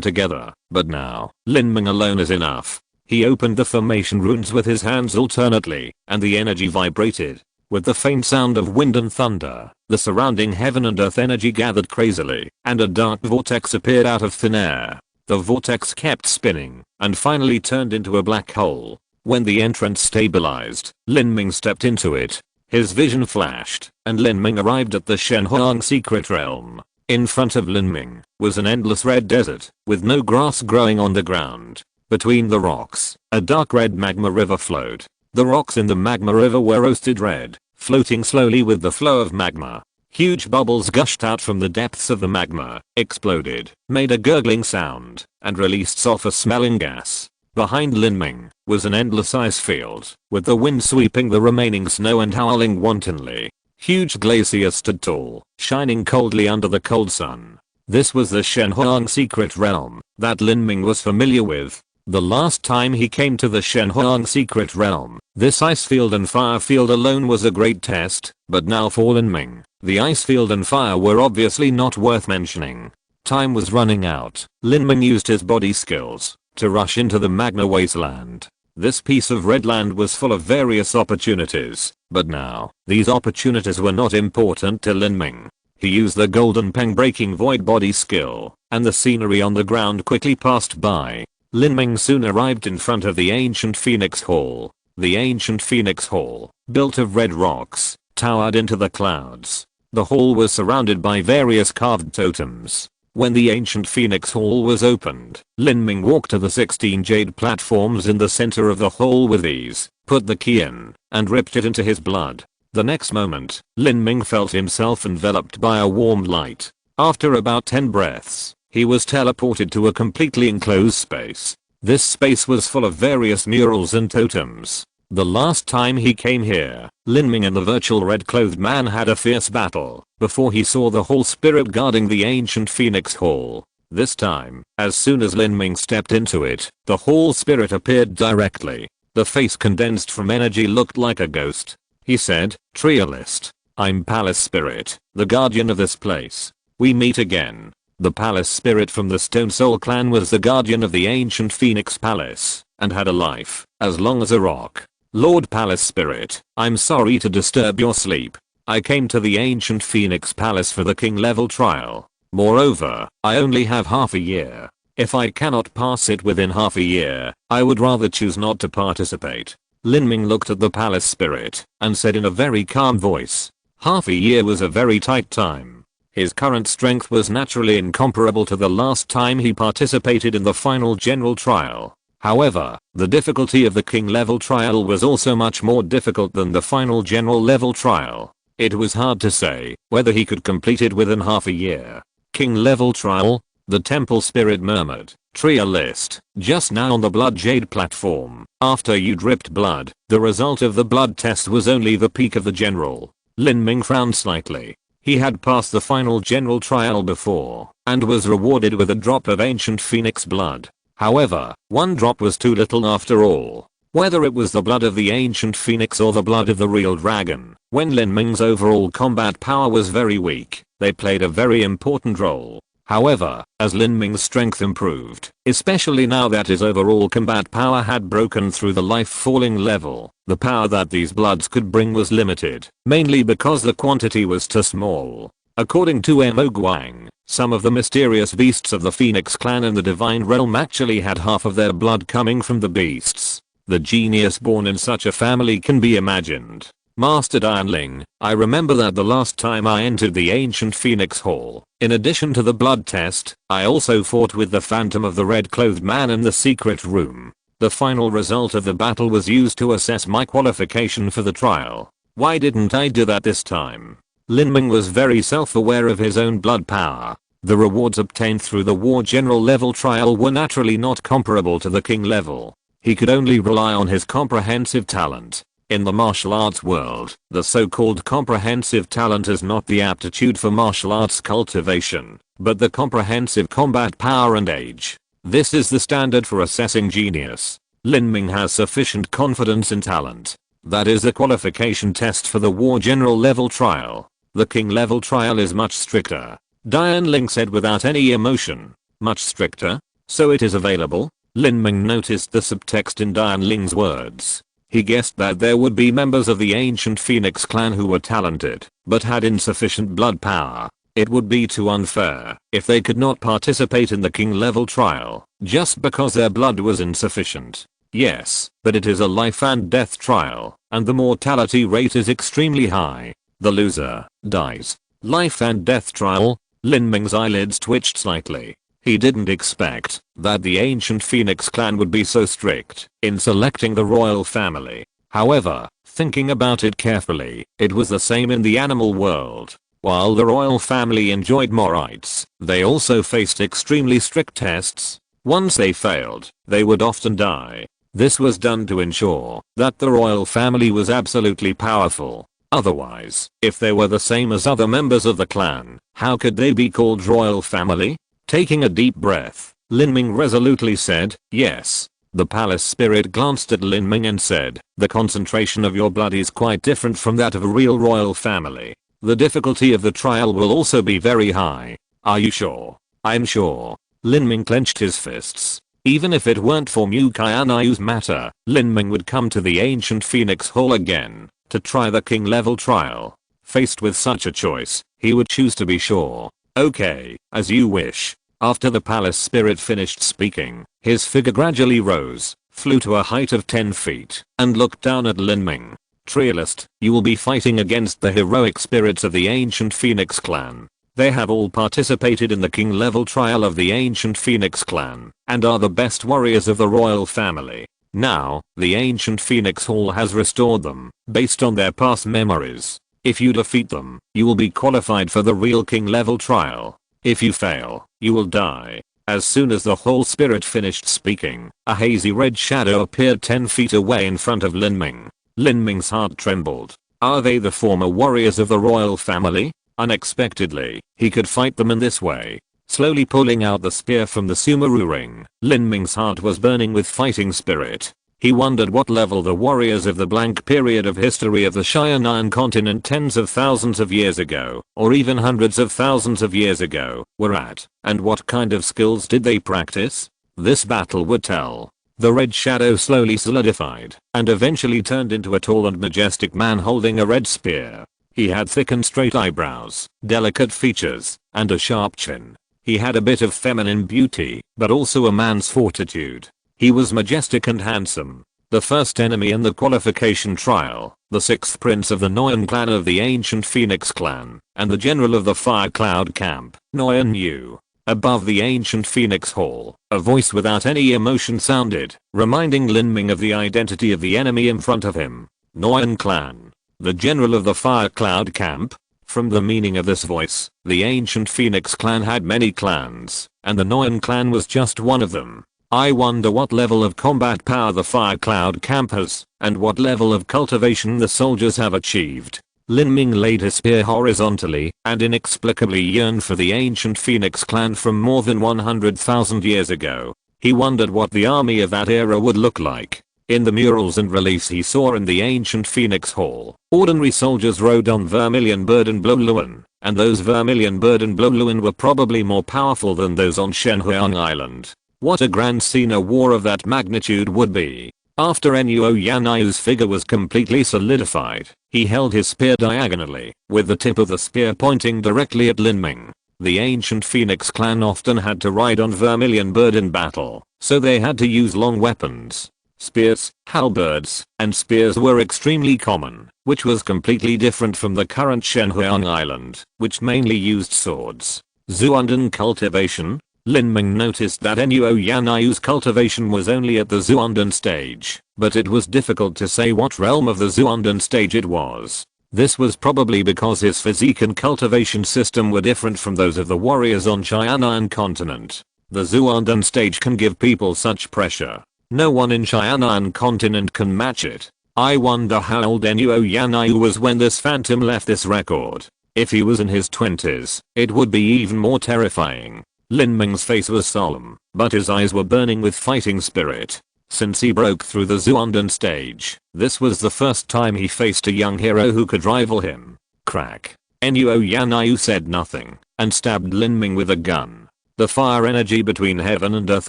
together, but now, Lin Ming alone is enough. He opened the formation runes with his hands alternately, and the energy vibrated. With the faint sound of wind and thunder, the surrounding heaven and earth energy gathered crazily, and a dark vortex appeared out of thin air. The vortex kept spinning, and finally turned into a black hole. When the entrance stabilized, Lin Ming stepped into it. His vision flashed, and Lin Ming arrived at the Shenhuang Secret Realm. In front of Lin Ming was an endless red desert, with no grass growing on the ground. Between the rocks, a dark red magma river flowed. The rocks in the magma river were roasted red, floating slowly with the flow of magma. Huge bubbles gushed out from the depths of the magma, exploded, made a gurgling sound, and released sulfur-smelling gas. Behind Lin Ming was an endless ice field, with the wind sweeping the remaining snow and howling wantonly. Huge glaciers stood tall, shining coldly under the cold sun. This was the Shenhuang Secret Realm that Lin Ming was familiar with. The last time he came to the Shenhuang Secret Realm, this ice field and fire field alone was a great test, but now for Lin Ming, the ice field and fire were obviously not worth mentioning. Time was running out. Lin Ming used his body skills to rush into the magma wasteland. This piece of red land was full of various opportunities, but now, these opportunities were not important to Lin Ming. He used the golden peng breaking void body skill, and the scenery on the ground quickly passed by. Lin Ming soon arrived in front of the ancient Phoenix Hall. The ancient Phoenix Hall, built of red rocks, towered into the clouds. The hall was surrounded by various carved totems. When the ancient Phoenix Hall was opened, Lin Ming walked to the 16 jade platforms in the center of the hall with ease, put the key in, and ripped it into his blood. The next moment, Lin Ming felt himself enveloped by a warm light. After about 10 breaths, he was teleported to a completely enclosed space. This space was full of various murals and totems. The last time he came here, Lin Ming and the virtual red-clothed man had a fierce battle before he saw the whole spirit guarding the ancient Phoenix Hall. This time, as soon as Lin Ming stepped into it, the whole spirit appeared directly. The face condensed from energy looked like a ghost. He said, "Trialist, I'm Palace Spirit, the guardian of this place. We meet again." The Palace Spirit from the Stone Soul clan was the guardian of the ancient Phoenix Palace, and had a life as long as a rock. "Lord Palace Spirit, I'm sorry to disturb your sleep. I came to the ancient Phoenix Palace for the king level trial. Moreover, I only have half a year. If I cannot pass it within half a year, I would rather choose not to participate." Lin Ming looked at the Palace Spirit and said in a very calm voice, half a year was a very tight time. His current strength was naturally incomparable to the last time he participated in the final general trial. However, the difficulty of the king level trial was also much more difficult than the final general level trial. It was hard to say whether he could complete it within half a year. King level trial? The temple spirit murmured. "Trialist, just now on the blood jade platform, after you dripped blood, the result of the blood test was only the peak of the general." Lin Ming frowned slightly. He had passed the final general trial before, and was rewarded with a drop of ancient phoenix blood. However, one drop was too little after all. Whether it was the blood of the ancient phoenix or the blood of the real dragon, when Lin Ming's overall combat power was very weak, they played a very important role. However, as Lin Ming's strength improved, especially now that his overall combat power had broken through the life falling level, the power that these bloods could bring was limited, mainly because the quantity was too small. According to Mo Guang, Some of the mysterious beasts of the Phoenix clan in the divine realm actually had half of their blood coming from the beasts. The genius born in such a family can be imagined. Master Dianling, I remember that the last time I entered the ancient Phoenix Hall, in addition to the blood test, I also fought with the phantom of the red-clothed man in the secret room. The final result of the battle was used to assess my qualification for the trial. Why didn't I do that this time? Lin Ming was very self-aware of his own blood power. The rewards obtained through the war general level trial were naturally not comparable to the king level. He could only rely on his comprehensive talent. In the martial arts world, the so-called comprehensive talent is not the aptitude for martial arts cultivation, but the comprehensive combat power and age. This is the standard for assessing genius. Lin Ming has sufficient confidence in talent. That is the qualification test for the war general level trial. The king level trial is much stricter. Dianling said without any emotion. Much stricter? So it is available? Lin Ming noticed the subtext in Dianling's words. He guessed that there would be members of the ancient Phoenix clan who were talented, but had insufficient blood power. It would be too unfair if they could not participate in the king level trial, just because their blood was insufficient. Yes, but it is a life and death trial, and the mortality rate is extremely high. The loser dies. Life and death trial? Lin Ming's eyelids twitched slightly. He didn't expect that the ancient Phoenix clan would be so strict in selecting the royal family. However, thinking about it carefully, it was the same in the animal world. While the royal family enjoyed more rights, they also faced extremely strict tests. Once they failed, they would often die. This was done to ensure that the royal family was absolutely powerful. Otherwise, if they were the same as other members of the clan, how could they be called royal family? Taking a deep breath, Lin Ming resolutely said, yes. The palace spirit glanced at Lin Ming and said, the concentration of your blood is quite different from that of a real royal family. The difficulty of the trial will also be very high. Are you sure? I'm sure. Lin Ming clenched his fists. Even if it weren't for Mu Qianxue's matter, Lin Ming would come to the ancient Phoenix Hall again to try the king level trial. Faced with such a choice, he would choose to be sure. Okay, as you wish. After the palace spirit finished speaking, his figure gradually rose, flew to a height of 10 feet, and looked down at Lin Ming. Trialist, you will be fighting against the heroic spirits of the ancient Phoenix clan. They have all participated in the king level trial of the ancient Phoenix clan, and are the best warriors of the royal family. Now, the ancient Phoenix Hall has restored them, based on their past memories. If you defeat them, you will be qualified for the real king level trial. If you fail, you will die. As soon as the whole spirit finished speaking, a hazy red shadow appeared 10 feet away in front of Lin Ming. Lin Ming's heart trembled. Are they the former warriors of the royal family? Unexpectedly, he could fight them in this way. Slowly pulling out the spear from the Sumeru ring, Lin Ming's heart was burning with fighting spirit. He wondered what level the warriors of the blank period of history of the Xiaonan continent tens of thousands of years ago, or even hundreds of thousands of years ago, were at, and what kind of skills did they practice? This battle would tell. The red shadow slowly solidified, and eventually turned into a tall and majestic man holding a red spear. He had thick and straight eyebrows, delicate features, and a sharp chin. He had a bit of feminine beauty, but also a man's fortitude. He was majestic and handsome. The first enemy in the qualification trial, the sixth prince of the Noyan clan of the ancient Phoenix clan, and the general of the Fire Cloud camp, Noyan Yu. Above the ancient Phoenix Hall, a voice without any emotion sounded, reminding Lin Ming of the identity of the enemy in front of him. Noyan clan. The general of the Fire Cloud camp? From the meaning of this voice, the ancient Phoenix clan had many clans, and the Noyan clan was just one of them. I wonder what level of combat power the Fire Cloud camp has, and what level of cultivation the soldiers have achieved. Lin Ming laid his spear horizontally, and inexplicably yearned for the ancient Phoenix clan from more than 100,000 years ago. He wondered what the army of that era would look like. In the murals and reliefs he saw in the ancient Phoenix Hall, ordinary soldiers rode on vermilion bird and Bloluan, and those vermilion bird and Bloluan were probably more powerful than those on Shenhuang Island. What a grand scene a war of that magnitude would be. After Nuo Yanaiu's figure was completely solidified, he held his spear diagonally, with the tip of the spear pointing directly at Lin Ming. The ancient Phoenix clan often had to ride on vermilion bird in battle, so they had to use long weapons. Spears, halberds, and spears were extremely common, which was completely different from the current Shenhuang Island, which mainly used swords. Zuandan cultivation. Lin Ming noticed that Nuo Yanaiu's cultivation was only at the Zuandan stage, but it was difficult to say what realm of the Zuandan stage it was. This was probably because his physique and cultivation system were different from those of the warriors on Cheyenne continent. The Zuandan stage can give people such pressure. No one in Cheyenne continent can match it. I wonder how old Nuo Yanaiu was when this phantom left this record. If he was in his 20s, it would be even more terrifying. Lin Ming's face was solemn, but his eyes were burning with fighting spirit. Since he broke through the Zuandan stage, this was the first time he faced a young hero who could rival him. Crack. Nuo Yanaiu said nothing, and stabbed Lin Ming with a gun. The fire energy between heaven and earth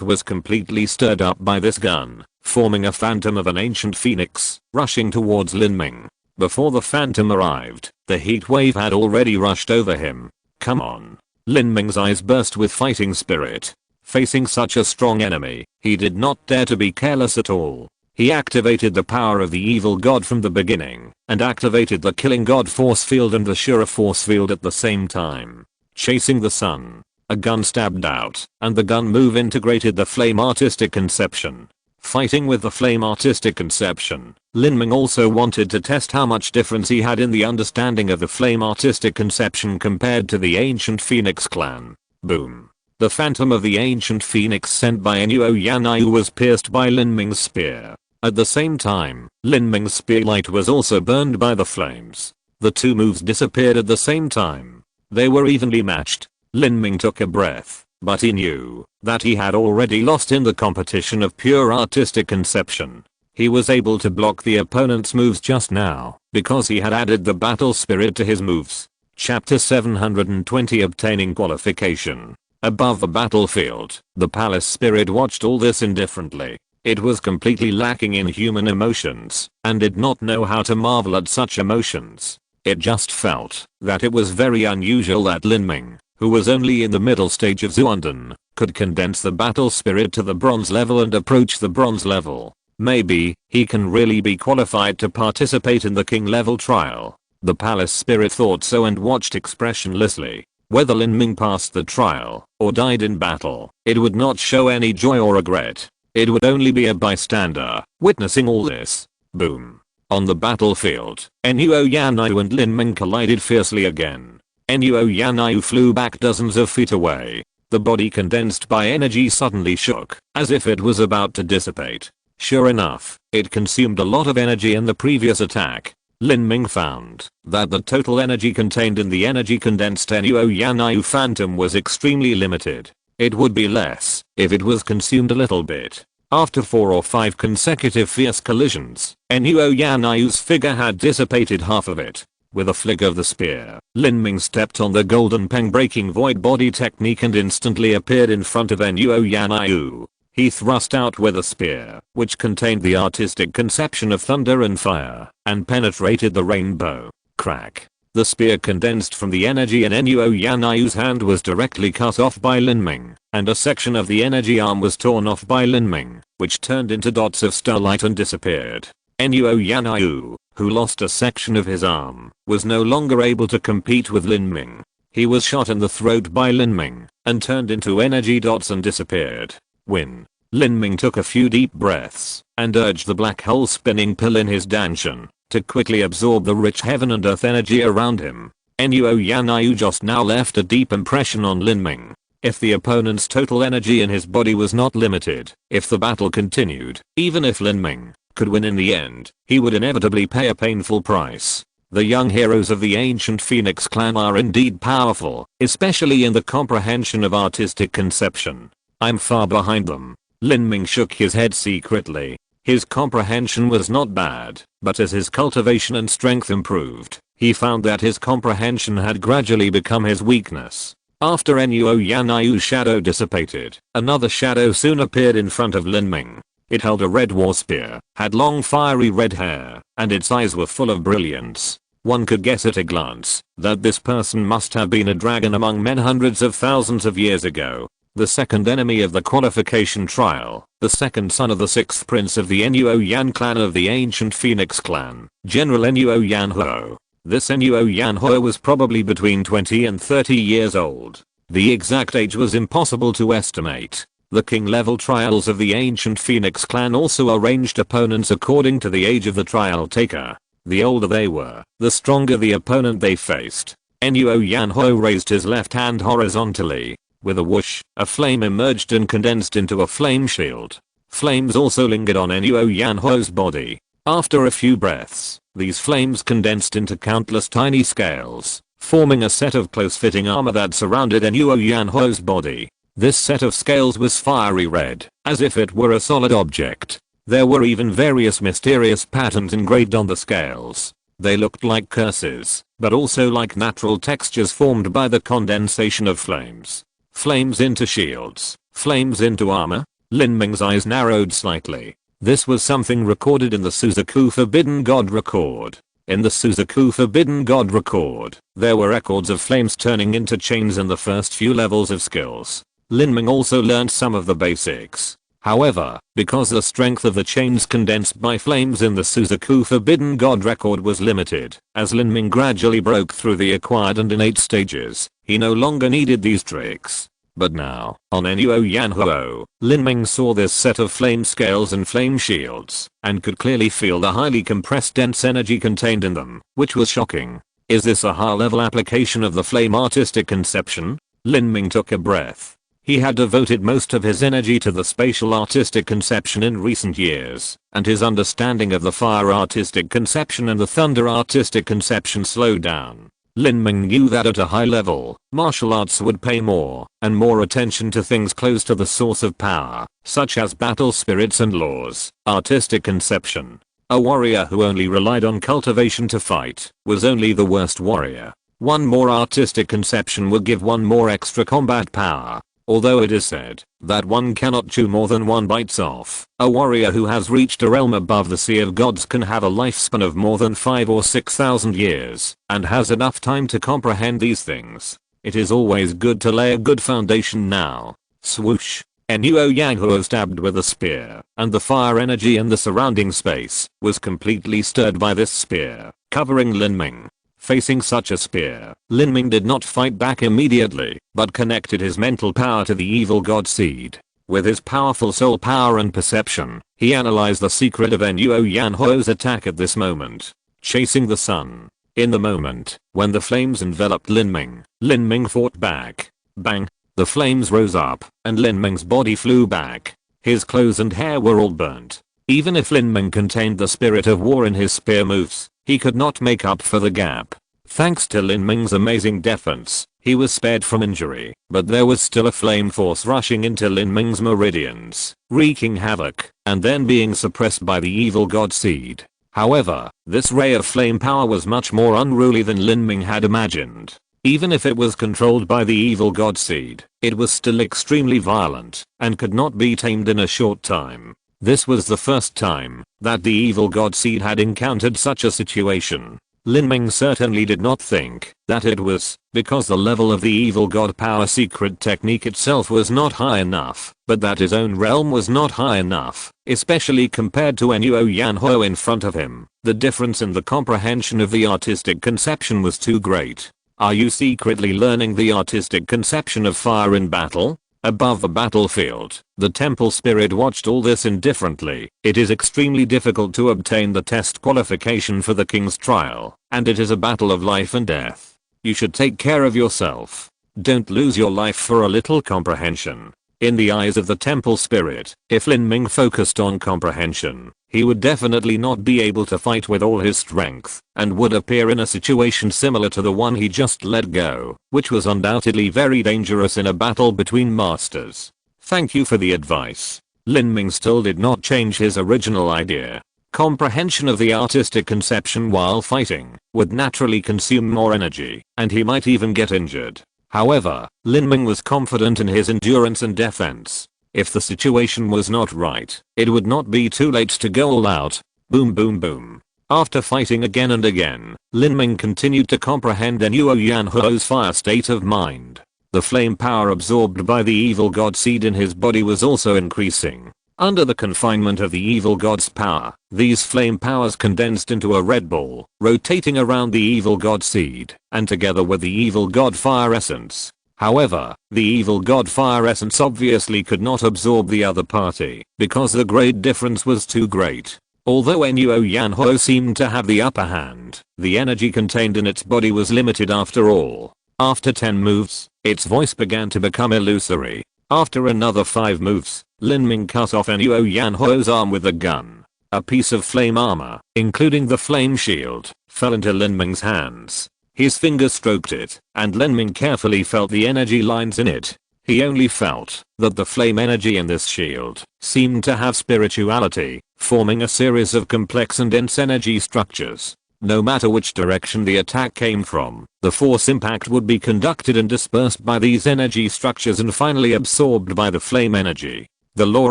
was completely stirred up by this gun, forming a phantom of an ancient phoenix, rushing towards Lin Ming. Before the phantom arrived, the heat wave had already rushed over him. Come on. Lin Ming's eyes burst with fighting spirit. Facing such a strong enemy, he did not dare to be careless at all. He activated the power of the evil god from the beginning, and activated the killing god force field and the Shura force field at the same time. Chasing the sun. A gun stabbed out, and the gun move integrated the flame artistic conception. Fighting with the flame artistic conception, Lin Ming also wanted to test how much difference he had in the understanding of the flame artistic conception compared to the ancient Phoenix clan. Boom. The phantom of the ancient Phoenix sent by Nuo Yanaiu was pierced by Lin Ming's spear. At the same time, Lin Ming's spear light was also burned by the flames. The two moves disappeared at the same time. They were evenly matched. Lin Ming took a breath, but he knew that he had already lost in the competition of pure artistic conception. He was able to block the opponent's moves just now, because he had added the battle spirit to his moves. Chapter 720 Obtaining Qualification. Above the battlefield, the palace spirit watched all this indifferently. It was completely lacking in human emotions, and did not know how to marvel at such emotions. It just felt that it was very unusual that Lin Ming, who was only in the middle stage of Zuandan, could condense the battle spirit to the bronze level and approach the bronze level. Maybe, he can really be qualified to participate in the king level trial. The palace spirit thought so and watched expressionlessly. Whether Lin Ming passed the trial, or died in battle, it would not show any joy or regret. It would only be a bystander, witnessing all this. Boom. On the battlefield, Nuo Yanaiu and Lin Ming collided fiercely again. Nuo Yanaiu flew back dozens of feet away. The body condensed by energy suddenly shook, as if it was about to dissipate. Sure enough, it consumed a lot of energy in the previous attack. Lin Ming found that the total energy contained in the energy condensed Nuo Yanaiu phantom was extremely limited. It would be less if it was consumed a little bit. After 4 or 5 consecutive fierce collisions, Nuo Yanaiu's figure had dissipated half of it. With a flick of the spear, Lin Ming stepped on the golden peng breaking void body technique and instantly appeared in front of Nuo Yanaiu. He thrust out with a spear, which contained the artistic conception of thunder and fire, and penetrated the rainbow. Crack. The spear condensed from the energy in Nuo Yanaiu's hand was directly cut off by Lin Ming, and a section of the energy arm was torn off by Lin Ming, which turned into dots of starlight and disappeared. Nuo Yanaiu, who lost a section of his arm, was no longer able to compete with Lin Ming. He was shot in the throat by Lin Ming, and turned into energy dots and disappeared. Win. Lin Ming took a few deep breaths, and urged the black hole spinning pill in his danshan, to quickly absorb the rich heaven and earth energy around him. Nuo Yanaiu just now left a deep impression on Lin Ming. If the opponent's total energy in his body was not limited, if the battle continued, even if Lin Ming could win in the end, he would inevitably pay a painful price. The young heroes of the ancient Phoenix clan are indeed powerful, especially in the comprehension of artistic conception. I'm far behind them. Lin Ming shook his head secretly. His comprehension was not bad, but as his cultivation and strength improved, he found that his comprehension had gradually become his weakness. After Nuo Yanaiu's shadow dissipated, another shadow soon appeared in front of Lin Ming. It held a red war spear, had long fiery red hair, and its eyes were full of brilliance. One could guess at a glance that this person must have been a dragon among men hundreds of thousands of years ago. The second enemy of the qualification trial, the second son of the sixth prince of the Nuo Yan clan of the ancient Phoenix clan, General Nuo Yanhuo. This Nuo Yanhuo was probably between 20 and 30 years old. The exact age was impossible to estimate. The king-level trials of the ancient Phoenix clan also arranged opponents according to the age of the trial taker. The older they were, the stronger the opponent they faced. Nuo Yanhuo raised his left hand horizontally. With a whoosh, a flame emerged and condensed into a flame shield. Flames also lingered on Nuo Yanhuo's body. After a few breaths, these flames condensed into countless tiny scales, forming a set of close-fitting armor that surrounded Nuo Yanhuo's body. This set of scales was fiery red, as if it were a solid object. There were even various mysterious patterns engraved on the scales. They looked like curses, but also like natural textures formed by the condensation of flames. Flames into shields, flames into armor. Lin Ming's eyes narrowed slightly. This was something recorded in the Suzaku Forbidden God record. In the Suzaku Forbidden God record, there were records of flames turning into chains in the first few levels of skills. Lin Ming also learned some of the basics. However, because the strength of the chains condensed by flames in the Suzaku Forbidden God record was limited, as Lin Ming gradually broke through the acquired and innate stages, he no longer needed these tricks. But now, on Nuo Yanhuo, Lin Ming saw this set of flame scales and flame shields, and could clearly feel the highly compressed dense energy contained in them, which was shocking. Is this a high-level application of the flame artistic conception? Lin Ming took a breath. He had devoted most of his energy to the spatial artistic conception in recent years, and his understanding of the fire artistic conception and the thunder artistic conception slowed down. Lin Ming knew that at a high level, martial arts would pay more and more attention to things close to the source of power, such as battle spirits and laws. Artistic conception. A warrior who only relied on cultivation to fight was only the worst warrior. One more artistic conception would give one more extra combat power. Although it is said that one cannot chew more than one bites off, a warrior who has reached a realm above the Sea of Gods can have a lifespan of more than 5 or 6,000 years, and has enough time to comprehend these things. It is always good to lay a good foundation now. Swoosh. Nuo Yanhuo stabbed with a spear, and the fire energy in the surrounding space was completely stirred by this spear, covering Lin Ming. Facing such a spear, Lin Ming did not fight back immediately, but connected his mental power to the evil god seed. With his powerful soul power and perception, he analyzed the secret of Nuo Yanhuo's attack at this moment. Chasing the sun. In the moment, when the flames enveloped Lin Ming fought back. Bang! The flames rose up, and Lin Ming's body flew back. His clothes and hair were all burnt. Even if Lin Ming contained the spirit of war in his spear moves, he could not make up for the gap. Thanks to Lin Ming's amazing defense, he was spared from injury, but there was still a flame force rushing into Lin Ming's meridians, wreaking havoc, and then being suppressed by the evil god seed. However, this ray of flame power was much more unruly than Lin Ming had imagined. Even if it was controlled by the evil god seed, it was still extremely violent, and could not be tamed in a short time. This was the first time that the evil god seed had encountered such a situation. Lin Ming certainly did not think that it was because the level of the evil god power secret technique itself was not high enough, but that his own realm was not high enough, especially compared to Nuo Yanhuo in front of him. The difference in the comprehension of the artistic conception was too great. Are you secretly learning the artistic conception of fire in battle? Above the battlefield, the temple spirit watched all this indifferently. It is extremely difficult to obtain the test qualification for the king's trial, and it is a battle of life and death. You should take care of yourself. Don't lose your life for a little comprehension. In the eyes of the temple spirit, if Lin Ming focused on comprehension, he would definitely not be able to fight with all his strength, and would appear in a situation similar to the one he just let go, which was undoubtedly very dangerous in a battle between masters. Thank you for the advice. Lin Ming still did not change his original idea. Comprehension of the artistic conception while fighting would naturally consume more energy, and he might even get injured. However, Lin Ming was confident in his endurance and defense. If the situation was not right, it would not be too late to go all out. Boom boom boom. After fighting again and again, Lin Ming continued to comprehend Nuo Yanhuo's fire state of mind. The flame power absorbed by the evil god seed in his body was also increasing. Under the confinement of the evil god's power, these flame powers condensed into a red ball, rotating around the evil god seed, and together with the evil god fire essence. However, the evil god fire essence obviously could not absorb the other party, because the grade difference was too great. Although Nuo Yanhuo seemed to have the upper hand, the energy contained in its body was limited after all. After 10 moves, its voice began to become illusory. After another 5 moves, Lin Ming cut off Nuo Yanhuo's arm with a gun. A piece of flame armor, including the flame shield, fell into Lin Ming's hands. His finger stroked it, and Lin Ming carefully felt the energy lines in it. He only felt that the flame energy in this shield seemed to have spirituality, forming a series of complex and dense energy structures. No matter which direction the attack came from, the force impact would be conducted and dispersed by these energy structures and finally absorbed by the flame energy. The law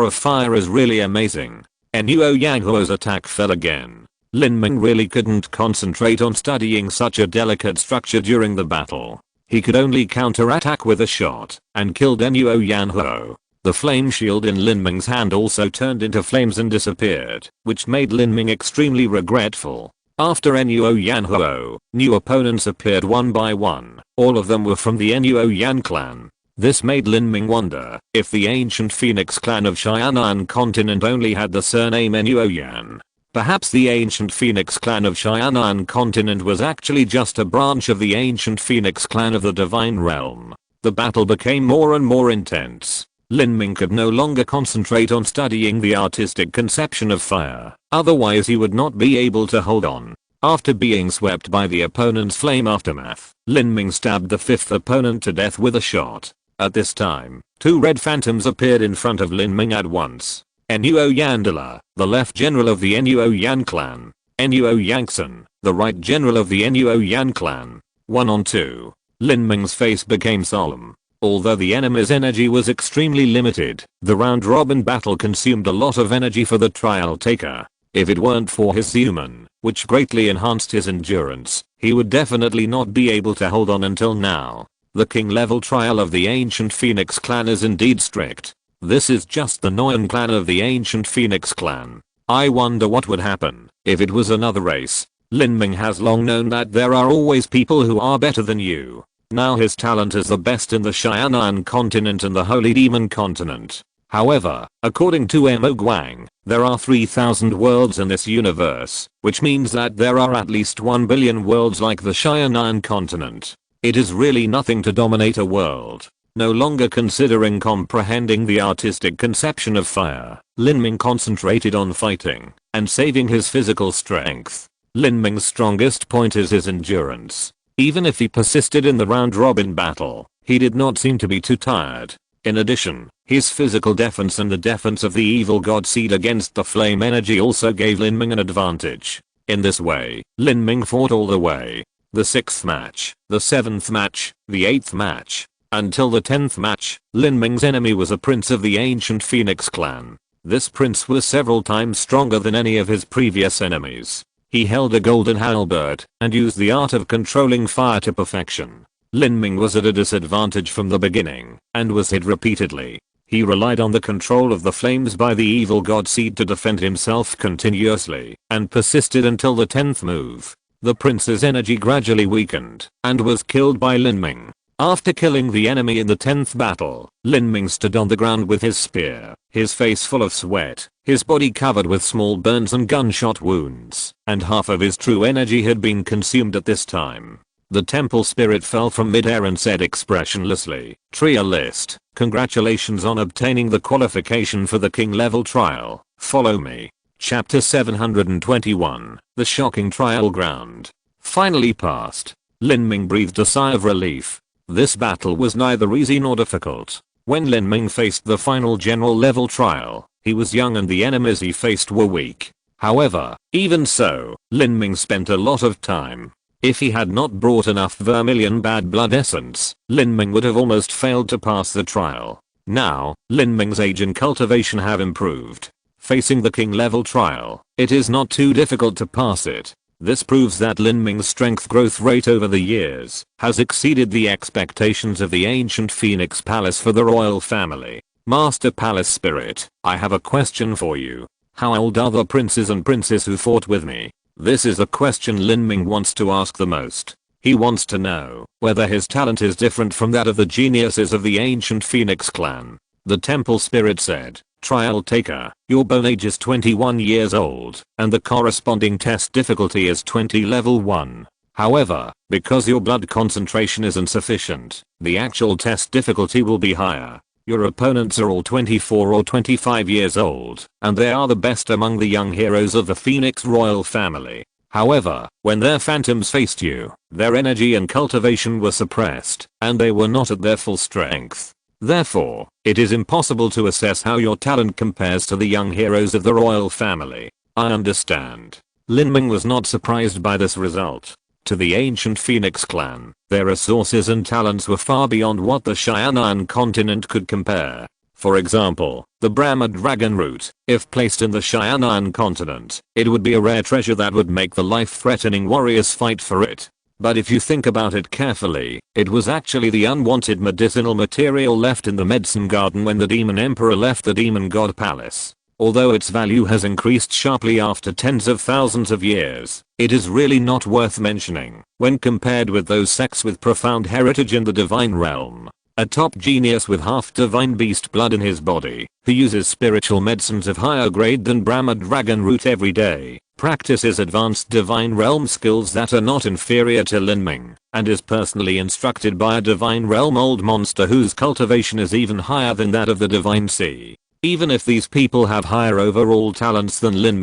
of fire is really amazing. Nuo Yanhuo's attack fell again. Lin Ming really couldn't concentrate on studying such a delicate structure during the battle. He could only counterattack with a shot, and killed Nuo Yanhuo. The flame shield in Lin Ming's hand also turned into flames and disappeared, which made Lin Ming extremely regretful. After Nuo Yanhuo, new opponents appeared one by one. All of them were from the Nuo Yan clan. This made Lin Ming wonder if the ancient Phoenix clan of Xianan continent only had the surname Nuo Yan. Perhaps the ancient Phoenix clan of Xianan continent was actually just a branch of the ancient Phoenix clan of the divine realm. The battle became more and more intense. Lin Ming could no longer concentrate on studying the artistic conception of fire, otherwise he would not be able to hold on. After being swept by the opponent's flame aftermath, Lin Ming stabbed the 5th opponent to death with a shot. At this time, 2 red phantoms appeared in front of Lin Ming at once. Nuo Yandala, the left general of the Nuo Yan clan. Nuo Yangxun, the right general of the Nuo Yan clan. 1-on-2. Lin Ming's face became solemn. Although the enemy's energy was extremely limited, the round-robin battle consumed a lot of energy for the trial taker. If it weren't for his human, which greatly enhanced his endurance, he would definitely not be able to hold on until now. The king level trial of the ancient Phoenix clan is indeed strict. This is just the Noyan clan of the ancient Phoenix clan. I wonder what would happen if it was another race. Lin Ming has long known that there are always people who are better than you. Now his talent is the best in the Xianan continent and the Holy Demon continent. However, according to Mo Guang, there are 3,000 worlds in this universe, which means that there are at least 1 billion worlds like the Xianan continent. It is really nothing to dominate a world. No longer considering comprehending the artistic conception of fire, Lin Ming concentrated on fighting and saving his physical strength. Lin Ming's strongest point is his endurance. Even if he persisted in the round-robin battle, he did not seem to be too tired. In addition, his physical defense and the defense of the evil god seed against the flame energy also gave Lin Ming an advantage. In this way, Lin Ming fought all the way. The 6th match, the 7th match, the 8th match. Until the 10th match, Lin Ming's enemy was a prince of the ancient Phoenix clan. This prince was several times stronger than any of his previous enemies. He held a golden halberd and used the art of controlling fire to perfection. Lin Ming was at a disadvantage from the beginning and was hit repeatedly. He relied on the control of the flames by the evil god seed to defend himself continuously and persisted until the 10th move. The prince's energy gradually weakened and was killed by Lin Ming. After killing the enemy in the 10th battle, Lin Ming stood on the ground with his spear, his face full of sweat, his body covered with small burns and gunshot wounds, and half of his true energy had been consumed at this time. The temple spirit fell from midair and said expressionlessly, "Trialist, congratulations on obtaining the qualification for the king level trial, follow me." Chapter 721, The Shocking Trial Ground. Finally passed. Lin Ming breathed a sigh of relief. This battle was neither easy nor difficult. When Lin Ming faced the final general level trial, he was young and the enemies he faced were weak. However, even so, Lin Ming spent a lot of time. If he had not brought enough vermilion bad blood essence, Lin Ming would have almost failed to pass the trial. Now, Lin Ming's age and cultivation have improved. facing the king level trial, it is not too difficult to pass it. This proves that Lin Ming's strength growth rate over the years has exceeded the expectations of the ancient Phoenix Palace for the royal family. Master Palace Spirit, I have a question for you. How old are the princes and princesses who fought with me? This is the question Lin Ming wants to ask the most. He wants to know whether his talent is different from that of the geniuses of the ancient Phoenix clan. The temple spirit said, Trial taker, your bone age is 21 years old, and the corresponding test difficulty is 20 level 1. However, because your blood concentration is insufficient, the actual test difficulty will be higher. Your opponents are all 24 or 25 years old, and they are the best among the young heroes of the Phoenix royal family. However, when their phantoms faced you, their energy and cultivation were suppressed, and they were not at their full strength. Therefore, it is impossible to assess how your talent compares to the young heroes of the royal family. I understand. Lin Ming was not surprised by this result. To the ancient Phoenix clan, their resources and talents were far beyond what the Xianan continent could compare. For example, the Brahma dragon root, if placed in the Xianan continent, it would be a rare treasure that would make the life-threatening warriors fight for it. But if you think about it carefully, it was actually the unwanted medicinal material left in the medicine garden when the demon emperor left the demon god palace. Although its value has increased sharply after tens of thousands of years, it is really not worth mentioning when compared with those sects with profound heritage in the divine realm. A top genius with half divine beast blood in his body, who uses spiritual medicines of higher grade than Brahma dragon root every day, practices advanced divine realm skills that are not inferior to Lin Ming, and is personally instructed by a divine realm old monster whose cultivation is even higher than that of the divine sea. Even if these people have higher overall talents than Lin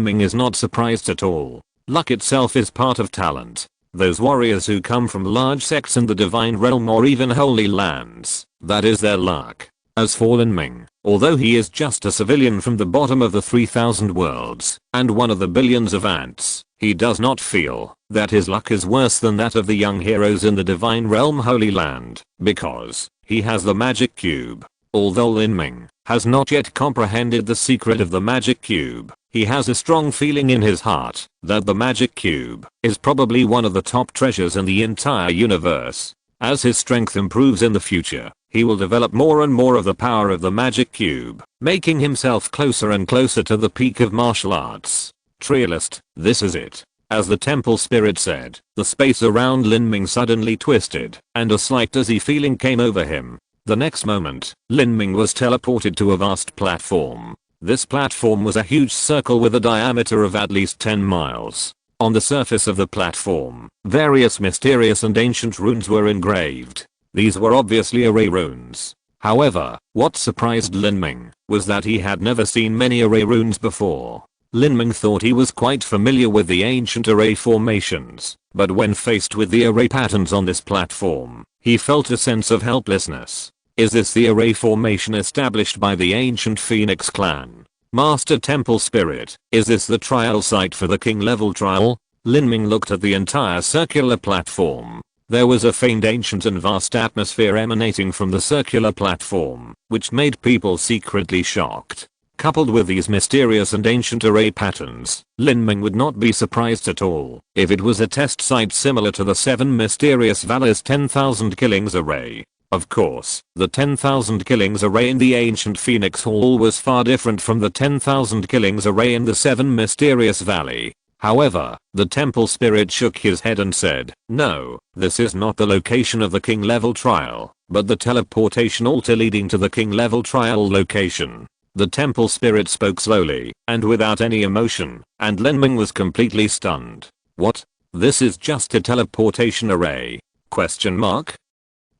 Ming is not surprised at all. Luck itself is part of talent. Those warriors who come from large sects in the divine realm or even holy lands, that is their luck. As for Lin Ming, although he is just a civilian from the bottom of the 3000 worlds, and one of the billions of ants, he does not feel that his luck is worse than that of the young heroes in the divine realm Holy Land, because he has the magic cube. Although Lin Ming has not yet comprehended the secret of the magic cube, he has a strong feeling in his heart that the magic cube is probably one of the top treasures in the entire universe. As his strength improves in the future, he will develop more and more of the power of the magic cube, making himself closer and closer to the peak of martial arts. Trialist, this is it. As the temple spirit said, the space around Lin Ming suddenly twisted, and a slight dizzy feeling came over him. The next moment, Lin Ming was teleported to a vast platform. This platform was a huge circle with a diameter of at least 10 miles. On the surface of the platform, various mysterious and ancient runes were engraved. These were obviously array runes. However, what surprised Lin Ming was that he had never seen many array runes before. Lin Ming thought he was quite familiar with the ancient array formations, but when faced with the array patterns on this platform, he felt a sense of helplessness. Is this the array formation established by the ancient Phoenix clan? Master Temple Spirit, is this the trial site for the king level trial? Lin Ming looked at the entire circular platform. There was a faint ancient and vast atmosphere emanating from the circular platform, which made people secretly shocked. Coupled with these mysterious and ancient array patterns, Lin Ming would not be surprised at all if it was a test site similar to the 7 mysterious valors 10,000 killings array. Of course, the 10,000 killings array in the ancient Phoenix Hall was far different from the 10,000 killings array in the 7 mysterious valley. However, the temple spirit shook his head and said, no, this is not the location of the king level trial, but the teleportation altar leading to the king level trial location. The temple spirit spoke slowly and without any emotion, and Lin Ming was completely stunned. What? This is just a teleportation array? Question mark?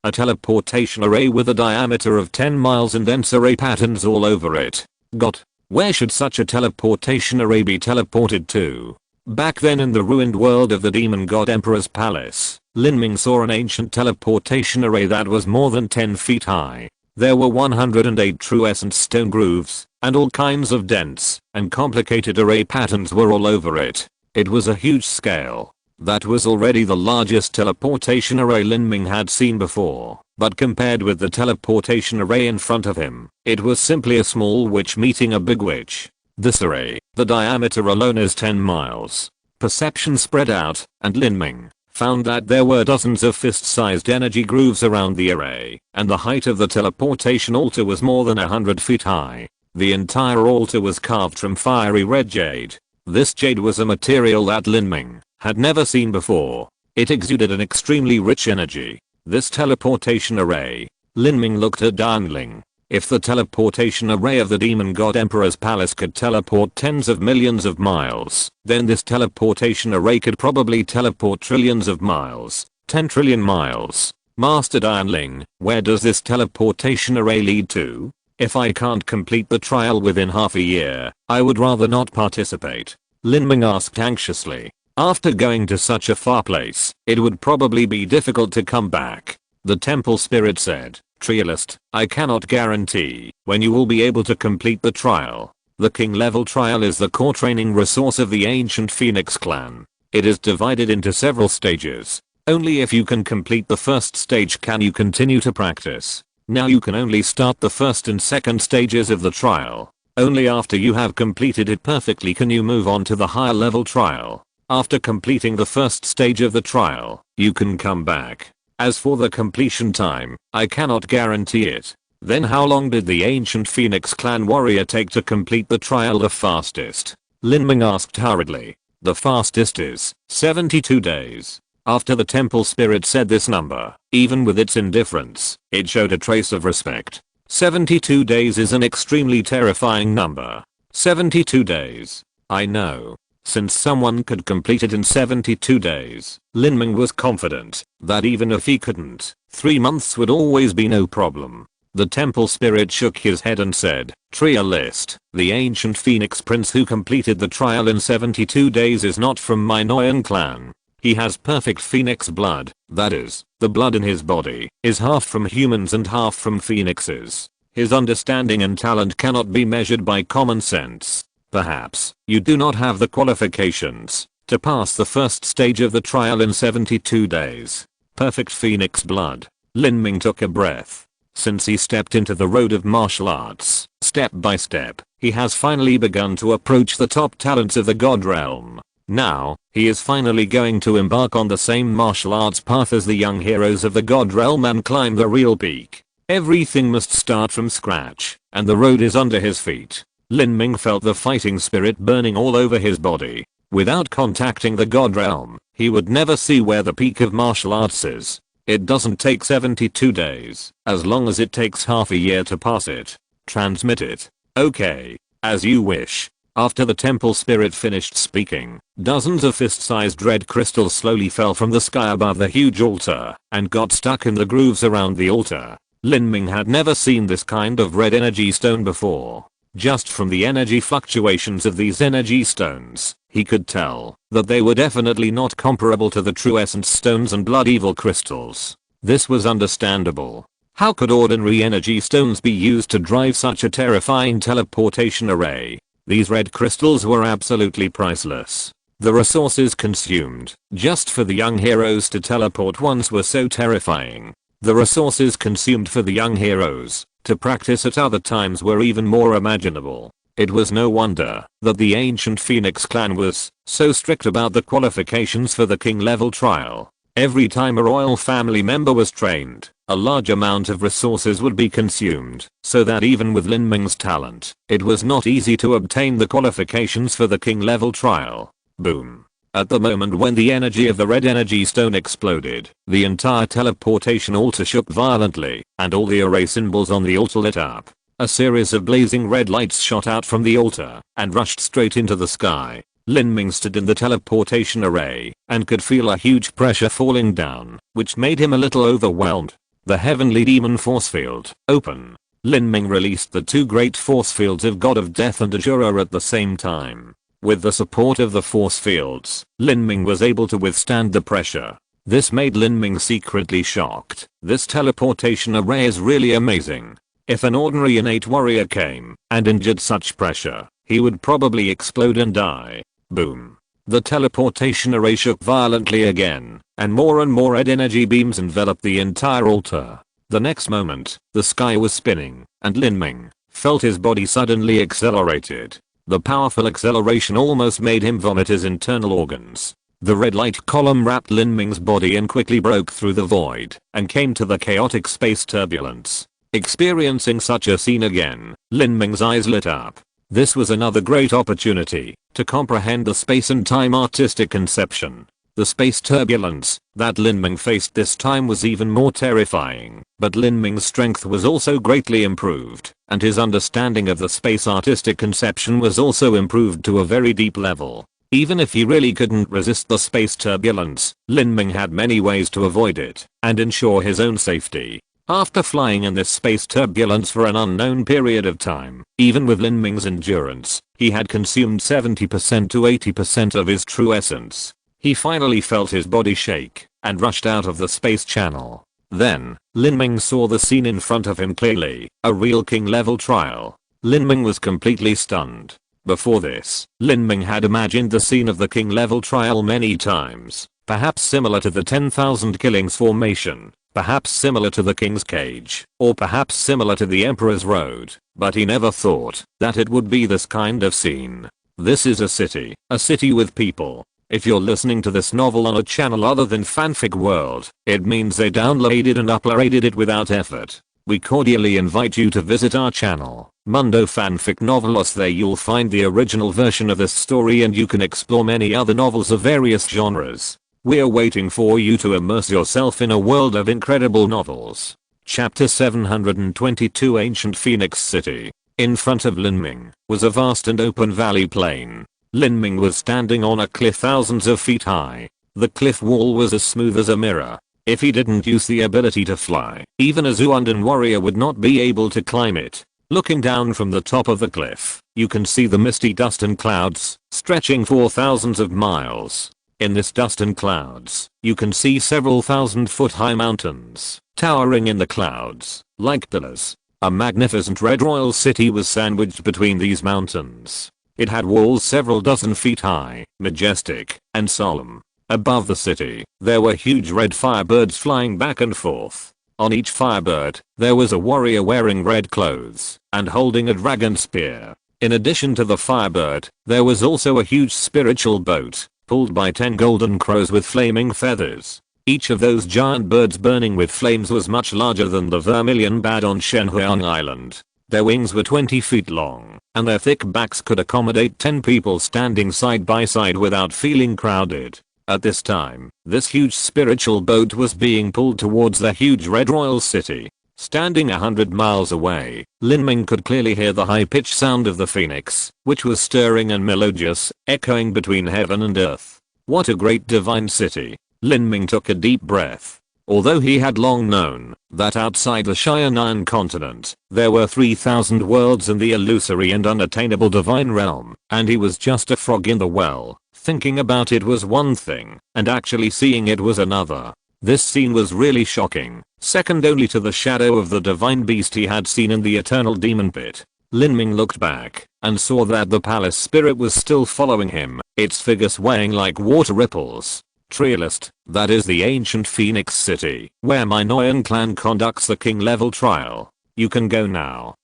A teleportation array with a diameter of 10 miles and dense array patterns all over it. Got. Where should such a teleportation array be teleported to? Back then in the ruined world of the demon god emperor's palace, Lin Ming saw an ancient teleportation array that was more than 10 feet high. There were 108 true essence stone grooves, and all kinds of dense and complicated array patterns were all over it. It was a huge scale. That was already the largest teleportation array Lin Ming had seen before. but compared with the teleportation array in front of him, it was simply a small witch meeting a big witch. This array, the diameter alone is 10 miles. Perception spread out, and Lin Ming found that there were dozens of fist-sized energy grooves around the array, and the height of the teleportation altar was more than 100 feet high. The entire altar was carved from fiery red jade. This jade was a material that Lin Ming had never seen before. It exuded an extremely rich energy. This teleportation array. Lin Ming looked at Danling. If the teleportation array of the demon god emperor's palace could teleport tens of millions of miles, then this teleportation array could probably teleport trillions of miles, 10 trillion miles. Master Danling, where does this teleportation array lead to? If I can't complete the trial within half a year, I would rather not participate. Lin Ming asked anxiously. After going to such a far place, it would probably be difficult to come back. The temple spirit said. Trialist, I cannot guarantee when you will be able to complete the trial. The king level trial is the core training resource of the ancient Phoenix clan. It is divided into several stages. Only if you can complete the first stage can you continue to practice. Now you can only start the first and second stages of the trial. Only after you have completed it perfectly can you move on to the higher level trial. After completing the first stage of the trial, you can come back. As for the completion time, I cannot guarantee it. Then how long did the ancient Phoenix clan warrior take to complete the trial the fastest? Lin Ming asked hurriedly. The fastest is 72 days. After the temple spirit said this number, even with its indifference, it showed a trace of respect. 72 days is an extremely terrifying number. 72 days. I know. Since someone could complete it in 72 days, Lin Ming was confident that even if he couldn't, 3 months would always be no problem. The temple spirit shook his head and said, Trialist, the ancient Phoenix prince who completed the trial in 72 days is not from my Noyan clan. He has perfect Phoenix blood, that is, the blood in his body is half from humans and half from phoenixes. His understanding and talent cannot be measured by common sense. Perhaps you do not have the qualifications to pass the first stage of the trial in 72 days. Perfect Phoenix blood. Lin Ming took a breath. Since he stepped into the road of martial arts, step by step, he has finally begun to approach the top talents of the God realm. Now, he is finally going to embark on the same martial arts path as the young heroes of the God realm and climb the real peak. Everything must start from scratch, and the road is under his feet. Lin Ming felt the fighting spirit burning all over his body. Without contacting the God realm, he would never see where the peak of martial arts is. It doesn't take 72 days, as long as it takes half a year to pass it. Transmit it. Okay. As you wish. After the temple spirit finished speaking, dozens of fist-sized red crystals slowly fell from the sky above the huge altar and got stuck in the grooves around the altar. Lin Ming had never seen this kind of red energy stone before. Just from the energy fluctuations of these energy stones, he could tell that they were definitely not comparable to the true essence stones and blood evil crystals. This was understandable. How could ordinary energy stones be used to drive such a terrifying teleportation array? These red crystals were absolutely priceless. The resources consumed just for the young heroes to teleport once were so terrifying. The resources consumed for the young heroes to practice at other times were even more imaginable. It was no wonder that the ancient Phoenix clan was so strict about the qualifications for the king level trial. Every time a royal family member was trained, a large amount of resources would be consumed, so that even with Lin Ming's talent, it was not easy to obtain the qualifications for the king level trial. Boom. At the moment when the energy of the red energy stone exploded, the entire teleportation altar shook violently, and all the array symbols on the altar lit up. A series of blazing red lights shot out from the altar and rushed straight into the sky. Lin Ming stood in the teleportation array and could feel a huge pressure falling down, which made him a little overwhelmed. The heavenly demon force field, open. Lin Ming released the two great force fields of God of Death and Azura at the same time. With the support of the force fields, Lin Ming was able to withstand the pressure. This made Lin Ming secretly shocked. This teleportation array is really amazing. If an ordinary innate warrior came and injured such pressure, he would probably explode and die. Boom. The teleportation array shook violently again, and more red energy beams enveloped the entire altar. The next moment, the sky was spinning, and Lin Ming felt his body suddenly accelerated. The powerful acceleration almost made him vomit his internal organs. The red light column wrapped Lin Ming's body and quickly broke through the void and came to the chaotic space turbulence. Experiencing such a scene again, Lin Ming's eyes lit up. This was another great opportunity to comprehend the space and time artistic conception. The space turbulence that Lin Ming faced this time was even more terrifying, but Lin Ming's strength was also greatly improved, and his understanding of the space artistic conception was also improved to a very deep level. Even if he really couldn't resist the space turbulence, Lin Ming had many ways to avoid it and ensure his own safety. After flying in this space turbulence for an unknown period of time, even with Lin Ming's endurance, he had consumed 70% to 80% of his true essence. He finally felt his body shake and rushed out of the space channel. Then, Lin Ming saw the scene in front of him clearly, a real king level trial. Lin Ming was completely stunned. Before this, Lin Ming had imagined the scene of the king level trial many times, perhaps similar to the 10,000 killings formation, perhaps similar to the king's cage, or perhaps similar to the emperor's road, but he never thought that it would be this kind of scene. This is a city with people. If you're listening to this novel on a channel other than Fanfic World, it means they downloaded and uploaded it without effort. We cordially invite you to visit our channel, Mundo Fanfic Novelos. There you'll find the original version of this story and you can explore many other novels of various genres. We're waiting for you to immerse yourself in a world of incredible novels. Chapter 722 Ancient Phoenix City. In front of Lin Ming was a vast and open valley plain. Lin Ming was standing on a cliff thousands of feet high. The cliff wall was as smooth as a mirror. If he didn't use the ability to fly, even a Zuundan warrior would not be able to climb it. Looking down from the top of the cliff, you can see the misty dust and clouds stretching for thousands of miles. In this dust and clouds, you can see several 1,000-foot high mountains towering in the clouds like pillars. A magnificent red royal city was sandwiched between these mountains. It had walls several dozen feet high, majestic, and solemn. Above the city, there were huge red firebirds flying back and forth. On each firebird, there was a warrior wearing red clothes and holding a dragon spear. In addition to the firebird, there was also a huge spiritual boat, pulled by 10 golden crows with flaming feathers. Each of those giant birds burning with flames was much larger than the vermilion bat on Shenhuang Island. Their wings were 20 feet long, and their thick backs could accommodate 10 people standing side by side without feeling crowded. At this time, this huge spiritual boat was being pulled towards the huge red royal city. Standing 100 miles away, Lin Ming could clearly hear the high-pitched sound of the phoenix, which was stirring and melodious, echoing between heaven and earth. What a great divine city. Lin Ming took a deep breath. Although he had long known that outside the Xiaonan continent, there were 3,000 worlds in the illusory and unattainable divine realm, and he was just a frog in the well. Thinking about it was one thing, and actually seeing it was another. This scene was really shocking, second only to the shadow of the divine beast he had seen in the eternal demon pit. Lin Ming looked back and saw that the palace spirit was still following him, its figure swaying like water ripples. Trialist, that is the ancient Phoenix City, where my Noyan clan conducts the king level trial. You can go now.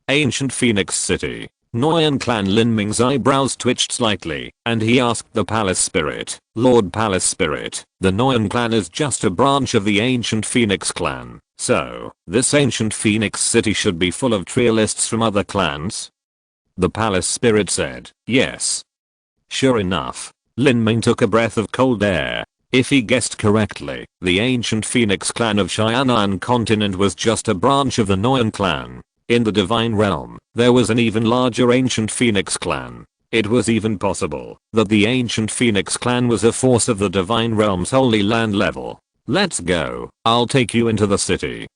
Ancient Phoenix City. Noyan clan. Lin Ming's eyebrows twitched slightly, and he asked the palace spirit, Lord Palace Spirit, the Noyan clan is just a branch of the ancient Phoenix clan, so this ancient Phoenix City should be full of trialists from other clans? The palace spirit said, yes. Sure enough, Lin Ming took a breath of cold air. If he guessed correctly, the ancient Phoenix clan of Xiaonan continent was just a branch of the Noyan clan. In the divine realm, there was an even larger ancient Phoenix clan. It was even possible that the ancient Phoenix clan was a force of the divine realm's holy land level. Let's go, I'll take you into the city.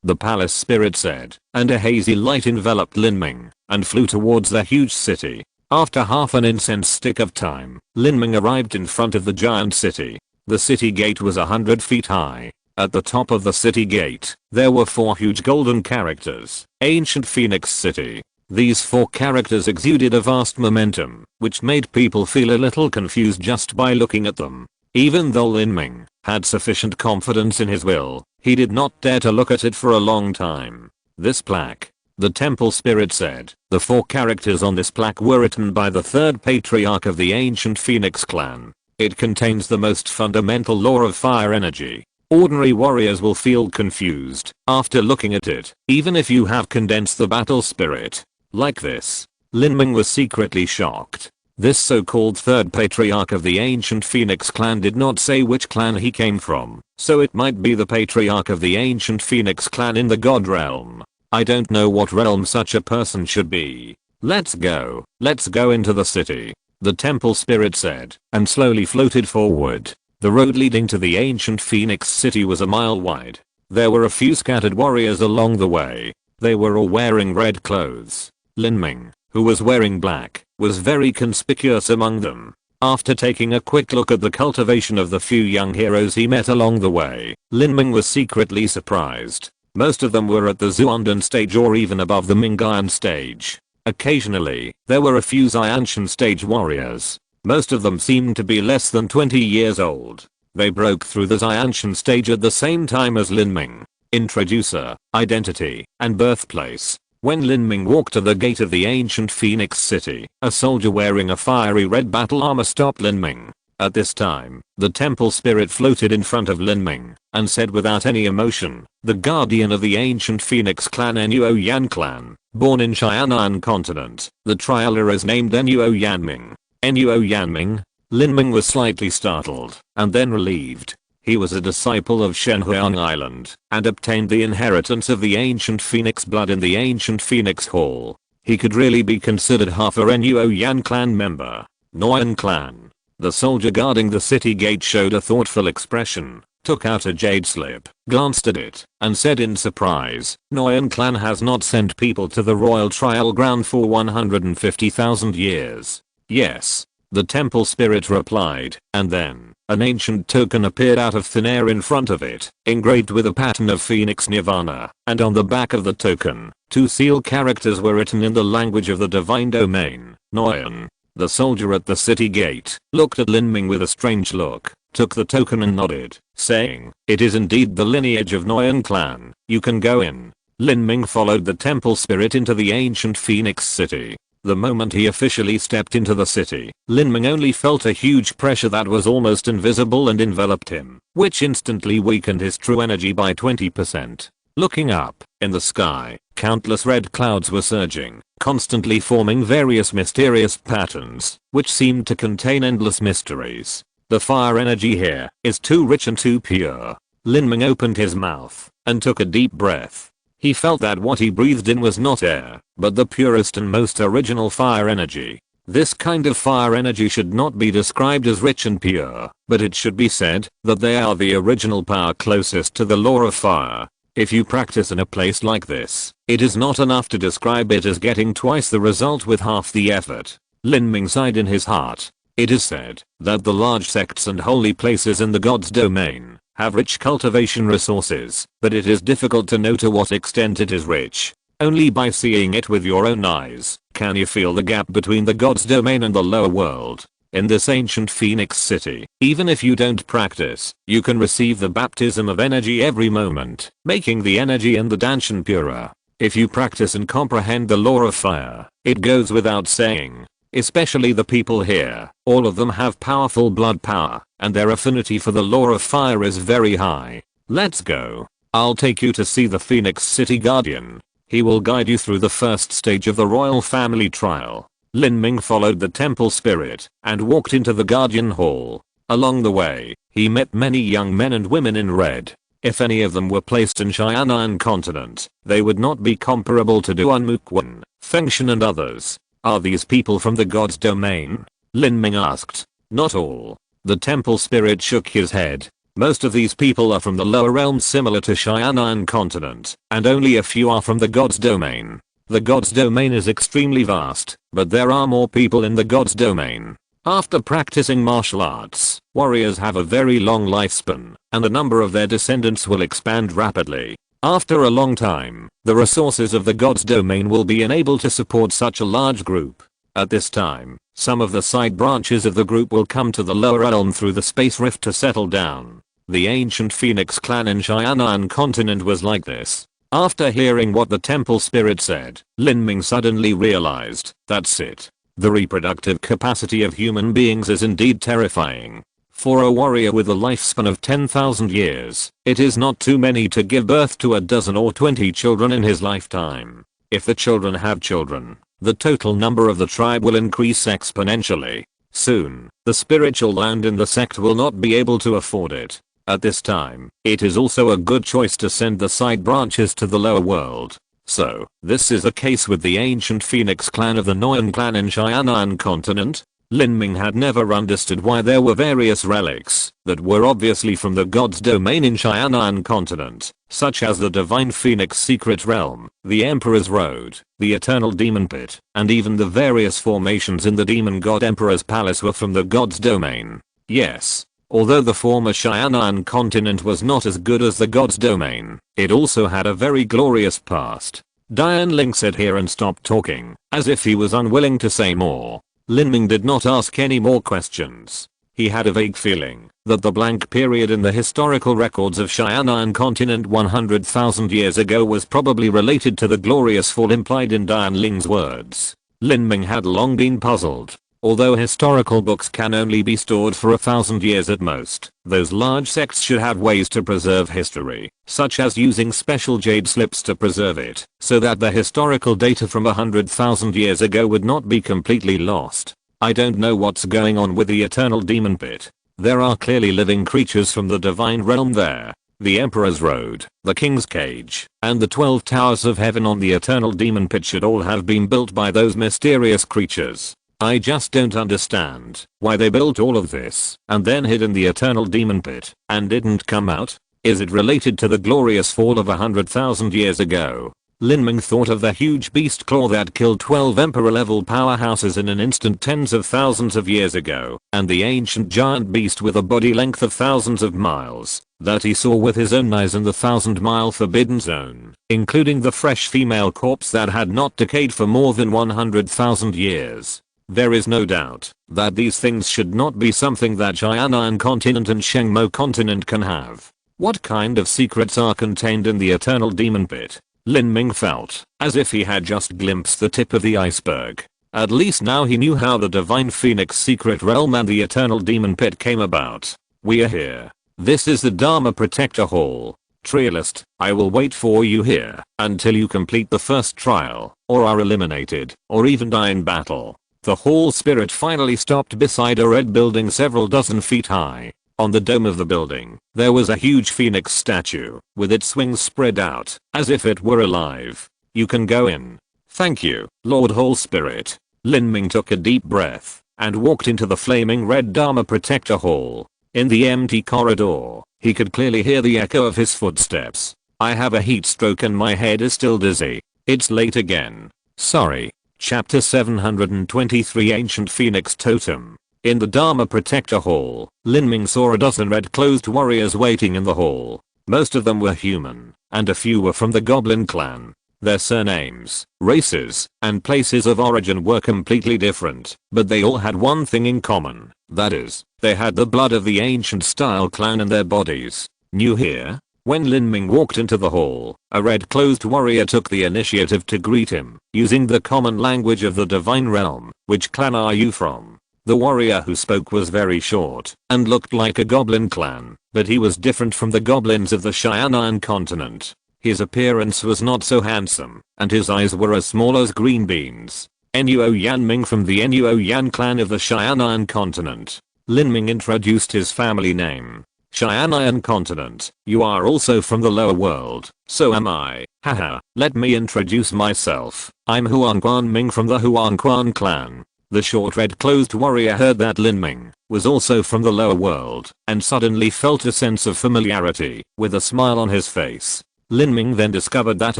The palace spirit said, and a hazy light enveloped Lin Ming and flew towards the huge city. After half an incense stick of time, Lin Ming arrived in front of the giant city. The city gate was 100 feet high. At the top of the city gate, there were 4 huge golden characters, Ancient Phoenix City. These 4 characters exuded a vast momentum, which made people feel a little confused just by looking at them. Even though Lin Ming had sufficient confidence in his will, he did not dare to look at it for a long time. This plaque, the temple spirit said, the 4 characters on this plaque were written by the 3rd patriarch of the ancient Phoenix clan. It contains the most fundamental law of fire energy. Ordinary warriors will feel confused after looking at it, even if you have condensed the battle spirit. Like this. Lin Ming was secretly shocked. This so-called 3rd patriarch of the ancient Phoenix clan did not say which clan he came from, so it might be the patriarch of the ancient Phoenix clan in the god realm. I don't know what realm such a person should be. Let's go into the city, the temple spirit said, and slowly floated forward. The road leading to the ancient Phoenix city was a mile wide. There were a few scattered warriors along the way. They were all wearing red clothes. Lin Ming, who was wearing black, was very conspicuous among them. After taking a quick look at the cultivation of the few young heroes he met along the way, Lin Ming was secretly surprised. Most of them were at the Zuandan stage or even above the Mingyuan stage. Occasionally, there were a few Xianshan stage warriors. Most of them seemed to be less than 20 years old. They broke through the Xianshan stage at the same time as Lin Ming. Introducer, identity, and birthplace. When Lin Ming walked to the gate of the ancient Phoenix city, a soldier wearing a fiery red battle armor stopped Lin Ming. At this time, the temple spirit floated in front of Lin Ming and said without any emotion, the guardian of the ancient Phoenix clan Nuo Yan clan, born in Xianan continent, the trialer is named Nuo Yanming. Nuo Yanming? Lin Ming was slightly startled and then relieved. He was a disciple of Shenhuang Island and obtained the inheritance of the ancient Phoenix blood in the ancient Phoenix Hall. He could really be considered half a Nuo Yan clan member. Noyan clan. The soldier guarding the city gate showed a thoughtful expression, took out a jade slip, glanced at it, and said in surprise, Noyan clan has not sent people to the royal trial ground for 150,000 years. Yes. The temple spirit replied, and then, an ancient token appeared out of thin air in front of it, engraved with a pattern of Phoenix Nirvana, and on the back of the token, 2 seal characters were written in the language of the divine domain, Noyan. The soldier at the city gate looked at Lin Ming with a strange look, took the token and nodded, saying, it is indeed the lineage of Noyan clan, you can go in. Lin Ming followed the temple spirit into the ancient Phoenix city. The moment he officially stepped into the city, Lin Ming only felt a huge pressure that was almost invisible and enveloped him, which instantly weakened his true energy by 20%. Looking up, in the sky, countless red clouds were surging, constantly forming various mysterious patterns, which seemed to contain endless mysteries. The fire energy here is too rich and too pure. Lin Ming opened his mouth and took a deep breath. He felt that what he breathed in was not air, but the purest and most original fire energy. This kind of fire energy should not be described as rich and pure, but it should be said that they are the original power closest to the law of fire. If you practice in a place like this, it is not enough to describe it as getting twice the result with half the effort. Lin Ming sighed in his heart. It is said that the large sects and holy places in the god's domain have rich cultivation resources, but it is difficult to know to what extent it is rich. Only by seeing it with your own eyes can you feel the gap between the god's domain and the lower world. In this ancient Phoenix city, even if you don't practice, you can receive the baptism of energy every moment, making the energy in the danshan purer. If you practice and comprehend the law of fire, it goes without saying. Especially the people here, all of them have powerful blood power, and their affinity for the law of fire is very high. Let's go. I'll take you to see the Phoenix City Guardian. He will guide you through the first stage of the royal family trial. Lin Ming followed the temple spirit and walked into the Guardian Hall. Along the way, he met many young men and women in red. If any of them were placed in Xianan continent, they would not be comparable to Duan Muquan, Fengshan and others. Are these people from the god's domain? Lin Ming asked. Not all. The temple spirit shook his head. Most of these people are from the lower realms similar to Xianan continent, and only a few are from the god's domain. The god's domain is extremely vast, but there are more people in the god's domain. After practicing martial arts, warriors have a very long lifespan, and the number of their descendants will expand rapidly. After a long time, the resources of the god's domain will be enabled to support such a large group. At this time, some of the side branches of the group will come to the lower realm through the space rift to settle down. The ancient Phoenix clan in Qian'an continent was like this. After hearing what the temple spirit said, Lin Ming suddenly realized, that's it. The reproductive capacity of human beings is indeed terrifying. For a warrior with a lifespan of 10,000 years, it is not too many to give birth to a dozen or 20 children in his lifetime. If the children have children, the total number of the tribe will increase exponentially. Soon, the spiritual land in the sect will not be able to afford it. At this time, it is also a good choice to send the side branches to the lower world. So, this is the case with the ancient Phoenix clan of the Noyan clan in Qian'an continent. Lin Ming had never understood why there were various relics that were obviously from the god's domain in Qian'an continent, such as the divine phoenix secret realm, the emperor's road, the eternal demon pit, and even the various formations in the demon god emperor's palace were from the god's domain. Yes, although the former Qian'an continent was not as good as the god's domain, it also had a very glorious past. Dian Ling said here and stopped talking, as if he was unwilling to say more. Lin Ming did not ask any more questions. He had a vague feeling that the blank period in the historical records of Qian'an continent 100,000 years ago was probably related to the glorious fall implied in Dian Ling's words. Lin Ming had long been puzzled. Although historical books can only be stored for 1,000 years at most, those large sects should have ways to preserve history, such as using special jade slips to preserve it, so that the historical data from 100,000 years ago would not be completely lost. I don't know what's going on with the eternal demon pit. There are clearly living creatures from the divine realm there. The Emperor's Road, the King's Cage, and the 12 Towers of Heaven on the eternal demon pit should all have been built by those mysterious creatures. I just don't understand why they built all of this and then hid in the eternal demon pit and didn't come out. Is it related to the glorious fall of 100,000 years ago? Lin Ming thought of the huge beast claw that killed 12 emperor level powerhouses in an instant tens of thousands of years ago, and the ancient giant beast with a body length of thousands of miles that he saw with his own eyes in the 1,000-mile forbidden zone, including the fresh female corpse that had not decayed for more than 100,000 years. There is no doubt that these things should not be something that Qian'an continent and Shengmo continent can have. What kind of secrets are contained in the eternal demon pit? Lin Ming felt as if he had just glimpsed the tip of the iceberg. At least now he knew how the divine phoenix secret realm and the eternal demon pit came about. We are here. This is the Dharma Protector Hall. Trialist, I will wait for you here until you complete the first trial, or are eliminated, or even die in battle. The hall spirit finally stopped beside a red building several dozen feet high. On the dome of the building, there was a huge phoenix statue, with its wings spread out, as if it were alive. You can go in. Thank you, Lord Hall Spirit. Lin Ming took a deep breath, and walked into the flaming red Dharma Protector Hall. In the empty corridor, he could clearly hear the echo of his footsteps. I have a heat stroke and my head is still dizzy. It's late again. Sorry. Chapter 723 Ancient Phoenix Totem. In the Dharma Protector Hall, Lin Ming saw a dozen red-clothed warriors waiting in the hall. Most of them were human, and a few were from the Goblin clan. Their surnames, races, and places of origin were completely different, but they all had one thing in common. That is, they had the blood of the ancient style clan in their bodies. New here? When Lin Ming walked into the hall, a red-clothed warrior took the initiative to greet him, using the common language of the divine realm. Which clan are you from? The warrior who spoke was very short, and looked like a goblin clan, but he was different from the goblins of the Qian'an continent. His appearance was not so handsome, and his eyes were as small as green beans. Nuo Yanming from the Nuo Yan clan of the Qian'an continent. Lin Ming introduced his family name. Qian'an continent, you are also from the lower world, so am I. Haha, let me introduce myself. I'm Huangquan Ming from the Huangquan clan. The short red-clothed warrior heard that Lin Ming was also from the lower world, and suddenly felt a sense of familiarity, with a smile on his face. Lin Ming then discovered that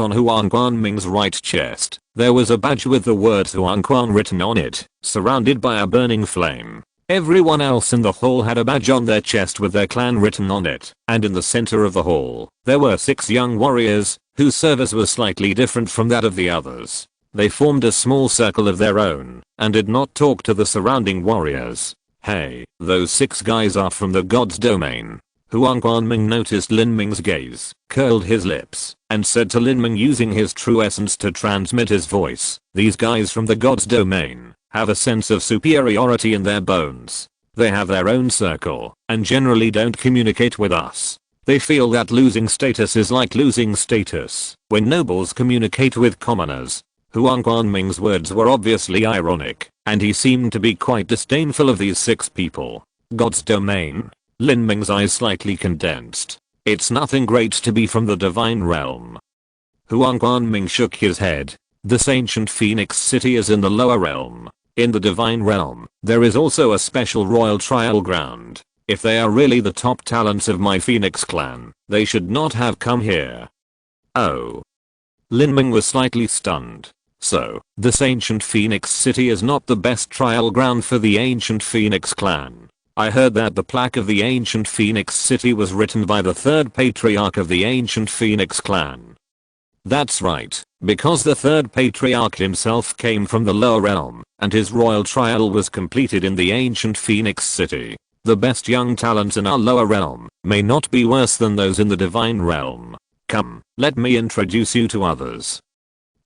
on Huangquan Ming's right chest, there was a badge with the words Huangquan written on it, surrounded by a burning flame. Everyone else in the hall had a badge on their chest with their clan written on it, and in the center of the hall, there were 6 young warriors, whose service was slightly different from that of the others. They formed a small circle of their own and did not talk to the surrounding warriors. Hey, those 6 guys are from the god's domain. Huang Guanming noticed Lin Ming's gaze, curled his lips, and said to Lin Ming using his true essence to transmit his voice, "These guys from the god's domain have a sense of superiority in their bones. They have their own circle and generally don't communicate with us. They feel that losing status is like losing status when nobles communicate with commoners." Huang Guanming's words were obviously ironic, and he seemed to be quite disdainful of these 6 people. God's domain? Lin Ming's eyes slightly condensed. It's nothing great to be from the divine realm. Huang Guanming shook his head. This ancient phoenix city is in the lower realm. In the divine realm, there is also a special royal trial ground. If they are really the top talents of my Phoenix clan, they should not have come here. Oh. Lin Ming was slightly stunned. So, this ancient phoenix city is not the best trial ground for the ancient phoenix clan. I heard that the plaque of the ancient phoenix city was written by the 3rd patriarch of the ancient phoenix clan. That's right, because the 3rd patriarch himself came from the lower realm, and his royal trial was completed in the ancient phoenix city. The best young talents in our lower realm may not be worse than those in the divine realm. Come, let me introduce you to others.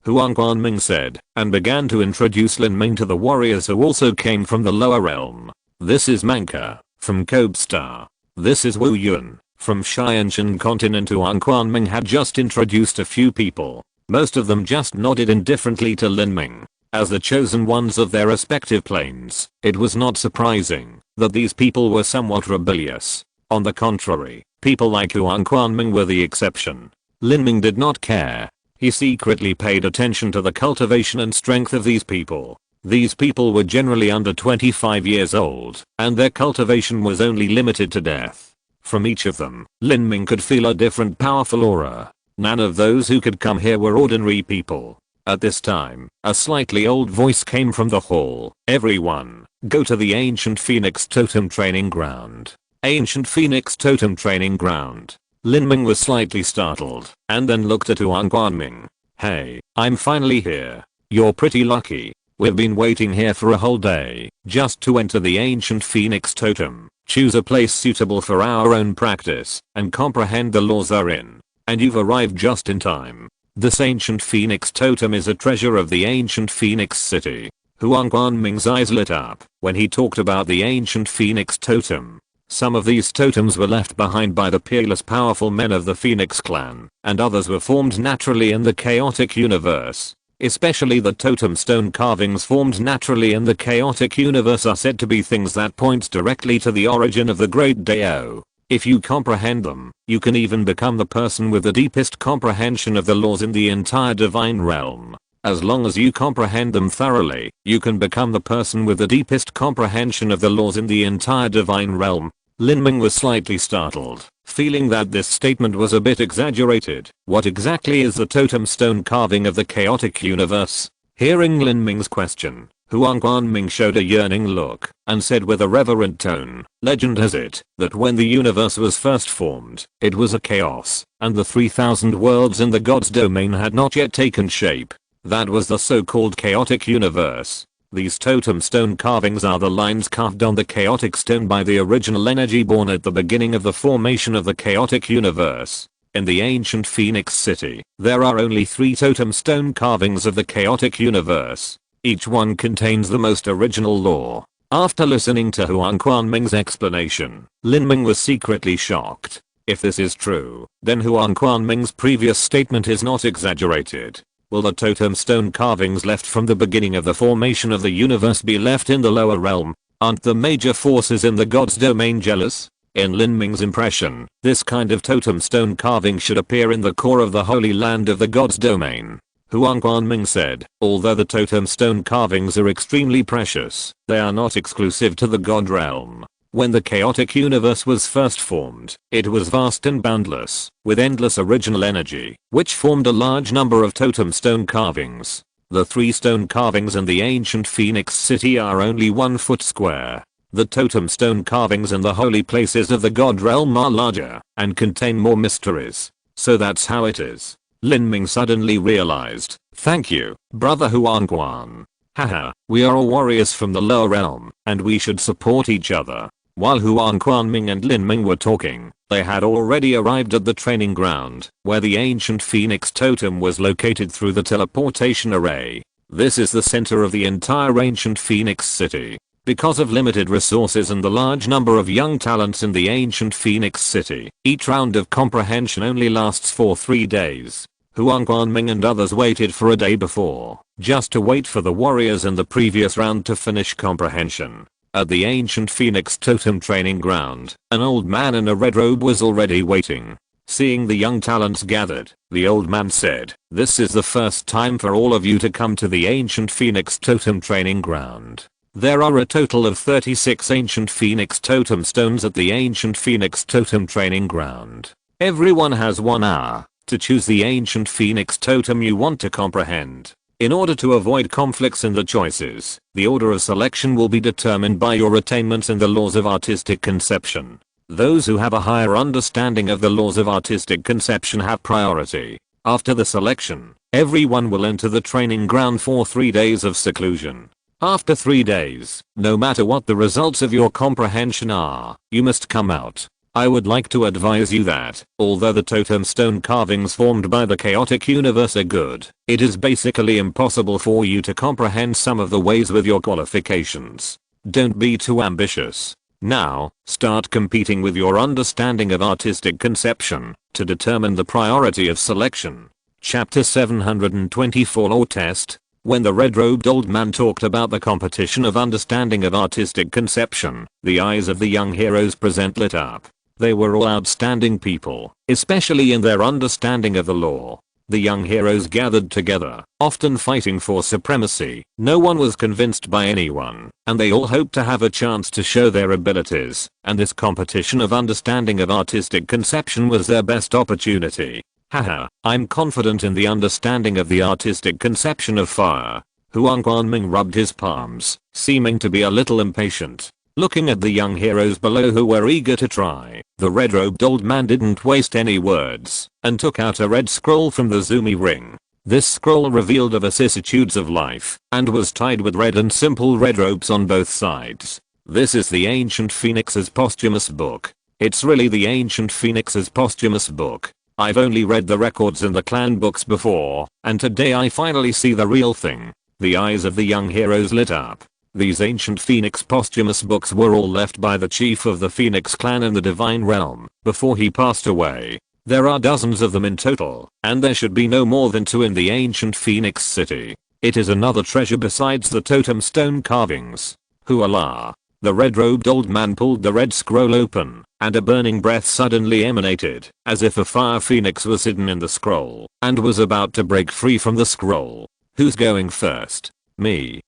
Huang Guanming said, and began to introduce Lin Ming to the warriors who also came from the lower realm. This is Manka, from Cobestar. This is Wu Yun, from Xianshan continent. Huang Guanming had just introduced a few people. Most of them just nodded indifferently to Lin Ming. As the chosen ones of their respective planes, it was not surprising that these people were somewhat rebellious. On the contrary, people like Huang Guanming were the exception. Lin Ming did not care. He secretly paid attention to the cultivation and strength of these people. These people were generally under 25 years old, and their cultivation was only limited to death. From each of them, Lin Ming could feel a different powerful aura. None of those who could come here were ordinary people. At this time, a slightly old voice came from the hall. Everyone, go to the Ancient Phoenix Totem Training Ground. Ancient Phoenix Totem Training Ground. Lin Ming was slightly startled, and then looked at Huang Guanming. Hey, I'm finally here. You're pretty lucky. We've been waiting here for a whole day, just to enter the Ancient Phoenix Totem, choose a place suitable for our own practice, and comprehend the laws therein. And you've arrived just in time. This Ancient Phoenix Totem is a treasure of the Ancient Phoenix City. Huang Guanming's eyes lit up when he talked about the Ancient Phoenix Totem. Some of these totems were left behind by the peerless powerful men of the Phoenix clan, and others were formed naturally in the chaotic universe. Especially the totem stone carvings formed naturally in the chaotic universe are said to be things that point directly to the origin of the Great Dao. If you comprehend them, you can even become the person with the deepest comprehension of the laws in the entire divine realm. As long as you comprehend them thoroughly, you can become the person with the deepest comprehension of the laws in the entire divine realm. Lin Ming was slightly startled, feeling that this statement was a bit exaggerated. What exactly is the totem stone carving of the chaotic universe? Hearing Lin Ming's question, Huang Guanming showed a yearning look and said with a reverent tone, legend has it that when the universe was first formed, it was a chaos, and the 3,000 worlds in the god's domain had not yet taken shape. That was the so-called chaotic universe. These totem stone carvings are the lines carved on the chaotic stone by the original energy born at the beginning of the formation of the chaotic universe. In the ancient Phoenix City, there are only 3 totem stone carvings of the chaotic universe. Each one contains the most original law. After listening to Huang Guanming's explanation, Lin Ming was secretly shocked. If this is true, then Huang Guanming's previous statement is not exaggerated. Will the totem stone carvings left from the beginning of the formation of the universe be left in the lower realm? Aren't the major forces in the god's domain jealous? In Lin Ming's impression, this kind of totem stone carving should appear in the core of the holy land of the god's domain. Huang Guanming said, although the totem stone carvings are extremely precious, they are not exclusive to the god realm. When the chaotic universe was first formed, it was vast and boundless, with endless original energy, which formed a large number of totem stone carvings. The 3 stone carvings in the ancient Phoenix City are only 1 foot square. The totem stone carvings in the holy places of the god realm are larger, and contain more mysteries. So that's how it is. Lin Ming suddenly realized. Thank you, brother Huangquan. Haha, we are all warriors from the lower realm, and we should support each other. While Huangquan Ming and Lin Ming were talking, they had already arrived at the training ground, where the ancient phoenix totem was located through the teleportation array. This is the center of the entire ancient phoenix city. Because of limited resources and the large number of young talents in the ancient phoenix city, each round of comprehension only lasts for 3 days. Huangquan Ming and others waited for a day before, just to wait for the warriors in the previous round to finish comprehension. At the ancient phoenix totem training ground, an old man in a red robe was already waiting. Seeing the young talents gathered, the old man said, "This is the first time for all of you to come to the ancient phoenix totem training ground. There are a total of 36 ancient phoenix totem stones at the ancient phoenix totem training ground. Everyone has 1 hour to choose the ancient phoenix totem you want to comprehend. In order to avoid conflicts in the choices, the order of selection will be determined by your attainments in the laws of artistic conception. Those who have a higher understanding of the laws of artistic conception have priority. After the selection, everyone will enter the training ground for 3 days of seclusion. After 3 days, no matter what the results of your comprehension are, you must come out. I would like to advise you that, although the totem stone carvings formed by the chaotic universe are good, it is basically impossible for you to comprehend some of the ways with your qualifications. Don't be too ambitious. Now, start competing with your understanding of artistic conception to determine the priority of selection." Chapter 724 Law Test. When the red-robed old man talked about the competition of understanding of artistic conception, the eyes of the young heroes present lit up. They were all outstanding people, especially in their understanding of the law. The young heroes gathered together, often fighting for supremacy. No one was convinced by anyone, and they all hoped to have a chance to show their abilities, and this competition of understanding of artistic conception was their best opportunity. Haha, I'm confident in the understanding of the artistic conception of fire. Huangquan Ming rubbed his palms, seeming to be a little impatient. Looking at the young heroes below who were eager to try, the red-robed old man didn't waste any words, and took out a red scroll from the Zumi ring. This scroll revealed the vicissitudes of life, and was tied with red and simple red ropes on both sides. This is the ancient phoenix's posthumous book. It's really the ancient phoenix's posthumous book. I've only read the records in the clan books before, and today I finally see the real thing. The eyes of the young heroes lit up. These ancient phoenix posthumous books were all left by the chief of the phoenix clan in the divine realm, before he passed away. There are dozens of them in total, and there should be no more than 2 in the ancient phoenix city. It is another treasure besides the totem stone carvings. Huala! The red-robed old man pulled the red scroll open, and a burning breath suddenly emanated, as if a fire phoenix was hidden in the scroll, and was about to break free from the scroll. Who's going first? Me.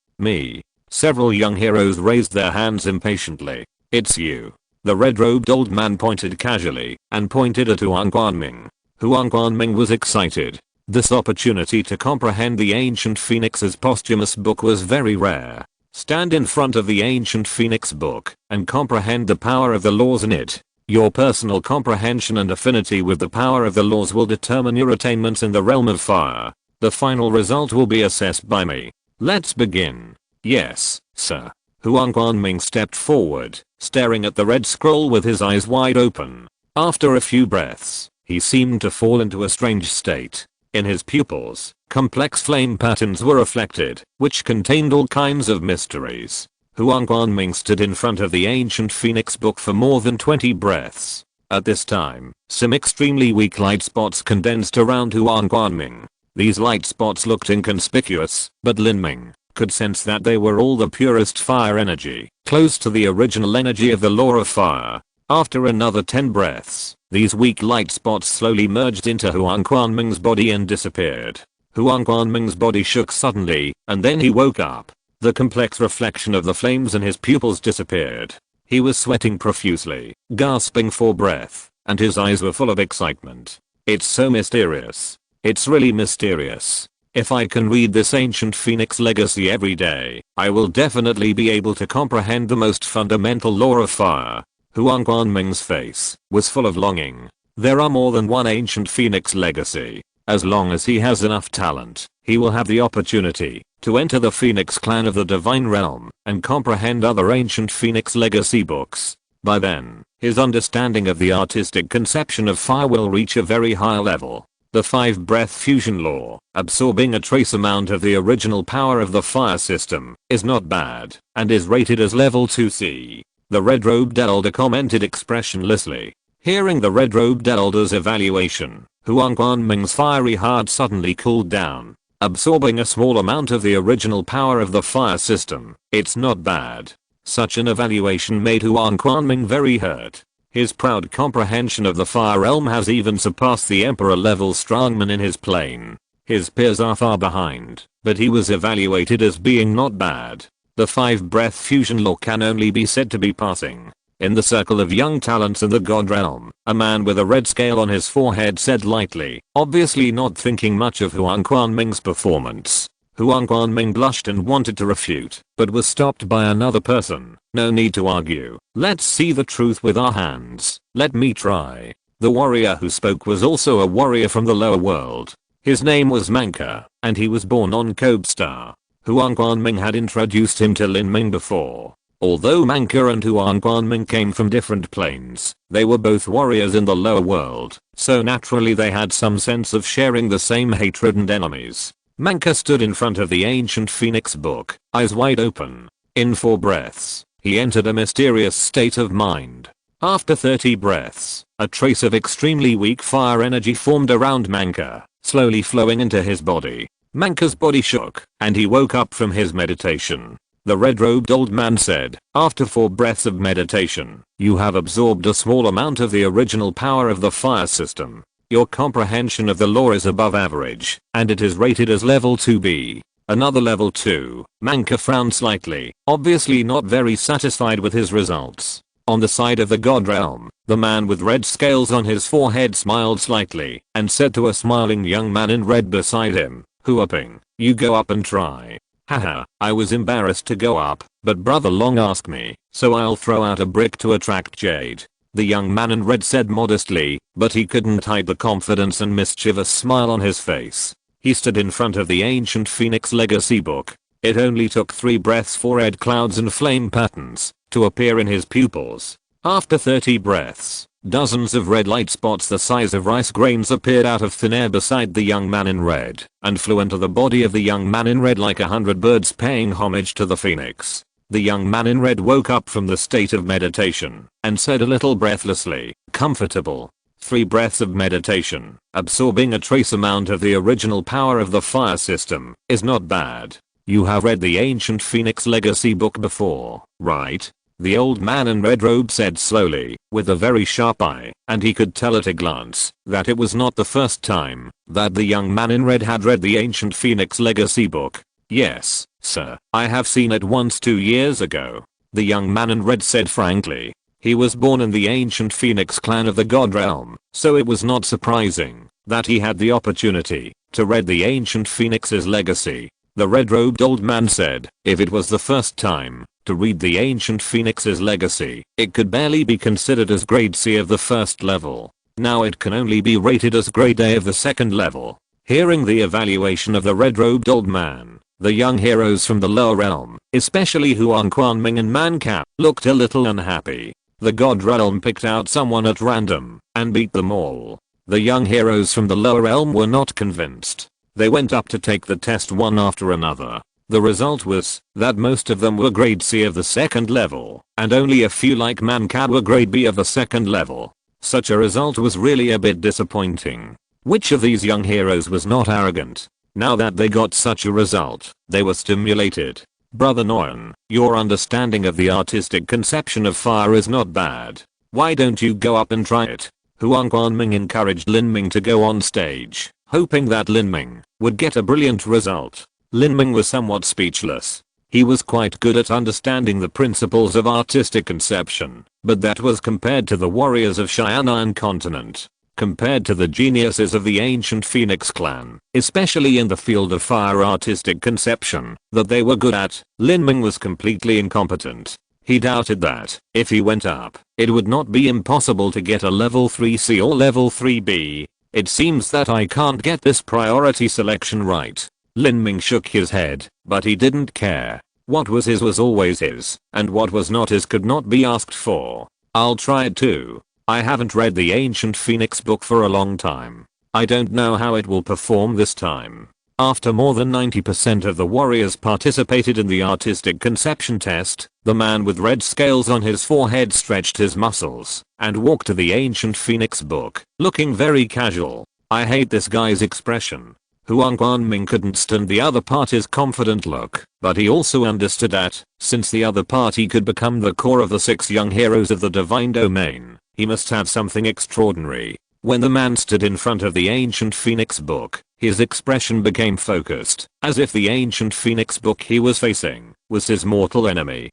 Several young heroes raised their hands impatiently. It's you. The red-robed old man pointed casually, and pointed at Huangquan Ming. Huangquan Ming was excited. This opportunity to comprehend the ancient phoenix's posthumous book was very rare. Stand in front of the ancient phoenix book, and comprehend the power of the laws in it. Your personal comprehension and affinity with the power of the laws will determine your attainments in the realm of fire. The final result will be assessed by me. Let's begin. Yes, sir. Huangquan Ming stepped forward, staring at the red scroll with his eyes wide open. After a few breaths, he seemed to fall into a strange state. In his pupils, complex flame patterns were reflected, which contained all kinds of mysteries. Huangquan Ming stood in front of the ancient phoenix book for more than 20 breaths. At this time, some extremely weak light spots condensed around Huangquan Ming. These light spots looked inconspicuous, but Lin Ming could sense that they were all the purest fire energy, close to the original energy of the law of fire. After another 10 breaths, these weak light spots slowly merged into Huangquan Ming's body and disappeared. Huangquan Ming's body shook suddenly, and then he woke up. The complex reflection of the flames in his pupils disappeared. He was sweating profusely, gasping for breath, and his eyes were full of excitement. It's so mysterious. It's really mysterious. If I can read this ancient phoenix legacy every day, I will definitely be able to comprehend the most fundamental law of fire. Huangquan Ming's face was full of longing. There are more than one ancient phoenix legacy. As long as he has enough talent, he will have the opportunity to enter the Phoenix clan of the Divine Realm and comprehend other ancient Phoenix legacy books. By then, his understanding of the artistic conception of fire will reach a very high level. The 5-breath fusion law, absorbing a trace amount of the original power of the fire system, is not bad, and is rated as level 2C. The red-robed elder commented expressionlessly. Hearing the red-robed elder's evaluation, Huang Quanming's fiery heart suddenly cooled down. Absorbing a small amount of the original power of the fire system, it's not bad. Such an evaluation made Huang Quanming very hurt. His proud comprehension of the fire realm has even surpassed the emperor-level strongman in his plane. His peers are far behind, but he was evaluated as being not bad. The 5-breath fusion law can only be said to be passing. In the circle of young talents in the god realm, a man with a red scale on his forehead said lightly, obviously not thinking much of Huang Quanming's performance. Huang Quanming blushed and wanted to refute, but was stopped by another person. No need to argue. Let's see the truth with our hands. Let me try. The warrior who spoke was also a warrior from the lower world. His name was Manka, and he was born on Kobe Star. Huang Quanming had introduced him to Lin Ming before. Although Manka and Huang Quanming came from different planes, they were both warriors in the lower world, so naturally they had some sense of sharing the same hatred and enemies. Manka stood in front of the ancient Phoenix book, eyes wide open. In 4 breaths, he entered a mysterious state of mind. After 30 breaths, a trace of extremely weak fire energy formed around Manka, slowly flowing into his body. Manka's body shook, and he woke up from his meditation. The red-robed old man said, after 4 breaths of meditation, you have absorbed a small amount of the original power of the fire system. Your comprehension of the law is above average, and it is rated as level 2B. Another level 2. Manka frowned slightly, obviously not very satisfied with his results. On the side of the god realm, the man with red scales on his forehead smiled slightly, and said to a smiling young man in red beside him, Huaping, you go up and try. Haha, I was embarrassed to go up, but brother Long asked me, so I'll throw out a brick to attract jade. The young man in red said modestly, but he couldn't hide the confidence and mischievous smile on his face. He stood in front of the ancient Phoenix legacy book. It only took 3 breaths for red clouds and flame patterns to appear in his pupils. After 30 breaths, dozens of red light spots the size of rice grains appeared out of thin air beside the young man in red and flew into the body of the young man in red like 100 birds paying homage to the phoenix. The young man in red woke up from the state of meditation and said a little breathlessly, comfortable. 3 breaths of meditation, absorbing a trace amount of the original power of the fire system, is not bad. You have read the ancient Phoenix legacy book before, right? The old man in red robe said slowly, with a very sharp eye, and he could tell at a glance that it was not the first time that the young man in red had read the ancient Phoenix legacy book. Yes, sir, I have seen it once 2 years ago. The young man in red said frankly. He was born in the ancient Phoenix clan of the god realm, so it was not surprising that he had the opportunity to read the ancient Phoenix's legacy. The red-robed old man said, if it was the first time to read the ancient Phoenix's legacy, it could barely be considered as grade C of the first level. Now it can only be rated as grade A of the second level. Hearing the evaluation of the red-robed old man, the young heroes from the lower realm, especially Huang Quanming and Manka, looked a little unhappy. The god realm picked out someone at random and beat them all. The young heroes from the lower realm were not convinced. They went up to take the test one after another. The result was that most of them were grade C of the second level, and only a few like Manka were grade B of the second level. Such a result was really a bit disappointing. Which of these young heroes was not arrogant? Now that they got such a result, they were stimulated. Brother Noyan, your understanding of the artistic conception of fire is not bad. Why don't you go up and try it? Huang Quanming encouraged Lin Ming to go on stage, hoping that Lin Ming would get a brilliant result. Lin Ming was somewhat speechless. He was quite good at understanding the principles of artistic conception, but that was compared to the warriors of Xianan continent. Compared to the geniuses of the ancient Phoenix clan, especially in the field of fire artistic conception that they were good at, Lin Ming was completely incompetent. He doubted that, if he went up, it would not be impossible to get a level 3C or level 3B. It seems that I can't get this priority selection right. Lin Ming shook his head, but he didn't care. What was his was always his, and what was not his could not be asked for. I'll try it too. I haven't read the Ancient Phoenix book for a long time. I don't know how it will perform this time. After more than 90% of the warriors participated in the artistic conception test, the man with red scales on his forehead stretched his muscles and walked to the Ancient Phoenix book, looking very casual. I hate this guy's expression. Huang Guanming couldn't stand the other party's confident look, but he also understood that, since the other party could become the core of the 6 young heroes of the divine domain, he must have something extraordinary. When the man stood in front of the Ancient Phoenix book, his expression became focused, as if the Ancient Phoenix book he was facing was his mortal enemy.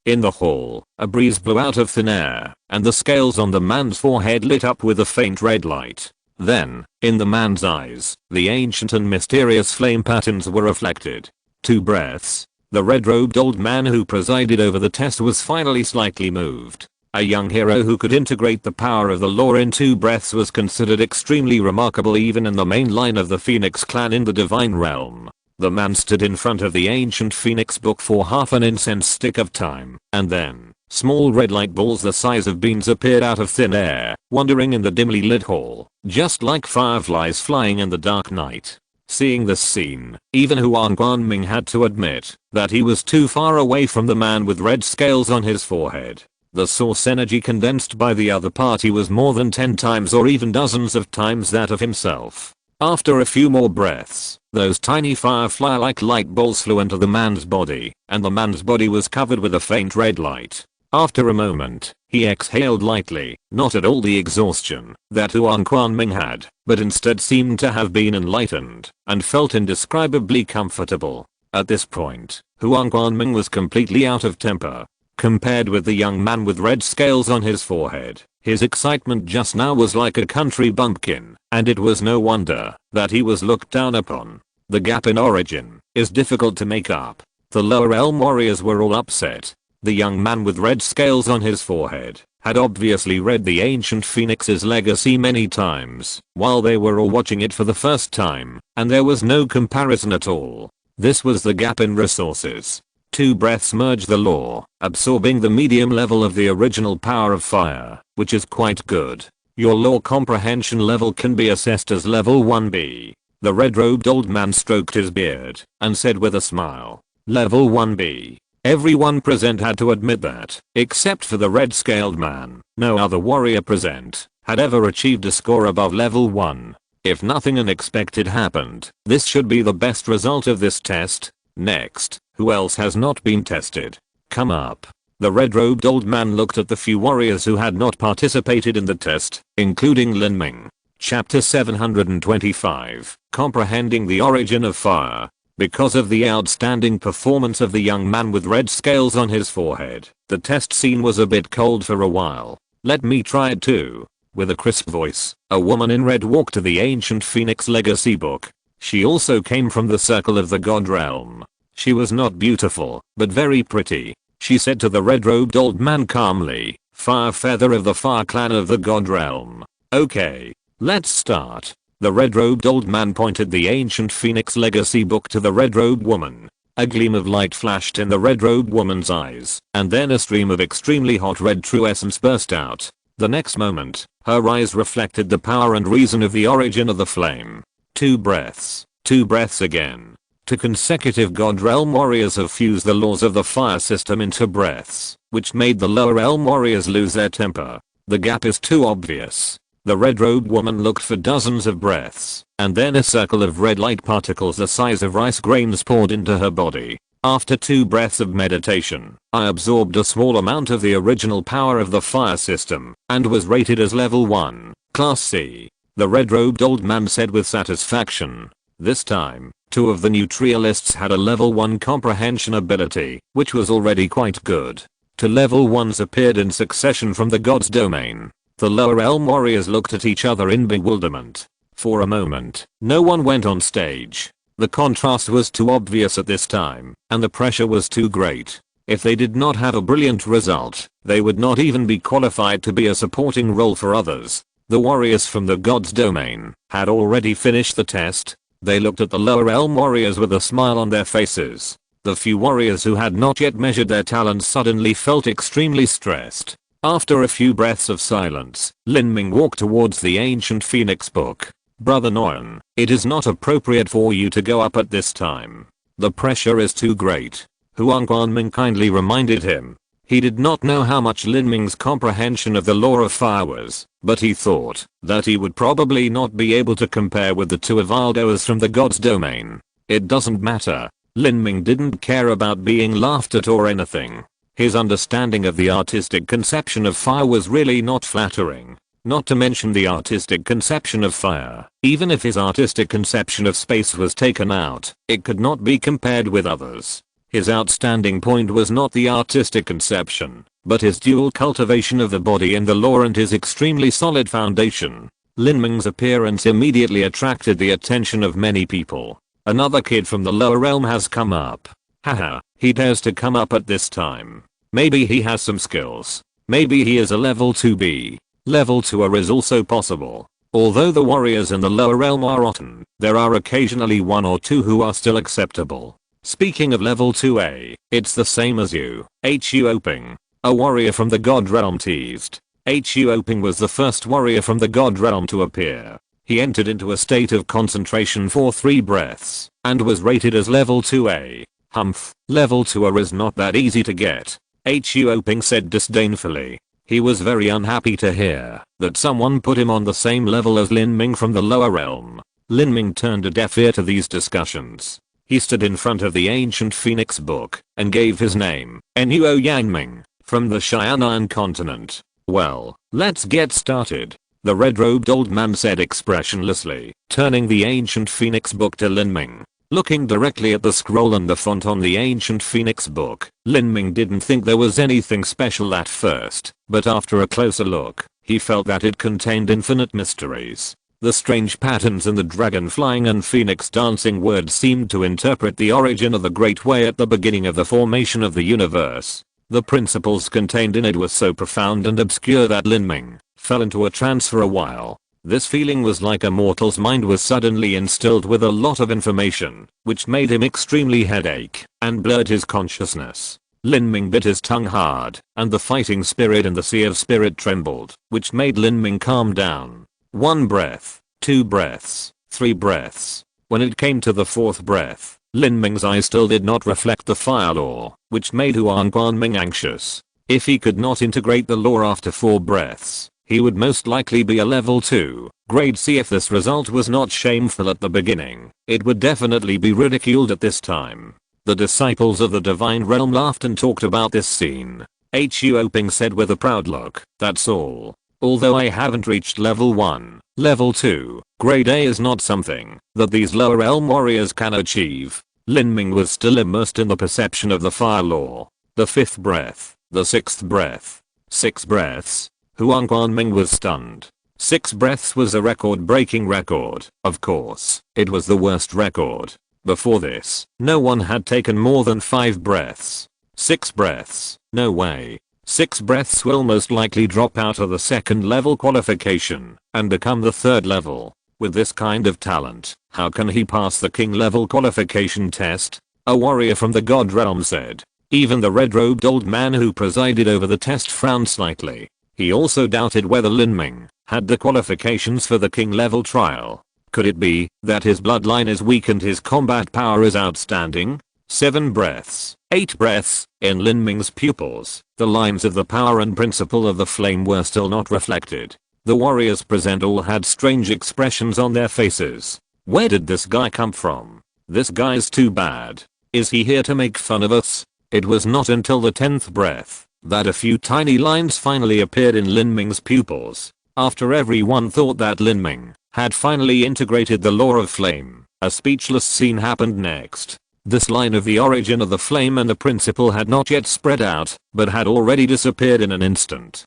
In the hall, a breeze blew out of thin air, and the scales on the man's forehead lit up with a faint red light. Then, in the man's eyes, the ancient and mysterious flame patterns were reflected. 2 breaths. The red-robed old man who presided over the test was finally slightly moved. A young hero who could integrate the power of the law in 2 breaths was considered extremely remarkable even in the main line of the Phoenix clan in the divine realm. The man stood in front of the Ancient Phoenix book for half an incense stick of time, and then, small red light balls the size of beans appeared out of thin air, wandering in the dimly lit hall, just like fireflies flying in the dark night. Seeing this scene, even Huang Guanming had to admit that he was too far away from the man with red scales on his forehead. The source energy condensed by the other party was more than 10 times or even dozens of times that of himself. After a few more breaths, those tiny firefly-like light balls flew into the man's body, and the man's body was covered with a faint red light. After a moment, he exhaled lightly, not at all the exhaustion that Huang Guanming had, but instead seemed to have been enlightened, and felt indescribably comfortable. At this point, Huang Guanming was completely out of temper. Compared with the young man with red scales on his forehead, his excitement just now was like a country bumpkin, and it was no wonder that he was looked down upon. The gap in origin is difficult to make up. The lower realm warriors were all upset. The young man with red scales on his forehead had obviously read the Ancient Phoenix's legacy many times, while they were all watching it for the first time, and there was no comparison at all. This was the gap in resources. 2 breaths merge the law, absorbing the medium level of the original power of fire, which is quite good. Your law comprehension level can be assessed as level 1B. The red-robed old man stroked his beard and said with a smile, level 1B. Everyone present had to admit that, except for the red-scaled man, no other warrior present had ever achieved a score above level 1. If nothing unexpected happened, this should be the best result of this test. Next, who else has not been tested? Come up. The red-robed old man looked at the few warriors who had not participated in the test, including Lin Ming. Chapter 725, Comprehending the Origin of Fire. Because of the outstanding performance of the young man with red scales on his forehead, the test scene was a bit cold for a while. Let me try it too. With a crisp voice, a woman in red walked to the Ancient Phoenix legacy book. She also came from the circle of the god realm. She was not beautiful, but very pretty. She said to the red-robed old man calmly, Fire Feather of the Fire Clan of the god realm. Okay, let's start. The red-robed old man pointed the Ancient Phoenix legacy book to the red-robed woman. A gleam of light flashed in the red-robed woman's eyes, and then a stream of extremely hot red true essence burst out. The next moment, her eyes reflected the power and reason of the origin of the flame. 2 breaths. 2 breaths again. 2 consecutive god realm warriors have fused the laws of the fire system into breaths, which made the lower realm warriors lose their temper. The gap is too obvious. The red-robed woman looked for dozens of breaths, and then a circle of red light particles the size of rice grains poured into her body. After 2 breaths of meditation, I absorbed a small amount of the original power of the fire system, and was rated as level 1, class C. The red-robed old man said with satisfaction. This time, 2 of the neutralists had a level 1 comprehension ability, which was already quite good. 2 level 1s appeared in succession from the god's domain. The lower realm warriors looked at each other in bewilderment. For a moment, no one went on stage. The contrast was too obvious at this time, and the pressure was too great. If they did not have a brilliant result, they would not even be qualified to be a supporting role for others. The warriors from the god's domain had already finished the test. They looked at the lower realm warriors with a smile on their faces. The few warriors who had not yet measured their talents suddenly felt extremely stressed. After a few breaths of silence, Lin Ming walked towards the ancient phoenix book. Brother Nguyen, it is not appropriate for you to go up at this time. The pressure is too great. Huang Guanming kindly reminded him. He did not know how much Lin Ming's comprehension of the law of fire was, but he thought that he would probably not be able to compare with the two Evaldoers from the god's domain. It doesn't matter. Lin Ming didn't care about being laughed at or anything. His understanding of the artistic conception of fire was really not flattering. Not to mention the artistic conception of fire. Even if his artistic conception of space was taken out, it could not be compared with others. His outstanding point was not the artistic conception, but his dual cultivation of the body and the law and his extremely solid foundation. Lin Ming's appearance immediately attracted the attention of many people. Another kid from the lower realm has come up. Haha, he dares to come up at this time. Maybe he has some skills. Maybe he is a level 2B. Level 2R is also possible. Although the warriors in the lower realm are rotten, there are occasionally one or two who are still acceptable. Speaking of level 2A, it's the same as you. Hu Oping. A warrior from the god realm teased. Hu Oping was the first warrior from the god realm to appear. He entered into a state of concentration for 3 breaths, and was rated as level 2A. Humph, level 2R is not that easy to get. Hu Oping said disdainfully. He was very unhappy to hear that someone put him on the same level as Lin Ming from the lower realm. Lin Ming turned a deaf ear to these discussions. He stood in front of the ancient phoenix book and gave his name, Nuo Yanming, from the Xianan continent. Well, let's get started. The red-robed old man said expressionlessly, turning the ancient phoenix book to Lin Ming. Looking directly at the scroll and the font on the ancient phoenix book, Lin Ming didn't think there was anything special at first, but after a closer look, he felt that it contained infinite mysteries. The strange patterns in the dragon flying and phoenix dancing words seemed to interpret the origin of the Great Way at the beginning of the formation of the universe. The principles contained in it were so profound and obscure that Lin Ming fell into a trance for a while. This feeling was like a mortal's mind was suddenly instilled with a lot of information, which made him extremely headache and blurred his consciousness. Lin Ming bit his tongue hard, and the fighting spirit in the sea of spirit trembled, which made Lin Ming calm down. 1 breath, 2 breaths, 3 breaths. When it came to the 4th breath, Lin Ming's eyes still did not reflect the fire law, which made Huang Guanming anxious. If he could not integrate the law after 4 breaths, he would most likely be a level 2, grade C. If this result was not shameful at the beginning, it would definitely be ridiculed at this time. The disciples of the divine realm laughed and talked about this scene. Hu Oping said with a proud look, that's all. Although I haven't reached level 1, level 2, grade A is not something that these lower realm warriors can achieve. Lin Ming was still immersed in the perception of the fire law. The 5th breath, the 6th breath. 6 breaths. Huang Guanming was stunned. 6 breaths was a record-breaking record. Of course, it was the worst record. Before this, no one had taken more than 5 breaths. 6 breaths, no way. 6 breaths will most likely drop out of the 2nd level qualification and become the 3rd level. With this kind of talent, how can he pass the king level qualification test? A warrior from the god realm said. Even the red-robed old man who presided over the test frowned slightly. He also doubted whether Lin Ming had the qualifications for the king level trial. Could it be that his bloodline is weak and his combat power is outstanding? 7 breaths, 8 breaths. In Lin Ming's pupils, the lines of the power and principle of the flame were still not reflected. The warriors present all had strange expressions on their faces. Where did this guy come from? This guy's too bad. Is he here to make fun of us? It was not until the 10th breath that a few tiny lines finally appeared in Lin Ming's pupils. After everyone thought that Lin Ming had finally integrated the law of flame, a speechless scene happened next. This line of the origin of the flame and the principle had not yet spread out, but had already disappeared in an instant.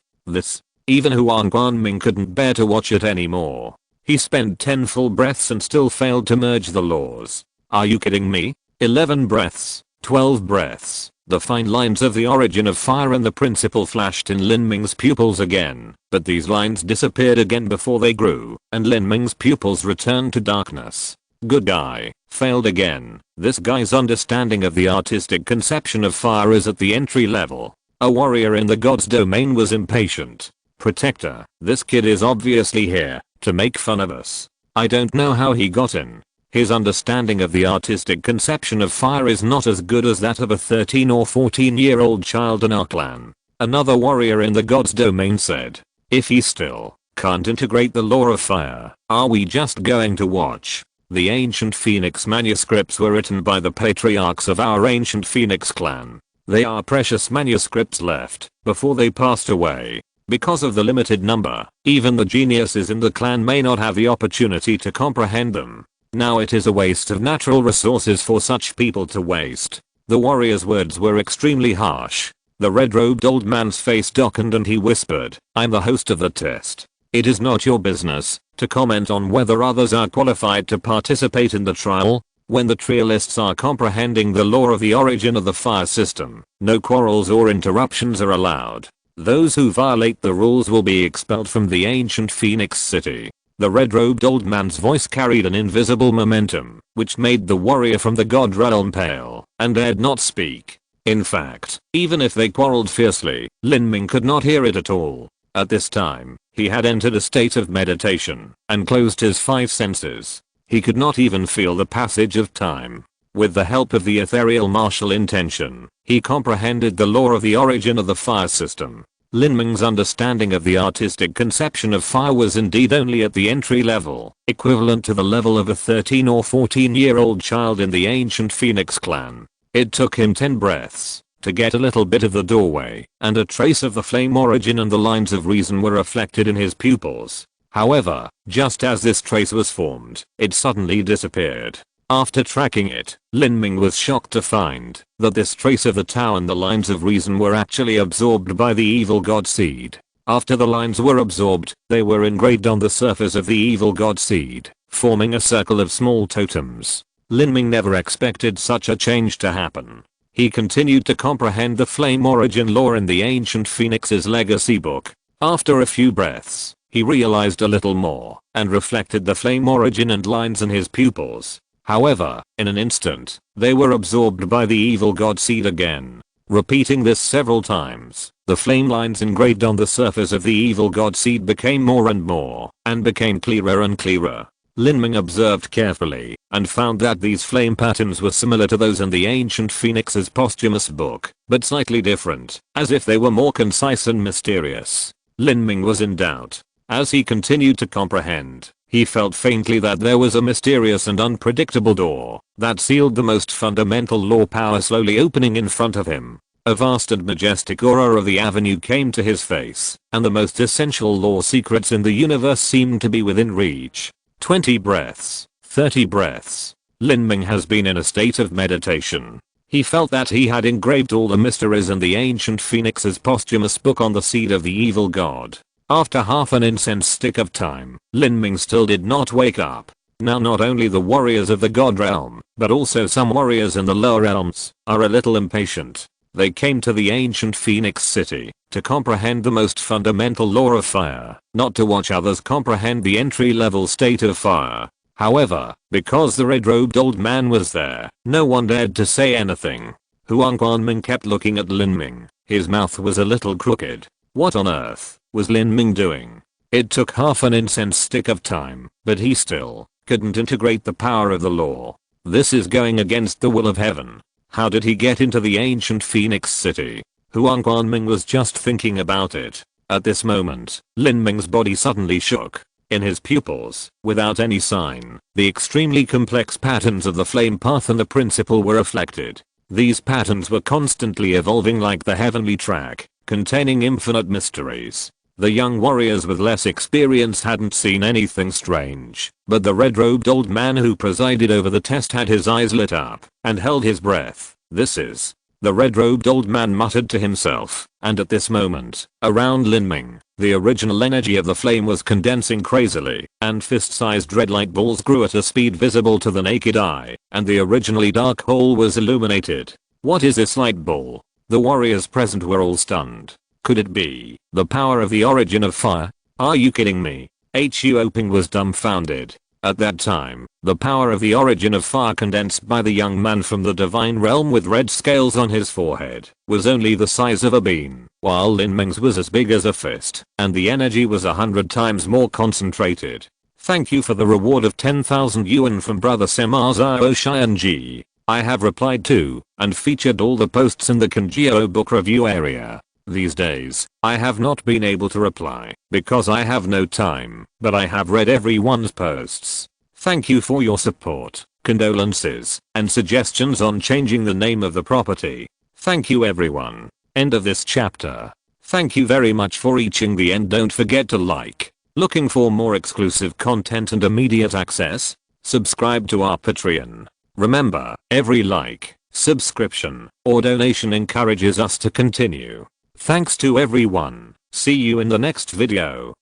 Even Huang Guanming couldn't bear to watch it anymore. He spent 10 full breaths and still failed to merge the laws. Are you kidding me? 11 breaths, 12 breaths, The fine lines of the origin of fire and the principle flashed in Lin Ming's pupils again, but these lines disappeared again before they grew, and Lin Ming's pupils returned to darkness. Good guy, failed again. This guy's understanding of the artistic conception of fire is at the entry level. A warrior in the god's domain was impatient. Protector, this kid is obviously here to make fun of us. I don't know how he got in. His understanding of the artistic conception of fire is not as good as that of a 13 or 14-year-old child in our clan. Another warrior in the god's domain said, if he still can't integrate the law of fire, are we just going to watch? The ancient Phoenix manuscripts were written by the patriarchs of our ancient Phoenix clan. They are precious manuscripts left before they passed away. Because of the limited number, even the geniuses in the clan may not have the opportunity to comprehend them. Now it is a waste of natural resources for such people to waste. The warrior's words were extremely harsh. The red-robed old man's face darkened and he whispered, I'm the host of the test. It is not your business to comment on whether others are qualified to participate in the trial. When the trialists are comprehending the law of the origin of the fire system, no quarrels or interruptions are allowed. Those who violate the rules will be expelled from the ancient Phoenix city. The red-robed old man's voice carried an invisible momentum, which made the warrior from the god realm pale, and dared not speak. In fact, even if they quarreled fiercely, Lin Ming could not hear it at all. At this time, he had entered a state of meditation, and closed his 5 senses. He could not even feel the passage of time. With the help of the ethereal martial intention, he comprehended the law of the origin of the fire system. Lin Ming's understanding of the artistic conception of fire was indeed only at the entry level, equivalent to the level of a 13 or 14-year-old child in the ancient Phoenix clan. It took him 10 breaths to get a little bit of the doorway, and a trace of the flame origin and the lines of reason were reflected in his pupils. However, just as this trace was formed, it suddenly disappeared. After tracking it, Lin Ming was shocked to find that this trace of the Tao and the lines of reason were actually absorbed by the evil god seed. After the lines were absorbed, they were engraved on the surface of the evil god seed, forming a circle of small totems. Lin Ming never expected such a change to happen. He continued to comprehend the flame origin lore in the ancient Phoenix's legacy book. After a few breaths, he realized a little more, and reflected the flame origin and lines in his pupils. However, in an instant, they were absorbed by the evil god seed again. Repeating this several times, the flame lines engraved on the surface of the evil god seed became more and more, and became clearer and clearer. Lin Ming observed carefully, and found that these flame patterns were similar to those in the ancient Phoenix's posthumous book, but slightly different, as if they were more concise and mysterious. Lin Ming was in doubt. As he continued to comprehend, he felt faintly that there was a mysterious and unpredictable door that sealed the most fundamental law power slowly opening in front of him. A vast and majestic aura of the avenue came to his face, and the most essential law secrets in the universe seemed to be within reach. 20 breaths, 30 breaths. Lin Ming has been in a state of meditation. He felt that he had engraved all the mysteries in the ancient Phoenix's posthumous book on the seed of the evil god. After half an incense stick of time, Lin Ming still did not wake up. Now not only the warriors of the god realm, but also some warriors in the lower realms, are a little impatient. They came to the ancient Phoenix city to comprehend the most fundamental law of fire, not to watch others comprehend the entry-level state of fire. However, because the red-robed old man was there, no one dared to say anything. Huang Quanming kept looking at Lin Ming. His mouth was a little crooked. What on earth was Lin Ming doing? It took half an incense stick of time, but he still couldn't integrate the power of the law. This is going against the will of heaven. How did he get into the ancient Phoenix city? Huang Quanming was just thinking about it. At this moment, Lin Ming's body suddenly shook. In his pupils, without any sign, the extremely complex patterns of the flame path and the principle were reflected. These patterns were constantly evolving like the heavenly track, containing infinite mysteries. The young warriors with less experience hadn't seen anything strange, but the red-robed old man who presided over the test had his eyes lit up and held his breath. This is... The red-robed old man muttered to himself, and at this moment, around Lin Ming, the original energy of the flame was condensing crazily, and fist-sized red light balls grew at a speed visible to the naked eye, and the originally dark hole was illuminated. What is this light ball? The warriors present were all stunned. Could it be the power of the origin of fire? Are you kidding me? Hu Ping was dumbfounded. At that time, the power of the origin of fire condensed by the young man from the divine realm with red scales on his forehead was only the size of a bean, while Lin Ming's was as big as a fist, and the energy was 100 times more concentrated. Thank you for the reward of 10,000 yuan from brother Sema Zhao Xianji. I have replied to and featured all the posts in the Kanjio book review area. These days, I have not been able to reply because I have no time, but I have read everyone's posts. Thank you for your support, condolences, and suggestions on changing the name of the property. Thank you everyone. End of this chapter. Thank you very much for reaching the end. Don't forget to like. Looking for more exclusive content and immediate access? Subscribe to our Patreon. Remember, every like, subscription, or donation encourages us to continue. Thanks to everyone. See you in the next video.